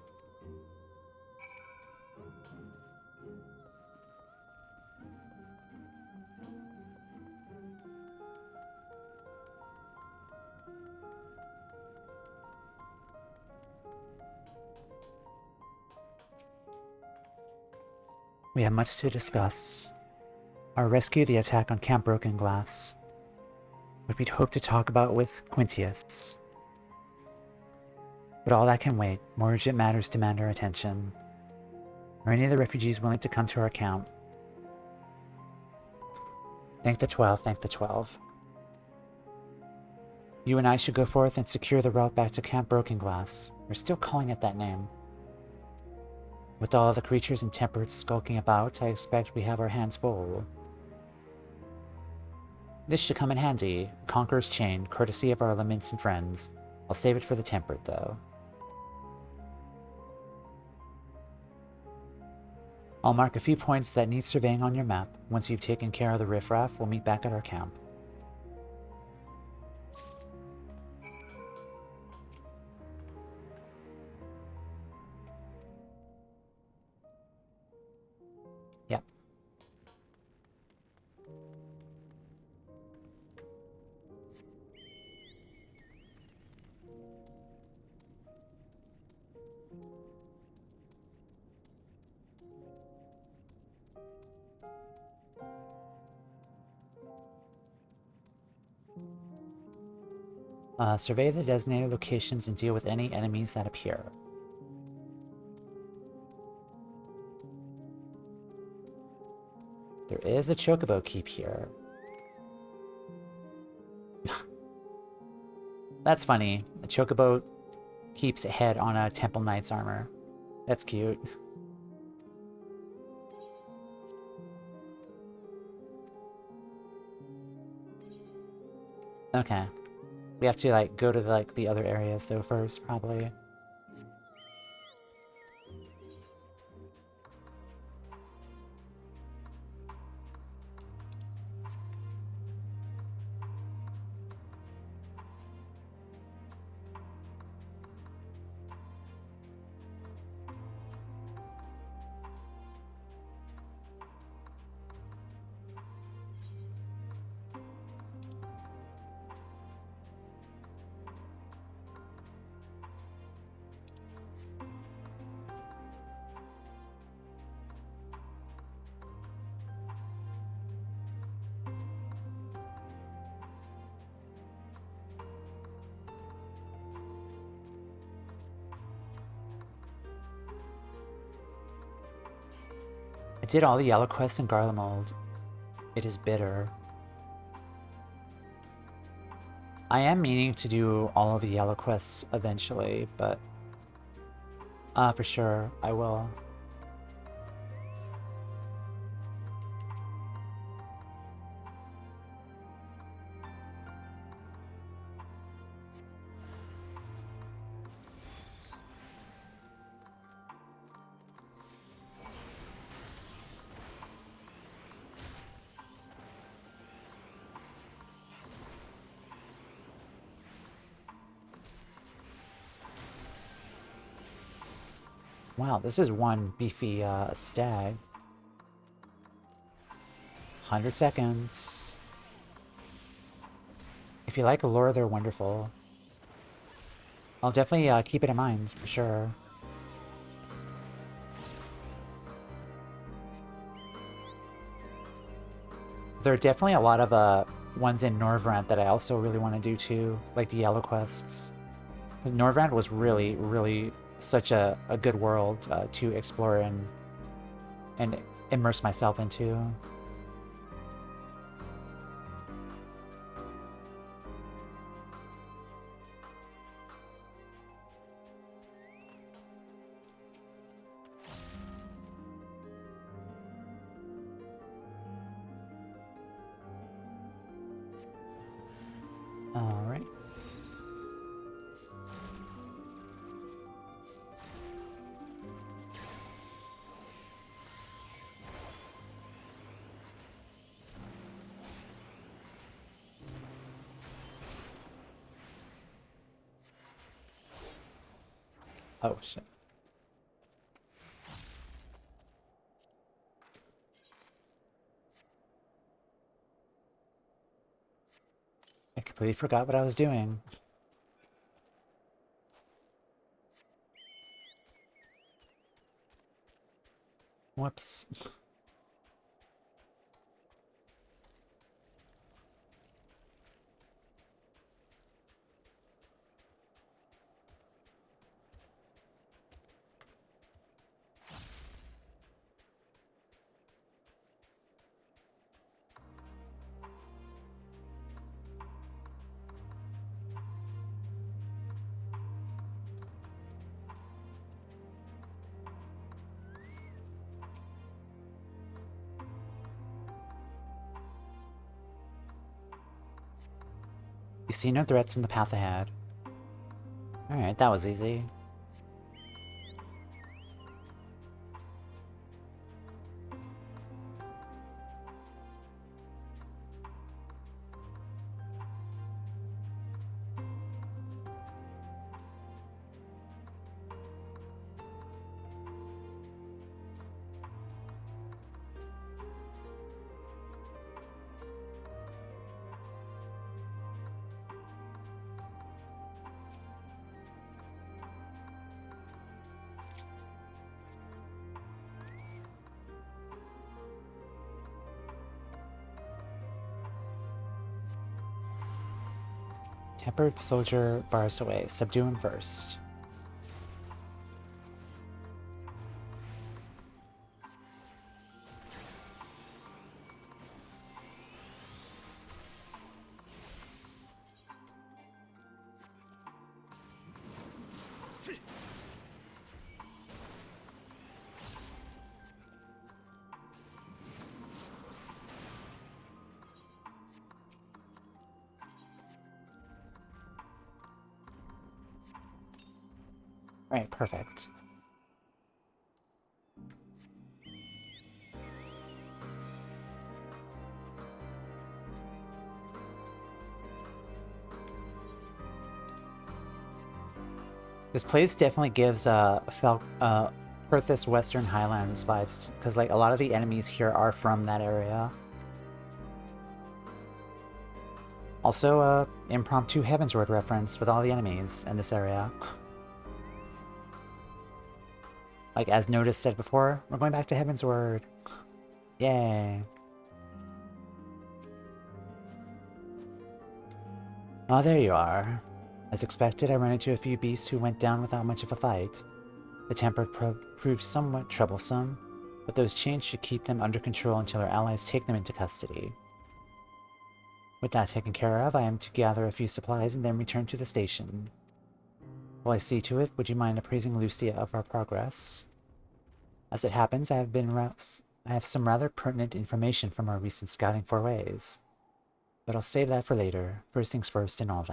We have much to discuss. Our rescue, the attack on Camp Broken Glass. What we'd hoped to talk about with Quintius. But all that can wait. More urgent matters demand our attention. Are any of the refugees willing to come to our camp? Thank the 12, thank the 12. You and I should go forth and secure the route back to Camp Broken Glass. We're still calling it that name. With all the creatures and temperate skulking about, I expect we have our hands full. This should come in handy. Conqueror's Chain, courtesy of our elements and friends. I'll save it for the temperate, though. I'll mark a few points that need surveying on your map. Once you've taken care of the riffraff, we'll meet back at our camp. Yep. Survey the designated locations and deal with any enemies that appear. There is a chocobo keep here. That's funny. A chocobo keeps a head on a Temple Knight's armor. That's cute. Okay. We have to, like, go to, like, the other areas, though, first, probably. I did all the yellow quests in Garlemald. It is bitter. I am meaning to do all of the yellow quests eventually, but for sure I will. Wow, this is one beefy stag. 100 seconds. If you like lore, they're wonderful. I'll definitely keep it in mind, for sure. There are definitely a lot of ones in Norvrant that I also really want to do too, like the yellow quests. Because Norvrant was really, really such a good world to explore and immerse myself into. All right. Oh, shit. I completely forgot what I was doing. Whoops. You see no threats in the path ahead. Alright, that was easy. Tempered soldier bars away. Subdue him first. Alright, perfect. This place definitely gives Perth's Western Highlands vibes, because like a lot of the enemies here are from that area. Also, impromptu Heavensward reference with all the enemies in this area. Like, as Notice said before, we're going back to Heavensward. Yay. Oh, there you are. As expected, I ran into a few beasts who went down without much of a fight. The Tempered proved somewhat troublesome, but those chains should keep them under control until our allies take them into custody. With that taken care of, I am to gather a few supplies and then return to the station. While I see to it, would you mind appraising Lucia of our progress? As it happens, I have some rather pertinent information from our recent scouting forays. But I'll save that for later. First things first and all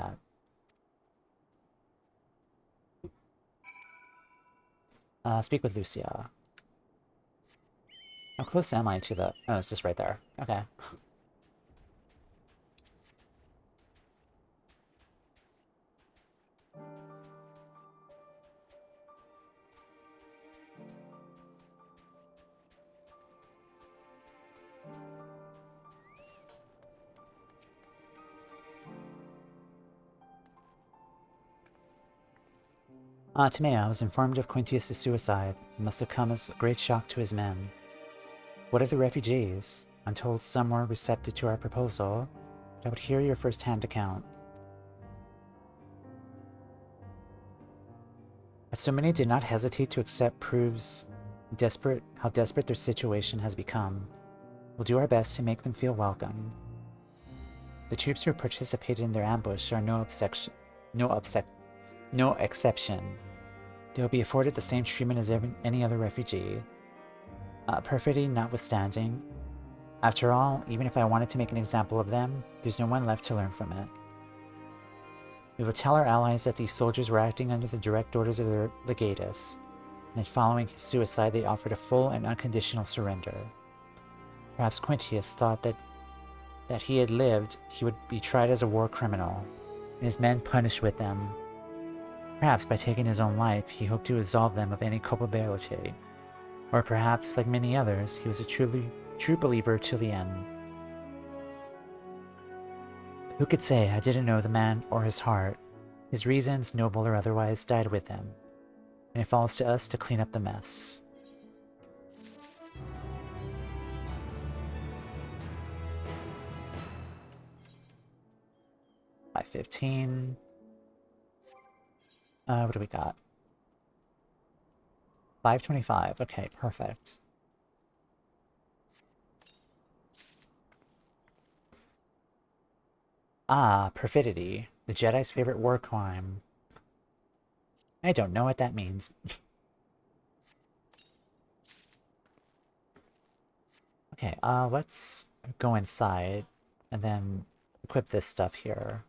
that. Speak with Lucia. How close am I to the... Oh, it's just right there. Okay. Toumeya, I was informed of Quintius' suicide. It must have come as a great shock to his men. What are the refugees? I'm told some were receptive to our proposal, but I would hear your first-hand account. That so many did not hesitate to accept proves how desperate their situation has become. We'll do our best to make them feel welcome. The troops who participated in their ambush are no exception. They will be afforded the same treatment as any other refugee. Perfidy notwithstanding. After all, even if I wanted to make an example of them, there's no one left to learn from it. We will tell our allies that these soldiers were acting under the direct orders of their legatus, and that following his suicide they offered a full and unconditional surrender. Perhaps Quintius thought that he had lived, he would be tried as a war criminal, and his men punished with them. Perhaps by taking his own life, he hoped to absolve them of any culpability. Or perhaps, like many others, he was a true believer till the end. Who could say I didn't know the man or his heart? His reasons, noble or otherwise, died with him, and it falls to us to clean up the mess. By 15. What do we got? 525. Okay, perfect. Ah, perfidy. The Jedi's favorite war crime. I don't know what that means. Okay, let's go inside and then equip this stuff here.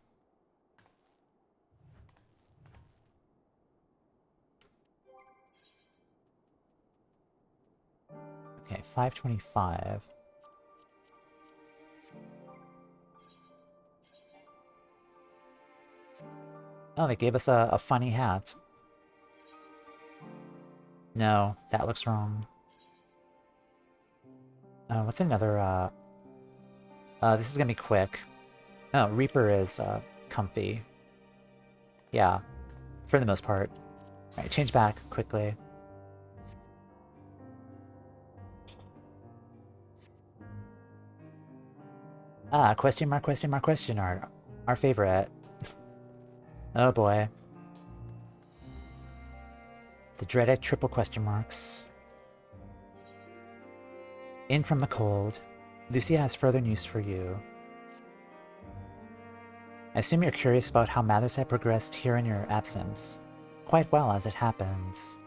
Okay, 525. Oh, they gave us a funny hat. No, that looks wrong. What's another, this is gonna be quick. Oh, Reaper is, comfy. Yeah, for the most part. Alright, change back quickly. Ah, question mark, our favorite. Oh boy. The dreaded triple question marks. In from the cold. Lucia has further news for you. I assume you're curious about how matters have progressed here in your absence. Quite well, as it happens.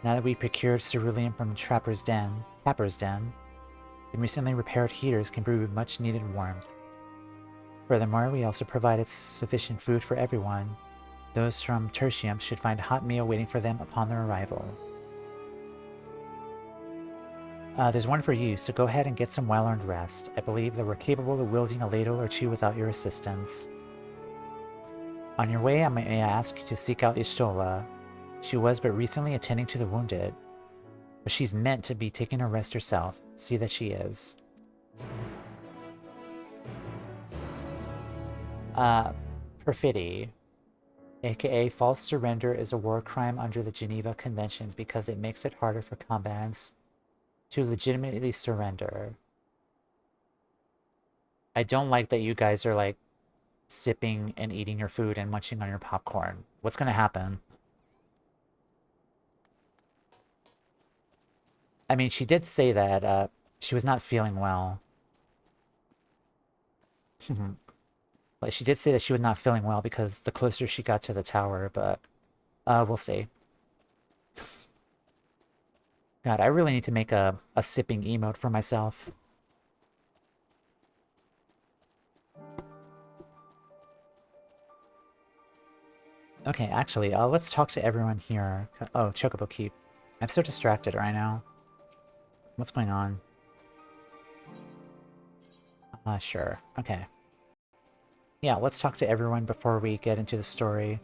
Now that we procured cerulean from Tapper's Den, and recently repaired heaters can brew much needed warmth. Furthermore, we also provided sufficient food for everyone. Those from Tertium should find a hot meal waiting for them upon their arrival. There's one for you, so go ahead and get some well-earned rest. I believe that we're capable of wielding a ladle or two without your assistance. On your way, I may ask you to seek out Ishtola. She was but recently attending to the wounded, but she's meant to be taking a rest herself. See that she is. Perfidy, aka false surrender, is a war crime under the Geneva Conventions because it makes it harder for combatants to legitimately surrender. I don't like that you guys are like sipping and eating your food and munching on your popcorn. What's gonna happen? I mean, she did say that she was not feeling well. Like, she did say that she was not feeling well because the closer she got to the tower, but we'll see. God, I really need to make a sipping emote for myself. Okay, actually, let's talk to everyone here. Oh, Chocobo Keep. I'm so distracted right now. What's going on? Sure. Okay. Yeah, let's talk to everyone before we get into the story.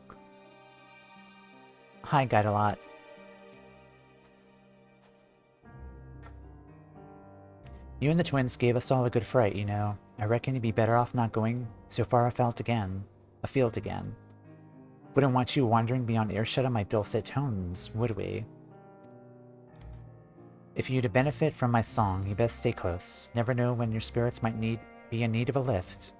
Hi, Guidelot. You and the twins gave us all a good fright, you know. I reckon you'd be better off not going so far afield again. Wouldn't want you wandering beyond earshot of my dulcet tones, would we? If you're to benefit from my song, you best stay close. Never know when your spirits might be in need of a lift.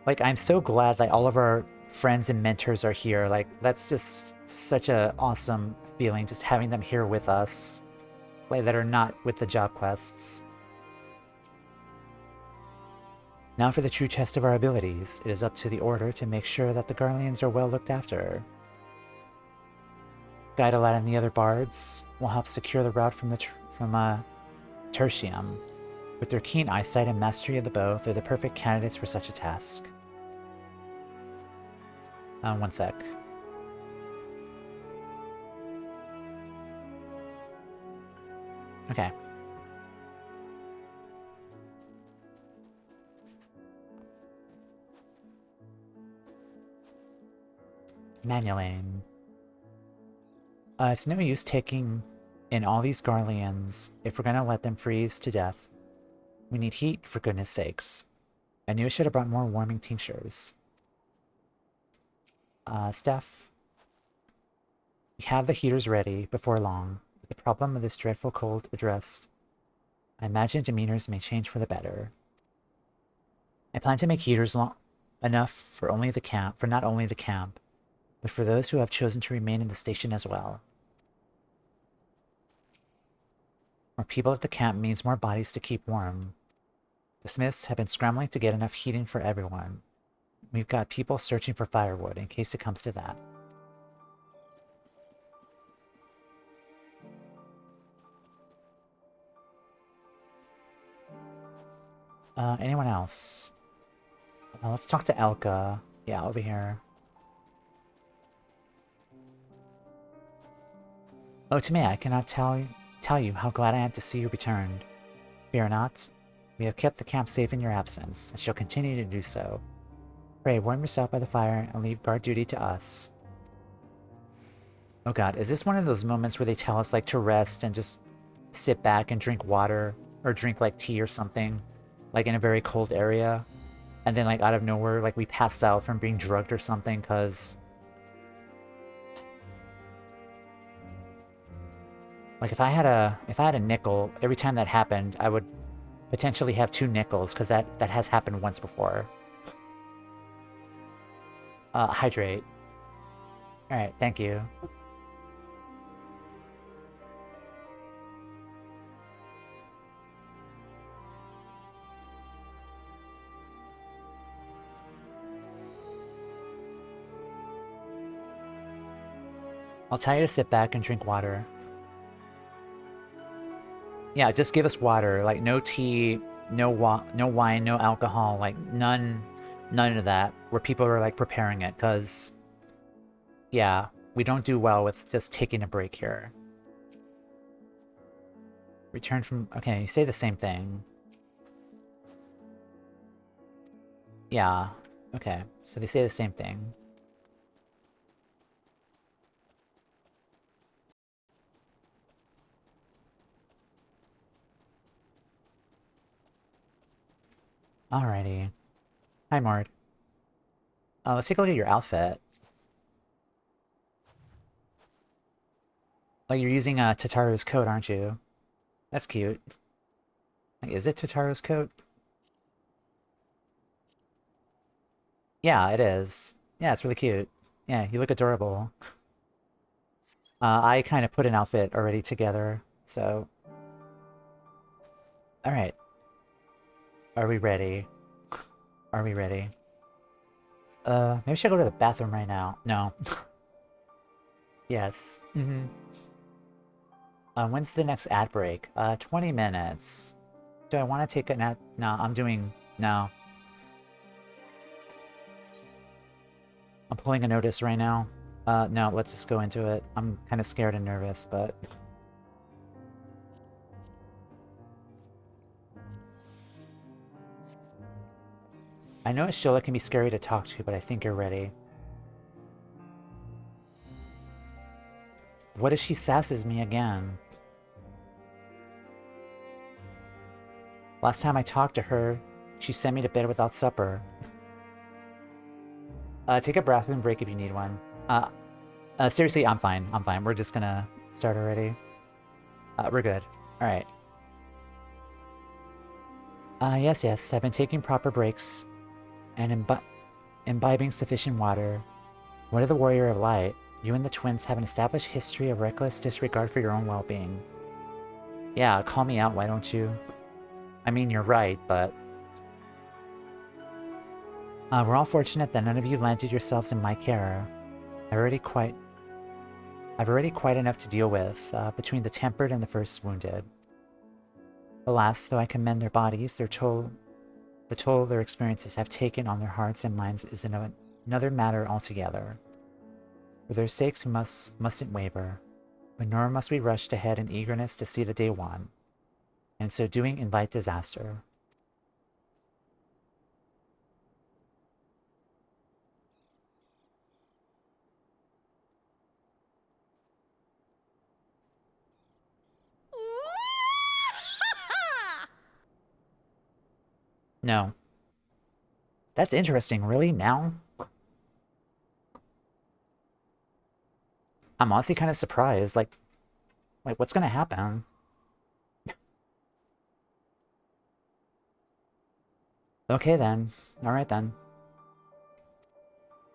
Like, I'm so glad that all of our friends and mentors are here. Like, that's just such a awesome feeling, just having them here with us. Like, that are not with the job quests. Now for the true test of our abilities. It is up to the Order to make sure that the Garleans are well looked after. Guidelad and the other bards will help secure the route from Tertium. With their keen eyesight and mastery of the bow, they're the perfect candidates for such a task. One sec. Okay. Manulane. It's no use taking in all these Garleans if we're gonna let them freeze to death. We need heat, for goodness sakes. I knew I should have brought more warming tinctures. Steph. We have the heaters ready before long. With the problem of this dreadful cold addressed, I imagine demeanors may change for the better. I plan to make heaters enough for not only the camp, but for those who have chosen to remain in the station as well. More people at the camp means more bodies to keep warm. The smiths have been scrambling to get enough heating for everyone. We've got people searching for firewood in case it comes to that. Anyone else? Let's talk to Elka. Yeah, over here. Oh, Toumeya, I cannot tell you how glad I am to see you returned. Fear not. We have kept the camp safe in your absence, and shall continue to do so. Pray, warm yourself by the fire and leave guard duty to us. Oh god, is this one of those moments where they tell us, like, to rest and just sit back and drink water, or drink, like, tea or something, like, in a very cold area, and then, like, out of nowhere, like, we pass out from being drugged or something, because... Like, if I had a nickel, every time that happened, I would potentially have 2 nickels, because that has happened once before. Hydrate. Alright, thank you. I'll tell you to sit back and drink water. Yeah, just give us water. Like, no tea, no wine, no alcohol. Like, none of that. Where people are, like, preparing it. Because, yeah, we don't do well with just taking a break here. Return from... Okay, you say the same thing. Yeah, okay. So they say the same thing. Alrighty. Hi, Mord. Let's take a look at your outfit. Like, you're using Tataru's coat, aren't you? That's cute. Like, is it Tataru's coat? Yeah, it is. Yeah, it's really cute. Yeah, you look adorable. I kind of put an outfit already together, so... Alright. Are we ready? Are we ready? Maybe I should go to the bathroom right now. No. Yes. Mm-hmm. When's the next ad break? 20 minutes. Do I want to take an ad? No, I'm doing... No. I'm pulling a notice right now. No, let's just go into it. I'm kind of scared and nervous, but... I know Sheila can be scary to talk to, but I think you're ready. What if she sasses me again? Last time I talked to her, she sent me to bed without supper. Take a bathroom break if you need one. Seriously, I'm fine. I'm fine. We're just gonna start already. We're good. Alright. Yes. I've been taking proper breaks and imbibing sufficient water. What of the Warrior of Light? You and the twins have an established history of reckless disregard for your own well-being. Yeah, call me out, why don't you? I mean, you're right, but... we're all fortunate that none of you landed yourselves in my care. I've already quite enough to deal with, between the tempered and the first wounded. Alas, though I commend their bodies, the toll their experiences have taken on their hearts and minds is another matter altogether. For their sakes we mustn't waver, but nor must we rush ahead in eagerness to see the day won, and in so doing invite disaster. No. That's interesting, really? Now? I'm honestly kind of surprised, like what's gonna happen? Okay then. Alright then.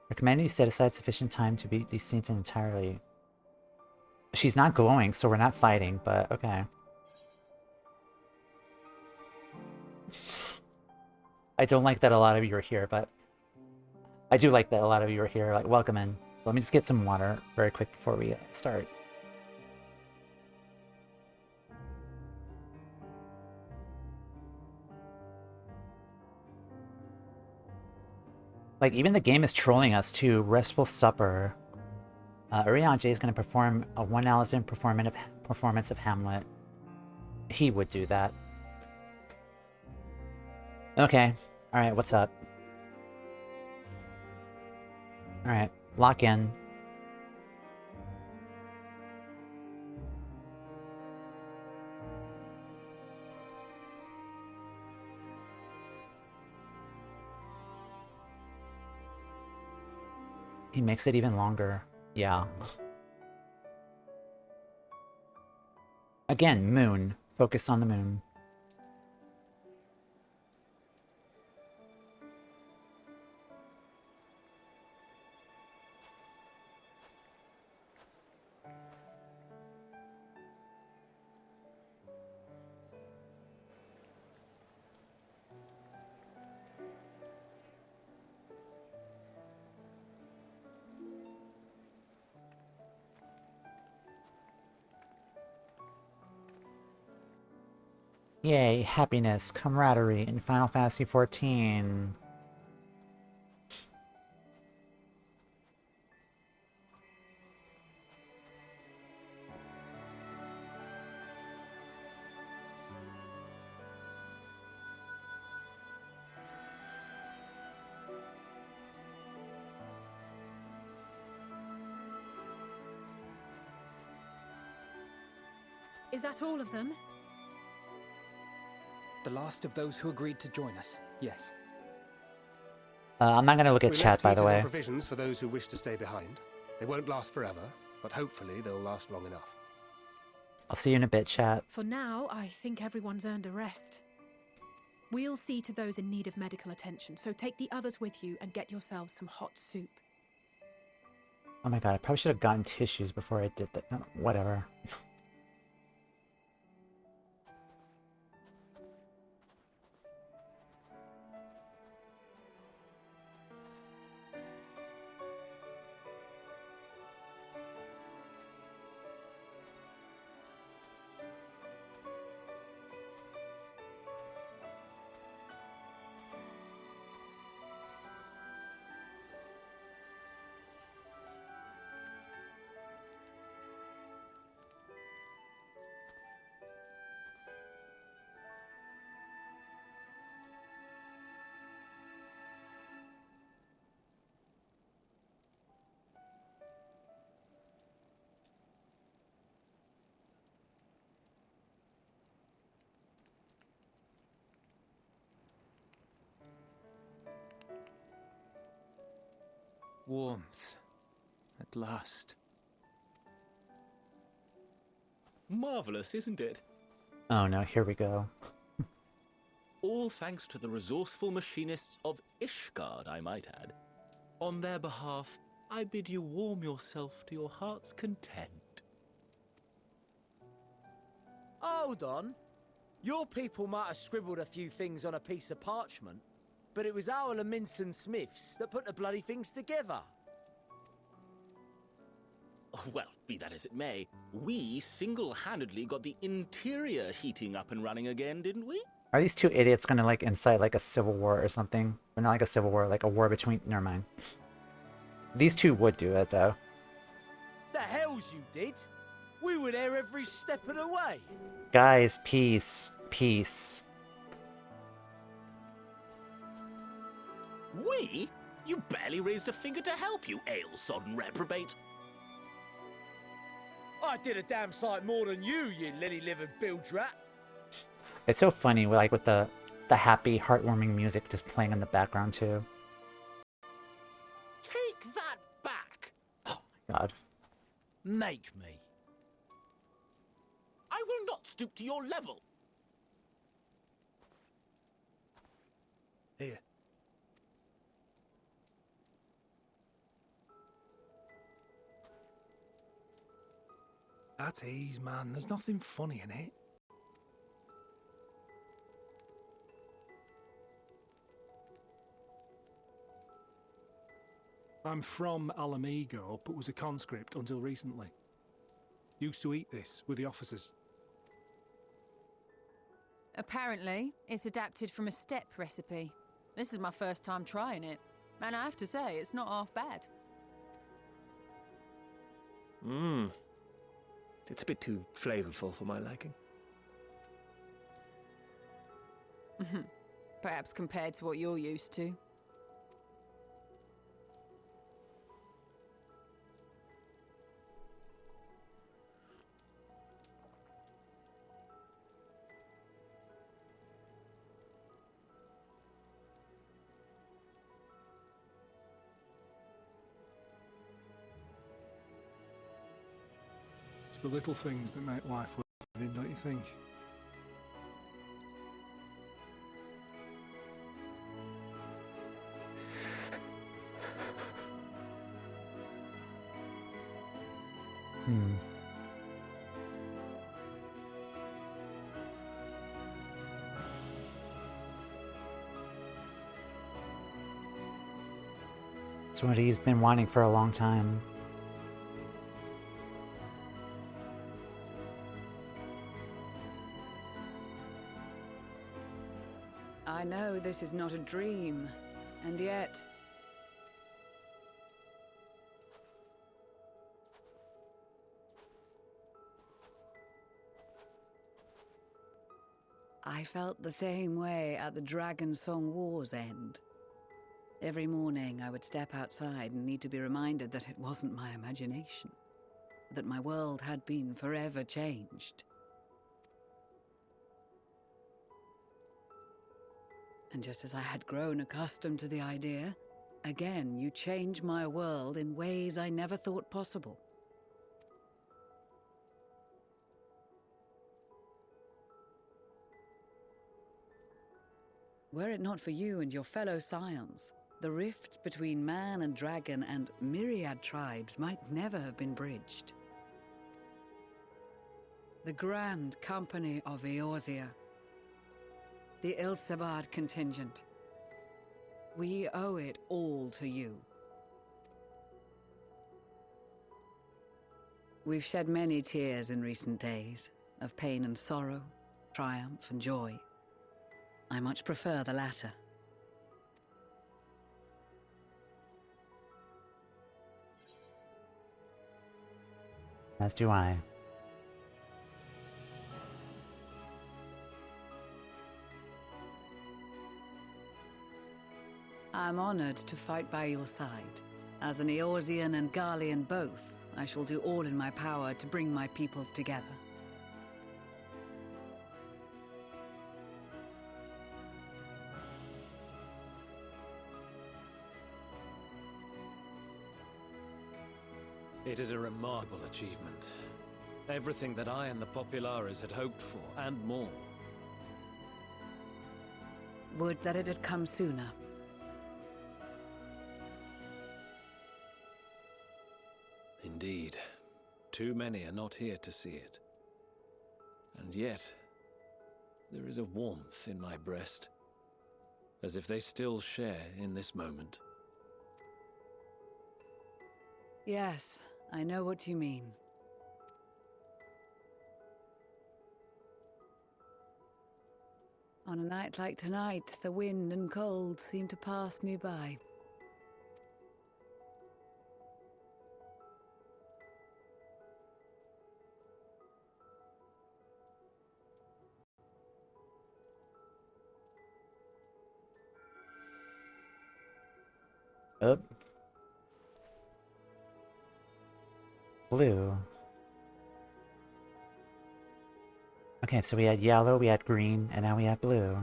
Recommend you set aside sufficient time to beat these scenes entirely. She's not glowing, so we're not fighting, but okay. I don't like that a lot of you are here, but... I do like that a lot of you are here, like, welcome in. Let me just get some water very quick before we start. Like, even the game is trolling us too. Restful Supper. Urianger is going to perform a 1 Allison performance of Hamlet. He would do that. Okay. Alright, what's up? Alright, lock in. He makes it even longer. Yeah. Again, moon. Focus on the moon. Yay, happiness, camaraderie in Final Fantasy XIV. Is that all of them? The last of those who agreed to join us, yes. I'm not gonna look at We chat, left by the heaters and way. provisions for those who wish to stay behind. They won't last forever, but hopefully they'll last long enough. I'll see you in a bit, chat. For now, I think everyone's earned a rest. We'll see to those in need of medical attention, so take the others with you and get yourselves some hot soup. Oh my god, I probably should have gotten tissues before I did that. Whatever. Warmth. At last. Marvelous, isn't it? Oh no, here we go. All thanks to the resourceful machinists of Ishgard, I might add. On their behalf, I bid you warm yourself to your heart's content. Hold on. Your people might have scribbled a few things on a piece of parchment, but it was our Leminson Smiths that put the bloody things together. Well, be that as it may, we single-handedly got the interior heating up and running again, didn't we? Are these two idiots gonna like incite like a civil war or something? Or not like a civil war, like a war between... Never mind. These two would do it though. The hells you did? We were there every step of the way. Guys, peace. Peace. We? You barely raised a finger to help, you ale-sodden reprobate. I did a damn sight more than you lily-livered bilge rat. It's so funny, like with the happy, heartwarming music just playing in the background too. Take that back. Oh my god. Make me. I will not stoop to your level. Here. At ease, man. There's nothing funny in it. I'm from Alamego, but was a conscript until recently. Used to eat this with the officers. Apparently, it's adapted from a steppe recipe. This is my first time trying it, and I have to say, it's not half bad. Mmm. It's a bit too flavorful for my liking. Perhaps compared to what you're used to. It's the little things that make life worth living, don't you think? Hmm. It's what he's been wanting for a long time. I know this is not a dream, and yet... I felt the same way at the Dragon Song War's end. Every morning I would step outside and need to be reminded that it wasn't my imagination, that my world had been forever changed. And just as I had grown accustomed to the idea, again you change my world in ways I never thought possible. Were it not for you and your fellow scions, the rift between man and dragon and myriad tribes might never have been bridged. The Grand Company of Eorzea. The Ilsabard contingent. We owe it all to you. We've shed many tears in recent days, of pain and sorrow, triumph and joy. I much prefer the latter. As do I. I'm honored to fight by your side. As an Eorzean and Garlean both, I shall do all in my power to bring my peoples together. It is a remarkable achievement. Everything that I and the Populares had hoped for, and more. Would that it had come sooner. Indeed. Too many are not here to see it. And yet, there is a warmth in my breast, as if they still share in this moment. Yes, I know what you mean. On a night like tonight, the wind and cold seem to pass me by. Up. Blue. Okay, so we had yellow, we had green, and now we have blue.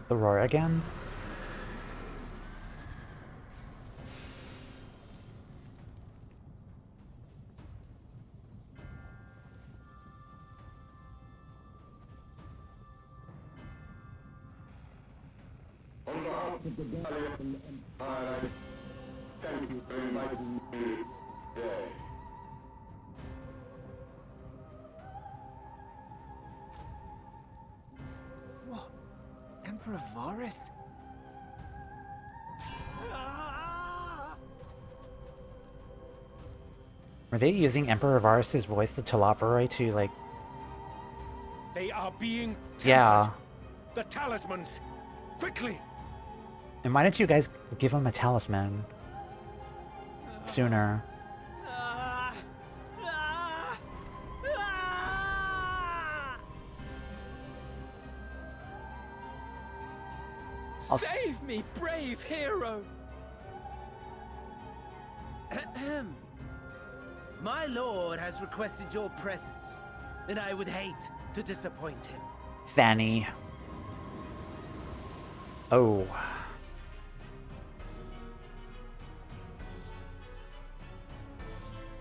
The roar again? On behalf of the Garlean Empire, thank you for inviting me today. What? Emperor Varys? Were they using Emperor Varys' voice to Talavaroi to, like... They are being tempered. Yeah. The talismans! Quickly! And why didn't you guys give him a talisman sooner? Save me, brave hero! Ahem. My lord has requested your presence, and I would hate to disappoint him. Fanny. Oh.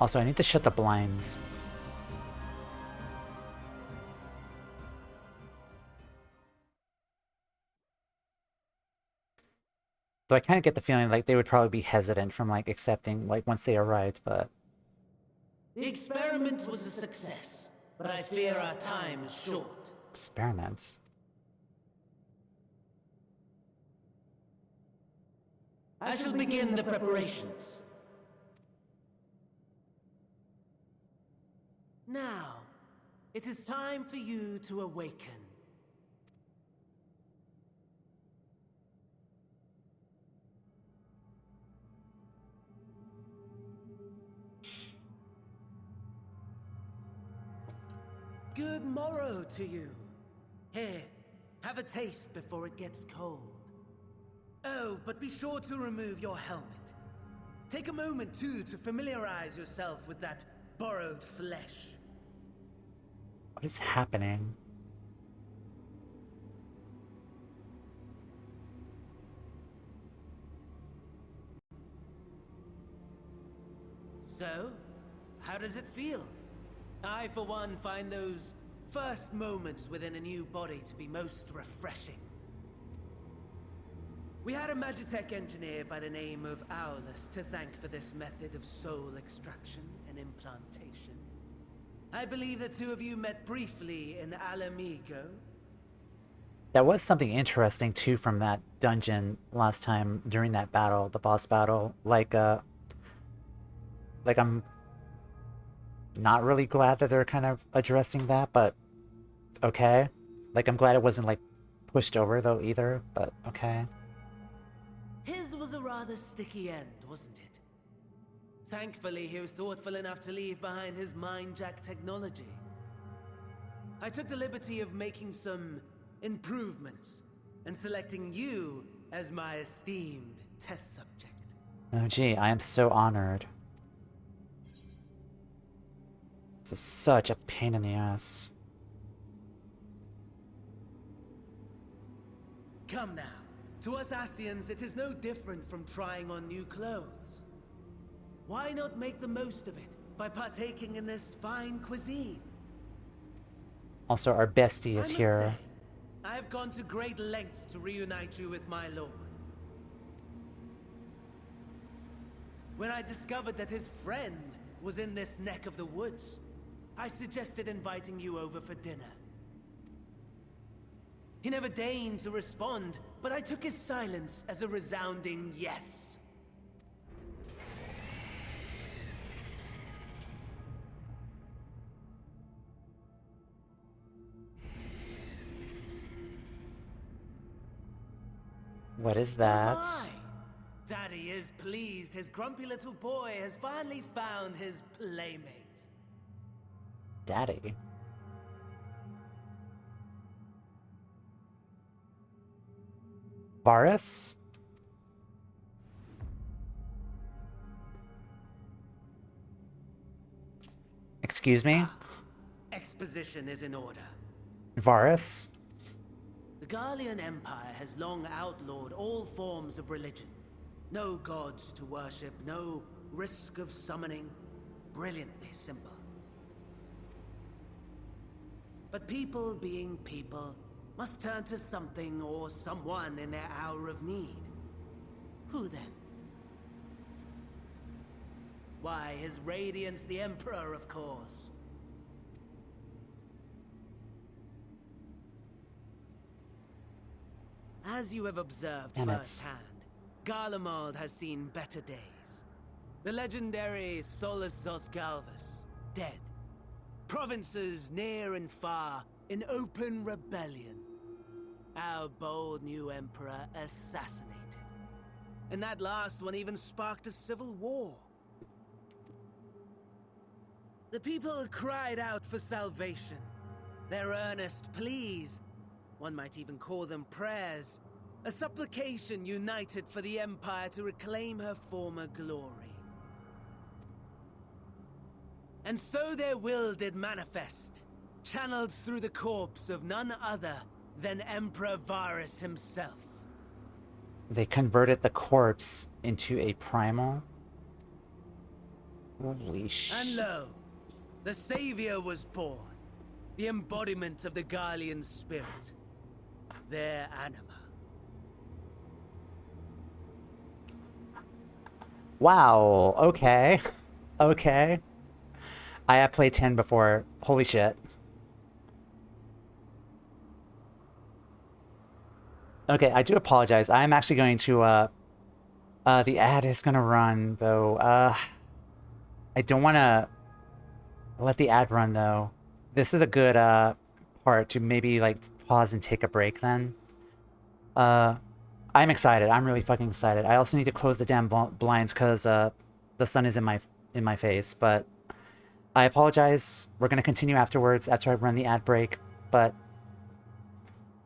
Also, I need to shut the blinds. So I kind of get the feeling like they would probably be hesitant from like accepting like once they arrived, but The experiment was a success. but I fear our time is short. Experiments. I shall begin the preparations. Now, it is time for you to awaken. Good morrow to you. Here, have a taste before it gets cold. Oh, but be sure to remove your helmet. Take a moment, too, to familiarize yourself with that borrowed flesh. What is happening? So, how does it feel? I, for one, find those first moments within a new body to be most refreshing. We had a Magitech engineer by the name of Aulus to thank for this method of soul extraction and implantation. I believe the two of you met briefly in Alamigo. That was something interesting too from that dungeon last time during that battle, the boss battle. Like I'm not really glad that they're kind of addressing that, but okay. Like I'm glad it wasn't like pushed over though either, but okay. His was a rather sticky end, wasn't it? Thankfully, he was thoughtful enough to leave behind his mind-jack technology. I took the liberty of making some improvements and selecting you as my esteemed test subject. Oh gee, I am so honored. This is such a pain in the ass. Come now. To us Asians, it is no different from trying on new clothes. Why not make the most of it by partaking in this fine cuisine? Also, our bestie is here. I have gone to great lengths to reunite you with my lord. When I discovered that his friend was in this neck of the woods, I suggested inviting you over for dinner. He never deigned to respond, but I took his silence as a resounding yes. What is that? Oh my! Daddy is pleased his grumpy little boy has finally found his playmate. Daddy? Varus? Excuse me? Exposition is in order. Varus? The Garlean Empire has long outlawed all forms of religion. No gods to worship, no risk of summoning. Brilliantly simple. But people being people must turn to something or someone in their hour of need. Who then? Why, His Radiance the Emperor, of course. As you have observed firsthand, Garlemald has seen better days. The legendary Solus Zosgalvus, dead. Provinces near and far in open rebellion. Our bold new emperor assassinated. And that last one even sparked a civil war. The people cried out for salvation. Their earnest pleas, one might even call them prayers, a supplication united for the Empire to reclaim her former glory. And so their will did manifest, channeled through the corpse of none other than Emperor Varus himself. They converted the corpse into a primal? Holy shit. And lo, the Savior was born, the embodiment of the Garlean spirit, their anima. Wow, okay. Okay. I have played 10 before. Holy shit. Okay, I do apologize. I'm actually going to, the ad is gonna run, though. I don't want to let the ad run, though. This is a good, part to maybe, like, pause and take a break, then. I'm excited. I'm really fucking excited. I also need to close the damn blinds, because, the sun is in my face, but I apologize. We're gonna continue afterwards, after I run the ad break, but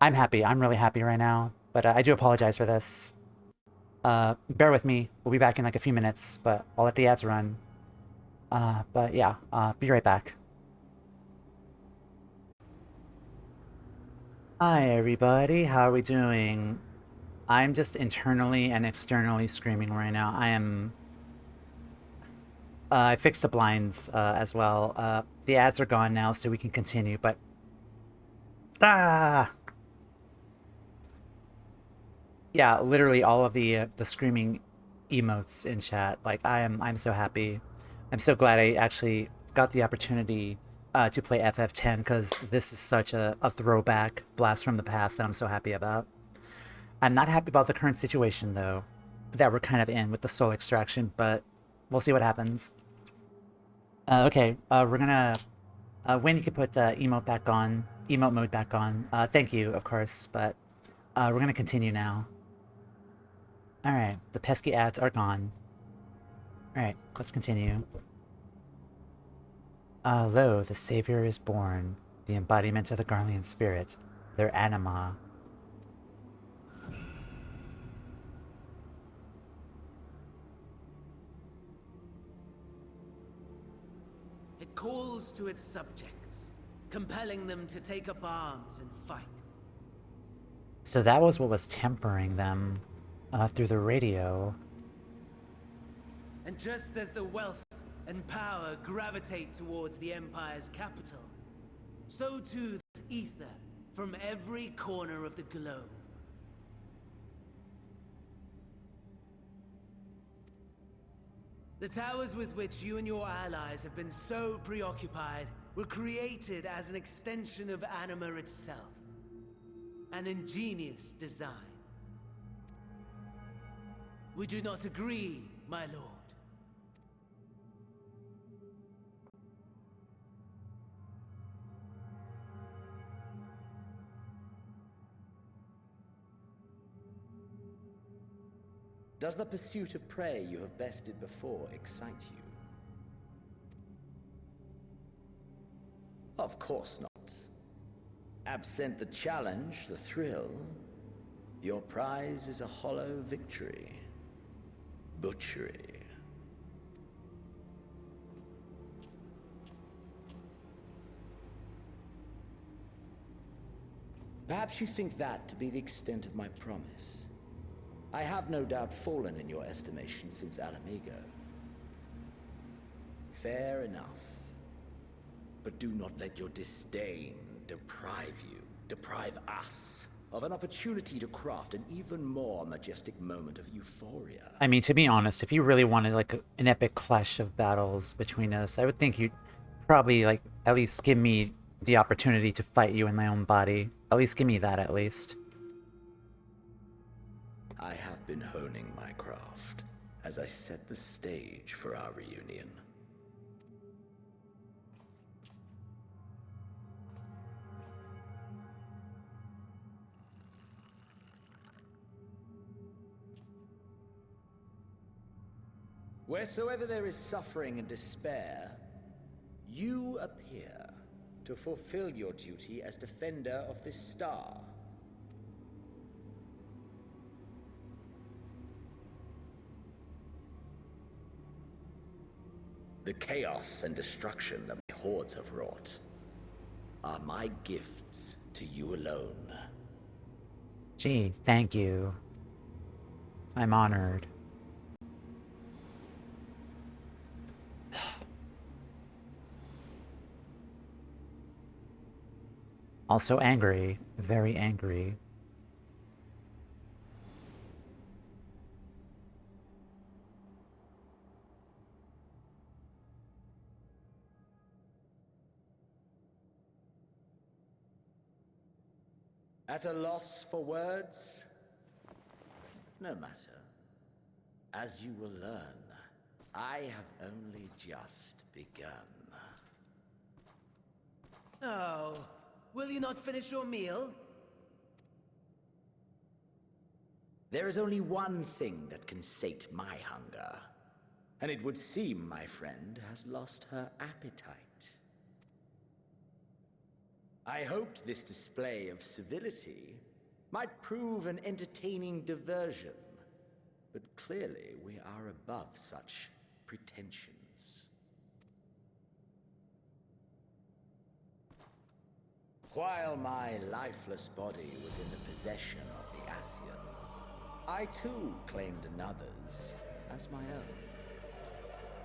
I'm happy. I'm really happy right now, but I do apologize for this. Bear with me. We'll be back in like a few minutes, but I'll let the ads run. But yeah, be right back. Hi everybody, how are we doing? I'm just internally and externally screaming right now. I fixed the blinds as well. The ads are gone now, so we can continue, but... Yeah, literally all of the screaming emotes in chat. Like, I'm so happy. I'm so glad I actually got the opportunity to play FF10, because this is such a throwback blast from the past that I'm so happy about. I'm not happy about the current situation, though, that we're kind of in with the soul extraction, but we'll see what happens. Okay, we're gonna... Wayne, you can put emote mode back on. Thank you, of course, but we're gonna continue now. Alright, the pesky ads are gone. Alright, let's continue. Lo, the Savior is born, the embodiment of the Garlean spirit, their anima. It calls to its subjects, compelling them to take up arms and fight. So that was what was tempering them through the radio. And just as the wealth and power gravitate towards the Empire's capital, so too does ether from every corner of the globe. The towers with which you and your allies have been so preoccupied were created as an extension of anima itself. An ingenious design. Would you not agree, my lord? Does the pursuit of prey you have bested before excite you? Of course not. Absent the challenge, the thrill, your prize is a hollow victory. Butchery. Perhaps you think that to be the extent of my promise. I have no doubt fallen in your estimation since Alamigo. Fair enough. But do not let your disdain deprive us, of an opportunity to craft an even more majestic moment of euphoria. I mean, to be honest, if you really wanted like an epic clash of battles between us, I would think you'd probably like at least give me the opportunity to fight you in my own body. At least give me that, at least. I have been honing my craft as I set the stage for our reunion. Wheresoever there is suffering and despair, you appear to fulfill your duty as defender of this star. The chaos and destruction that my hordes have wrought are my gifts to you alone. Gee, thank you. I'm honored. Also angry, very angry. At a loss for words? No matter. As you will learn, I have only just begun. Oh, will you not finish your meal? There is only one thing that can sate my hunger. And it would seem my friend has lost her appetite. I hoped this display of civility might prove an entertaining diversion. But clearly we are above such pretensions. While my lifeless body was in the possession of the Ascian, I too claimed another's as my own.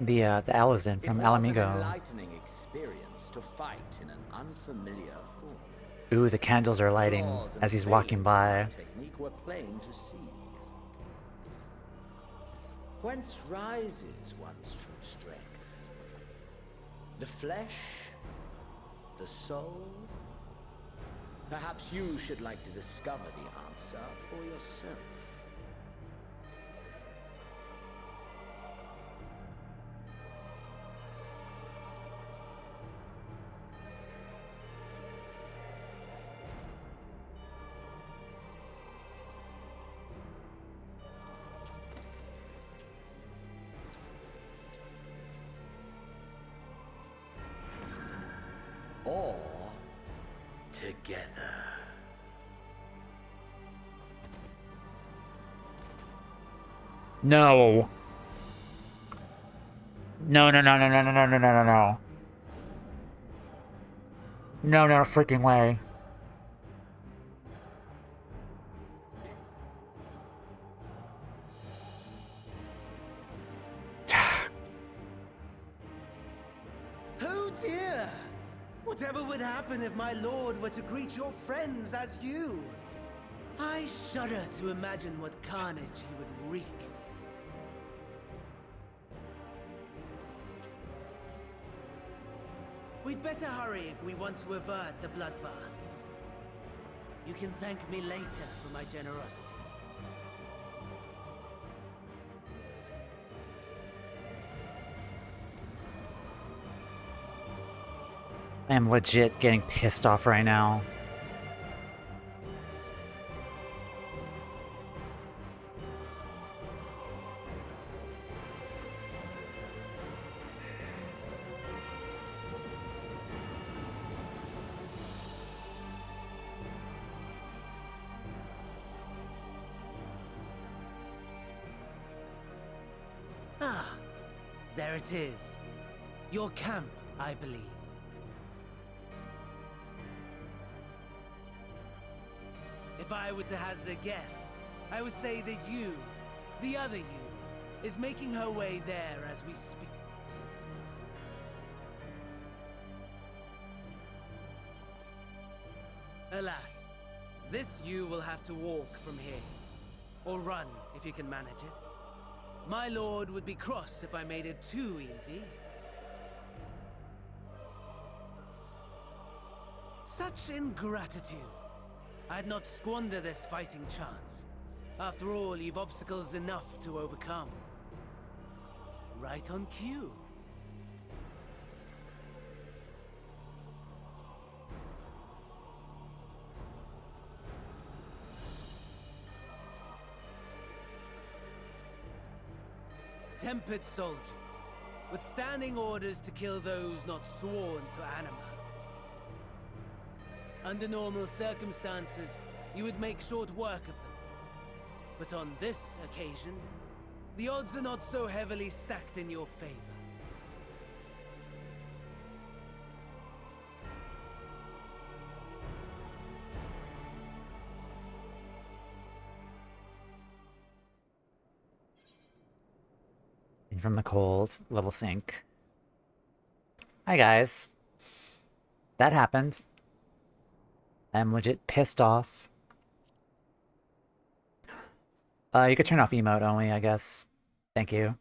The Alizin from It was an Alamigo. enlightening experience to fight in an unfamiliar form. Ooh, the candles are lighting Flaws and as he's walking failings in by. my technique were plain to see. Whence rises one's true strength? The flesh? The soul? Perhaps you should like to discover the answer for yourself. Or together. No. No, no, no, no, no, no, no, no, no, no, no. No, no freaking way. Oh dear! Whatever would happen if my lord were to greet your friends as you? I shudder to imagine what carnage he would wreak. We'd better hurry if we want to avert the bloodbath. You can thank me later for my generosity. I am legit getting pissed off right now. Ah, there it is. Your camp, I believe. If I were to hazard a guess, I would say that you, the other you, is making her way there as we speak. Alas, this you will have to walk from here. Or run, if you can manage it. My lord would be cross if I made it too easy. Such ingratitude. I'd not squander this fighting chance. After all, you've obstacles enough to overcome. Right on cue. Tempered soldiers, withstanding orders to kill those not sworn to anima. Under normal circumstances, you would make short work of them. But on this occasion, the odds are not so heavily stacked in your favor. From the cold, level sync. Hi guys. That happened. I'm legit pissed off. You could turn off emote only, I guess. Thank you.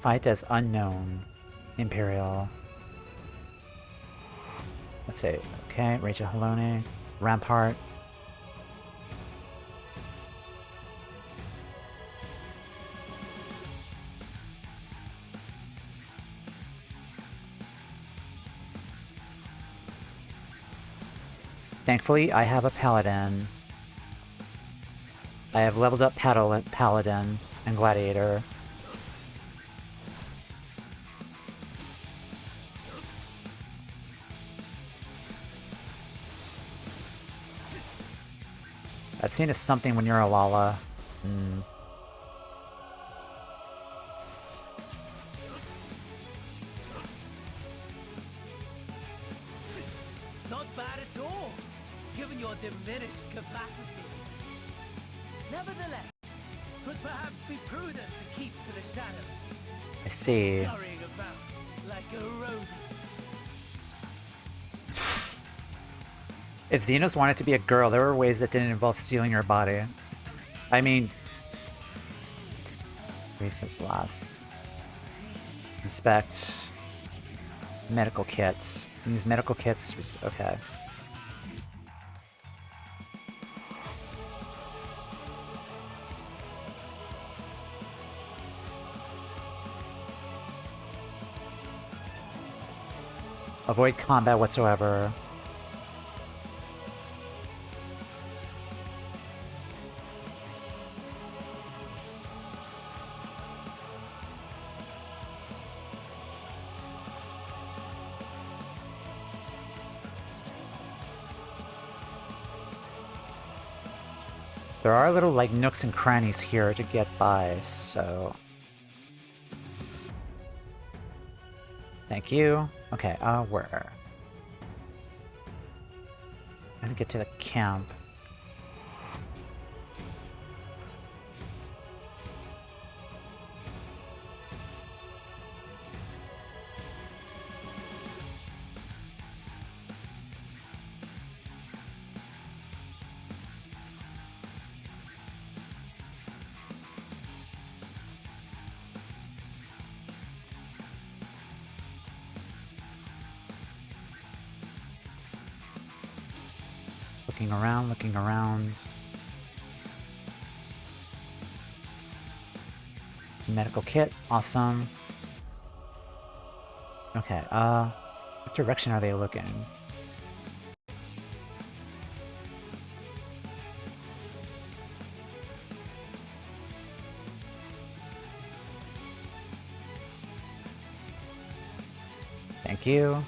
Fight as unknown. Imperial. Let's see. Okay, Rachel Halone, Rampart. Thankfully, I have a Paladin. I have leveled up Paladin and Gladiator. That scene is something when you're a Lala. Not bad at all, given your diminished capacity. Nevertheless, 'twould perhaps be prudent to keep to the shadows. I see. Scurrying about like a rodent. If Xenos wanted to be a girl, there were ways that didn't involve stealing her body. I mean... Recent loss. Inspect. Medical kits. Use medical kits. Okay. Avoid combat whatsoever. There are little, like, nooks and crannies here to get by, so... Thank you. Okay, where? I'm gonna get to the camp. Looking around. Medical kit, awesome. Okay, what direction are they looking? Thank you.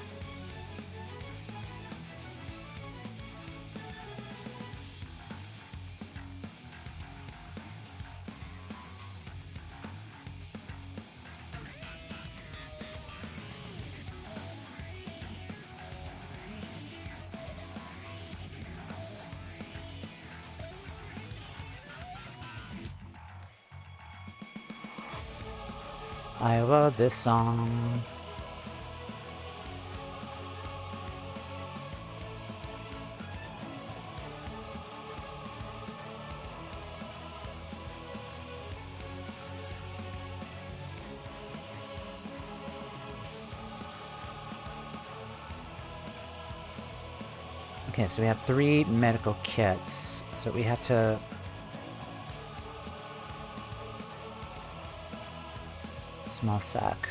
I love this song. Okay, so we have 3 medical kits, so we have to... Small sack.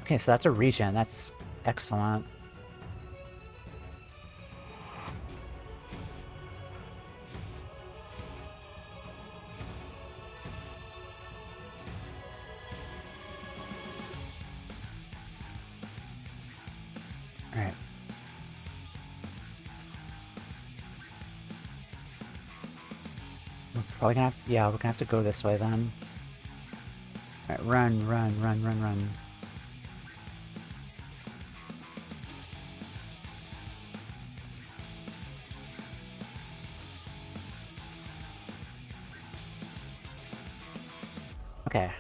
Okay, so that's a regen. That's excellent. Alright. We're probably gonna have, yeah, we're gonna have to go this way then. Alright, run, run, run, run, run. Okay.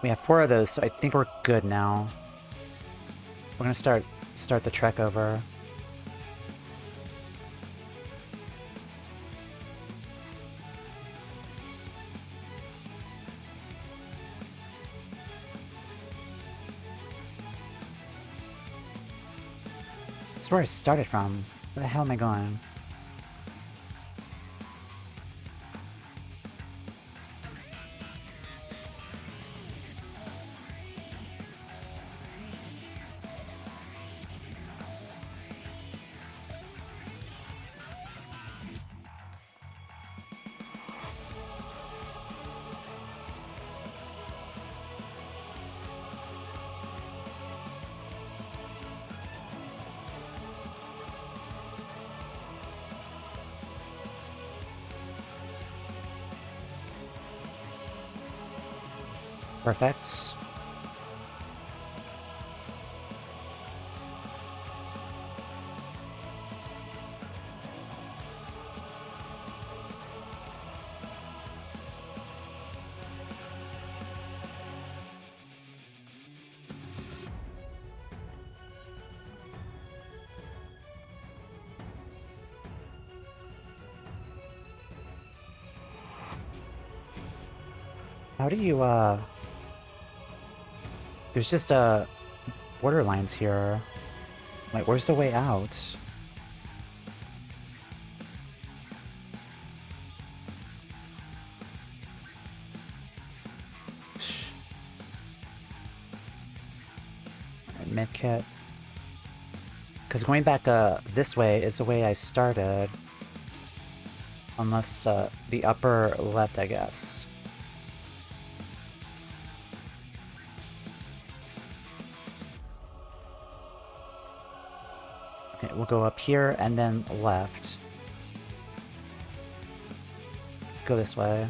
We have 4 of those, so I think we're good now. We're gonna start the trek over. That's where I started from. Where the hell am I going? Perfect. How do you, there's just, border lines here. Like, where's the way out? Medkit. Because going back, this way is the way I started. Unless, the upper left, I guess. Okay, we'll go up here and then left. Let's go this way.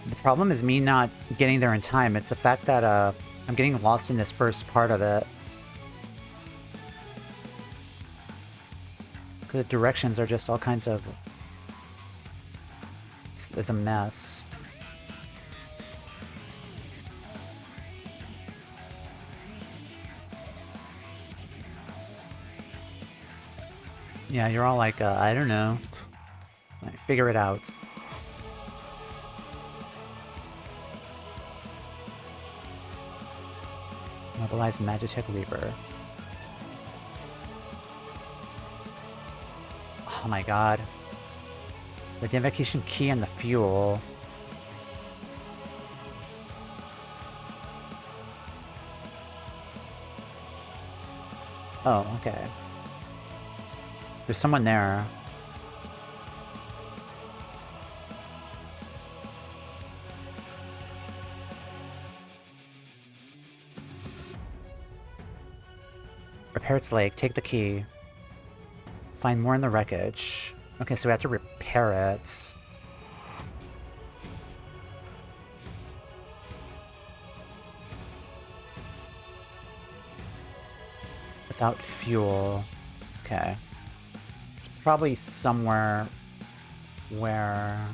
The problem is me not getting there in time. It's the fact that I'm getting lost in this first part of it. Because the directions are just all kinds of... It's a mess. Yeah, you're all like, I don't know. Like, figure it out. Mobilize Magitech Reaper. Oh my god. The identification key and the fuel. Oh, okay. There's someone there. Repair its lake, take the key. Find more in the wreckage. Okay, so we have to repair it. Without fuel. Okay. It's probably somewhere where...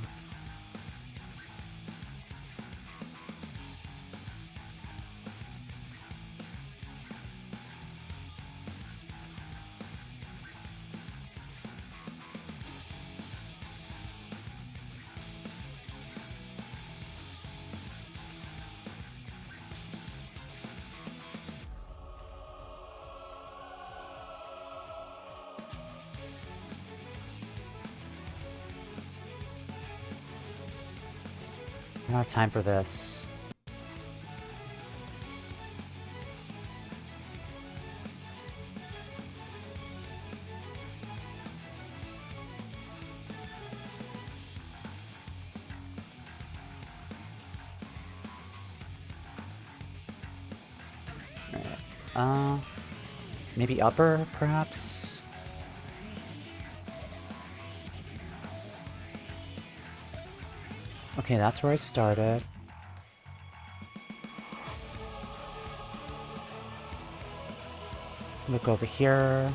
I don't have time for this. Alright. Maybe upper, perhaps? Okay, that's where I started. Look over here.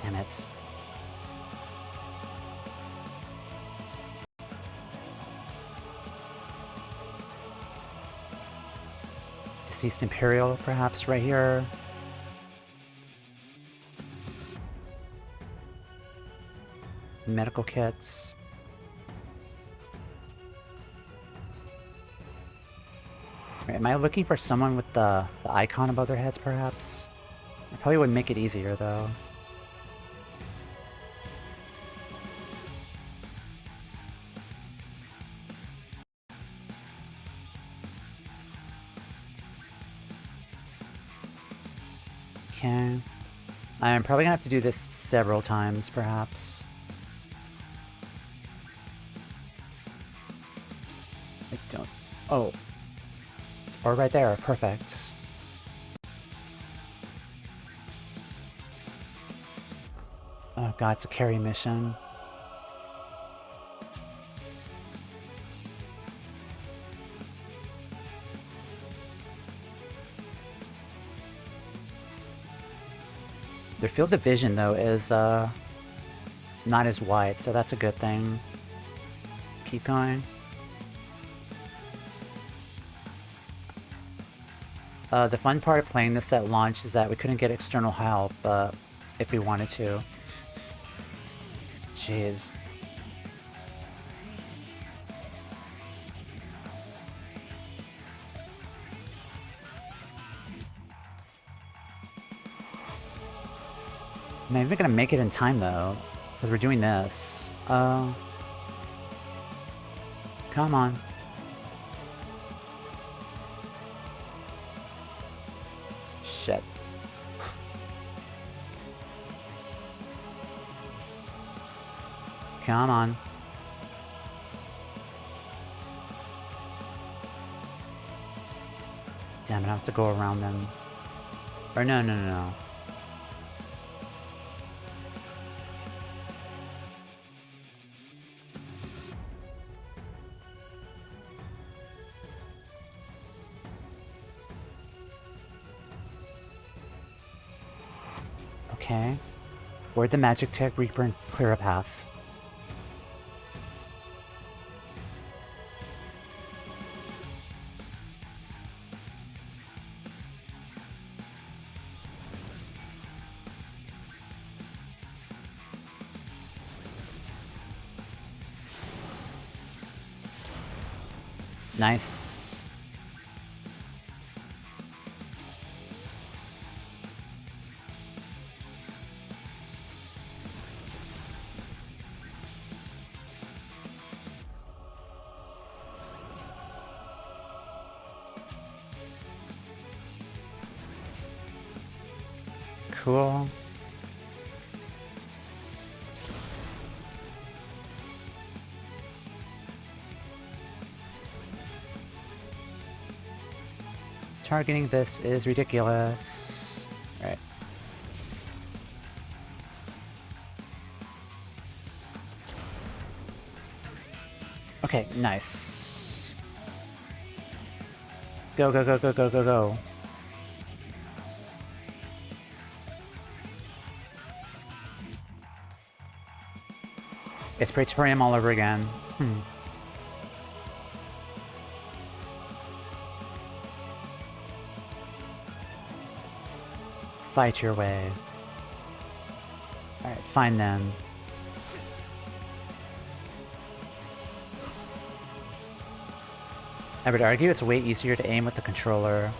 Damn it. Deceased Imperial, perhaps, right here. Medical kits. Right, am I looking for someone with the icon above their heads, perhaps? It probably would make it easier, though. Okay. I'm probably gonna have to do this several times, perhaps. I don't... Oh. Or right there. Perfect. Oh god, it's a carry mission. Their field of vision, though, is not as wide, so that's a good thing. Keep going. The fun part of playing this at launch is that we couldn't get external help if we wanted to. Jeez. I'm not even gonna make it in time, though, because we're doing this. Come on. Shit. Come on. Damn it, I have to go around them. Or no. Okay. Where'd the magic tech Reaper and clear a path? Nice. Cool. Targeting this is ridiculous. Right. Okay, nice. Go, go, go, go, go, go, go. It's Praetorium all over again. Fight your way. Alright, find them. I would argue it's way easier to aim with the controller.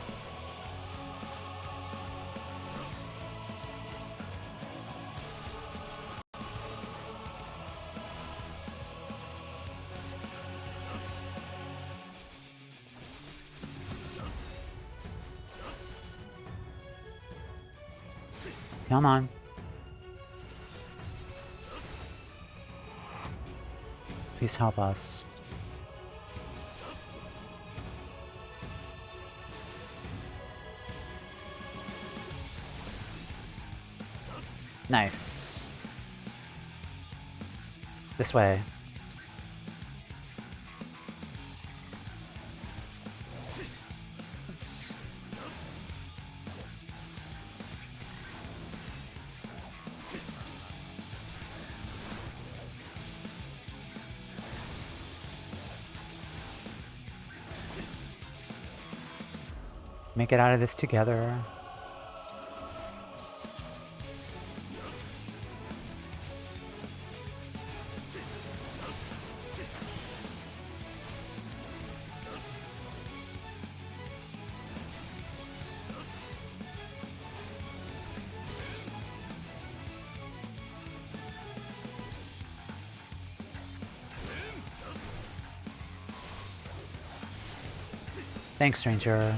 Come on. Please help us. Nice. This way. Oops. Make it out of this together. Thanks, stranger.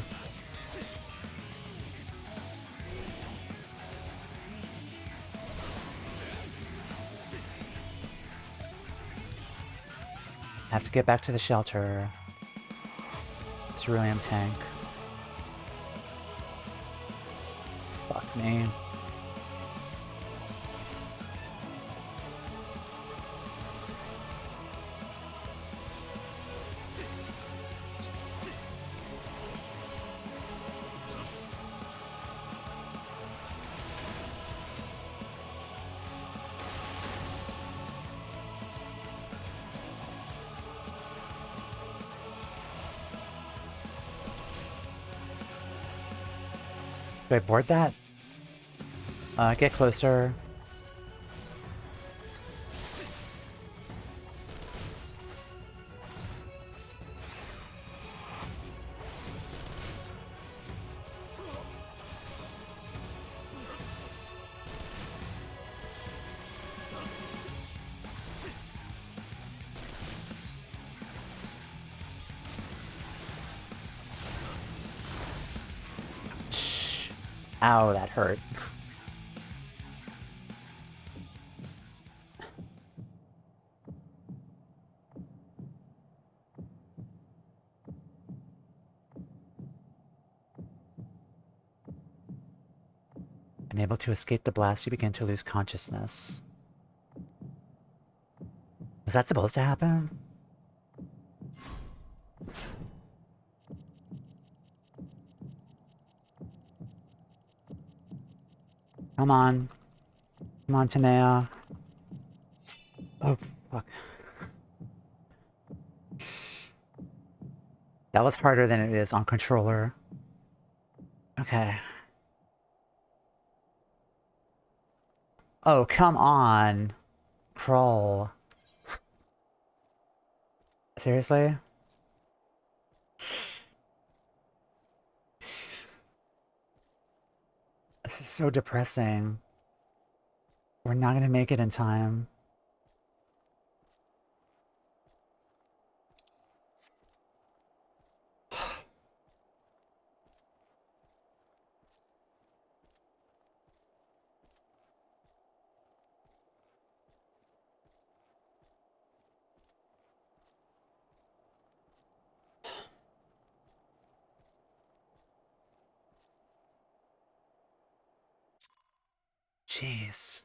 Have to get back to the shelter. Cerulean tank. Fuck me. Do I board that? Get closer. Ow, that hurt. Unable to escape the blast, you begin to lose consciousness. Was that supposed to happen? Come on. Come on, Toumeya. Oh, fuck. That was harder than it is on controller. Okay. Oh, come on. Crawl. Seriously? This is so depressing. We're not gonna make it in time. Jeez.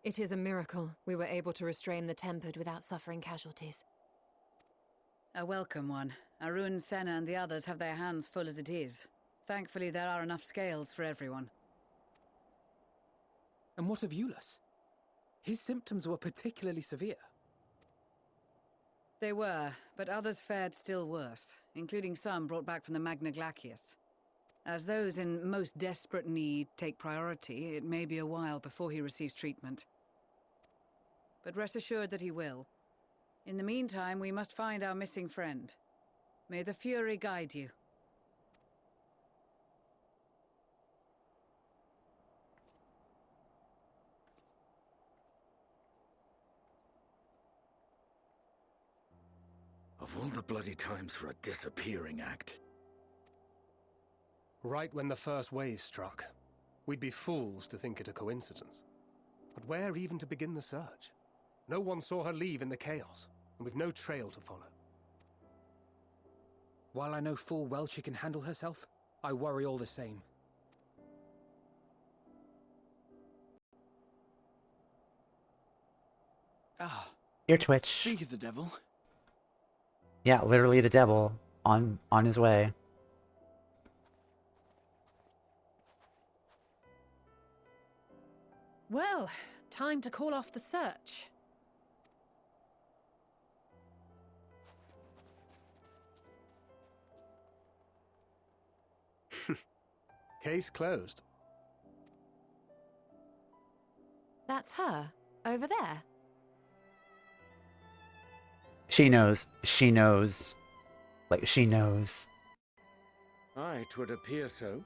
It is a miracle we were able to restrain the Tempered without suffering casualties. A welcome one. Arun, Senna and the others have their hands full as it is. Thankfully there are enough scales for everyone. And what of Eulus? His symptoms were particularly severe. They were, but others fared still worse, including some brought back from the Magna Glacius. As those in most desperate need take priority, it may be a while before he receives treatment. But rest assured that he will. In the meantime, we must find our missing friend. May the Fury guide you. Of all the bloody times for a disappearing act. Right when the first wave struck, we'd be fools to think it a coincidence. But where even to begin the search? No one saw her leave in the chaos, and we've no trail to follow. While I know full well she can handle herself, I worry all the same. Ah. Your Twitch. Speak of the devil. Yeah, literally the devil on his way. Well, time to call off the search. Case closed. That's her, over there. She knows. She knows. Like, she knows. Aye, 'twould appear so.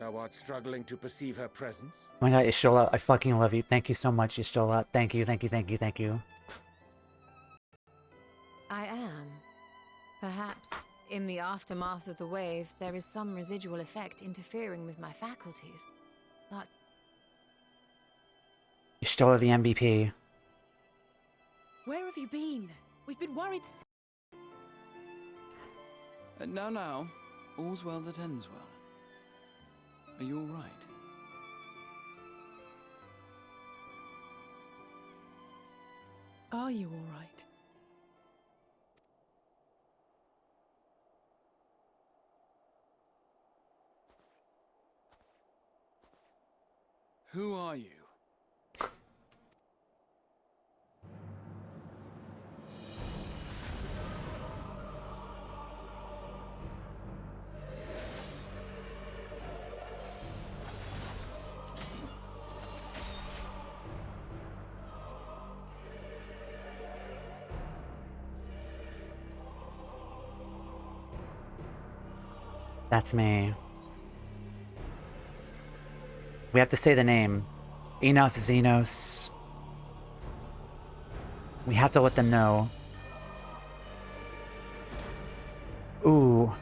Thou art struggling to perceive her presence. Oh my god, Ishola, I fucking love you. Thank you so much, Ishola. Thank you, thank you, thank you, thank you. I am. Perhaps, in the aftermath of the wave, there is some residual effect interfering with my faculties. But... Ishola the MVP. Where have you been? We've been worried. Now, all's well that ends well. Are you all right? Are you all right? Who are you? That's me. We have to say the name. Enough, Xenos. We have to let them know. Ooh.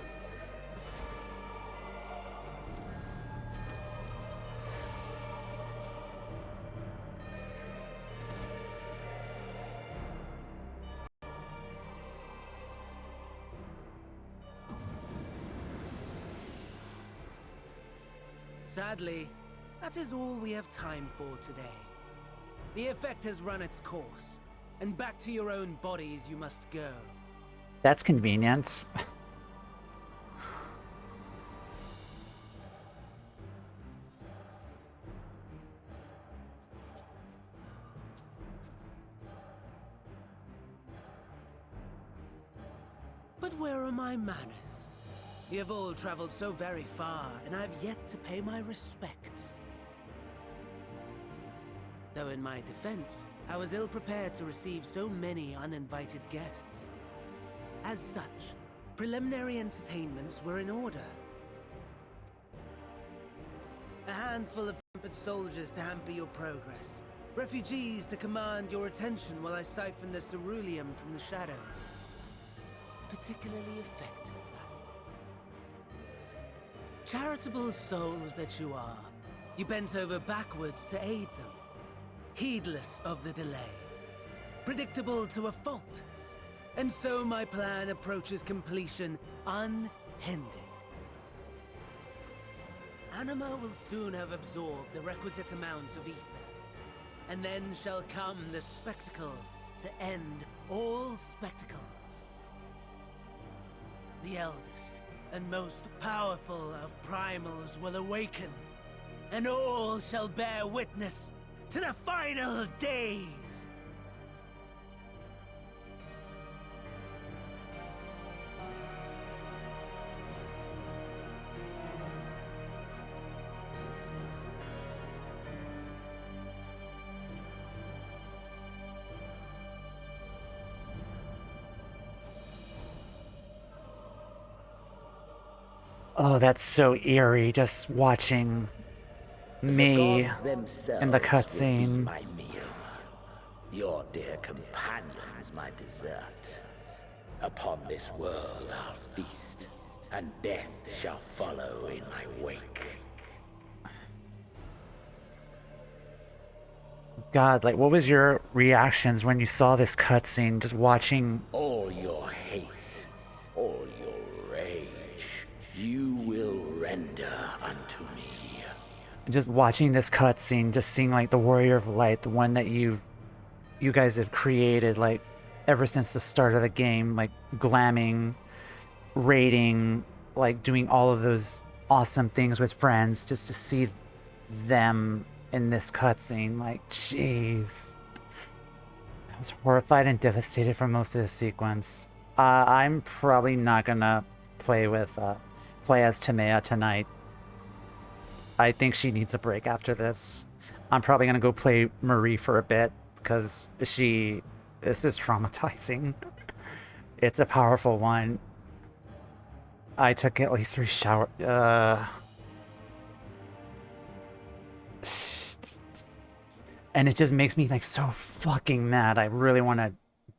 Sadly, that is all we have time for today. The effect has run its course, and back to your own bodies you must go. That's convenient. But where are my manners? You have all traveled so very far, and I have yet to pay my respects. Though in my defense, I was ill-prepared to receive so many uninvited guests. As such, preliminary entertainments were in order. A handful of tempered soldiers to hamper your progress. Refugees to command your attention while I siphon the ceruleum from the shadows. Particularly effective, that. Charitable souls that you are, you bent over backwards to aid them, heedless of the delay, predictable to a fault. And so my plan approaches completion unhindered. Anima will soon have absorbed the requisite amount of ether, and then shall come the spectacle to end all spectacles. The eldest and most powerful of primals will awaken, and all shall bear witness to the final days! Oh, that's so eerie, just watching me in the cutscene. My meal. Your dear companions, my dessert. Upon this world I'll feast, and death shall follow in my wake. God, like, what was your reactions when you saw this cutscene, just watching? All your hate, all your rage, you will render unto me. Just watching this cutscene, just seeing like the Warrior of Light, the one that you guys have created, like ever since the start of the game, like glamming, raiding, like doing all of those awesome things with friends, just to see them in this cutscene. Like, jeez. I was horrified and devastated for most of this sequence. I'm probably not gonna play as Toumeya tonight. I think she needs a break after this. I'm probably gonna go play Marie for a bit, because this is traumatizing. It's a powerful one. I took at least 3 showers. And it just makes me like so fucking mad. I really want to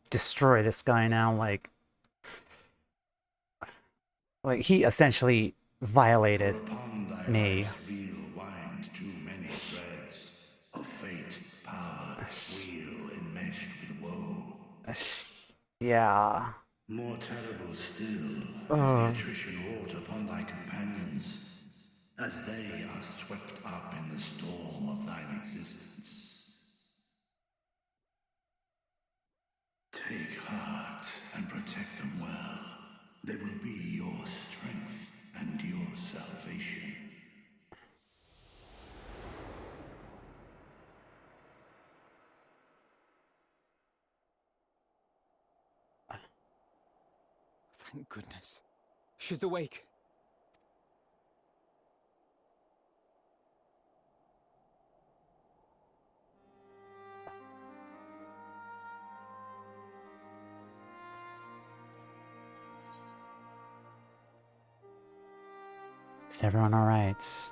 destroy this guy now. Like he essentially violated me. Yeah. More terrible still is the attrition wrought upon thy companions, as they are swept up in the storm of thine existence. Take heart and protect them well. They will be your strength and your salvation. Thank goodness. She's awake. Is everyone alright?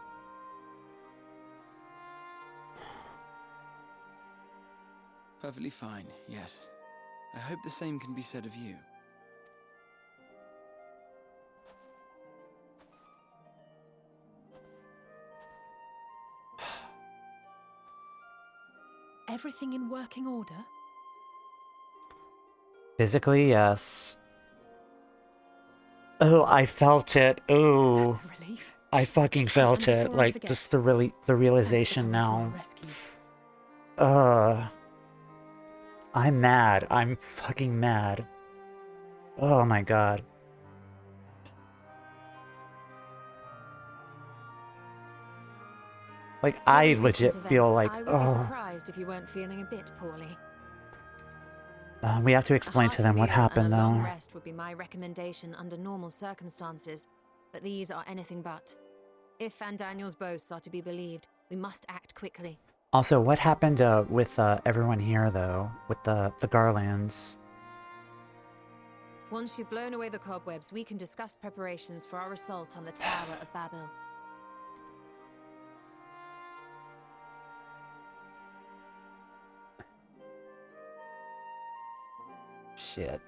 Perfectly fine, yes. I hope the same can be said of you. Everything in working order? Physically, yes. Oh, I felt it. Oh, I fucking felt it. Like just the realization now. I'm mad. I'm fucking mad. Oh my god. Like I legit feel like I would be surprised if you weren't feeling a bit poorly. We have to explain to them what happened, a long though. rest would be my recommendation under normal circumstances, but these are anything but. If Van Daniel's boasts are to be believed, we must act quickly. Also, what happened with everyone here, though, with the Garleans? Once you've blown away the cobwebs, we can discuss preparations for our assault on the Tower of Babel. Shit.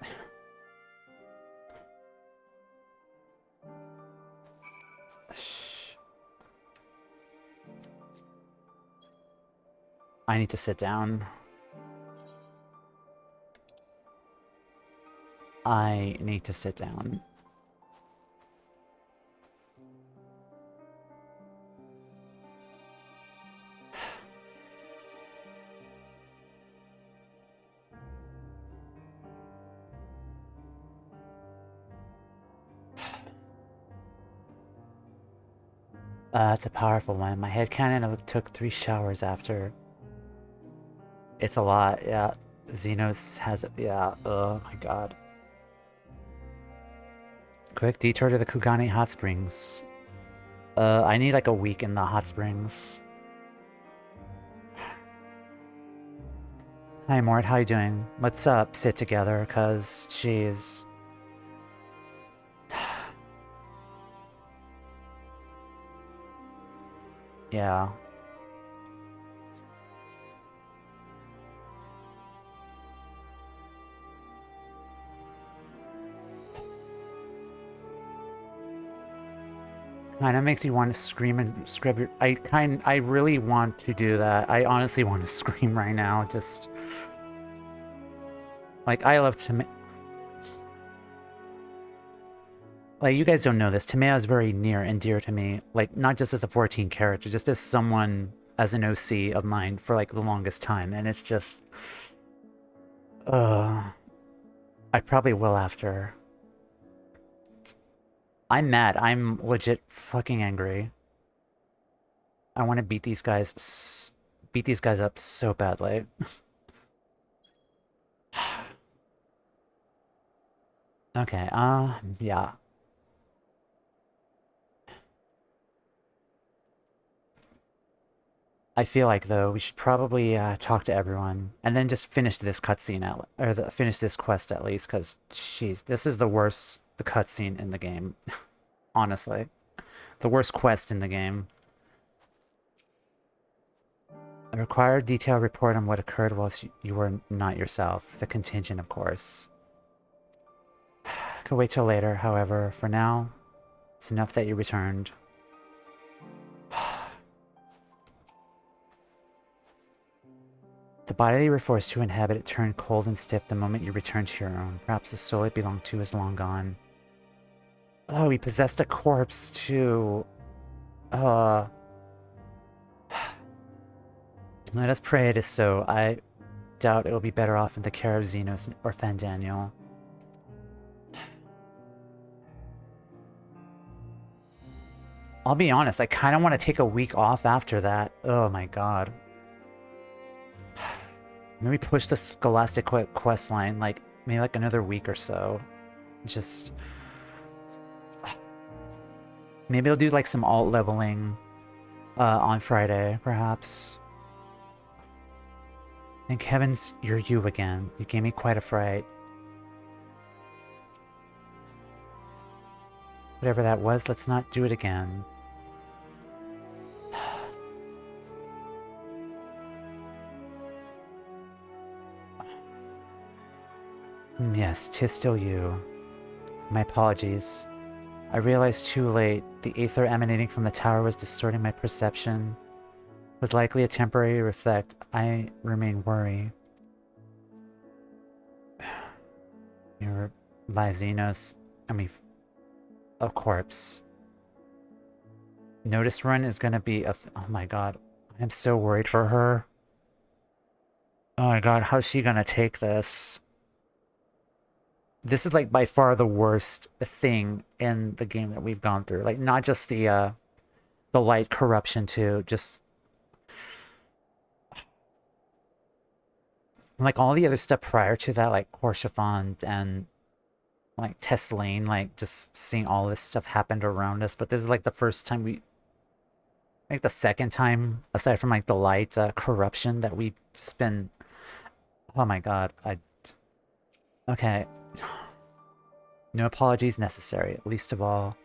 I need to sit down. I need to sit down. It's a powerful one. My headcanon took 3 showers after. It's a lot, yeah. Xenos has it, yeah. Oh my god. Quick detour to the Kugane Hot Springs. I need like a week in the hot springs. Hi Mort, how you doing? Let's sit together, cause jeez. Yeah. Kinda makes you want to scream and scrub I really want to do that. I honestly want to scream right now, just like I love Toumeya. Like you guys don't know this, Toumeya is very near and dear to me. Like not just as a 14 character, just as someone as an OC of mine for like the longest time, and it's just I probably will after. I'm mad. I'm legit fucking angry. I want to beat these guys beat these guys up so badly. Okay, yeah. I feel like, though, we should probably talk to everyone and then just finish this cutscene finish this quest at least, because, jeez, this is the worst cutscene in the game. Honestly. The worst quest in the game. A required detailed report on what occurred whilst you were not yourself. The contingent, of course. Could wait till later, however. For now, it's enough that you returned. The body you were forced to inhabit it turned cold and stiff the moment you returned to your own. Perhaps the soul it belonged to is long gone. Oh, he possessed a corpse, too. Let us pray it is so. I doubt it will be better off in the care of Xenos or Fandaniel. I'll be honest, I kind of want to take a week off after that. Oh my god. Maybe push the Scholastic quest line, like, maybe like another week or so. Just... Maybe I'll do like some alt leveling on Friday, perhaps. Thank heavens you're you again. You gave me quite a fright. Whatever that was, let's not do it again. Yes, 'tis still you. My apologies. I realized too late the aether emanating from the tower was distorting my perception. It was likely a temporary effect. I remain worried. You're Lysinos. I mean, a corpse. Notice run is gonna be a... oh my god. I'm so worried for her. Oh my god, how's she gonna take this? This is like by far the worst thing in the game that we've gone through. Like not just the light corruption too, just like all the other stuff prior to that, like Horshaphond and like Tesselane, like just seeing all this stuff happened around us. But this is like the first time like the second time, aside from like the light corruption, that we've just been... oh my god, okay. No apologies necessary, least of all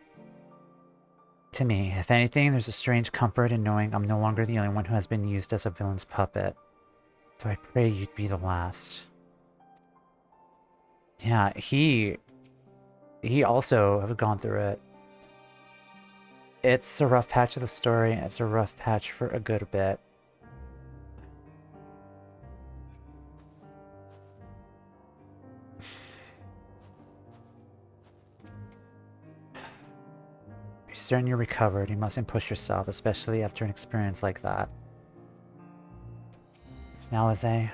to me. If anything, there's a strange comfort in knowing I'm no longer the only one who has been used as a villain's puppet. So I pray you'd be the last. Yeah, he also have gone through it. It's a rough patch of the story, and it's a rough patch for a good bit. You're certain you're recovered. You mustn't push yourself, especially after an experience like that. Now, Alea,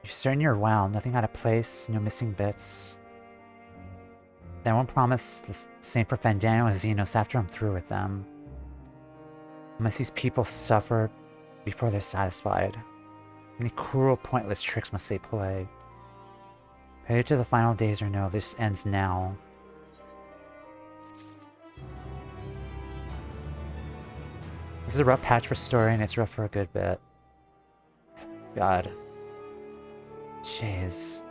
you're certain you're well, nothing out of place, no missing bits. Then I won't promise the same for Fandaniel and Xenos after I'm through with them. Unless these people suffer before they're satisfied. How many cruel, pointless tricks must they play? Pray to the final days or no, this ends now. This is a rough patch for story, and it's rough for a good bit. God. Jeez.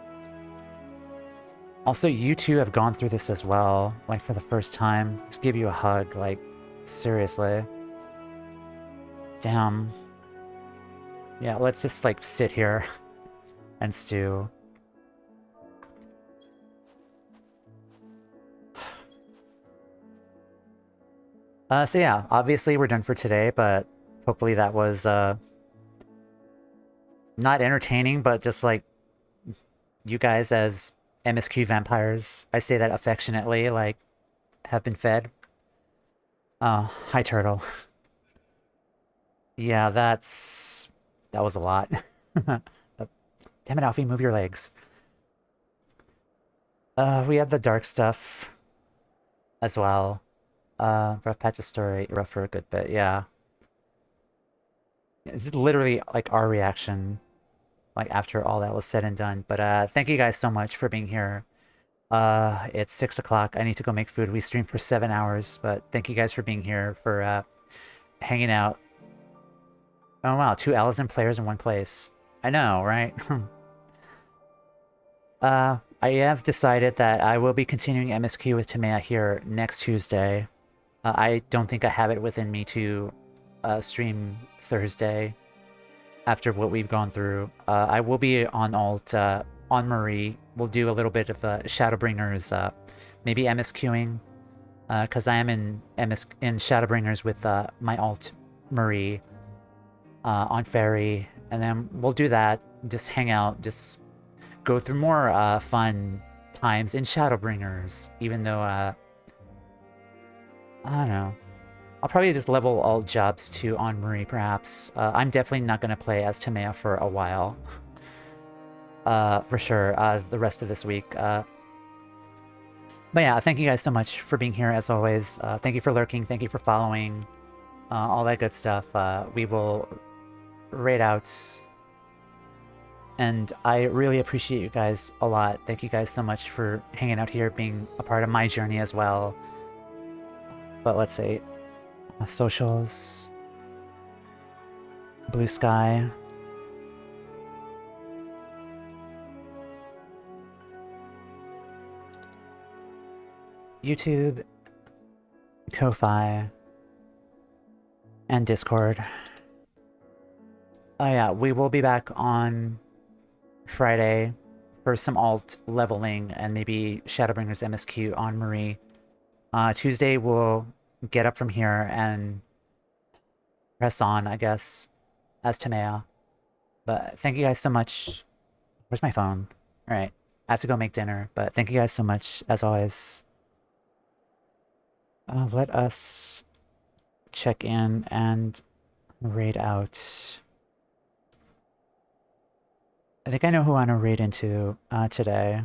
Also, you two have gone through this as well, like for the first time. Just give you a hug, like, seriously. Damn. Yeah, let's just, like, sit here and stew. So yeah, obviously we're done for today, but hopefully that was, not entertaining, but just, like, you guys as MSQ vampires, I say that affectionately, like, have been fed. Oh, hi, Turtle. Yeah, that was a lot. Damn it, Alfie, move your legs. We had the dark stuff as well. Rough patch of story, rough for a good bit, yeah. It's literally like our reaction, like after all that was said and done. But thank you guys so much for being here. It's 6 o'clock. I need to go make food. We streamed for 7 hours, but thank you guys for being here, for hanging out. Oh wow, 2 Alazan players in one place. I know, right? I have decided that I will be continuing MSQ with Toumeya here next Tuesday. I don't think I have it within me to stream Thursday after what we've gone through. I will be on alt, on Marie. We'll do a little bit of Shadowbringers, maybe MSQing, because I am in Shadowbringers with my alt Marie on Fairy, and then we'll do that, just hang out, just go through more fun times in Shadowbringers, even though, I don't know. I'll probably just level all jobs to on Marie, perhaps. I'm definitely not going to play as Toumeya for a while. For sure, the rest of this week. But yeah, thank you guys so much for being here, as always. Thank you for lurking, thank you for following, all that good stuff. We will raid out. And I really appreciate you guys a lot. Thank you guys so much for hanging out here, being a part of my journey as well. But let's see. Socials. Blue Sky. YouTube. Ko-Fi. And Discord. Oh yeah, we will be back on Friday for some alt leveling and maybe Shadowbringers MSQ on Marie. Tuesday we'll get up from here and press on, I guess, as Toumeya. But thank you guys so much. Where's my phone? Alright, I have to go make dinner, but thank you guys so much, as always. Let us check in and raid out. I think I know who I want to raid into today.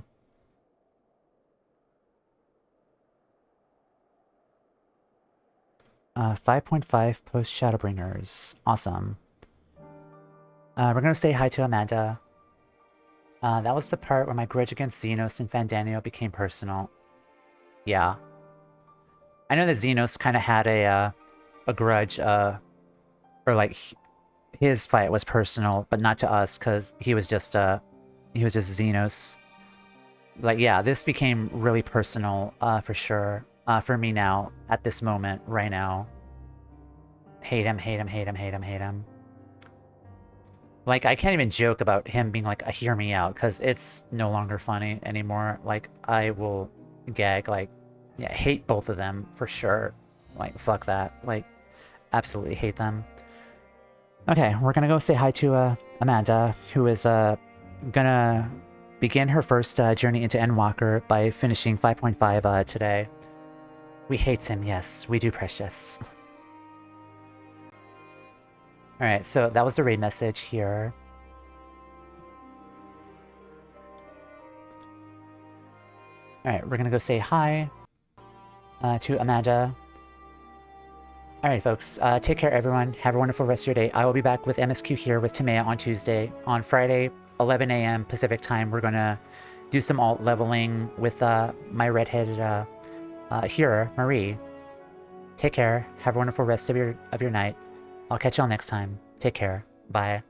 Uh, 5.5 post Shadowbringers. Awesome. We're going to say hi to Amanda. That was the part where my grudge against Xenos and Fandanio became personal. Yeah. I know that Xenos kind of had a grudge, or like his fight was personal, but not to us, because he was just Xenos. Like, yeah, this became really personal, for sure. For me now, at this moment, right now. Hate him, hate him, hate him, hate him, hate him. Like, I can't even joke about him being like a hear me out, because it's no longer funny anymore. Like, I will gag, like, yeah, hate both of them, for sure. Like, fuck that. Like, absolutely hate them. Okay, we're gonna go say hi to Amanda, who is gonna begin her first journey into Endwalker by finishing 5.5 today. We hate him, yes, we do, precious. Alright, so that was the raid message here. Alright, we're gonna go say hi to Amanda. Alright, folks, take care, everyone. Have a wonderful rest of your day. I will be back with MSQ here with Toumeya on Tuesday. On Friday, 11 a.m. Pacific time, we're gonna do some alt leveling with my redheaded hero, Marie. Take care. Have a wonderful rest of your night. I'll catch y'all next time. Take care. Bye.